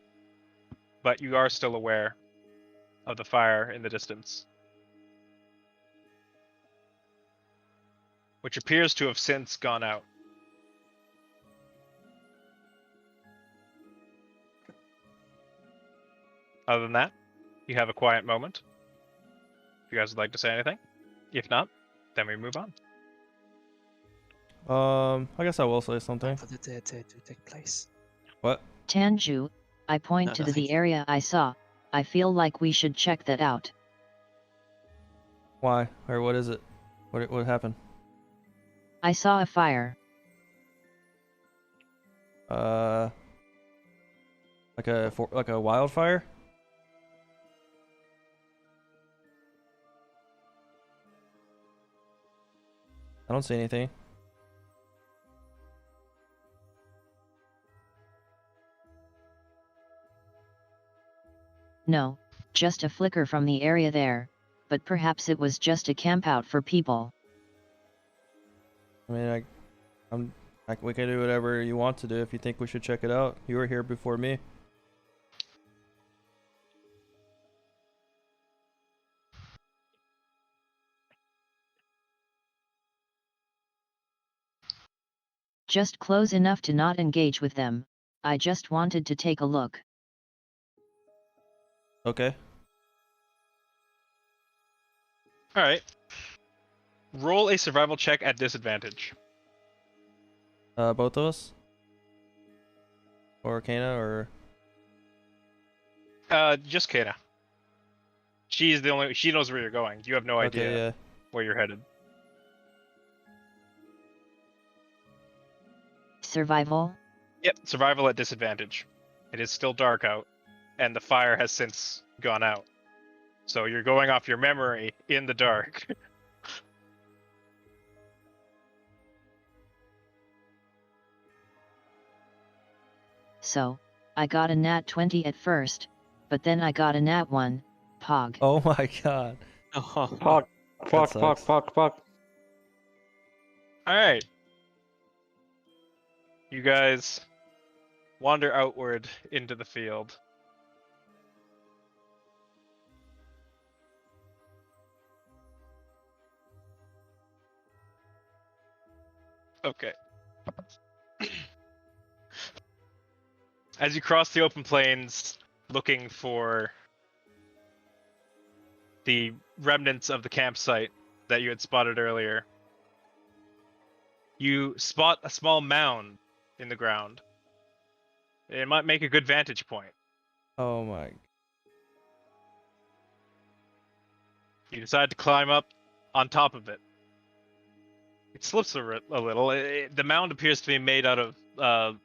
Speaker 2: but you are still aware of the fire in the distance, which appears to have since gone out. Other than that, you have a quiet moment. If you guys would like to say anything. If not, then we move on.
Speaker 5: I guess I will say something.
Speaker 4: For the day to take place.
Speaker 5: What?
Speaker 7: Tanju, I point
Speaker 4: No,
Speaker 7: to
Speaker 4: nothing.
Speaker 7: the area I saw. I feel like we should check that out.
Speaker 5: Why? Or what is it? What happened?
Speaker 7: I saw a fire.
Speaker 5: Like a wildfire? I don't see anything.
Speaker 7: No, just a flicker from the area there, but perhaps it was just a campout for people.
Speaker 5: I mean, we can do whatever you want to do if you think we should check it out. You were here before me.
Speaker 7: Just close enough to not engage with them. I just wanted to take a look.
Speaker 5: Okay.
Speaker 2: All right. Roll a survival check at disadvantage.
Speaker 5: Both of us? Or Kana, or...
Speaker 2: Just Kana. She's the only. She knows where you're going. You have no idea
Speaker 5: Okay, yeah.
Speaker 2: where you're headed.
Speaker 7: survival?
Speaker 2: Yep, survival at disadvantage. It is still dark out, and the fire has since gone out. So you're going off your memory in the dark.
Speaker 7: So, I got a nat 20 at first, but then I got a nat 1, pog.
Speaker 5: Oh my god.
Speaker 6: Fuck, fuck, fuck,
Speaker 5: sucks.
Speaker 6: fuck.
Speaker 2: Alright. You guys wander outward into the field. Okay. As you cross the open plains, looking for the remnants of the campsite that you had spotted earlier, you spot a small mound in the ground. It might make a good vantage point.
Speaker 5: Oh my.
Speaker 2: You decide to climb up on top of it. It slips a little. The mound appears to be made out of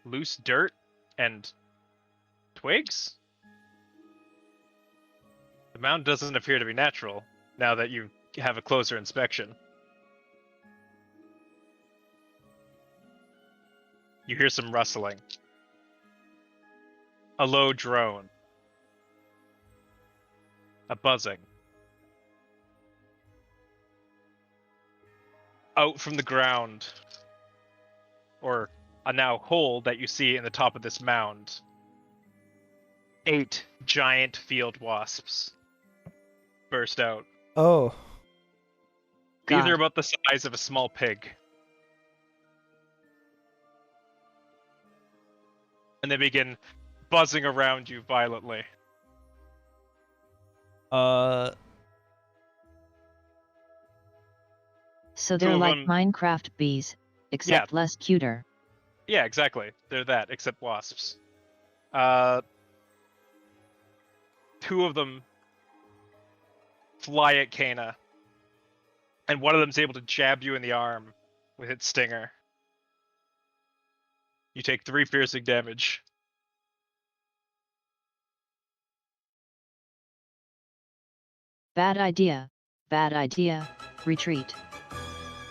Speaker 2: loose dirt and twigs. The mound doesn't appear to be natural now that you have a closer inspection. You hear some rustling. A low drone. A buzzing. Out from the ground, or a now hole that you see in the top of this mound, 8 giant field wasps burst out.
Speaker 5: Oh.
Speaker 2: These
Speaker 4: God.
Speaker 2: are about the size of a small pig. And they begin buzzing around you violently.
Speaker 7: So
Speaker 2: Two
Speaker 7: they're
Speaker 2: of
Speaker 7: like
Speaker 2: them-
Speaker 7: Minecraft bees, except less cuter.
Speaker 2: Yeah, exactly. They're that, except wasps. 2 of them fly at Kana, and one of them's able to jab you in the arm with its stinger. You take 3 piercing damage.
Speaker 7: Bad idea. Bad idea. Retreat.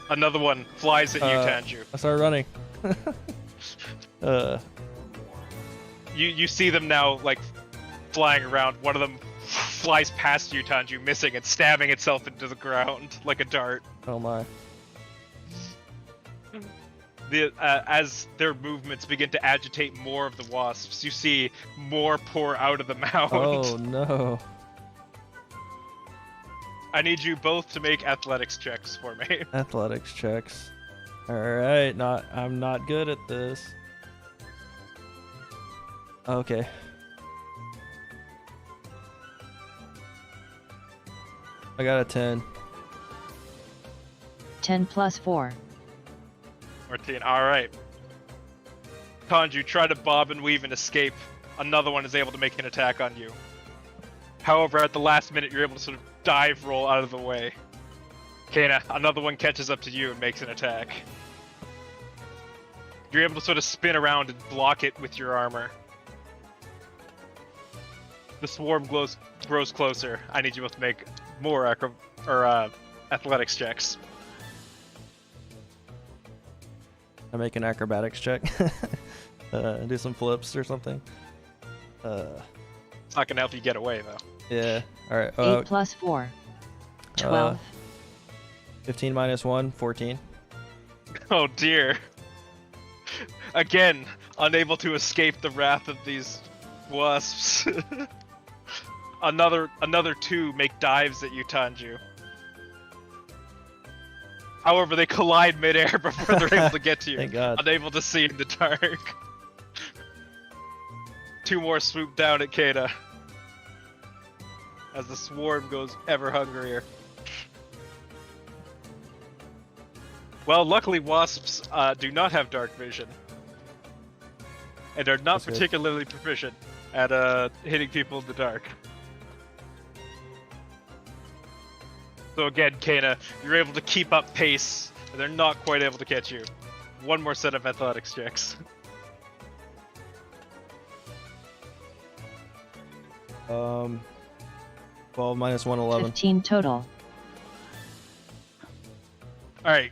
Speaker 2: Another one flies at you,
Speaker 5: Uh,
Speaker 2: Tanju.
Speaker 5: I started running.
Speaker 2: You see them now, like, flying around. One of them flies past you, Tanju, missing and stabbing itself into the ground like a dart.
Speaker 5: Oh my.
Speaker 2: As their movements begin to agitate more of the wasps, you see more pour out of the mound.
Speaker 5: Oh no.
Speaker 2: I need you both to make athletics checks for me.
Speaker 5: Athletics checks. Alright, I'm not good at this. Okay. I got a 10.
Speaker 7: 10 plus 4.
Speaker 2: 14. Alright. Tanju, try to bob and weave and escape. Another one is able to make an attack on you. However, at the last minute, you're able to sort of dive roll out of the way. Kana, another one catches up to you and makes an attack. You're able to sort of spin around and block it with your armor. The swarm grows closer. I need you both to make more athletics checks.
Speaker 5: I make an acrobatics check. Do some flips or something.
Speaker 2: It's not gonna help you get away though.
Speaker 5: Yeah. Alright.
Speaker 7: 8 plus 4. 12.
Speaker 5: 15 minus 1, 14.
Speaker 2: Oh dear. Again, unable to escape the wrath of these wasps. Another 2 make dives at you, Tanju. However, they collide midair before they're able to get to you.
Speaker 5: Thank God.
Speaker 2: Unable to see in the dark. 2 more swoop down at Kana. As the swarm goes ever hungrier. Well, luckily wasps do not have dark vision. And are not
Speaker 5: That's good.
Speaker 2: particularly proficient at hitting people in the dark. So again, Kana, you're able to keep up pace, and they're not quite able to catch you. one more set of athletics checks.
Speaker 5: 12 minus 1, 11.
Speaker 7: 15 total.
Speaker 2: All right,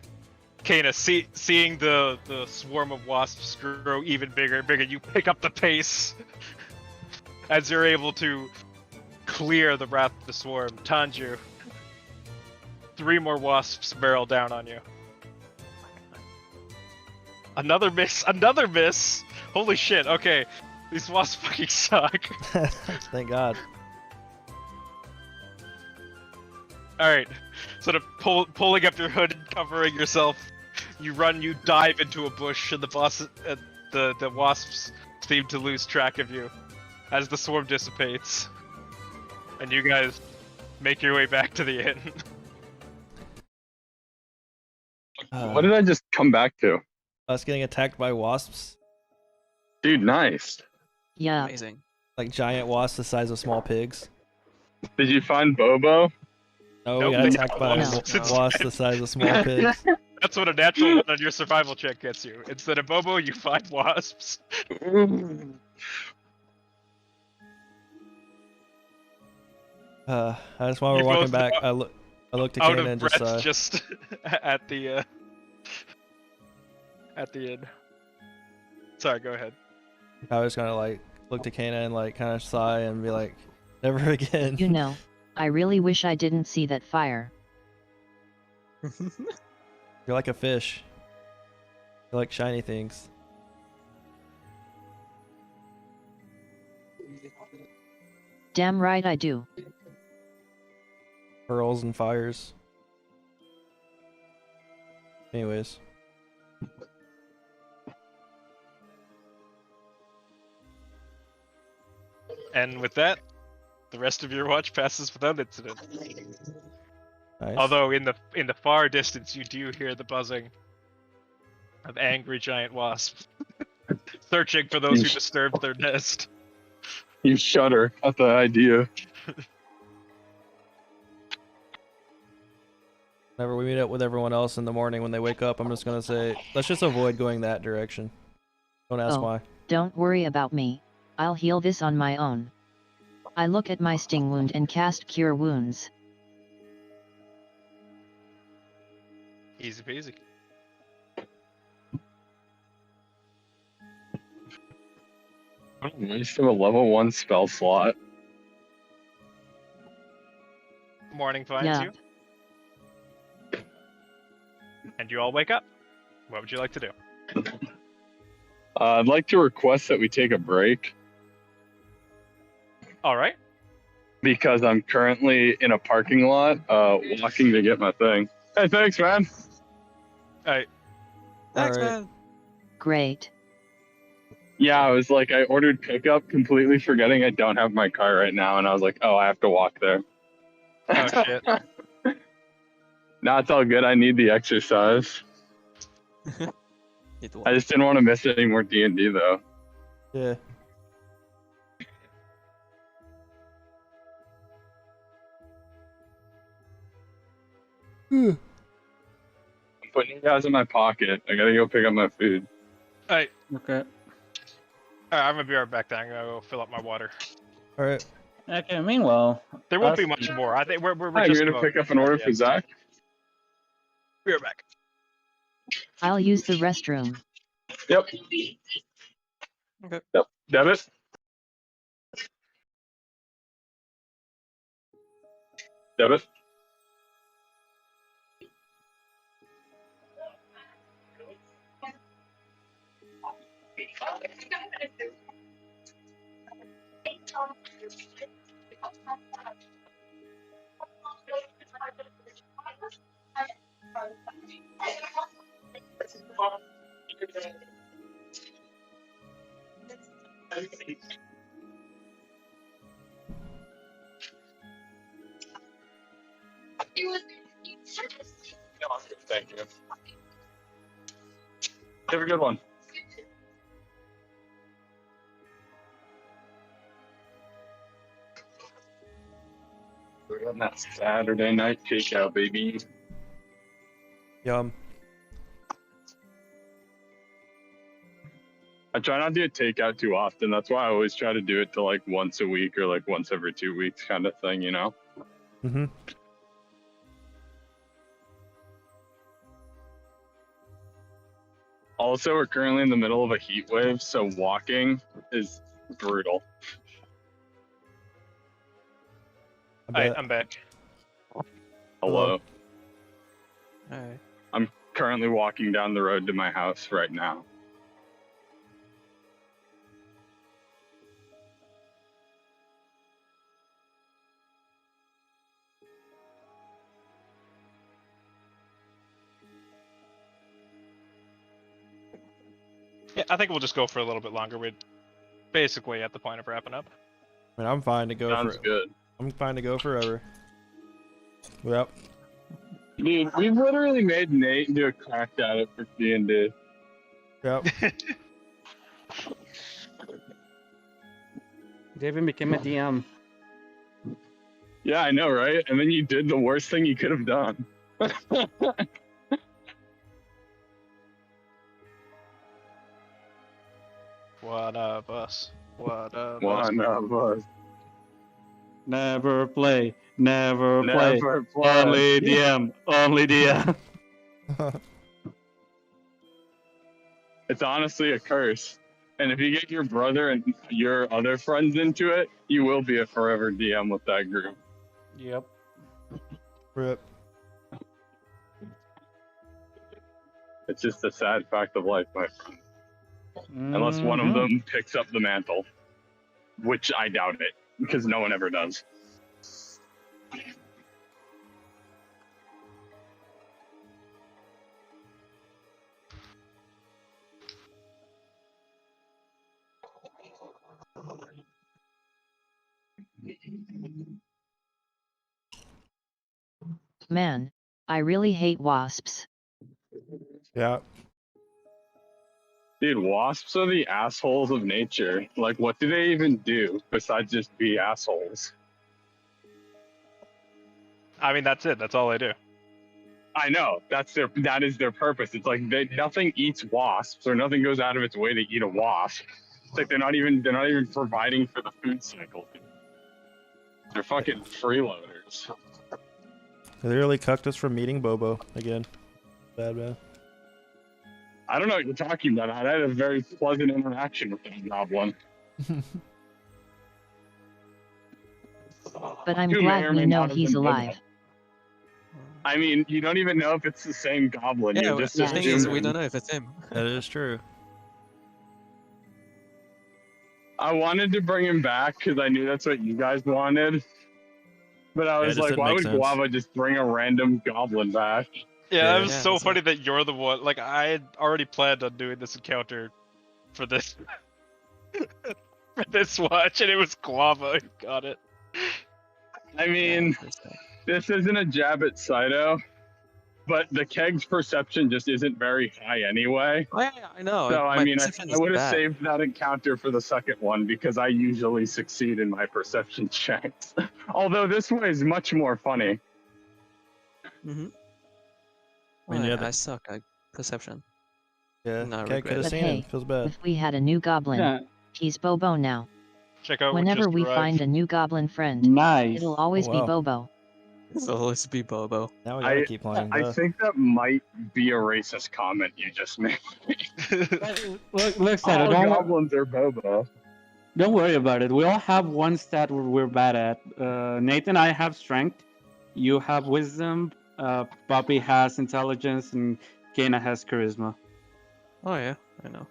Speaker 2: Kana, seeing the swarm of wasps grow even bigger and bigger, you pick up the pace as you're able to clear the wrath of the swarm. Tanju, 3 more wasps barrel down on you. Another miss, another miss! Holy shit, okay. These wasps fucking suck.
Speaker 5: Thank God.
Speaker 2: Alright, sort of pulling up your hood and covering yourself, you run, you dive into a bush, and the wasps seem to lose track of you as the swarm dissipates. And you guys make your way back to the inn.
Speaker 9: What did I just come back to?
Speaker 5: Us getting attacked by wasps.
Speaker 9: Dude, nice.
Speaker 7: Yeah.
Speaker 4: Amazing.
Speaker 5: Like giant wasps the size of small pigs.
Speaker 9: Did you find Bobo?
Speaker 5: No,
Speaker 2: Nope,
Speaker 5: we got
Speaker 2: they
Speaker 5: attacked by
Speaker 7: No.
Speaker 5: wasps the size of small pigs.
Speaker 2: That's what a natural one on your survival check gets you. Instead of Bobo, you find wasps.
Speaker 5: That's why we're
Speaker 2: You
Speaker 5: walking
Speaker 2: both
Speaker 5: back.
Speaker 2: are
Speaker 5: I looked at
Speaker 2: Out
Speaker 5: Kana
Speaker 2: of
Speaker 5: and
Speaker 2: breath,
Speaker 5: just
Speaker 2: just at the inn. Sorry, go ahead.
Speaker 5: I was gonna like look to Kana and like kind of sigh and be like, never again.
Speaker 7: You know, I really wish I didn't see that fire.
Speaker 5: You're like a fish. You like shiny things.
Speaker 7: Damn right I do.
Speaker 5: Pearls and fires. Anyways.
Speaker 2: And with that, the rest of your watch passes without incident.
Speaker 5: Nice.
Speaker 2: Although in the far distance, you do hear the buzzing of angry giant wasps searching for those who disturbed their nest.
Speaker 9: You shudder at the idea.
Speaker 5: Whenever we meet up with everyone else in the morning when they wake up, I'm just gonna say, let's just avoid going that direction. Don't ask
Speaker 7: Oh.
Speaker 5: why.
Speaker 7: Don't worry about me. I'll heal this on my own. I look at my sting wound and cast Cure Wounds.
Speaker 2: Easy peasy.
Speaker 9: I used to have a level 1 spell slot.
Speaker 2: Morning finds
Speaker 7: Yeah.
Speaker 2: you, and you all wake up. What would you like to do?
Speaker 9: I'd like to request that we take a break
Speaker 2: All right.
Speaker 9: because I'm currently in a parking lot walking to get my thing. Hey, thanks, man.
Speaker 2: Alright.
Speaker 4: Thanks,
Speaker 5: Alright.
Speaker 4: man.
Speaker 7: Great.
Speaker 9: Yeah, I was like, I ordered pickup, completely forgetting I don't have my car right now, and I was like, oh, I have to walk there.
Speaker 2: Oh shit.
Speaker 9: Nah, it's all good. I need the exercise.
Speaker 4: Need to
Speaker 9: I just didn't want to miss any more D&D, though.
Speaker 5: Yeah.
Speaker 9: I'm putting you guys in my pocket. I gotta go pick up my food.
Speaker 2: Alright.
Speaker 6: Okay.
Speaker 2: I'm gonna be right back then. I'm gonna go fill up my water.
Speaker 5: Alright.
Speaker 6: Okay. Meanwhile,
Speaker 2: There won't be
Speaker 6: us-
Speaker 2: much more. I think we're
Speaker 9: Hi,
Speaker 2: just
Speaker 9: you're gonna
Speaker 2: about-
Speaker 9: pick up an order for Zach?
Speaker 2: Be right back.
Speaker 7: I'll use the restroom.
Speaker 9: Yep.
Speaker 4: Okay.
Speaker 9: Yep. Debit? Debit? Thank you. Have a good one. We're getting that Saturday night takeout, baby.
Speaker 5: Yum.
Speaker 9: I try not to get takeout too often. That's why I always try to do it to like once a week or like once every 2 weeks kind of thing, you know?
Speaker 5: Mm-hmm.
Speaker 9: Also, we're currently in the middle of a heat wave, so walking is brutal.
Speaker 2: Alright, I'm back.
Speaker 9: Hello.
Speaker 4: Alright.
Speaker 9: I'm currently walking down the road to my house right now.
Speaker 2: Yeah, I think we'll just go for a little bit longer. We're basically at the point of wrapping up.
Speaker 5: I mean, I'm fine to go
Speaker 9: Sounds
Speaker 5: for.
Speaker 9: good.
Speaker 5: I'm fine to go forever. Yep.
Speaker 9: Dude, we've literally made Nate into a crack at it for D&D.
Speaker 5: Yep.
Speaker 6: David became a DM.
Speaker 9: Yeah, I know, right? And then you did the worst thing you could have done.
Speaker 2: One of us. One of us.
Speaker 9: One of us.
Speaker 6: Never play. Never play.
Speaker 9: Never play.
Speaker 6: Only DM. Only DM.
Speaker 9: It's honestly a curse. And if you get your brother and your other friends into it, you will be a forever DM with that group.
Speaker 2: Yep.
Speaker 5: Rip.
Speaker 9: It's just a sad fact of life, my friend. Unless one of them picks up the mantle. Which I doubt it, because no one ever does.
Speaker 7: Man, I really hate wasps.
Speaker 5: Yeah.
Speaker 9: Dude, wasps are the assholes of nature. Like, what do they even do besides just be assholes?
Speaker 2: I mean, that's it. That's all they do.
Speaker 9: I know that is their purpose. It's like nothing eats wasps, or nothing goes out of its way to eat a wasp. It's like they're not even providing for the food cycle. They're fucking freeloaders.
Speaker 5: They literally cucked us from meeting Bobo again. Bad man.
Speaker 9: I don't know what you're talking about. I had a very pleasant interaction with that goblin.
Speaker 7: But I'm
Speaker 9: You may
Speaker 7: glad
Speaker 9: or
Speaker 7: we
Speaker 9: may
Speaker 7: know
Speaker 9: not have
Speaker 7: he's
Speaker 9: been Bobo.
Speaker 7: alive.
Speaker 9: I mean, you don't even know if it's the same goblin.
Speaker 4: Yeah,
Speaker 9: You're just
Speaker 4: the thing is, we
Speaker 9: assuming.
Speaker 4: don't know if it's him.
Speaker 5: That is true.
Speaker 9: I wanted to bring him back because I knew that's what you guys wanted. But I
Speaker 5: Yeah, it
Speaker 9: was
Speaker 5: just
Speaker 9: like,
Speaker 5: didn't
Speaker 9: why
Speaker 5: make
Speaker 9: would
Speaker 5: sense.
Speaker 9: Guava just bring a random goblin back?
Speaker 2: Yeah, that was
Speaker 4: Yeah,
Speaker 2: so
Speaker 4: that's
Speaker 2: funny that you're the one. Like, I had already planned on doing this encounter for this for this watch, and it was Guava who got it.
Speaker 9: I mean, this isn't a jab at Saito, but the keg's perception just isn't very high anyway.
Speaker 4: Oh yeah, I know.
Speaker 9: So, I
Speaker 4: My
Speaker 9: mean,
Speaker 4: perception
Speaker 9: I
Speaker 4: is
Speaker 9: would have
Speaker 4: bad.
Speaker 9: saved that encounter for the second one because I usually succeed in my perception checks. Although this one is much more funny.
Speaker 4: Mm-hmm.
Speaker 5: I mean, yeah,
Speaker 4: I suck at perception.
Speaker 5: Yeah.
Speaker 4: No, I
Speaker 5: Cat could
Speaker 4: regret
Speaker 5: have
Speaker 4: it.
Speaker 7: But
Speaker 5: seen him.
Speaker 7: hey,
Speaker 5: Feels bad.
Speaker 7: If we had a new goblin,
Speaker 6: Yeah.
Speaker 7: he's Bobo now.
Speaker 2: Check out
Speaker 7: Whenever
Speaker 2: what just
Speaker 7: we
Speaker 2: arrived.
Speaker 7: find a new goblin friend,
Speaker 6: Nice.
Speaker 7: it'll always
Speaker 5: Oh,
Speaker 7: be
Speaker 5: wow.
Speaker 7: Bobo.
Speaker 4: It'll always be Bobo.
Speaker 5: Now we gotta keep playing.
Speaker 9: I
Speaker 5: duh.
Speaker 9: think that might be a racist comment you just made.
Speaker 6: Look, Sato,
Speaker 9: All
Speaker 6: don't,
Speaker 9: goblins are Bobo.
Speaker 6: don't worry about it. We all have one stat we're bad at. Nathan and I have strength. You have wisdom. Bobby has intelligence, and Kana has charisma.
Speaker 4: Oh yeah, I know.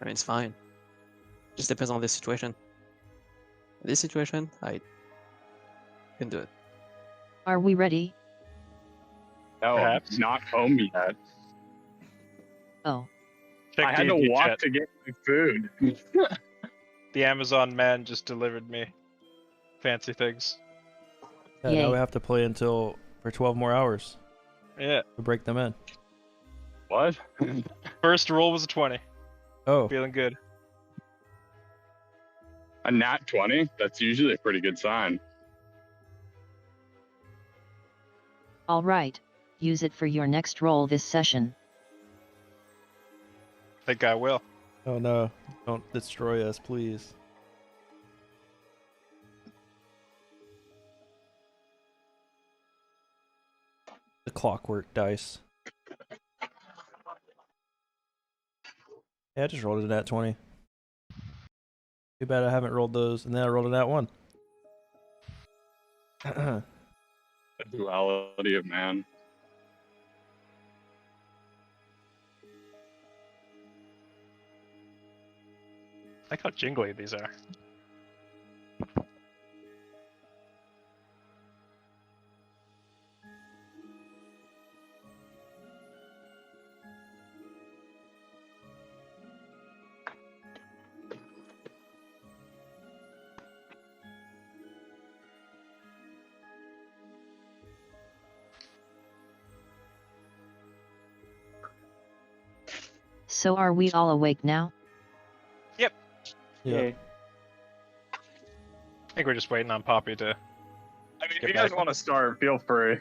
Speaker 4: I mean, it's fine. Just depends on this situation. In this situation, I can do it.
Speaker 7: Are we ready?
Speaker 9: No,
Speaker 2: Perhaps.
Speaker 9: not home yet.
Speaker 7: Oh,
Speaker 2: Check
Speaker 9: I had to
Speaker 2: D&D
Speaker 9: walk
Speaker 2: chat.
Speaker 9: to get my food.
Speaker 2: The Amazon man just delivered me fancy things.
Speaker 5: Yeah,
Speaker 7: Yay.
Speaker 5: now we have to play until for 12 more hours
Speaker 2: Yeah.
Speaker 5: to break them in.
Speaker 9: What?
Speaker 2: First roll was a 20.
Speaker 5: Oh,
Speaker 2: Feeling good.
Speaker 9: A nat 20? That's usually a pretty good sign.
Speaker 7: all right. Use it for your next roll this session.
Speaker 2: Think I will.
Speaker 5: Oh no! Don't destroy us, please. The clockwork dice. Yeah, I just rolled a nat 20. Too bad I haven't rolled those, and then I rolled a nat 1.
Speaker 9: The duality of man.
Speaker 2: I like how jingly these are.
Speaker 7: So are we all awake now?
Speaker 2: Yep.
Speaker 5: Yeah.
Speaker 2: I think we're just waiting on Poppy to.
Speaker 9: I mean, if
Speaker 2: Get
Speaker 9: you guys
Speaker 2: back.
Speaker 9: want to start, feel free.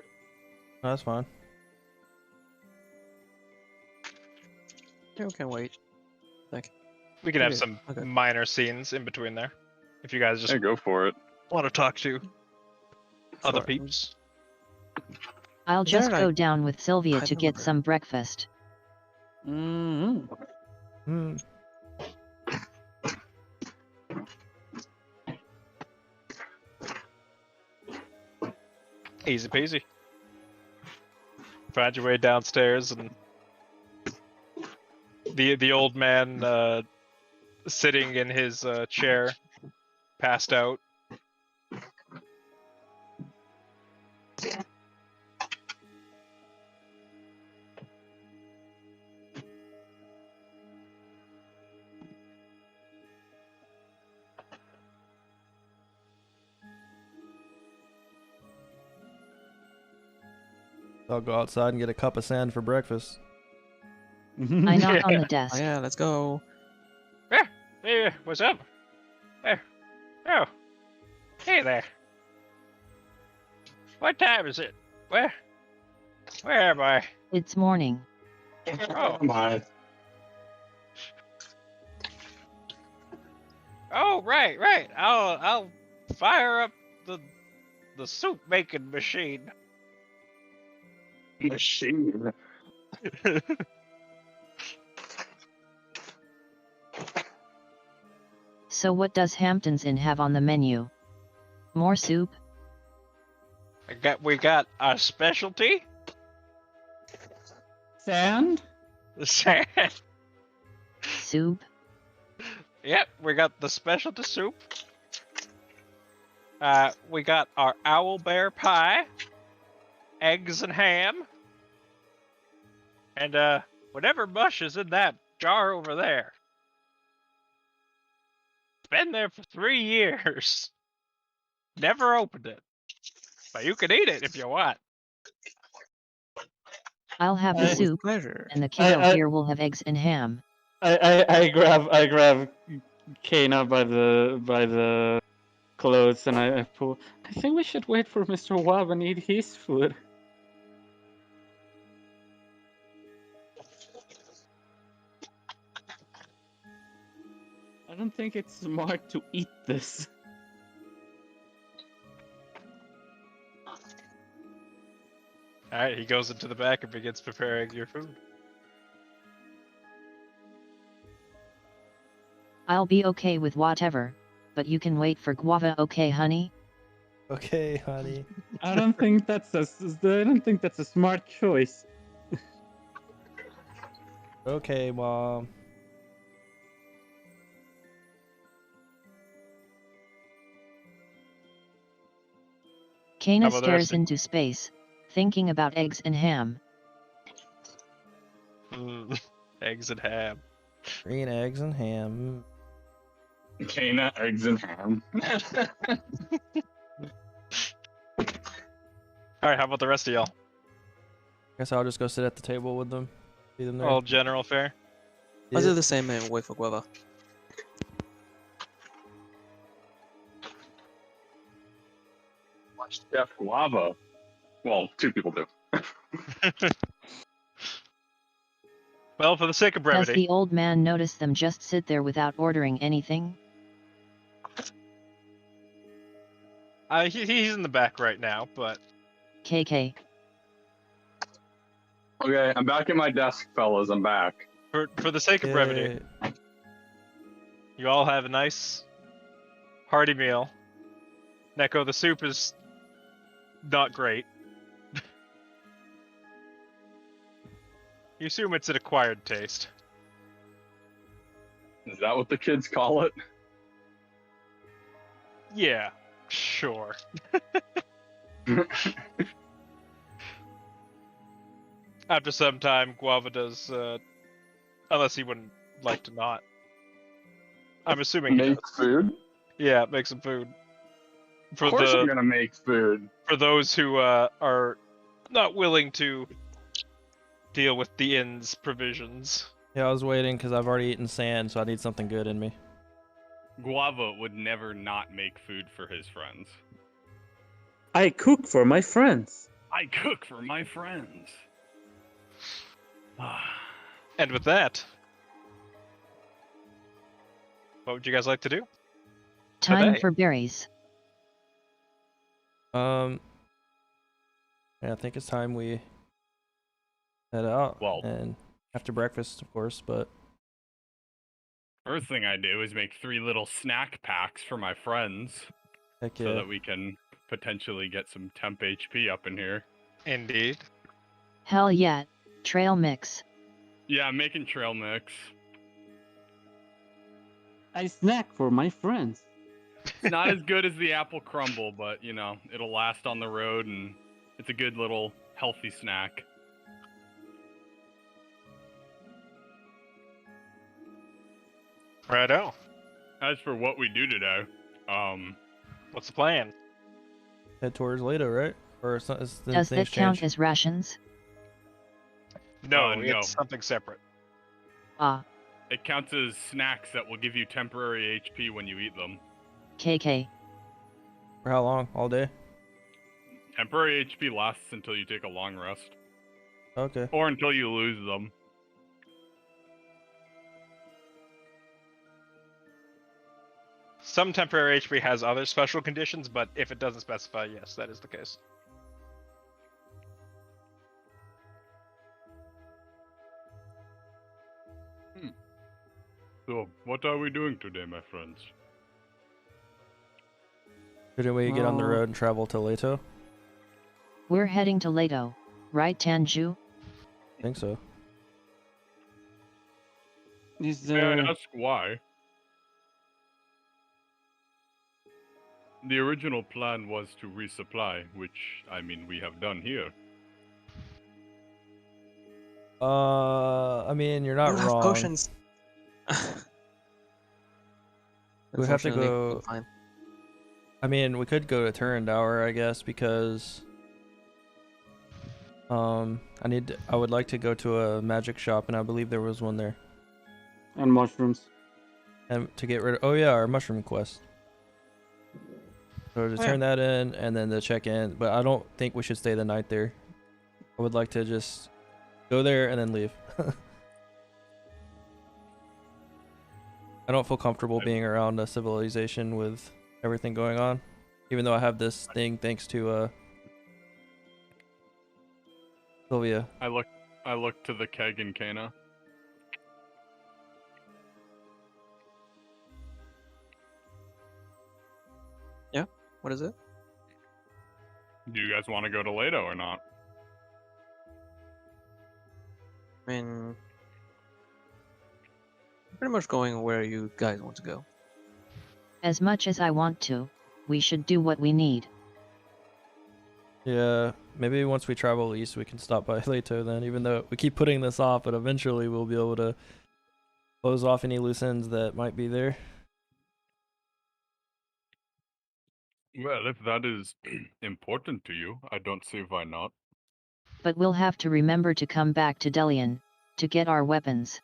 Speaker 5: No, that's fine.
Speaker 4: You can wait.
Speaker 2: We can have
Speaker 4: Okay,
Speaker 2: some
Speaker 4: okay.
Speaker 2: minor scenes in between there. If you guys just
Speaker 9: Hey, go for it.
Speaker 2: want to talk to other
Speaker 4: Sure.
Speaker 2: peeps.
Speaker 7: I'll
Speaker 4: Is there,
Speaker 7: just go
Speaker 4: like-
Speaker 7: down with Sylvia
Speaker 4: I
Speaker 7: to
Speaker 4: don't
Speaker 7: get
Speaker 4: remember.
Speaker 7: some breakfast.
Speaker 6: Mm-hmm.
Speaker 5: Hmm.
Speaker 2: Easy peasy. Find your way downstairs and the old man sitting in his chair, passed out.
Speaker 5: I'll go outside and get a cup of sand for breakfast.
Speaker 7: I knock on the
Speaker 4: Oh
Speaker 7: desk.
Speaker 4: yeah, let's go.
Speaker 2: Hey, what's up? Oh, hey there. What time is it? Where am I?
Speaker 7: It's morning.
Speaker 2: Oh,
Speaker 9: My.
Speaker 2: oh, right. I'll fire up the soup making machine.
Speaker 9: Machine.
Speaker 7: So what does Hampton's Inn have on the menu? More soup?
Speaker 2: We got our specialty.
Speaker 6: Sand?
Speaker 2: The sand.
Speaker 7: Soup?
Speaker 2: Yep, we got the specialty soup. We got our owl bear pie, eggs and ham, and whatever mush is in that jar over there. It's been there for 3 years. Never opened it, but you can eat it if you want.
Speaker 7: I'll have the
Speaker 6: With
Speaker 7: soup,
Speaker 4: Pleasure.
Speaker 7: and the kiddo
Speaker 6: I-
Speaker 7: here will have eggs and ham.
Speaker 6: I grab Kana by the clothes and I pull. I think we should wait for Mr. Wab and eat his food. I don't think it's smart to eat this.
Speaker 2: Alright, he goes into the back and begins preparing your food.
Speaker 7: I'll be okay with whatever, but you can wait for guava, okay, honey?
Speaker 5: Okay, honey.
Speaker 6: I don't think that's a smart choice.
Speaker 5: Okay, mom.
Speaker 7: Kana
Speaker 2: How about the
Speaker 7: stares
Speaker 2: rest of-
Speaker 7: into space, thinking about eggs and ham.
Speaker 2: Eggs and ham.
Speaker 5: Green eggs and ham.
Speaker 9: Kana, eggs, and ham.
Speaker 2: Alright, how about the rest of y'all?
Speaker 5: Guess I'll just go sit at the table with them. See them there.
Speaker 2: All general fare?
Speaker 4: I'll
Speaker 5: Yeah.
Speaker 4: do the same with guava.
Speaker 9: Chef Guava. Well, 2 people do.
Speaker 2: Well, for the sake of
Speaker 7: Does
Speaker 2: brevity,
Speaker 7: the old man notice them just sit there without ordering anything?
Speaker 2: he's in the back right now, but
Speaker 7: KK.
Speaker 9: Okay, I'm back at my desk, fellas. I'm back.
Speaker 2: for the sake of brevity, you all have a nice, hearty meal. Neko, the soup is not great. You assume it's an acquired taste.
Speaker 9: Is that what the kids call it?
Speaker 2: Yeah, sure. After some time, Guava does, unless he wouldn't like to not. I'm assuming he
Speaker 9: Make
Speaker 2: does.
Speaker 9: food?
Speaker 2: Yeah, make some food.
Speaker 9: Of course I'm gonna make food.
Speaker 2: For those who are not willing to deal with the inn's provisions.
Speaker 5: Yeah, I was waiting because I've already eaten sand, so I need something good in me.
Speaker 3: Guava would never not make food for his friends.
Speaker 6: I cook for my friends.
Speaker 3: I cook for my friends.
Speaker 2: And with that, what would you guys like to do?
Speaker 7: Time
Speaker 2: Today.
Speaker 7: for berries.
Speaker 5: Yeah, I think it's time we head out.
Speaker 3: Well-
Speaker 5: and after breakfast, of course, but
Speaker 3: First thing I do is make 3 little snack packs for my friends,
Speaker 5: heck
Speaker 3: so
Speaker 5: yeah.
Speaker 3: that we can potentially get some temp HP up in here.
Speaker 2: Indeed.
Speaker 7: Hell yeah, trail mix.
Speaker 3: Yeah, I'm making trail mix.
Speaker 6: I snack for my friends.
Speaker 3: It's not as good as the apple crumble, but you know, it'll last on the road and it's a good little healthy snack.
Speaker 2: Righto.
Speaker 3: As for what we do today,
Speaker 2: What's the plan?
Speaker 5: Head towards Leto, right? Or it's not, it's the
Speaker 7: Does
Speaker 5: things
Speaker 7: that count
Speaker 5: change?
Speaker 7: as rations?
Speaker 2: No,
Speaker 3: no.
Speaker 2: it's something separate.
Speaker 7: Ah,
Speaker 3: it counts as snacks that will give you temporary HP when you eat them.
Speaker 7: KK.
Speaker 5: For how long? All day?
Speaker 3: Temporary HP lasts until you take a long rest.
Speaker 5: Okay.
Speaker 3: Or until you lose them.
Speaker 2: Some temporary HP has other special conditions, but if it doesn't specify, yes, that is the case.
Speaker 3: So, what are we doing today, my friends?
Speaker 5: Shouldn't we get on the road and travel to Leto?
Speaker 7: We're heading to Leto, right Tanju?
Speaker 5: I think so.
Speaker 6: Is
Speaker 3: May I
Speaker 6: there...
Speaker 3: ask why? The original plan was to resupply, which, I mean, we have done here.
Speaker 5: I mean, you're not
Speaker 4: You have
Speaker 5: wrong.
Speaker 4: potions.
Speaker 5: We have to
Speaker 4: Unfortunately,
Speaker 5: go-
Speaker 4: fine.
Speaker 5: I mean, we could go to Turrendower, I guess, because I would like to go to a magic shop, and I believe there was one there.
Speaker 6: And mushrooms.
Speaker 5: And to get rid of, oh yeah, our mushroom quest. So to turn that in, and then to check in, but I don't think we should stay the night there. I would like to just go there and then leave. I don't feel comfortable being around a civilization with everything going on, even though I have this thing thanks to Sylvia.
Speaker 3: I look to the keg and Kana.
Speaker 4: What is it?
Speaker 3: Do you guys want to go to Leto or not?
Speaker 4: I mean, pretty much going where you guys want to go.
Speaker 7: As much as I want to, we should do what we need.
Speaker 5: Yeah, maybe once we travel east, we can stop by Leto then, even though we keep putting this off, but eventually we'll be able to close off any loose ends that might be there.
Speaker 3: Well, if that is important to you, I don't see why not.
Speaker 7: But we'll have to remember to come back to Delian, to get our weapons.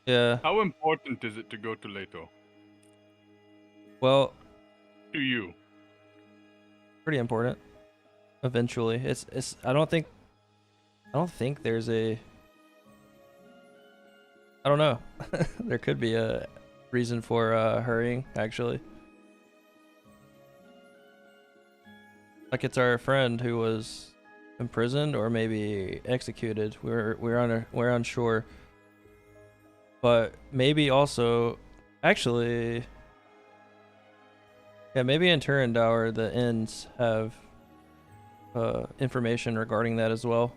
Speaker 5: Yeah,
Speaker 3: How important is it to go to Leto?
Speaker 5: well,
Speaker 3: To you?
Speaker 5: pretty important. Eventually, it's. I don't think I don't think there's a. I don't know. There could be a reason for hurrying, actually. Like it's our friend who was imprisoned or maybe executed. We're unsure. But maybe also, actually, yeah, maybe in Turandauer the inns have information regarding that as well,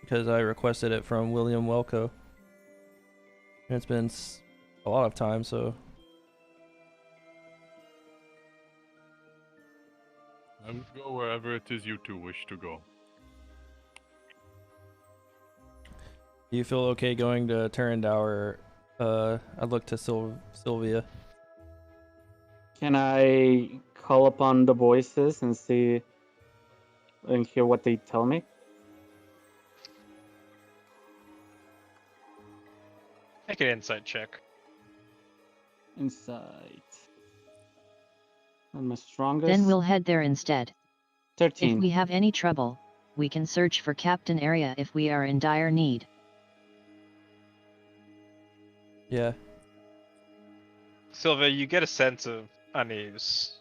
Speaker 5: because I requested it from William Welco. And it's been a lot of time, so.
Speaker 3: I would go wherever it is you two wish to go.
Speaker 5: Do you feel okay going to Turandauer? I'd look to Sylvia.
Speaker 6: Can I call upon the voices and see and hear what they tell me?
Speaker 2: Make an insight check.
Speaker 6: Insight. I'm my strongest.
Speaker 7: Then we'll head there instead.
Speaker 6: 13.
Speaker 7: If we have any trouble, we can search for Captain Area if we are in dire need.
Speaker 5: Yeah.
Speaker 2: Sylvia, you get a sense of unease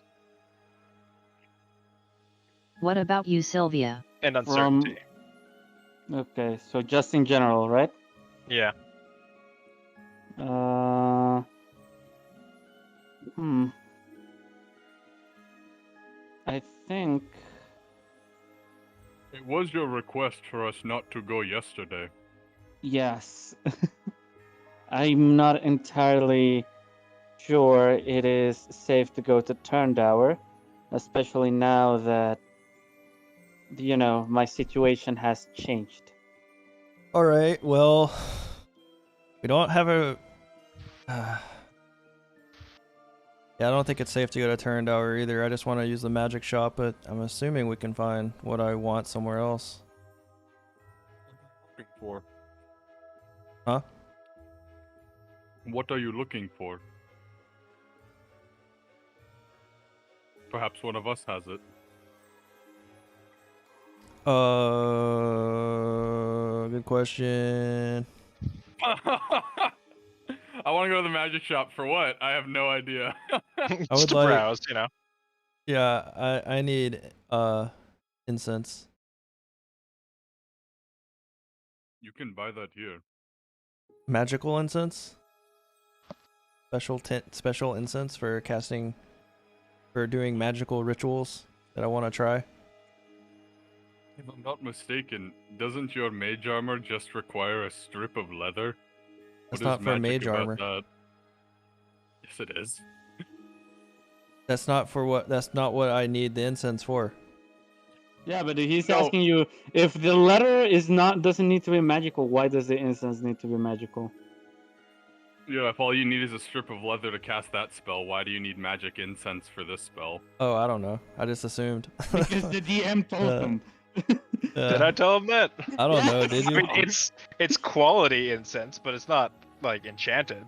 Speaker 7: What about you, Sylvia?
Speaker 2: and uncertainty.
Speaker 6: Okay, so just in general, right?
Speaker 2: Yeah.
Speaker 6: I think.
Speaker 3: It was your request for us not to go yesterday.
Speaker 6: Yes. I'm not entirely sure it is safe to go to Turndauer, especially now that, my situation has changed.
Speaker 5: All right. Well, we don't have a. Yeah, I don't think it's safe to go to Turandauer either. I just want to use the magic shop, but I'm assuming we can find what I want somewhere else.
Speaker 3: Looking for?
Speaker 5: Huh?
Speaker 3: What are you looking for? Perhaps one of us has it.
Speaker 5: Good question.
Speaker 3: I want to go to the magic shop for what? I have no idea.
Speaker 5: I
Speaker 2: Just
Speaker 5: would
Speaker 2: to
Speaker 5: like.
Speaker 2: browse, you know.
Speaker 5: Yeah, I need incense.
Speaker 3: You can buy that here.
Speaker 5: Magical incense. Special incense for casting, for doing magical rituals that I want to try.
Speaker 3: If I'm not mistaken, doesn't your mage armor just require a strip of leather?
Speaker 5: That's
Speaker 3: What
Speaker 5: not
Speaker 3: is
Speaker 5: for
Speaker 3: magic
Speaker 5: mage
Speaker 3: about
Speaker 5: armor.
Speaker 3: that? Yes, it is.
Speaker 5: That's not what I need the incense for.
Speaker 6: Yeah, but he's
Speaker 3: No.
Speaker 6: asking you if the letter doesn't need to be magical. Why does the incense need to be magical?
Speaker 3: Yeah, if all you need is a strip of leather to cast that spell, why do you need magic incense for this spell?
Speaker 5: Oh, I don't know. I just assumed.
Speaker 6: Because the DM told him.
Speaker 2: Did I tell him that?
Speaker 5: I don't know. Did
Speaker 2: I
Speaker 5: you?
Speaker 2: mean, it's quality incense, but it's not like enchanted.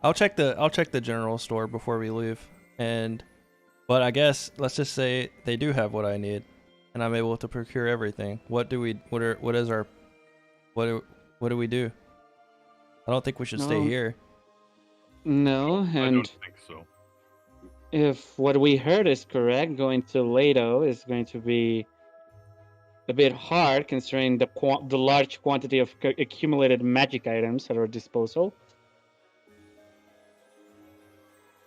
Speaker 5: I'll check the general store before we leave, but I guess let's just say they do have what I need, and I'm able to procure everything. What do we do? I don't think we should stay here.
Speaker 6: No,
Speaker 3: I
Speaker 6: and
Speaker 3: don't think so.
Speaker 6: if what we heard is correct, going to Leto is going to be a bit hard considering the large quantity of accumulated magic items at our disposal.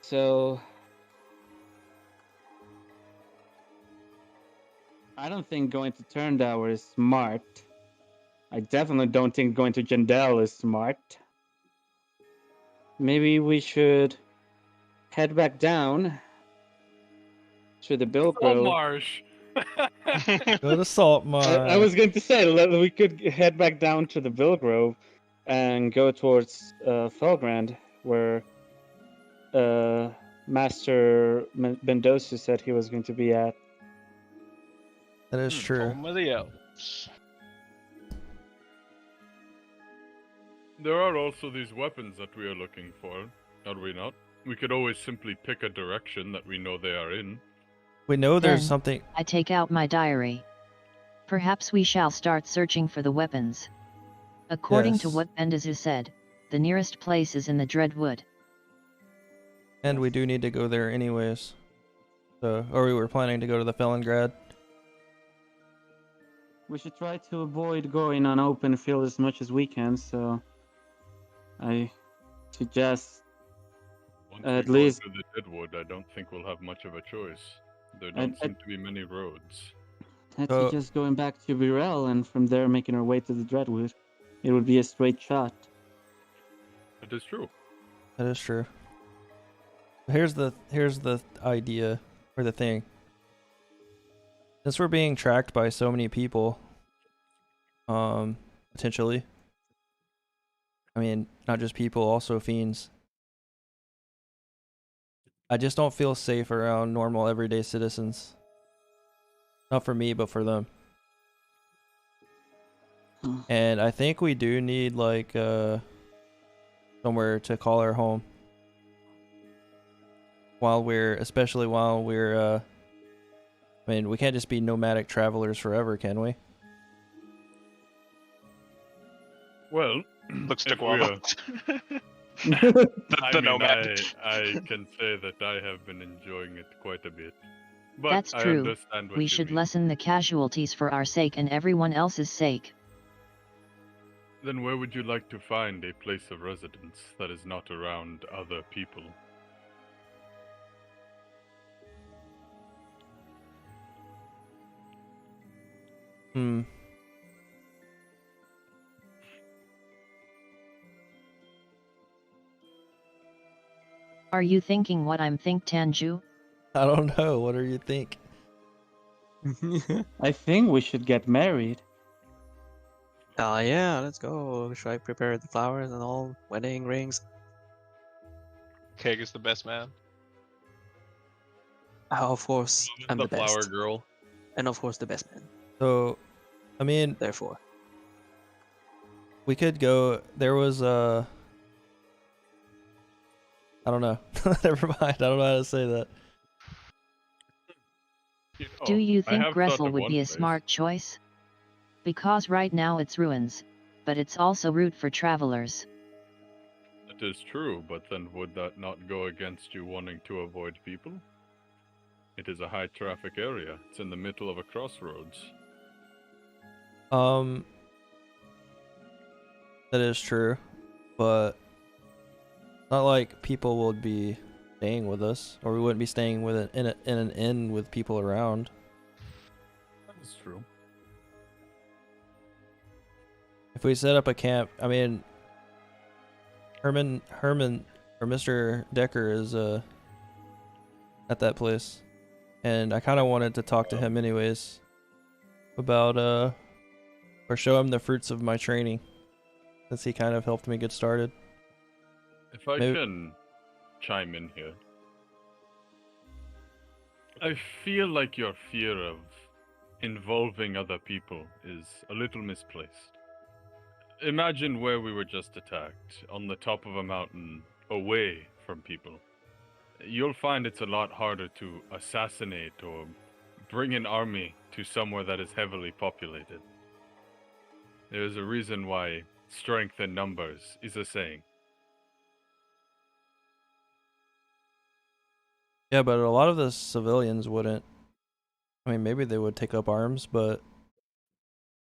Speaker 6: So I don't think going to Turndauer is smart. I definitely don't think going to Jandel is smart. Maybe we should head back down to the Bill
Speaker 3: Oh,
Speaker 6: Grove.
Speaker 3: Marsh!
Speaker 5: Go to Salt Mine.
Speaker 6: I was going to say we could head back down to the Bill Grove and go towards Felgrand, where Master Mendoza said he was going to be at.
Speaker 5: That is true.
Speaker 2: Home of the elves.
Speaker 3: There are also these weapons that we are looking for, are we not? We could always simply pick a direction that we know they are in.
Speaker 5: We know there's
Speaker 7: Then,
Speaker 5: something.
Speaker 7: I take out my diary. Perhaps we shall start searching for the weapons. According to
Speaker 5: Yes.
Speaker 7: what Bendazu said, the nearest place is in the Dreadwood.
Speaker 5: And we do need to go there anyways. So, or we were planning to go to the Felongrad.
Speaker 6: We should try to avoid going on open field as much as we can, so I suggest
Speaker 3: Once
Speaker 6: at
Speaker 3: we go
Speaker 6: least
Speaker 3: into the Deadwood, I don't think we'll have much of a choice. There
Speaker 6: I-
Speaker 3: don't
Speaker 6: I-
Speaker 3: seem to be many roads.
Speaker 6: I'd
Speaker 5: So-
Speaker 6: suggest going back to Virel and from there making our way to the Dreadwood. It would be a straight shot.
Speaker 3: It is true.
Speaker 5: That is true. Here's the idea, or the thing. Since we're being tracked by so many people, potentially. I mean, not just people, also fiends. I just don't feel safe around normal everyday citizens. Not for me, but for them. And I think we do need like somewhere to call our home. Especially while we're I mean, we can't just be nomadic travelers forever, can we?
Speaker 3: Well,
Speaker 2: Looks to
Speaker 3: if we are-
Speaker 2: the nomad.
Speaker 3: I can say that I have been enjoying it quite a bit. But
Speaker 7: That's
Speaker 3: I
Speaker 7: true.
Speaker 3: understand what
Speaker 7: We
Speaker 3: you
Speaker 7: should
Speaker 3: mean.
Speaker 7: lessen the casualties for our sake and everyone else's sake.
Speaker 3: Then where would you like to find a place of residence that is not around other people?
Speaker 5: Hmm.
Speaker 7: Are you thinking what I'm think, Tanju?
Speaker 5: I don't know. What do you think?
Speaker 6: I think we should get married.
Speaker 4: Yeah, let's go. Should I prepare the flowers and all? Wedding rings?
Speaker 2: Keg is the best man.
Speaker 4: Of course, I'm
Speaker 3: the
Speaker 4: the
Speaker 3: flower
Speaker 4: best.
Speaker 3: girl.
Speaker 4: And of course, the best man.
Speaker 5: So, I mean,
Speaker 4: Therefore.
Speaker 5: we could go. There was I don't know. Never mind. I don't know how to say that.
Speaker 7: Do you
Speaker 3: I
Speaker 7: think
Speaker 3: have thought
Speaker 7: Gressel
Speaker 3: of
Speaker 7: would
Speaker 3: one
Speaker 7: be a
Speaker 3: place.
Speaker 7: smart choice? Because right now it's ruins, but it's also route for travelers.
Speaker 3: It is true, but then would that not go against you wanting to avoid people? It is a high traffic area. It's in the middle of a crossroads.
Speaker 5: That is true, but not like people would be staying with us, or we wouldn't be staying with it in an inn with people around.
Speaker 3: That is true.
Speaker 5: If we set up a camp, I mean, Herman or Mr. Decker is at that place, and I kind of wanted to talk to him anyways about or show him the fruits of my training, since he kind of helped me get started.
Speaker 3: If I
Speaker 5: Maybe-
Speaker 3: can chime in here. I feel like your fear of involving other people is a little misplaced. Imagine where we were just attacked, on the top of a mountain, away from people. You'll find it's a lot harder to assassinate or bring an army to somewhere that is heavily populated. There's a reason why strength in numbers is a saying.
Speaker 5: Yeah, but a lot of the civilians wouldn't. I mean, maybe they would take up arms, but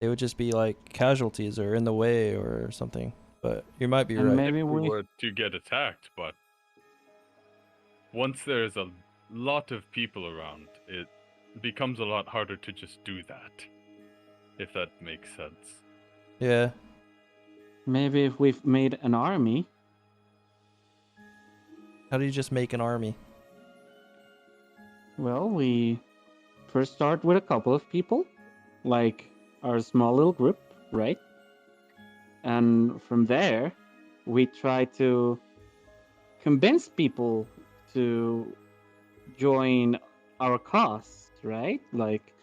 Speaker 5: they would just be like casualties or in the way or something. But you might be
Speaker 6: And
Speaker 5: right.
Speaker 6: maybe
Speaker 3: If we
Speaker 6: we
Speaker 3: were to get attacked, but once there's a lot of people around, it becomes a lot harder to just do that. If that makes sense.
Speaker 5: Yeah.
Speaker 6: maybe if we've made an army,
Speaker 5: How do you just make an army?
Speaker 6: well, we first start with a couple of people, like our small little group, right? And from there, we try to convince people to join our cause, right? Like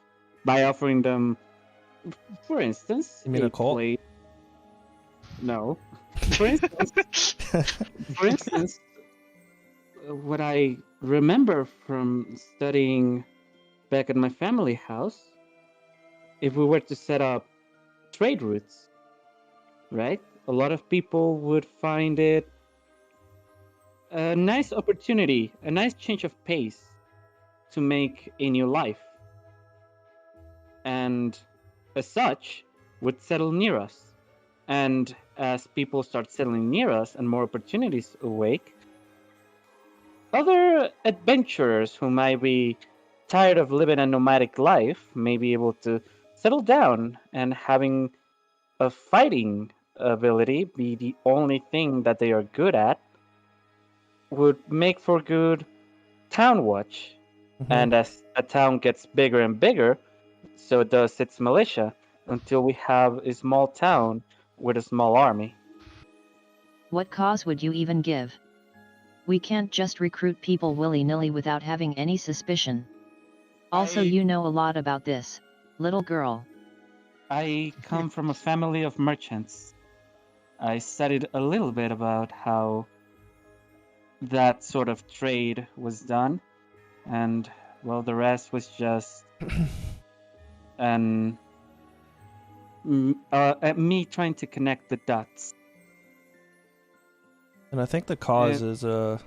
Speaker 6: by offering them, for instance,
Speaker 5: You mean a cult?
Speaker 6: place. No. For instance, for instance, what I remember from studying back at my family house if we were to set up trade routes, right? A lot of people would find it a nice opportunity, a nice change of pace to make a new life. And as such, would settle near us. And as people start settling near us and more opportunities awake, other adventurers who might be tired of living a nomadic life may be able to settle down, and having a fighting ability be the only thing that they are good at would make for good town watch.
Speaker 5: Mhm.
Speaker 6: And as a town gets bigger and bigger, so does its militia, until we have a small town with a small army.
Speaker 7: What cause would you even give? We can't just recruit people willy-nilly without having any suspicion. Also, you know a lot about this, little girl.
Speaker 6: I come from a family of merchants. I studied a little bit about how that sort of trade was done, and well, the rest was just an me trying to connect the dots.
Speaker 5: And I think the cause is it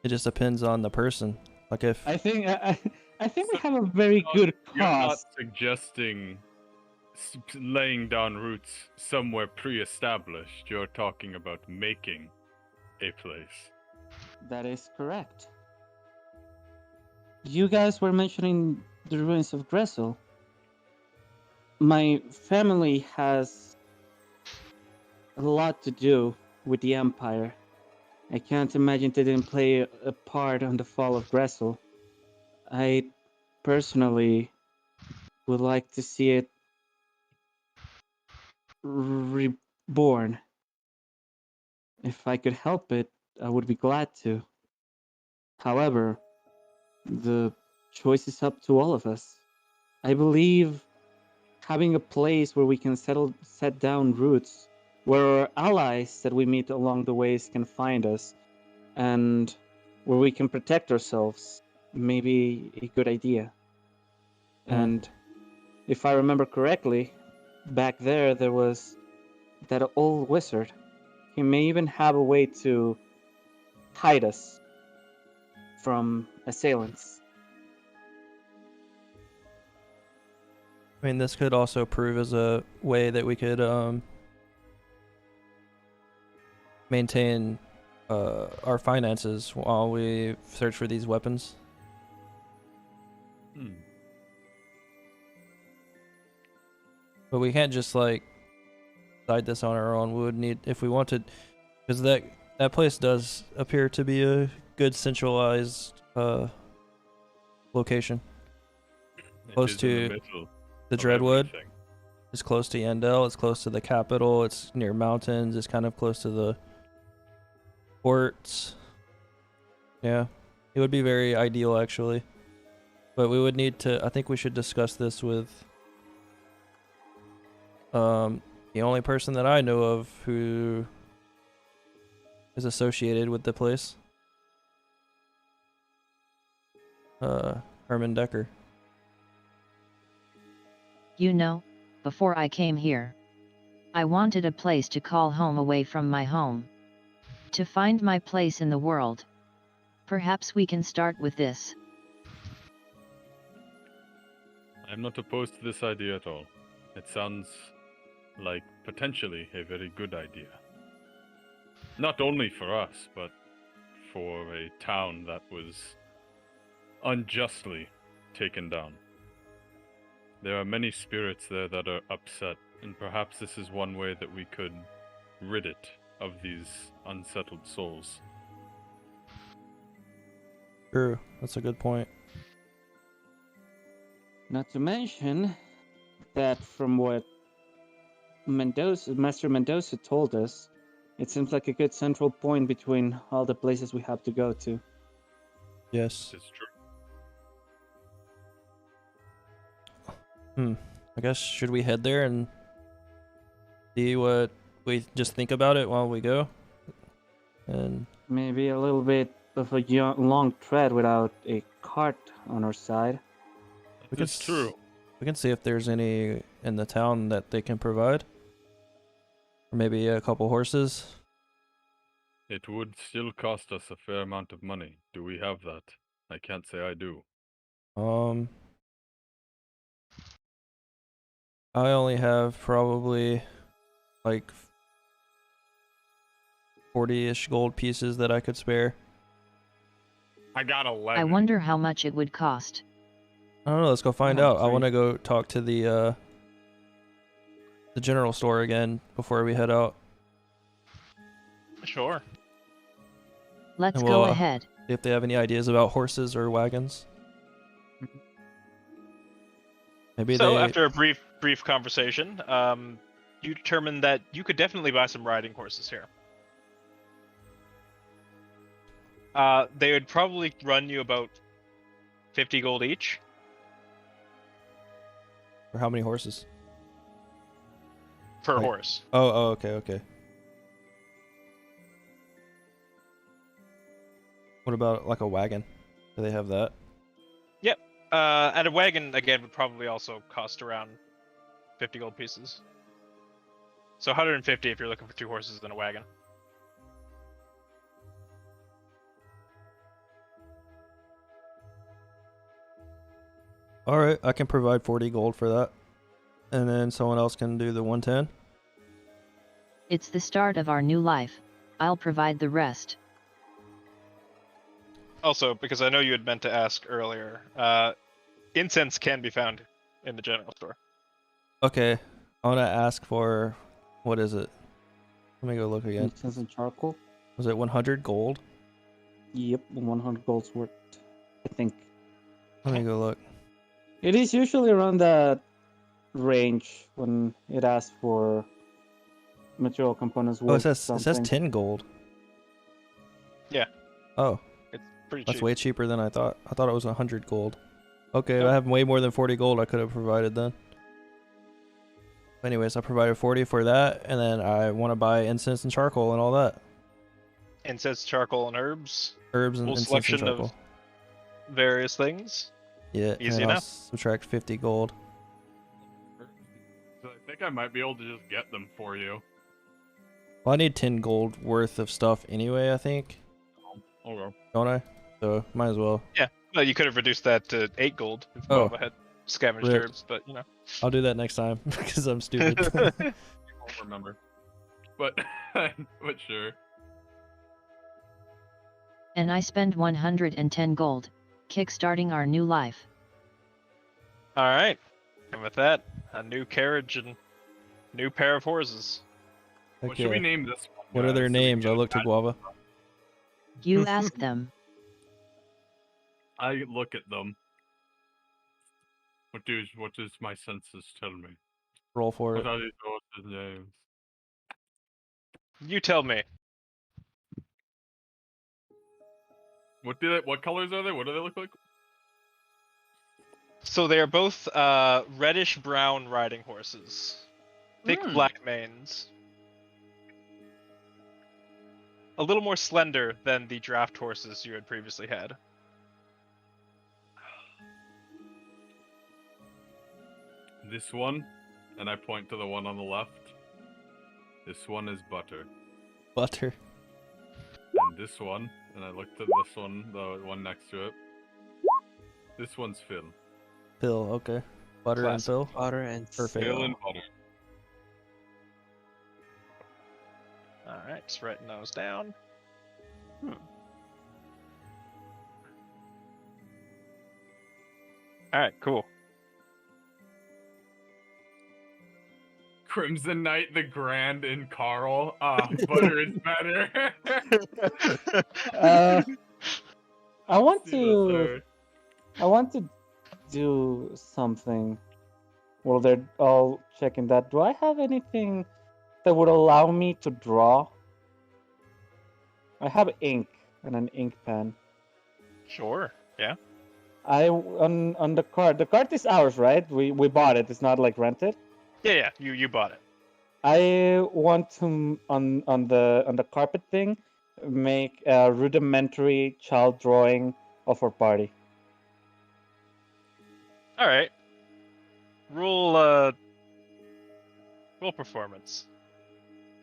Speaker 5: just depends on the person. Like if
Speaker 6: I think I think we have a very good
Speaker 3: You're not
Speaker 6: cause.
Speaker 3: suggesting laying down roots somewhere pre-established. You're talking about making a place.
Speaker 6: That is correct. You guys were mentioning the ruins of Gressel. My family has a lot to do with the Empire. I can't imagine they didn't play a part on the fall of Gressel. I personally would like to see it reborn. If I could help it, I would be glad to. However, the choice is up to all of us. I believe having a place where we can set down roots, where our allies that we meet along the ways can find us, and where we can protect ourselves, may be a good idea. And if I remember correctly, back there was that old wizard. He may even have a way to hide us from assailants.
Speaker 5: I mean, this could also prove as a way that we could maintain our finances while we search for these weapons. But we can't just like decide this on our own. We would need, if we wanted, because that place does appear to be a good centralized location. Close to the Dreadwood.
Speaker 3: Everything.
Speaker 5: It's close to Yandel. It's close to the capital. It's near mountains. It's kind of close to the ports. Yeah, it would be very ideal actually. But we would need to. I think we should discuss this with the only person that I know of who is associated with the place. Herman Decker.
Speaker 7: You know, before I came here, I wanted a place to call home away from my home. To find my place in the world. Perhaps we can start with this.
Speaker 3: I'm not opposed to this idea at all. It sounds like potentially a very good idea. Not only for us, but for a town that was unjustly taken down. There are many spirits there that are upset, and perhaps this is one way that we could rid it of these unsettled souls.
Speaker 5: True, that's a good point.
Speaker 6: Not to mention that from what Master Mendoza told us, it seems like a good central point between all the places we have to go to.
Speaker 5: Yes.
Speaker 3: It's true.
Speaker 5: I guess should we head there and see what we just think about it while we go? And
Speaker 6: Maybe a little bit of a long tread without a cart on our side.
Speaker 3: It's true.
Speaker 5: We can see if there's any in the town that they can provide. Or maybe a couple horses.
Speaker 3: It would still cost us a fair amount of money. Do we have that? I can't say I do.
Speaker 5: I only have probably like 40-ish gold pieces that I could spare.
Speaker 3: I got 11.
Speaker 7: I wonder how much it would cost.
Speaker 5: I don't know, let's go find
Speaker 6: Oh,
Speaker 5: out. I
Speaker 6: sweet.
Speaker 5: want to go talk to the general store again before we head out.
Speaker 2: Sure.
Speaker 7: Let's
Speaker 5: And
Speaker 7: go
Speaker 5: we'll,
Speaker 7: ahead.
Speaker 5: See if they have any ideas about horses or wagons. Maybe
Speaker 2: So
Speaker 5: they...
Speaker 2: after a brief conversation, you determined that you could definitely buy some riding horses here. They would probably run you about 50 gold each.
Speaker 5: For how many horses?
Speaker 2: Per
Speaker 5: Like-
Speaker 2: horse.
Speaker 5: Oh, okay. What about like a wagon? Do they have that?
Speaker 2: And a wagon, again, would probably also cost around 50 gold pieces. So 150 if you're looking for 2 horses and a wagon.
Speaker 5: Alright, I can provide 40 gold for that. And then someone else can do the 110.
Speaker 7: It's the start of our new life. I'll provide the rest.
Speaker 2: Also, because I know you had meant to ask earlier, incense can be found in the general store.
Speaker 5: Okay, I want to ask for... What is it? Let me go look again.
Speaker 6: Incense and charcoal.
Speaker 5: Was it 100 gold?
Speaker 6: Yep, 100 gold's worth. I think
Speaker 5: Let me go look.
Speaker 6: it is usually around that range when it asks for material components.
Speaker 5: Oh, it
Speaker 6: worth
Speaker 5: says 10
Speaker 6: something.
Speaker 5: gold.
Speaker 2: Yeah.
Speaker 5: Oh,
Speaker 2: It's pretty
Speaker 5: that's
Speaker 2: cheap.
Speaker 5: way cheaper than I thought. I thought it was 100 gold. Okay, if
Speaker 2: Nope.
Speaker 5: I have way more than 40 gold, I could have provided then. Anyways, I provided 40 for that, and then I want to buy incense and charcoal and all that.
Speaker 2: Incense, charcoal, and herbs.
Speaker 5: Herbs and
Speaker 2: Full
Speaker 5: incense and
Speaker 2: selection
Speaker 5: charcoal.
Speaker 2: of various things.
Speaker 5: Yeah, and
Speaker 2: Easy
Speaker 5: then I'll
Speaker 2: enough.
Speaker 5: subtract 50 gold.
Speaker 3: So I think I might be able to just get them for you.
Speaker 5: Well, I need 10 gold worth of stuff anyway, I think.
Speaker 3: Okay.
Speaker 5: Don't I? So, might as well.
Speaker 2: Well, you could have reduced that to 8 gold if
Speaker 5: Oh.
Speaker 2: Boba had scavenged
Speaker 5: Rip.
Speaker 2: herbs, but you know.
Speaker 5: I'll do that next time, because I'm stupid.
Speaker 3: I won't remember. But, but sure.
Speaker 7: And I spend 110 gold, kickstarting our new life.
Speaker 2: Alright. And with that, a new carriage and new pair of horses.
Speaker 3: What should we
Speaker 5: Okay.
Speaker 3: name this one?
Speaker 5: What are
Speaker 3: guys,
Speaker 5: their
Speaker 3: so we
Speaker 5: names?
Speaker 3: get
Speaker 5: I
Speaker 3: a
Speaker 5: look to
Speaker 3: bad-
Speaker 5: Guava.
Speaker 7: You ask them.
Speaker 3: I look at them. What does my senses tell me?
Speaker 5: Roll for
Speaker 3: What
Speaker 5: it.
Speaker 3: are these horses' names?
Speaker 2: You tell me.
Speaker 3: What colors are they? What do they look like?
Speaker 2: So they are both reddish brown riding horses. Thick black manes. A little more slender than the draft horses you had previously had.
Speaker 3: This one, and I point to the one on the left. This one is Butter.
Speaker 5: Butter.
Speaker 3: And this one, and I look to this one, the one next to it. This one's Phil.
Speaker 5: Phil, okay. Butter and
Speaker 2: Classic.
Speaker 5: Phil.
Speaker 4: Butter and
Speaker 5: Perfect.
Speaker 3: Phil and Butter.
Speaker 2: Alright, just writing those down. Alright, cool.
Speaker 3: Crimson Knight, the Grand, and Carl. Butter is better.
Speaker 6: I want
Speaker 3: See this,
Speaker 6: to. I want to do something. Well, they're all checking that. Do I have anything that would allow me to draw? I have ink and an ink pen.
Speaker 2: Sure, yeah.
Speaker 6: On the card. The card is ours, right? We bought it. It's not like rented.
Speaker 2: Yeah, you bought it.
Speaker 6: I want to on the carpet thing make a rudimentary child drawing of our party.
Speaker 2: Alright. roll performance.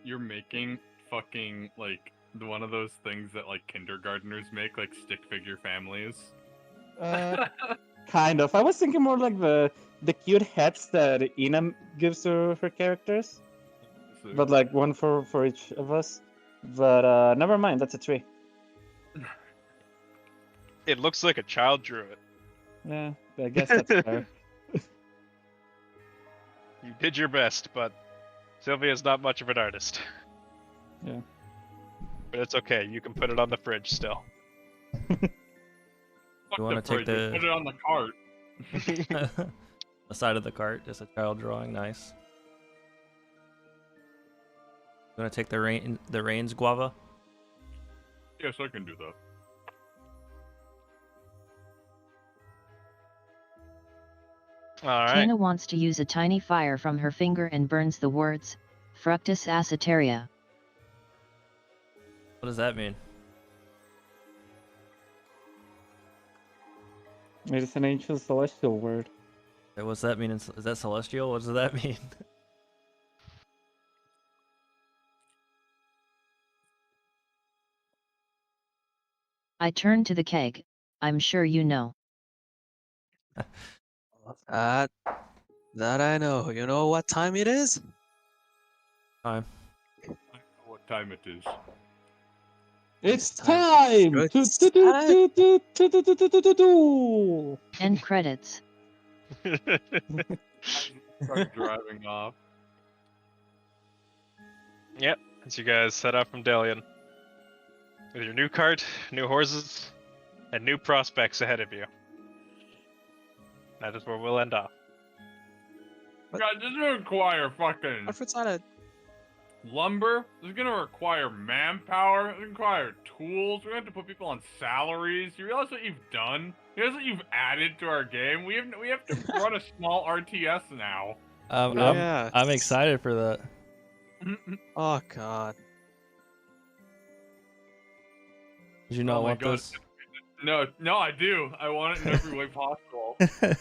Speaker 3: You're making fucking like one of those things that like kindergartners make, like stick figure families.
Speaker 6: Kind of. I was thinking more like the cute hats that Ina gives to her characters,
Speaker 3: So,
Speaker 6: but like one for each of us. But never mind. That's a tree.
Speaker 2: It looks like a child drew it.
Speaker 6: Yeah, I guess that's fair.
Speaker 2: You did your best, but Sylvia's not much of an artist.
Speaker 6: Yeah.
Speaker 2: But it's okay. You can put it on the fridge still.
Speaker 3: fuck
Speaker 5: You wanna
Speaker 3: the
Speaker 5: take
Speaker 3: fridge, just
Speaker 5: the-
Speaker 3: put it on the cart.
Speaker 5: The side of the cart, just a child drawing. Nice. You want to take the reins, Guava?
Speaker 3: Yes, I can do that.
Speaker 2: All right.
Speaker 7: Kana wants to use a tiny fire from her finger and burns the words, Fructus acetaria.
Speaker 5: What does that mean?
Speaker 6: It is an ancient celestial word.
Speaker 5: What's that mean? Is that celestial? What does that mean?
Speaker 7: I turn to the keg. I'm sure you know.
Speaker 4: That I know. You know what time it is?
Speaker 5: Time.
Speaker 3: I know what time it is.
Speaker 6: It's
Speaker 4: time.
Speaker 6: time.
Speaker 4: It's
Speaker 6: Do.
Speaker 7: End credits.
Speaker 3: Start driving off.
Speaker 2: Yep. As you guys set out from Delian. With your new cart, new horses, and new prospects ahead of you. That is where we'll end off.
Speaker 3: God, this is gonna require fucking
Speaker 4: Alfred's not a.
Speaker 3: lumber. This is gonna require manpower. It's gonna require tools. We're gonna have to put people on salaries. You realize what you've done? You realize what you've added to our game? We have to run a small RTS now.
Speaker 4: Yeah.
Speaker 5: I'm excited for that.
Speaker 4: Oh God.
Speaker 5: Did you not
Speaker 3: Oh my
Speaker 5: want
Speaker 3: God.
Speaker 5: this?
Speaker 3: No, I do. I want it in every way possible.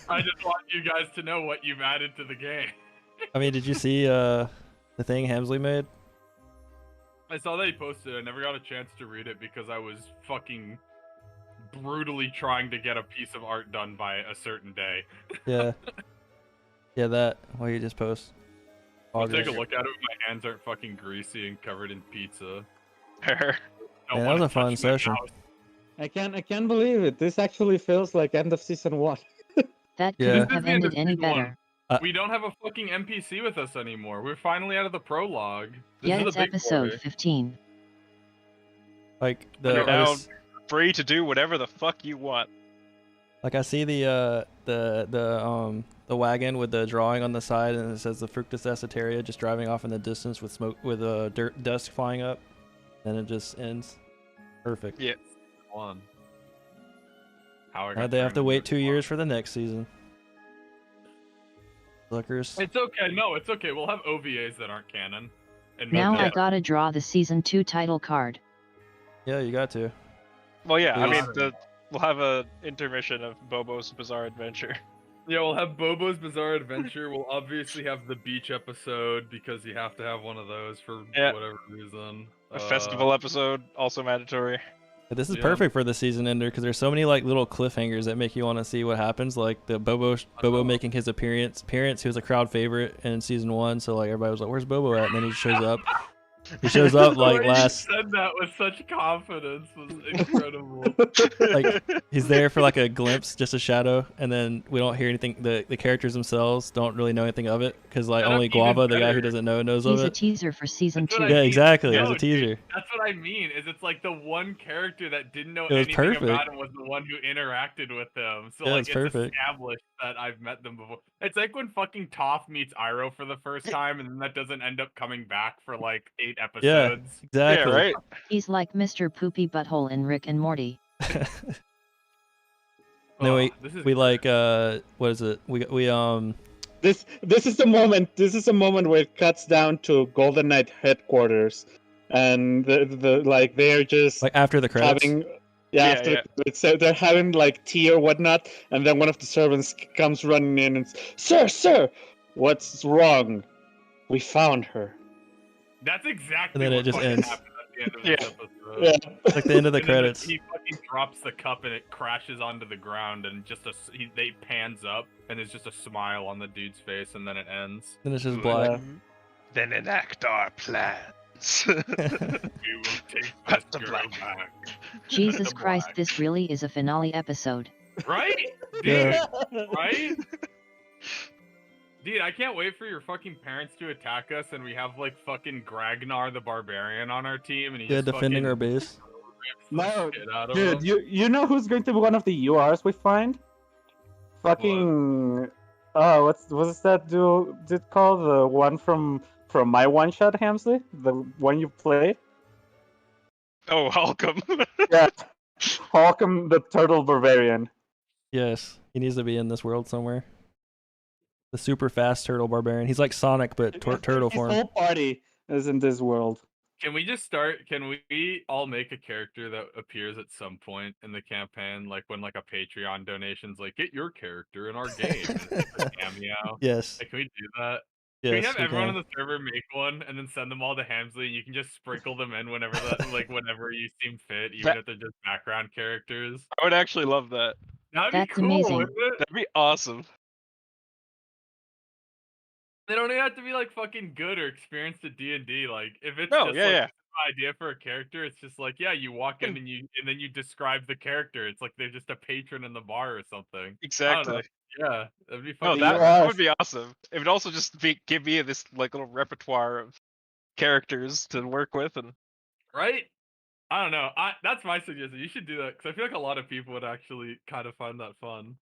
Speaker 3: I just want you guys to know what you've added to the game.
Speaker 5: I mean, did you see the thing Hemsley made?
Speaker 3: I saw that he posted it. I never got a chance to read it because I was fucking brutally trying to get a piece of art done by a certain day.
Speaker 5: Yeah. Yeah, that. What you just post.
Speaker 3: I'll take a
Speaker 5: August.
Speaker 3: look at it when my hands aren't fucking greasy and covered in pizza.
Speaker 5: Man,
Speaker 3: Don't
Speaker 5: that
Speaker 3: wanna
Speaker 5: was a fun
Speaker 3: touch my
Speaker 5: session.
Speaker 3: mouse.
Speaker 6: I can't believe it. This actually feels like end of season 1.
Speaker 7: That
Speaker 5: Yeah.
Speaker 7: couldn't have ended any better.
Speaker 3: We don't have a fucking NPC with us anymore. We're finally out of the prologue. This
Speaker 7: Yeah,
Speaker 3: is
Speaker 7: it's
Speaker 3: the big
Speaker 7: episode
Speaker 3: boy.
Speaker 7: 15.
Speaker 5: Like
Speaker 2: You're
Speaker 5: the I
Speaker 2: now
Speaker 5: was-
Speaker 2: free to do whatever the fuck you want.
Speaker 5: like I see the wagon with the drawing on the side and it says the Fructus acetaria just driving off in the distance with smoke with dirt dust flying up, and it just ends. Perfect.
Speaker 2: Yeah.
Speaker 3: One. How
Speaker 5: Now they have to wait 2 years for the next season. Suckers.
Speaker 3: It's okay. No, it's okay. We'll have OVAs that aren't canon. And
Speaker 7: Now
Speaker 3: milk
Speaker 7: I
Speaker 3: it.
Speaker 7: gotta draw the season 2 title card.
Speaker 5: Yeah, you got to.
Speaker 2: Well, yeah. I
Speaker 5: Please.
Speaker 2: mean, we'll have a intermission of Bobo's Bizarre Adventure.
Speaker 3: Yeah, we'll have Bobo's Bizarre Adventure. We'll obviously have the beach episode because you have to have one of those for
Speaker 2: Yeah.
Speaker 3: whatever reason.
Speaker 2: A festival episode, also mandatory.
Speaker 5: But this is
Speaker 3: Yeah.
Speaker 5: perfect for the season ender because there's so many like little cliffhangers that make you want to see what happens. Like the Bobo making his appearance. He was a crowd favorite in season 1, so like everybody was like, "Where's Bobo at?" And then he shows up. He shows up
Speaker 3: The
Speaker 5: like
Speaker 3: way
Speaker 5: last.
Speaker 3: You said that with such confidence was incredible.
Speaker 5: Like he's there for like a glimpse, just a shadow, and then we don't hear anything. The characters themselves don't really know anything of it because like
Speaker 3: That's
Speaker 5: only
Speaker 3: even
Speaker 5: Guava, the guy
Speaker 3: better.
Speaker 5: who doesn't know, knows of
Speaker 7: He's a
Speaker 5: it.
Speaker 7: teaser for season
Speaker 3: That's
Speaker 7: 2.
Speaker 3: what I
Speaker 5: Yeah,
Speaker 3: mean.
Speaker 5: exactly. It was
Speaker 3: No,
Speaker 5: a teaser.
Speaker 3: That's what I mean. Is it's like the one character that didn't know
Speaker 5: It was
Speaker 3: anything
Speaker 5: perfect.
Speaker 3: about him was the one who interacted with them. So
Speaker 5: Yeah,
Speaker 3: like
Speaker 5: it's
Speaker 3: it's
Speaker 5: perfect.
Speaker 3: established that I've met them before. It's like when fucking Toph meets Iroh for the first time, and then that doesn't end up coming back for like 8 episodes.
Speaker 5: Exactly.
Speaker 2: Yeah, right?
Speaker 7: He's like Mr. Poopy Butthole in Rick and Morty.
Speaker 5: Then
Speaker 3: Oh, this is
Speaker 5: we
Speaker 3: good.
Speaker 5: like what is it? We
Speaker 6: This is the moment. This is the moment where it cuts down to Golden Knight headquarters, and the like they're just
Speaker 5: like after the credits.
Speaker 6: having Yeah,
Speaker 2: Yeah,
Speaker 6: after
Speaker 2: yeah.
Speaker 6: so they're having like tea or whatnot, and then one of the servants comes running in and sir, what's wrong? We found her.
Speaker 3: That's exactly
Speaker 5: And then it
Speaker 3: what
Speaker 5: just
Speaker 3: fucking
Speaker 5: ends.
Speaker 3: happened at the end of
Speaker 2: Yeah.
Speaker 3: this episode.
Speaker 6: Yeah.
Speaker 5: Like the end of the
Speaker 3: And then
Speaker 5: credits.
Speaker 3: he fucking drops the cup and it crashes onto the ground, and just they pans up, and there's just a smile on the dude's face, and then it ends.
Speaker 5: Then it's just
Speaker 8: Good.
Speaker 5: black.
Speaker 6: Yeah.
Speaker 8: Then enact our plans.
Speaker 3: We will take
Speaker 8: Cut
Speaker 3: this
Speaker 8: to
Speaker 3: girl
Speaker 8: black.
Speaker 3: back.
Speaker 7: Jesus
Speaker 3: The
Speaker 7: Christ,
Speaker 3: black.
Speaker 7: this really is a finale episode.
Speaker 3: Right? Dude,
Speaker 5: Yeah.
Speaker 3: right? Dude, I can't wait for your fucking parents to attack us, and we have like fucking Gragnar the Barbarian on our team, and he's
Speaker 5: Yeah,
Speaker 3: just
Speaker 5: defending
Speaker 3: fucking
Speaker 5: our base.
Speaker 3: rips the
Speaker 6: No,
Speaker 3: shit out of
Speaker 6: Dude,
Speaker 3: him.
Speaker 6: you know who's going to be one of the URs we find? Fucking what's that dude called? The one from my one shot, Hamsley? The one you played?
Speaker 2: Oh, Holcomb.
Speaker 6: Yeah. Holcomb the Turtle Barbarian.
Speaker 5: Yes, he needs to be in this world somewhere. The super fast turtle barbarian. He's like Sonic, but turtle
Speaker 6: His
Speaker 5: form.
Speaker 6: whole party is in this world.
Speaker 3: Can we just start? Can we all make a character that appears at some point in the campaign, like when like a Patreon donation's like, get your character in our game, and it's a cameo?
Speaker 5: Yes.
Speaker 3: Like, can we do that?
Speaker 5: Yes.
Speaker 3: Can we have everyone
Speaker 5: can.
Speaker 3: on the server make one and then send them all to Hamsley, and you can just sprinkle them in whenever whenever you seem fit, even
Speaker 2: That-
Speaker 3: if they're just background characters.
Speaker 2: I would actually love that.
Speaker 3: That'd be
Speaker 7: That's
Speaker 3: cool,
Speaker 7: amazing.
Speaker 3: wouldn't it?
Speaker 2: That'd be awesome.
Speaker 3: They don't even have to be like fucking good or experienced at D&D. Like, if it's
Speaker 2: No,
Speaker 3: just
Speaker 2: yeah,
Speaker 3: like
Speaker 2: yeah.
Speaker 3: an idea for a character, it's just like, yeah, you walk in and then you describe the character. It's like they're just a patron in the bar or something. I don't know.
Speaker 2: Exactly.
Speaker 3: Yeah, that'd be
Speaker 2: No,
Speaker 3: fucking.
Speaker 2: that would be awesome. It would also just give me this like little repertoire of characters to work with, and
Speaker 3: right. I don't know. That's my suggestion. You should do that because I feel like a lot of people would actually kind of find that fun.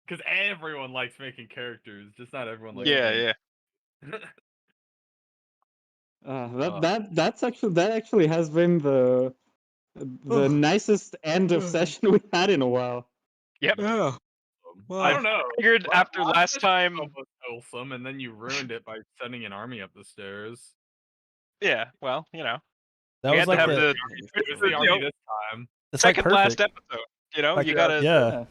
Speaker 3: Because everyone likes making characters, just not everyone likes.
Speaker 2: yeah.
Speaker 6: That actually has been the nicest end of session we've had in a while.
Speaker 2: Yep.
Speaker 4: Yeah.
Speaker 3: I don't know.
Speaker 2: Figured after last
Speaker 3: session
Speaker 2: time,
Speaker 3: was wholesome, and then you ruined it by sending an army up the stairs.
Speaker 2: yeah. Well, you know,
Speaker 5: That
Speaker 2: we
Speaker 5: was
Speaker 2: had
Speaker 5: like
Speaker 2: to have
Speaker 5: the.
Speaker 3: It was the
Speaker 2: you know,
Speaker 3: army this time.
Speaker 5: It's like
Speaker 2: second last
Speaker 5: perfect.
Speaker 2: episode. You know,
Speaker 5: Like,
Speaker 2: you gotta.
Speaker 5: Yeah.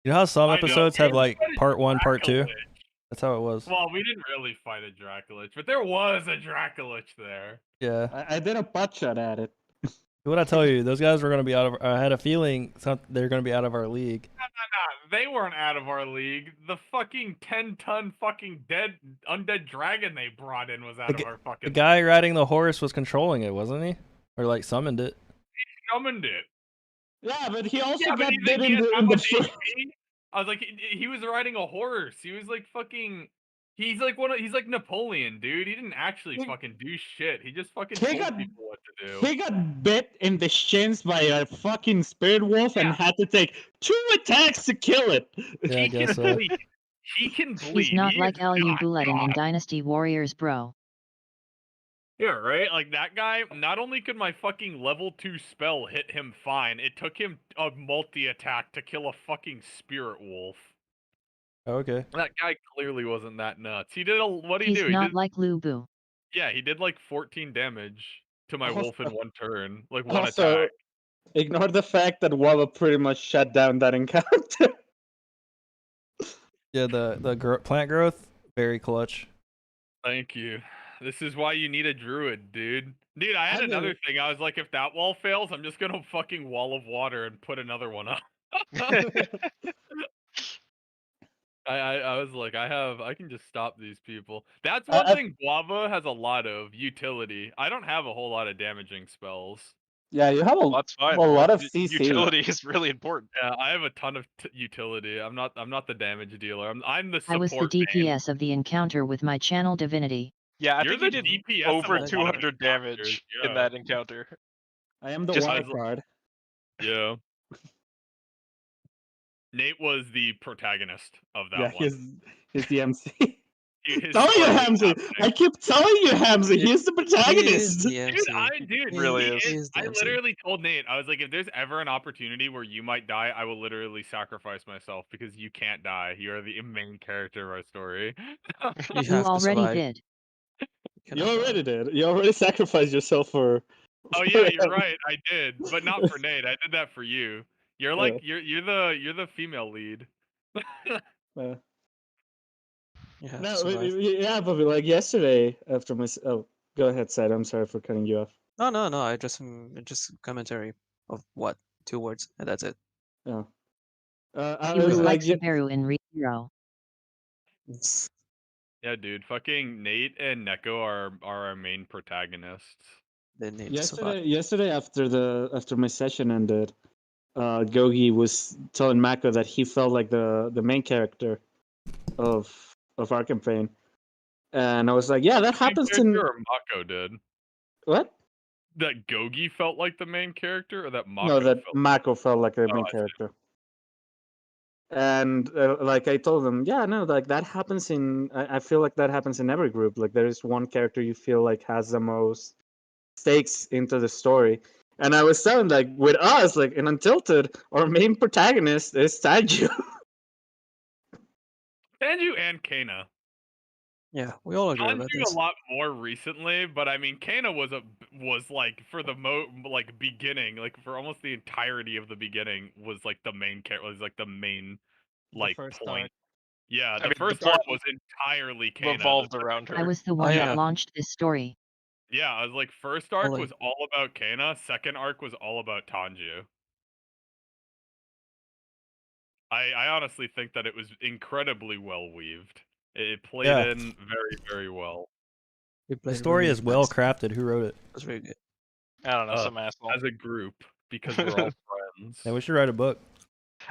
Speaker 5: You know how some
Speaker 3: I know.
Speaker 5: episodes have like
Speaker 3: Everybody
Speaker 5: part 1, part 2?
Speaker 3: Draculich.
Speaker 5: That's how it was.
Speaker 3: Well, we didn't really fight a Draculich, but there was a Draculich there.
Speaker 5: Yeah.
Speaker 6: I did a butt shot at it.
Speaker 5: What I tell you, those guys were going to be out of. I had a feeling they're going to be out of our league.
Speaker 3: Nah, they weren't out of our league. The fucking 10-ton fucking undead dragon they brought in was out of our fucking.
Speaker 5: The guy riding the horse was controlling it, wasn't he? Or like summoned it.
Speaker 3: summoned it.
Speaker 6: Yeah, but he also
Speaker 3: Yeah, but
Speaker 6: got
Speaker 3: you
Speaker 6: bit
Speaker 3: think he
Speaker 6: in
Speaker 3: has that
Speaker 6: the
Speaker 3: much
Speaker 6: foot.
Speaker 3: HP? I was like, he was riding a horse. He was like fucking. He's like he's like Napoleon, dude. He didn't actually fucking do shit. He just fucking
Speaker 6: He
Speaker 3: told
Speaker 6: got-
Speaker 3: people what to do.
Speaker 6: He got bit in the shins by a fucking spirit wolf and had to take 2 attacks to kill it.
Speaker 5: Yeah, I
Speaker 3: He
Speaker 5: guess
Speaker 3: can
Speaker 5: so.
Speaker 3: bleed. He can bleed.
Speaker 7: He's not
Speaker 3: He
Speaker 7: like
Speaker 3: is
Speaker 7: Alu
Speaker 3: not
Speaker 7: Buletin in
Speaker 3: God.
Speaker 7: Dynasty Warriors, bro.
Speaker 3: Yeah, right? Like, that guy, not only could my fucking level 2 spell hit him fine, it took him a multi-attack to kill a fucking spirit wolf.
Speaker 5: Okay.
Speaker 3: That guy clearly wasn't that nuts. He did what did he
Speaker 7: He's
Speaker 3: do? He
Speaker 7: not
Speaker 3: did,
Speaker 7: like Lubu.
Speaker 3: yeah, he did like 14 damage to my wolf in
Speaker 6: Also-
Speaker 3: one turn. Like, one
Speaker 6: Also,
Speaker 3: attack.
Speaker 6: ignore the fact that Walla pretty much shut down that encounter.
Speaker 5: Yeah, the plant growth, very clutch.
Speaker 3: Thank you. This is why you need a druid, dude. Dude, I had
Speaker 6: I know.
Speaker 3: another thing. I was like, if that wall fails, I'm just gonna fucking wall of water and put another one up. I was like, I can just stop these people. That's one thing Guava has a lot of utility. I don't have a whole lot of damaging spells.
Speaker 6: Yeah, you have
Speaker 2: Well, that's fine.
Speaker 6: a lot of
Speaker 2: U-
Speaker 6: CC.
Speaker 2: Utility is really important.
Speaker 3: Yeah, I have a ton of utility. I'm not the damage dealer. I'm the support.
Speaker 7: I was the
Speaker 3: main.
Speaker 7: DPS of the encounter with my channel divinity.
Speaker 2: Yeah, I
Speaker 3: You're
Speaker 2: think you
Speaker 3: the
Speaker 2: did
Speaker 3: DPS of a
Speaker 2: over
Speaker 3: lot of
Speaker 2: 200
Speaker 3: encounters,
Speaker 2: damage
Speaker 3: yeah.
Speaker 2: in that encounter.
Speaker 6: I am the
Speaker 2: Just-
Speaker 6: wild card.
Speaker 3: Yeah. Nate was the protagonist of that
Speaker 6: Yeah,
Speaker 3: one.
Speaker 6: he's the MC.
Speaker 3: His
Speaker 6: Tell you,
Speaker 3: story was
Speaker 6: Hamza.
Speaker 3: happening.
Speaker 6: I keep telling you, Hamza. He's the
Speaker 4: He is
Speaker 6: protagonist.
Speaker 4: the
Speaker 3: Dude,
Speaker 4: MC.
Speaker 3: dude,
Speaker 2: really
Speaker 3: he
Speaker 2: is.
Speaker 4: He is the
Speaker 3: I
Speaker 4: MC.
Speaker 3: literally told Nate, I was like, if there's ever an opportunity where you might die, I will literally sacrifice myself because you can't die. You are the main character of our story.
Speaker 4: You
Speaker 7: You
Speaker 4: have to
Speaker 7: already
Speaker 4: survive.
Speaker 7: did.
Speaker 6: You already did. You already sacrificed yourself for
Speaker 3: Oh yeah, you're right. I did, but not for Nate. I did that for you. You're like you're the female lead.
Speaker 6: Uh,
Speaker 4: You have to
Speaker 6: no,
Speaker 4: survive.
Speaker 6: yeah, but like yesterday after my oh, go ahead, Sid. I'm sorry for cutting you off.
Speaker 4: No, no, no. I just commentary of what 2 words, and that's it.
Speaker 6: Oh,
Speaker 7: He was like
Speaker 6: like
Speaker 7: Subaru in ReZero.
Speaker 3: Yeah, dude. Fucking Nate and Neko are our main protagonists.
Speaker 4: They need to survive.
Speaker 6: yesterday after my session ended, Gogi was telling Mako that he felt like the main character of our campaign, and I was like, yeah, that
Speaker 3: Main
Speaker 6: happens in
Speaker 3: character or Mako did.
Speaker 6: what?
Speaker 3: That Gogi felt like the main character, or that Mako
Speaker 6: No, that
Speaker 3: felt.
Speaker 6: Mako felt like the
Speaker 3: Oh,
Speaker 6: main
Speaker 3: I see.
Speaker 6: character. And like I told them, yeah, no, like that happens in. I feel like that happens in every group. Like there is one character you feel like has the most stakes into the story. And I was telling like with us, like in Untilted, our main protagonist is Taiju.
Speaker 3: Sanju and Kana.
Speaker 4: Yeah, we all agree about
Speaker 3: Sanju
Speaker 4: this.
Speaker 3: a lot more recently, but I mean, Kana was like for the beginning, like for almost the entirety of the beginning, was like the main character, was like the main like
Speaker 1: first
Speaker 3: point.
Speaker 1: arc.
Speaker 3: Yeah,
Speaker 2: I
Speaker 3: the
Speaker 2: mean, the
Speaker 3: first arc
Speaker 2: plot
Speaker 3: was entirely Kana.
Speaker 2: revolved around her.
Speaker 7: I was the one
Speaker 4: yeah.
Speaker 7: that launched this story.
Speaker 3: Yeah, I was like, first arc
Speaker 4: Only-
Speaker 3: was all about Kana, second arc was all about Tanju. I honestly think that it was incredibly well weaved. It played
Speaker 5: Yeah.
Speaker 3: in very, very well.
Speaker 4: We
Speaker 5: The
Speaker 4: played
Speaker 5: story
Speaker 4: really
Speaker 5: is well
Speaker 4: nice.
Speaker 5: crafted. Who wrote it?
Speaker 4: It was really good.
Speaker 2: I don't know, some asshole.
Speaker 3: As a group, because we're all friends.
Speaker 5: Yeah, we should write a book.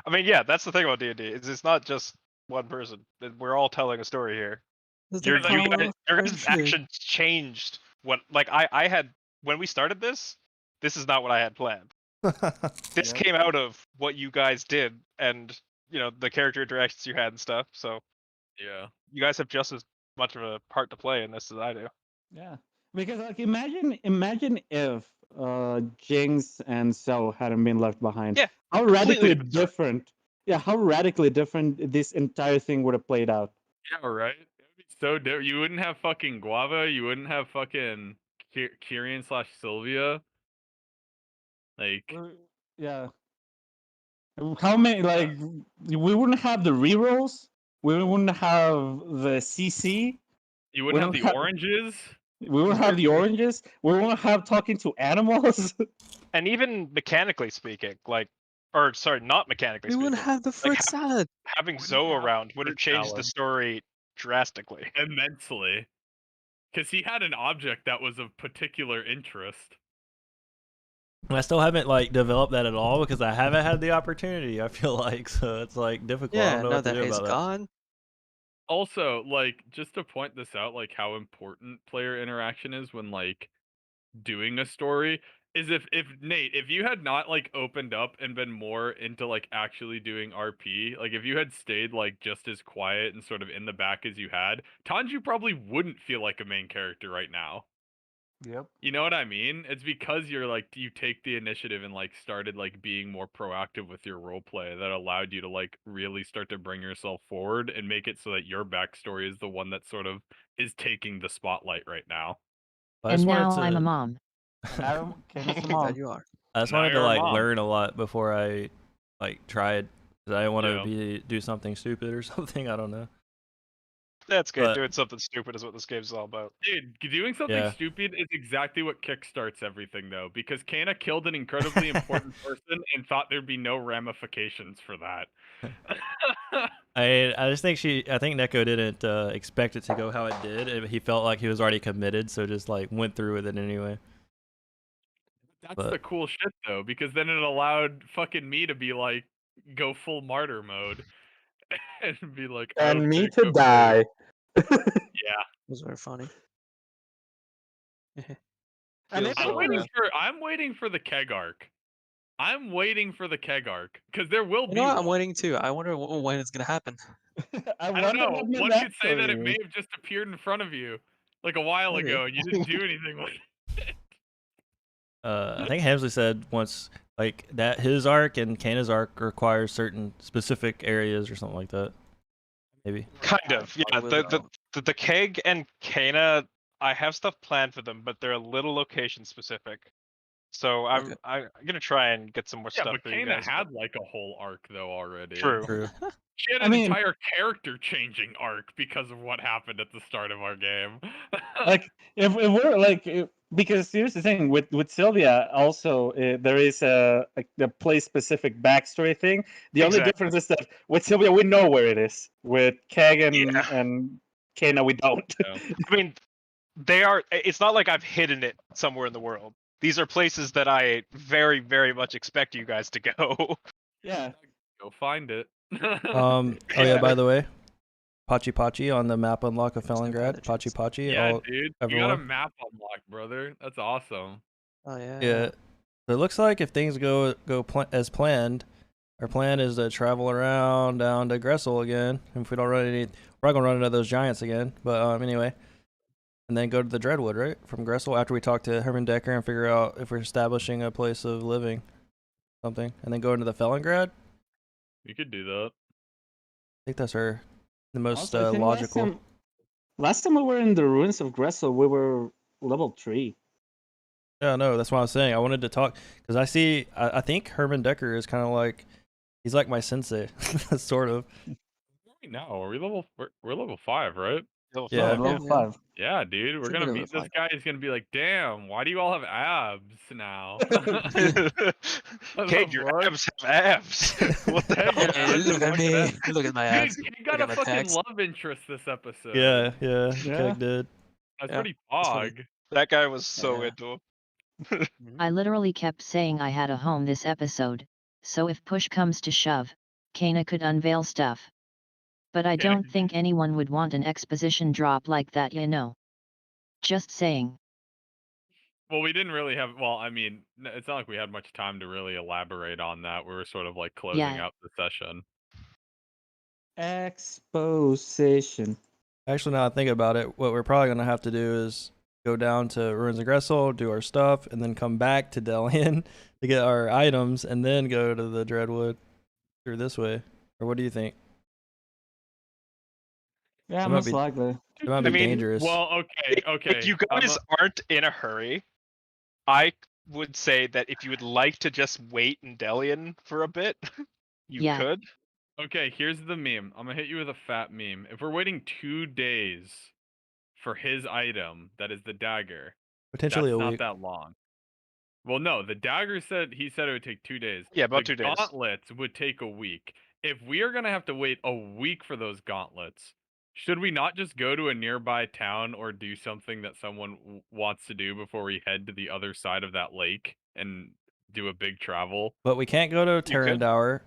Speaker 2: I mean, yeah, that's the thing about D&D. Is it's not just one person. We're all telling a story here.
Speaker 4: That's
Speaker 2: Your
Speaker 4: the
Speaker 2: guys'
Speaker 4: power of friendship.
Speaker 2: actions changed what I had when we started this. This is not what I had planned. This
Speaker 6: Yeah.
Speaker 2: came out of what you guys did, and the character interactions you had and stuff. So
Speaker 3: Yeah.
Speaker 2: you guys have just as much of a part to play in this as I do.
Speaker 6: Yeah, because like imagine if Jinx and So hadn't been left behind.
Speaker 2: Yeah,
Speaker 6: How
Speaker 2: completely
Speaker 6: radically
Speaker 2: different story.
Speaker 6: different. Yeah, how radically different this entire thing would have played out.
Speaker 3: Yeah, right? It would be so different. You wouldn't have fucking Guava, you wouldn't have fucking Kyrian / Sylvia. Like,
Speaker 6: Yeah. How many like we wouldn't have the rerolls. We wouldn't have the CC.
Speaker 3: you wouldn't have
Speaker 6: don't
Speaker 3: the
Speaker 6: have-
Speaker 3: oranges.
Speaker 6: We wouldn't have the oranges. We wouldn't have talking to animals.
Speaker 2: And even mechanically speaking, or sorry, not mechanically
Speaker 4: We
Speaker 2: speaking,
Speaker 4: wouldn't have the fruit salad.
Speaker 2: having
Speaker 3: Wouldn't
Speaker 2: Zoe
Speaker 3: have
Speaker 2: around would have
Speaker 3: fruit
Speaker 2: changed the
Speaker 3: salad.
Speaker 2: story drastically.
Speaker 3: Immensely. Because he had an object that was of particular interest.
Speaker 5: I still haven't like developed that at all because I haven't had the opportunity. I feel like so it's like difficult. I
Speaker 4: Yeah,
Speaker 5: don't know
Speaker 4: now
Speaker 5: what to
Speaker 4: that
Speaker 5: do
Speaker 4: he's
Speaker 5: about that.
Speaker 4: gone.
Speaker 3: Also, like, just to point this out, like, how important player interaction is when, like, doing a story, is if Nate, if you had not, like, opened up and been more into, like, actually doing RP, like, if you had stayed, like, just as quiet and sort of in the back as you had, Tanju probably wouldn't feel like a main character right now.
Speaker 6: Yep.
Speaker 3: You know what I mean? It's because you're like you take the initiative and like started like being more proactive with your role play that allowed you to like really start to bring yourself forward and make it so that your backstory is the one that sort of is taking the spotlight right now.
Speaker 5: I
Speaker 7: And
Speaker 5: just wanted
Speaker 7: now
Speaker 5: to,
Speaker 7: I'm a mom.
Speaker 4: That you are.
Speaker 5: I just
Speaker 3: Now
Speaker 5: wanted to
Speaker 3: you're a
Speaker 5: like
Speaker 3: mom.
Speaker 5: learn a lot before I like tried. 'Cause I didn't want to
Speaker 3: Yeah.
Speaker 5: do something stupid or something. I don't know.
Speaker 2: That's good.
Speaker 5: But-
Speaker 2: Doing something stupid is what this game's all about.
Speaker 3: Dude, doing something
Speaker 5: Yeah.
Speaker 3: stupid is exactly what kickstarts everything though, because Kana killed an incredibly important person and thought there'd be no ramifications for that.
Speaker 5: I just think I think Neko didn't expect it to go how it did. He felt like he was already committed, so just like went through with it anyway.
Speaker 3: That's
Speaker 5: But-
Speaker 3: the cool shit though, because then it allowed fucking me to be like, go full martyr mode, and be like,
Speaker 6: And me
Speaker 3: okay,
Speaker 6: to
Speaker 3: go
Speaker 6: die.
Speaker 3: through. Yeah,
Speaker 4: It was very funny.
Speaker 6: And
Speaker 4: Feels
Speaker 6: if
Speaker 3: I'm
Speaker 4: so,
Speaker 3: waiting for the keg arc. I'm waiting for the keg arc because there will
Speaker 4: You
Speaker 3: be
Speaker 4: know what? I'm
Speaker 3: one.
Speaker 4: waiting too. I wonder when it's gonna happen.
Speaker 3: I don't know. One could say that it may have just appeared in front of you like a while
Speaker 4: Maybe.
Speaker 3: ago, and you didn't do anything with it.
Speaker 5: I think Hamsley said once like that his arc and Kana's arc requires certain specific areas or something like that. Maybe.
Speaker 2: Kind of, yeah.
Speaker 4: will
Speaker 2: The keg and Kana, I have stuff planned for them, but they're a little location specific. So I'm gonna try and get some more
Speaker 3: Yeah,
Speaker 2: stuff
Speaker 3: but
Speaker 2: for you
Speaker 3: Kana
Speaker 2: guys.
Speaker 3: had like a whole arc though already.
Speaker 2: True.
Speaker 5: True.
Speaker 3: She had
Speaker 6: I
Speaker 3: an
Speaker 6: mean-
Speaker 3: entire character changing arc because of what happened at the start of our game.
Speaker 6: Like if we're like because here's the thing with Sylvia also there is a the place specific backstory thing. The only
Speaker 2: Exactly.
Speaker 6: difference is that with Sylvia we know where it is. With Kagan
Speaker 2: Yeah.
Speaker 6: and Kana we don't.
Speaker 3: Yeah.
Speaker 2: I mean, they are. It's not like I've hidden it somewhere in the world. These are places that I very, very much expect you guys to go.
Speaker 6: Yeah.
Speaker 3: Go find it.
Speaker 5: Oh yeah, by the way, Pachi Pachi on the map unlock of
Speaker 4: There's no
Speaker 5: Felongrad. Pachi
Speaker 4: legends.
Speaker 5: Pachi.
Speaker 3: yeah,
Speaker 5: all,
Speaker 3: dude. You
Speaker 5: everyone.
Speaker 3: got a map unlocked, brother. That's awesome.
Speaker 4: Oh yeah.
Speaker 5: Yeah. It looks like if things go as planned, our plan is to travel around down to Gressel again. If we don't run any, we're not gonna run into those giants again. But anyway, and then go to the Dreadwood, right, from Gressel after we talk to Herman Decker and figure out if we're establishing a place of living, something, and then go into the Felongrad.
Speaker 3: You could do that.
Speaker 5: I think that's the most
Speaker 6: Also, I think
Speaker 5: logical.
Speaker 6: Last time we were in the ruins of Gressel, we were level 3.
Speaker 5: Yeah, no, that's what I was saying. I wanted to talk because I think Herman Decker is kind of like, he's like my sensei, sort of.
Speaker 3: Right now, are we level? We're level 5, right?
Speaker 5: Yeah.
Speaker 6: Level 5.
Speaker 3: Yeah, dude. We're
Speaker 4: Should be
Speaker 3: gonna
Speaker 4: level
Speaker 3: meet this
Speaker 4: 5.
Speaker 3: guy. He's gonna be like, "Damn, why do you all have abs now?"
Speaker 2: Kate, your
Speaker 3: fuck?
Speaker 2: abs have abs. What the
Speaker 3: Hey,
Speaker 2: heck?
Speaker 4: Hey, look at me. Look at my abs.
Speaker 3: Dude, he got
Speaker 4: Look
Speaker 3: a
Speaker 4: at my
Speaker 3: fucking
Speaker 4: pecs.
Speaker 3: love interest this episode.
Speaker 5: Yeah,
Speaker 6: Yeah.
Speaker 5: Keg did.
Speaker 3: That's
Speaker 4: Yeah,
Speaker 3: pretty
Speaker 4: that's funny.
Speaker 3: pog.
Speaker 2: That guy was so
Speaker 4: Yeah.
Speaker 2: into him.
Speaker 7: I literally kept saying I had a home this episode, so if push comes to shove, Kana could unveil stuff. But I don't think anyone would want an exposition drop like that, you know. Just saying.
Speaker 3: Well, we didn't really have. Well, I mean, it's not like we had much time to really elaborate on that. We were sort of like closing
Speaker 7: Yeah.
Speaker 3: out the session.
Speaker 6: Exposition.
Speaker 5: Actually, now I think about it, what we're probably gonna have to do is go down to Ruins of Gressel, do our stuff, and then come back to Delian to get our items, and then go to the Dreadwood through this way. Or what do you think?
Speaker 6: Yeah,
Speaker 5: It might
Speaker 6: most
Speaker 5: be-
Speaker 6: likely.
Speaker 5: It might
Speaker 2: I
Speaker 5: be
Speaker 2: mean,
Speaker 5: dangerous.
Speaker 3: Well, okay, okay.
Speaker 2: If you guys aren't in a hurry, I would say that if you would like to just wait in Delian for a bit, you
Speaker 7: Yeah.
Speaker 2: could.
Speaker 3: Okay, here's the meme. I'm gonna hit you with a fat meme. If we're waiting 2 days for his item, that is the dagger,
Speaker 5: Potentially
Speaker 3: that's
Speaker 5: a
Speaker 3: not
Speaker 5: week.
Speaker 3: that long. Well, no, the dagger he said it would take 2 days.
Speaker 2: Yeah, about
Speaker 3: the
Speaker 2: 2 days.
Speaker 3: gauntlets would take a week. If we are gonna have to wait a week for those gauntlets, should we not just go to a nearby town or do something that someone wants to do before we head to the other side of that lake and do a big travel?
Speaker 5: But we can't go to
Speaker 2: could.
Speaker 5: Terrandower.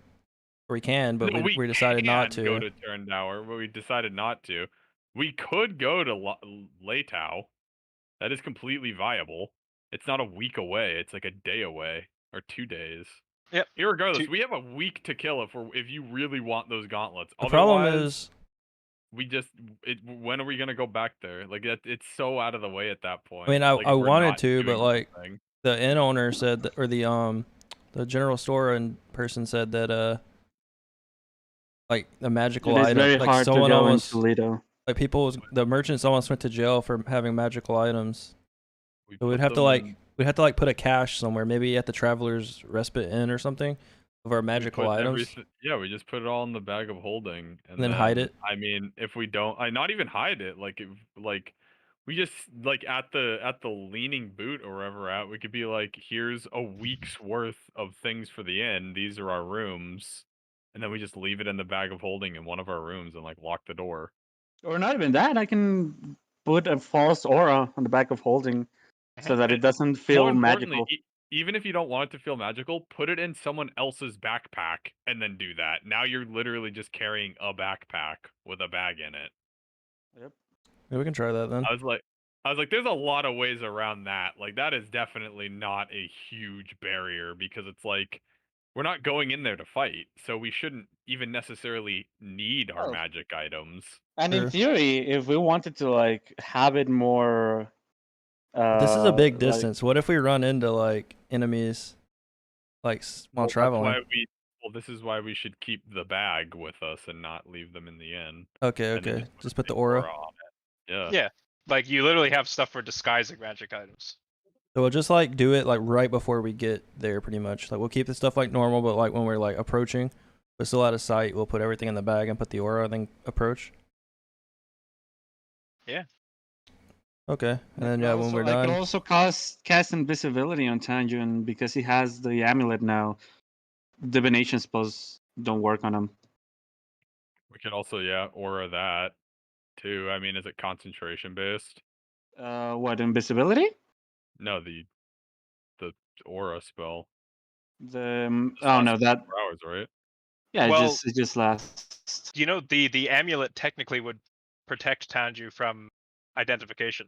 Speaker 5: Or we can, but
Speaker 3: No,
Speaker 5: we decided not
Speaker 3: can go
Speaker 5: to.
Speaker 3: to Turndower, but we decided not to. We could go to Leitao. That is completely viable. It's not a week away. It's like a day away or 2 days.
Speaker 2: Yep.
Speaker 3: Irregardless, we have a week to kill if you really want those gauntlets.
Speaker 5: The problem
Speaker 3: Otherwise,
Speaker 5: is,
Speaker 3: when are we gonna go back there? Like it's so out of the way at that point.
Speaker 5: I mean, I
Speaker 3: Like, if we're
Speaker 5: wanted
Speaker 3: not
Speaker 5: to, but
Speaker 3: doing
Speaker 5: like
Speaker 3: something.
Speaker 5: the inn owner said, that, or the general store and person said that like the magical
Speaker 6: It is
Speaker 5: item,
Speaker 6: very
Speaker 5: like
Speaker 6: hard to
Speaker 5: someone
Speaker 6: go
Speaker 5: almost,
Speaker 6: in Toledo.
Speaker 5: like the merchants almost went to jail for having magical items. So
Speaker 3: put
Speaker 5: we'd have to
Speaker 3: them
Speaker 5: like
Speaker 3: in-
Speaker 5: put a cache somewhere, maybe at the Traveler's Respite Inn or something, of our
Speaker 3: we
Speaker 5: magical
Speaker 3: put
Speaker 5: items.
Speaker 3: yeah, we just put it all in the bag of holding and
Speaker 5: then hide it.
Speaker 3: I mean, if we don't, not even hide it. Like, if we just like at the leaning boot or wherever we're at, we could be like, here's a week's worth of things for the inn. These are our rooms, and then we just leave it in the bag of holding in one of our rooms and like lock the door.
Speaker 6: Or not even that. I can put a false aura on the back of holding so that it doesn't feel
Speaker 3: More importantly,
Speaker 6: magical.
Speaker 3: even if you don't want it to feel magical, put it in someone else's backpack and then do that. Now you're literally just carrying a backpack with a bag in it.
Speaker 5: Yeah, we can try that then.
Speaker 3: I was like, there's a lot of ways around that. Like, that is definitely not a huge barrier because it's like, we're not going in there to fight, so we shouldn't even necessarily need our
Speaker 6: Oh.
Speaker 3: magic items.
Speaker 6: And
Speaker 5: Sure.
Speaker 6: in theory, if we wanted to like have it more,
Speaker 5: This is a big
Speaker 6: like-
Speaker 5: distance. What if we run into like enemies, like while
Speaker 3: Well,
Speaker 5: traveling?
Speaker 3: this is why we should keep the bag with us and not leave them in the inn.
Speaker 5: Okay,
Speaker 3: and then
Speaker 5: okay.
Speaker 3: put
Speaker 5: Just put the
Speaker 3: big
Speaker 5: aura.
Speaker 3: on it. Yeah.
Speaker 2: Yeah. Like you literally have stuff for disguising magic items.
Speaker 5: So we'll just like do it like right before we get there, pretty much. Like we'll keep the stuff like normal, but like when we're like approaching, but still out of sight, we'll put everything in the bag and put the aura and then approach.
Speaker 2: Yeah.
Speaker 5: Okay, and then yeah, when we're
Speaker 6: I
Speaker 5: done,
Speaker 6: could also cast invisibility on Tanjun because he has the amulet now. Divination spells don't work on him.
Speaker 3: We could also, yeah, aura that too. I mean, is it concentration based?
Speaker 6: What, invisibility?
Speaker 3: No, the aura spell. Just
Speaker 6: Oh
Speaker 3: lasts
Speaker 6: no,
Speaker 3: for
Speaker 6: that
Speaker 3: 4 hours, right?
Speaker 6: yeah,
Speaker 2: Well-
Speaker 6: it just lasts.
Speaker 2: You know, the amulet technically would protect Tanju from identification.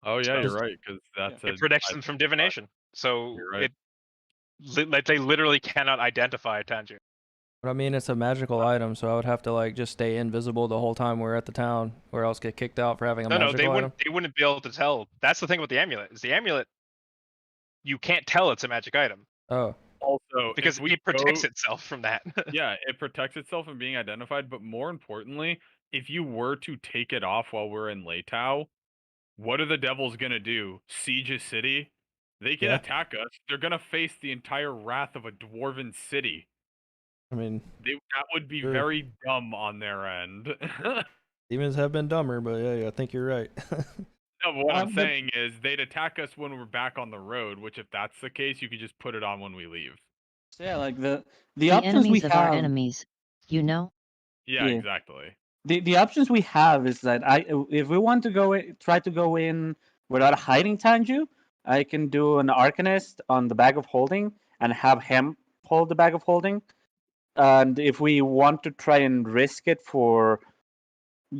Speaker 3: Oh yeah,
Speaker 2: So-
Speaker 3: you're right, because that's
Speaker 2: It protects them from divination. So
Speaker 3: You're right.
Speaker 2: like they literally cannot identify Tanju.
Speaker 5: but I mean it's a magical item, so I would have to like just stay invisible the whole time we're at the town, or else get kicked out for having a
Speaker 2: No,
Speaker 5: magical
Speaker 2: they
Speaker 5: item.
Speaker 2: wouldn't be able to tell. That's the thing with the amulet. Is the amulet you can't tell it's a magic item
Speaker 5: Oh,
Speaker 3: Also,
Speaker 2: because
Speaker 3: if we
Speaker 2: it protects
Speaker 3: go-
Speaker 2: itself from that.
Speaker 3: Yeah, it protects itself from being identified, but more importantly, if you were to take it off while we're in Leitao, what are the devils gonna do? Siege a city? They can
Speaker 5: Yeah.
Speaker 3: attack us. They're gonna face the entire wrath of a dwarven city.
Speaker 5: I mean
Speaker 3: That would be
Speaker 5: Sure.
Speaker 3: very dumb on their end. No,
Speaker 5: demons have been dumber, but yeah, I think you're right.
Speaker 3: but what I'm
Speaker 6: but-
Speaker 3: saying is they'd attack us when we're back on the road, which if that's the case, you could just put it on when we leave.
Speaker 6: So yeah, like the
Speaker 7: The
Speaker 6: options we
Speaker 7: enemies of our
Speaker 6: have.
Speaker 7: enemies. You know?
Speaker 3: Yeah,
Speaker 6: Yeah.
Speaker 3: exactly.
Speaker 6: The options we have is that if we want to try to go in without hiding Tanju, I can do an Arcanist on the bag of holding and have him hold the bag of holding. And if we want to try and risk it for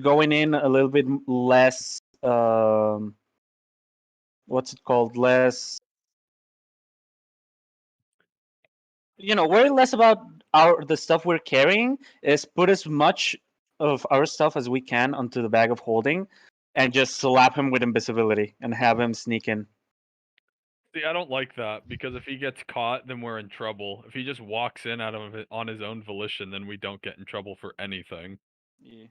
Speaker 6: going in a little bit less, what's it called? Less, worry less about the stuff we're carrying. Is put as much of our stuff as we can onto the bag of holding, and just slap him with invisibility and have him sneak in.
Speaker 3: See, I don't like that because if he gets caught, then we're in trouble. If he just walks in out of it on his own volition, then we don't get in trouble for anything.
Speaker 6: Yeah.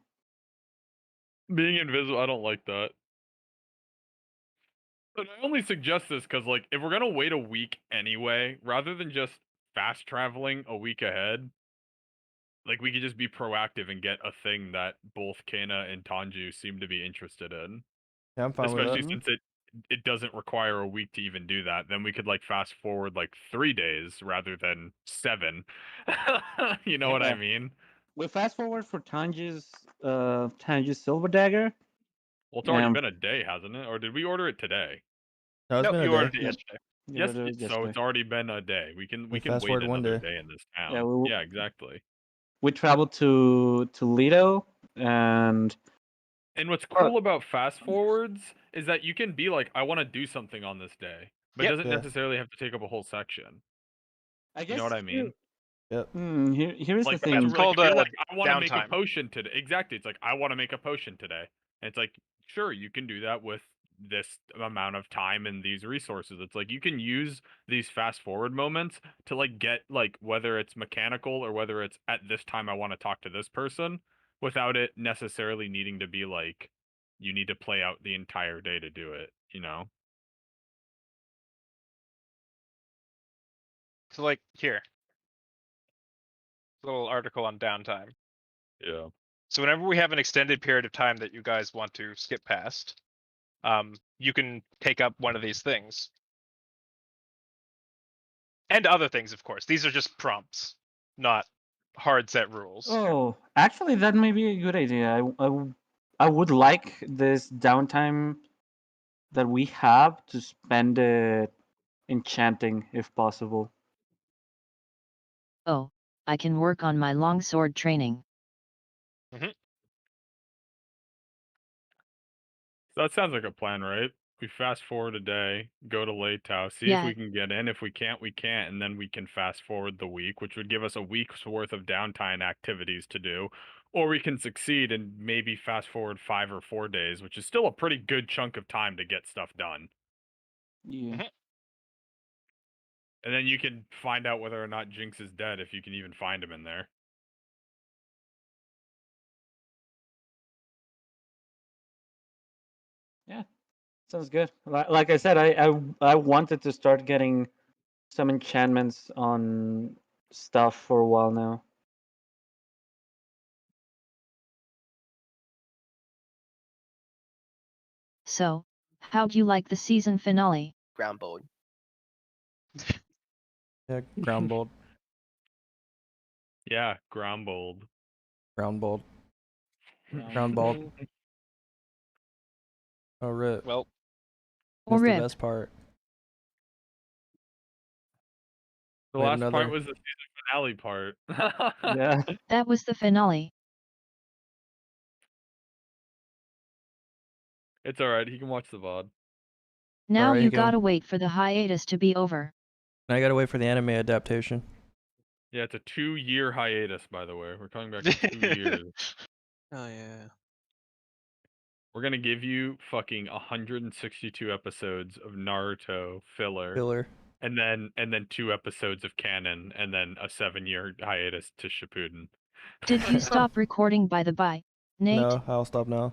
Speaker 3: Being invisible, I don't like that. But I only suggest this because, like, if we're gonna wait a week anyway, rather than just fast traveling a week ahead, like, we could just be proactive and get a thing that both Kana and Tanju seem to be interested in.
Speaker 5: Yeah, I'm fine with
Speaker 3: Especially
Speaker 5: that.
Speaker 3: since it doesn't require a week to even do that. Then we could like fast forward like 3 days rather than 7. You know what I
Speaker 6: Yeah.
Speaker 3: mean?
Speaker 6: We fast forward for Tanju's silver dagger.
Speaker 3: Well, it's already
Speaker 6: Um,
Speaker 3: been a day, hasn't it? Or did we order it today?
Speaker 5: No, it's
Speaker 2: Nope,
Speaker 5: been
Speaker 2: you
Speaker 5: a
Speaker 2: ordered
Speaker 5: day.
Speaker 2: it yesterday.
Speaker 3: Yes.
Speaker 6: it was
Speaker 3: So
Speaker 6: yesterday.
Speaker 3: it's already been a day. We can
Speaker 5: We
Speaker 3: wait
Speaker 5: fast forward one
Speaker 3: another
Speaker 5: day.
Speaker 3: day in this town.
Speaker 6: Yeah,
Speaker 3: Yeah, exactly.
Speaker 6: We traveled to Lido, and
Speaker 3: And what's cool about fast forwards is that you can be like, I want to do something on this day, but
Speaker 2: Yep.
Speaker 3: it doesn't
Speaker 5: Yeah.
Speaker 3: necessarily have to take up a whole section.
Speaker 6: I guess
Speaker 3: You know what I mean?
Speaker 5: Yep.
Speaker 6: Here's
Speaker 3: Like,
Speaker 6: the
Speaker 3: that's
Speaker 6: thing.
Speaker 2: It's
Speaker 3: like,
Speaker 2: called,
Speaker 3: if you're like, I want to make a
Speaker 2: downtime.
Speaker 3: potion today. Exactly. It's like, I want to make a potion today. And it's like, sure, you can do that with this amount of time and these resources. It's like, you can use these fast forward moments to like get like, whether it's mechanical or whether it's at this time I want to talk to this person without it necessarily needing to be like, you need to play out the entire day to do it, you know?
Speaker 2: So like here. Little article on downtime.
Speaker 3: Yeah.
Speaker 2: So whenever we have an extended period of time that you guys want to skip past, you can take up one of these things. And other things, of course. These are just prompts, not hard set rules.
Speaker 6: Oh, actually, that may be a good idea. I would like this downtime that we have to spend it enchanting, if possible.
Speaker 7: Oh, I can work on my longsword training.
Speaker 3: That sounds like a plan, right? We fast forward a day, go to Leitao, see if
Speaker 7: Yeah.
Speaker 3: we can get in. If we can't, we can't, and then we can fast forward the week, which would give us a week's worth of downtime activities to do. Or we can succeed and maybe fast forward 5 or 4 days, which is still a pretty good chunk of time to get stuff done.
Speaker 6: Yeah.
Speaker 3: And then you can find out whether or not Jinx is dead if you can even find him in there.
Speaker 6: Yeah. Sounds good. Like I said, I wanted to start getting some enchantments on stuff for a while now.
Speaker 7: So, how'd you like the season finale?
Speaker 10: Ground bold.
Speaker 5: Yeah, ground bolt.
Speaker 3: Yeah, ground bold.
Speaker 5: Ground bolt. Ground bolt. Oh, rip.
Speaker 2: Well,
Speaker 5: That's the
Speaker 7: Rip.
Speaker 5: best part.
Speaker 3: The
Speaker 5: Wait,
Speaker 3: last part
Speaker 5: another-
Speaker 3: was the season finale part.
Speaker 6: Yeah.
Speaker 7: That was the finale.
Speaker 3: It's alright, he can watch the VOD.
Speaker 7: Now
Speaker 5: Alright,
Speaker 7: you
Speaker 5: you can-
Speaker 7: gotta wait for the hiatus to be over.
Speaker 5: I gotta wait for the anime adaptation.
Speaker 3: Yeah, it's a 2-year hiatus, by the way. We're coming back in 2 years.
Speaker 4: Oh yeah.
Speaker 3: We're gonna give you fucking 162 episodes of Naruto filler,
Speaker 5: Filler.
Speaker 3: and then 2 episodes of canon, and then a 7-year hiatus to Shippuden.
Speaker 7: Did you stop recording by the by, Nate?
Speaker 5: No, I'll stop now.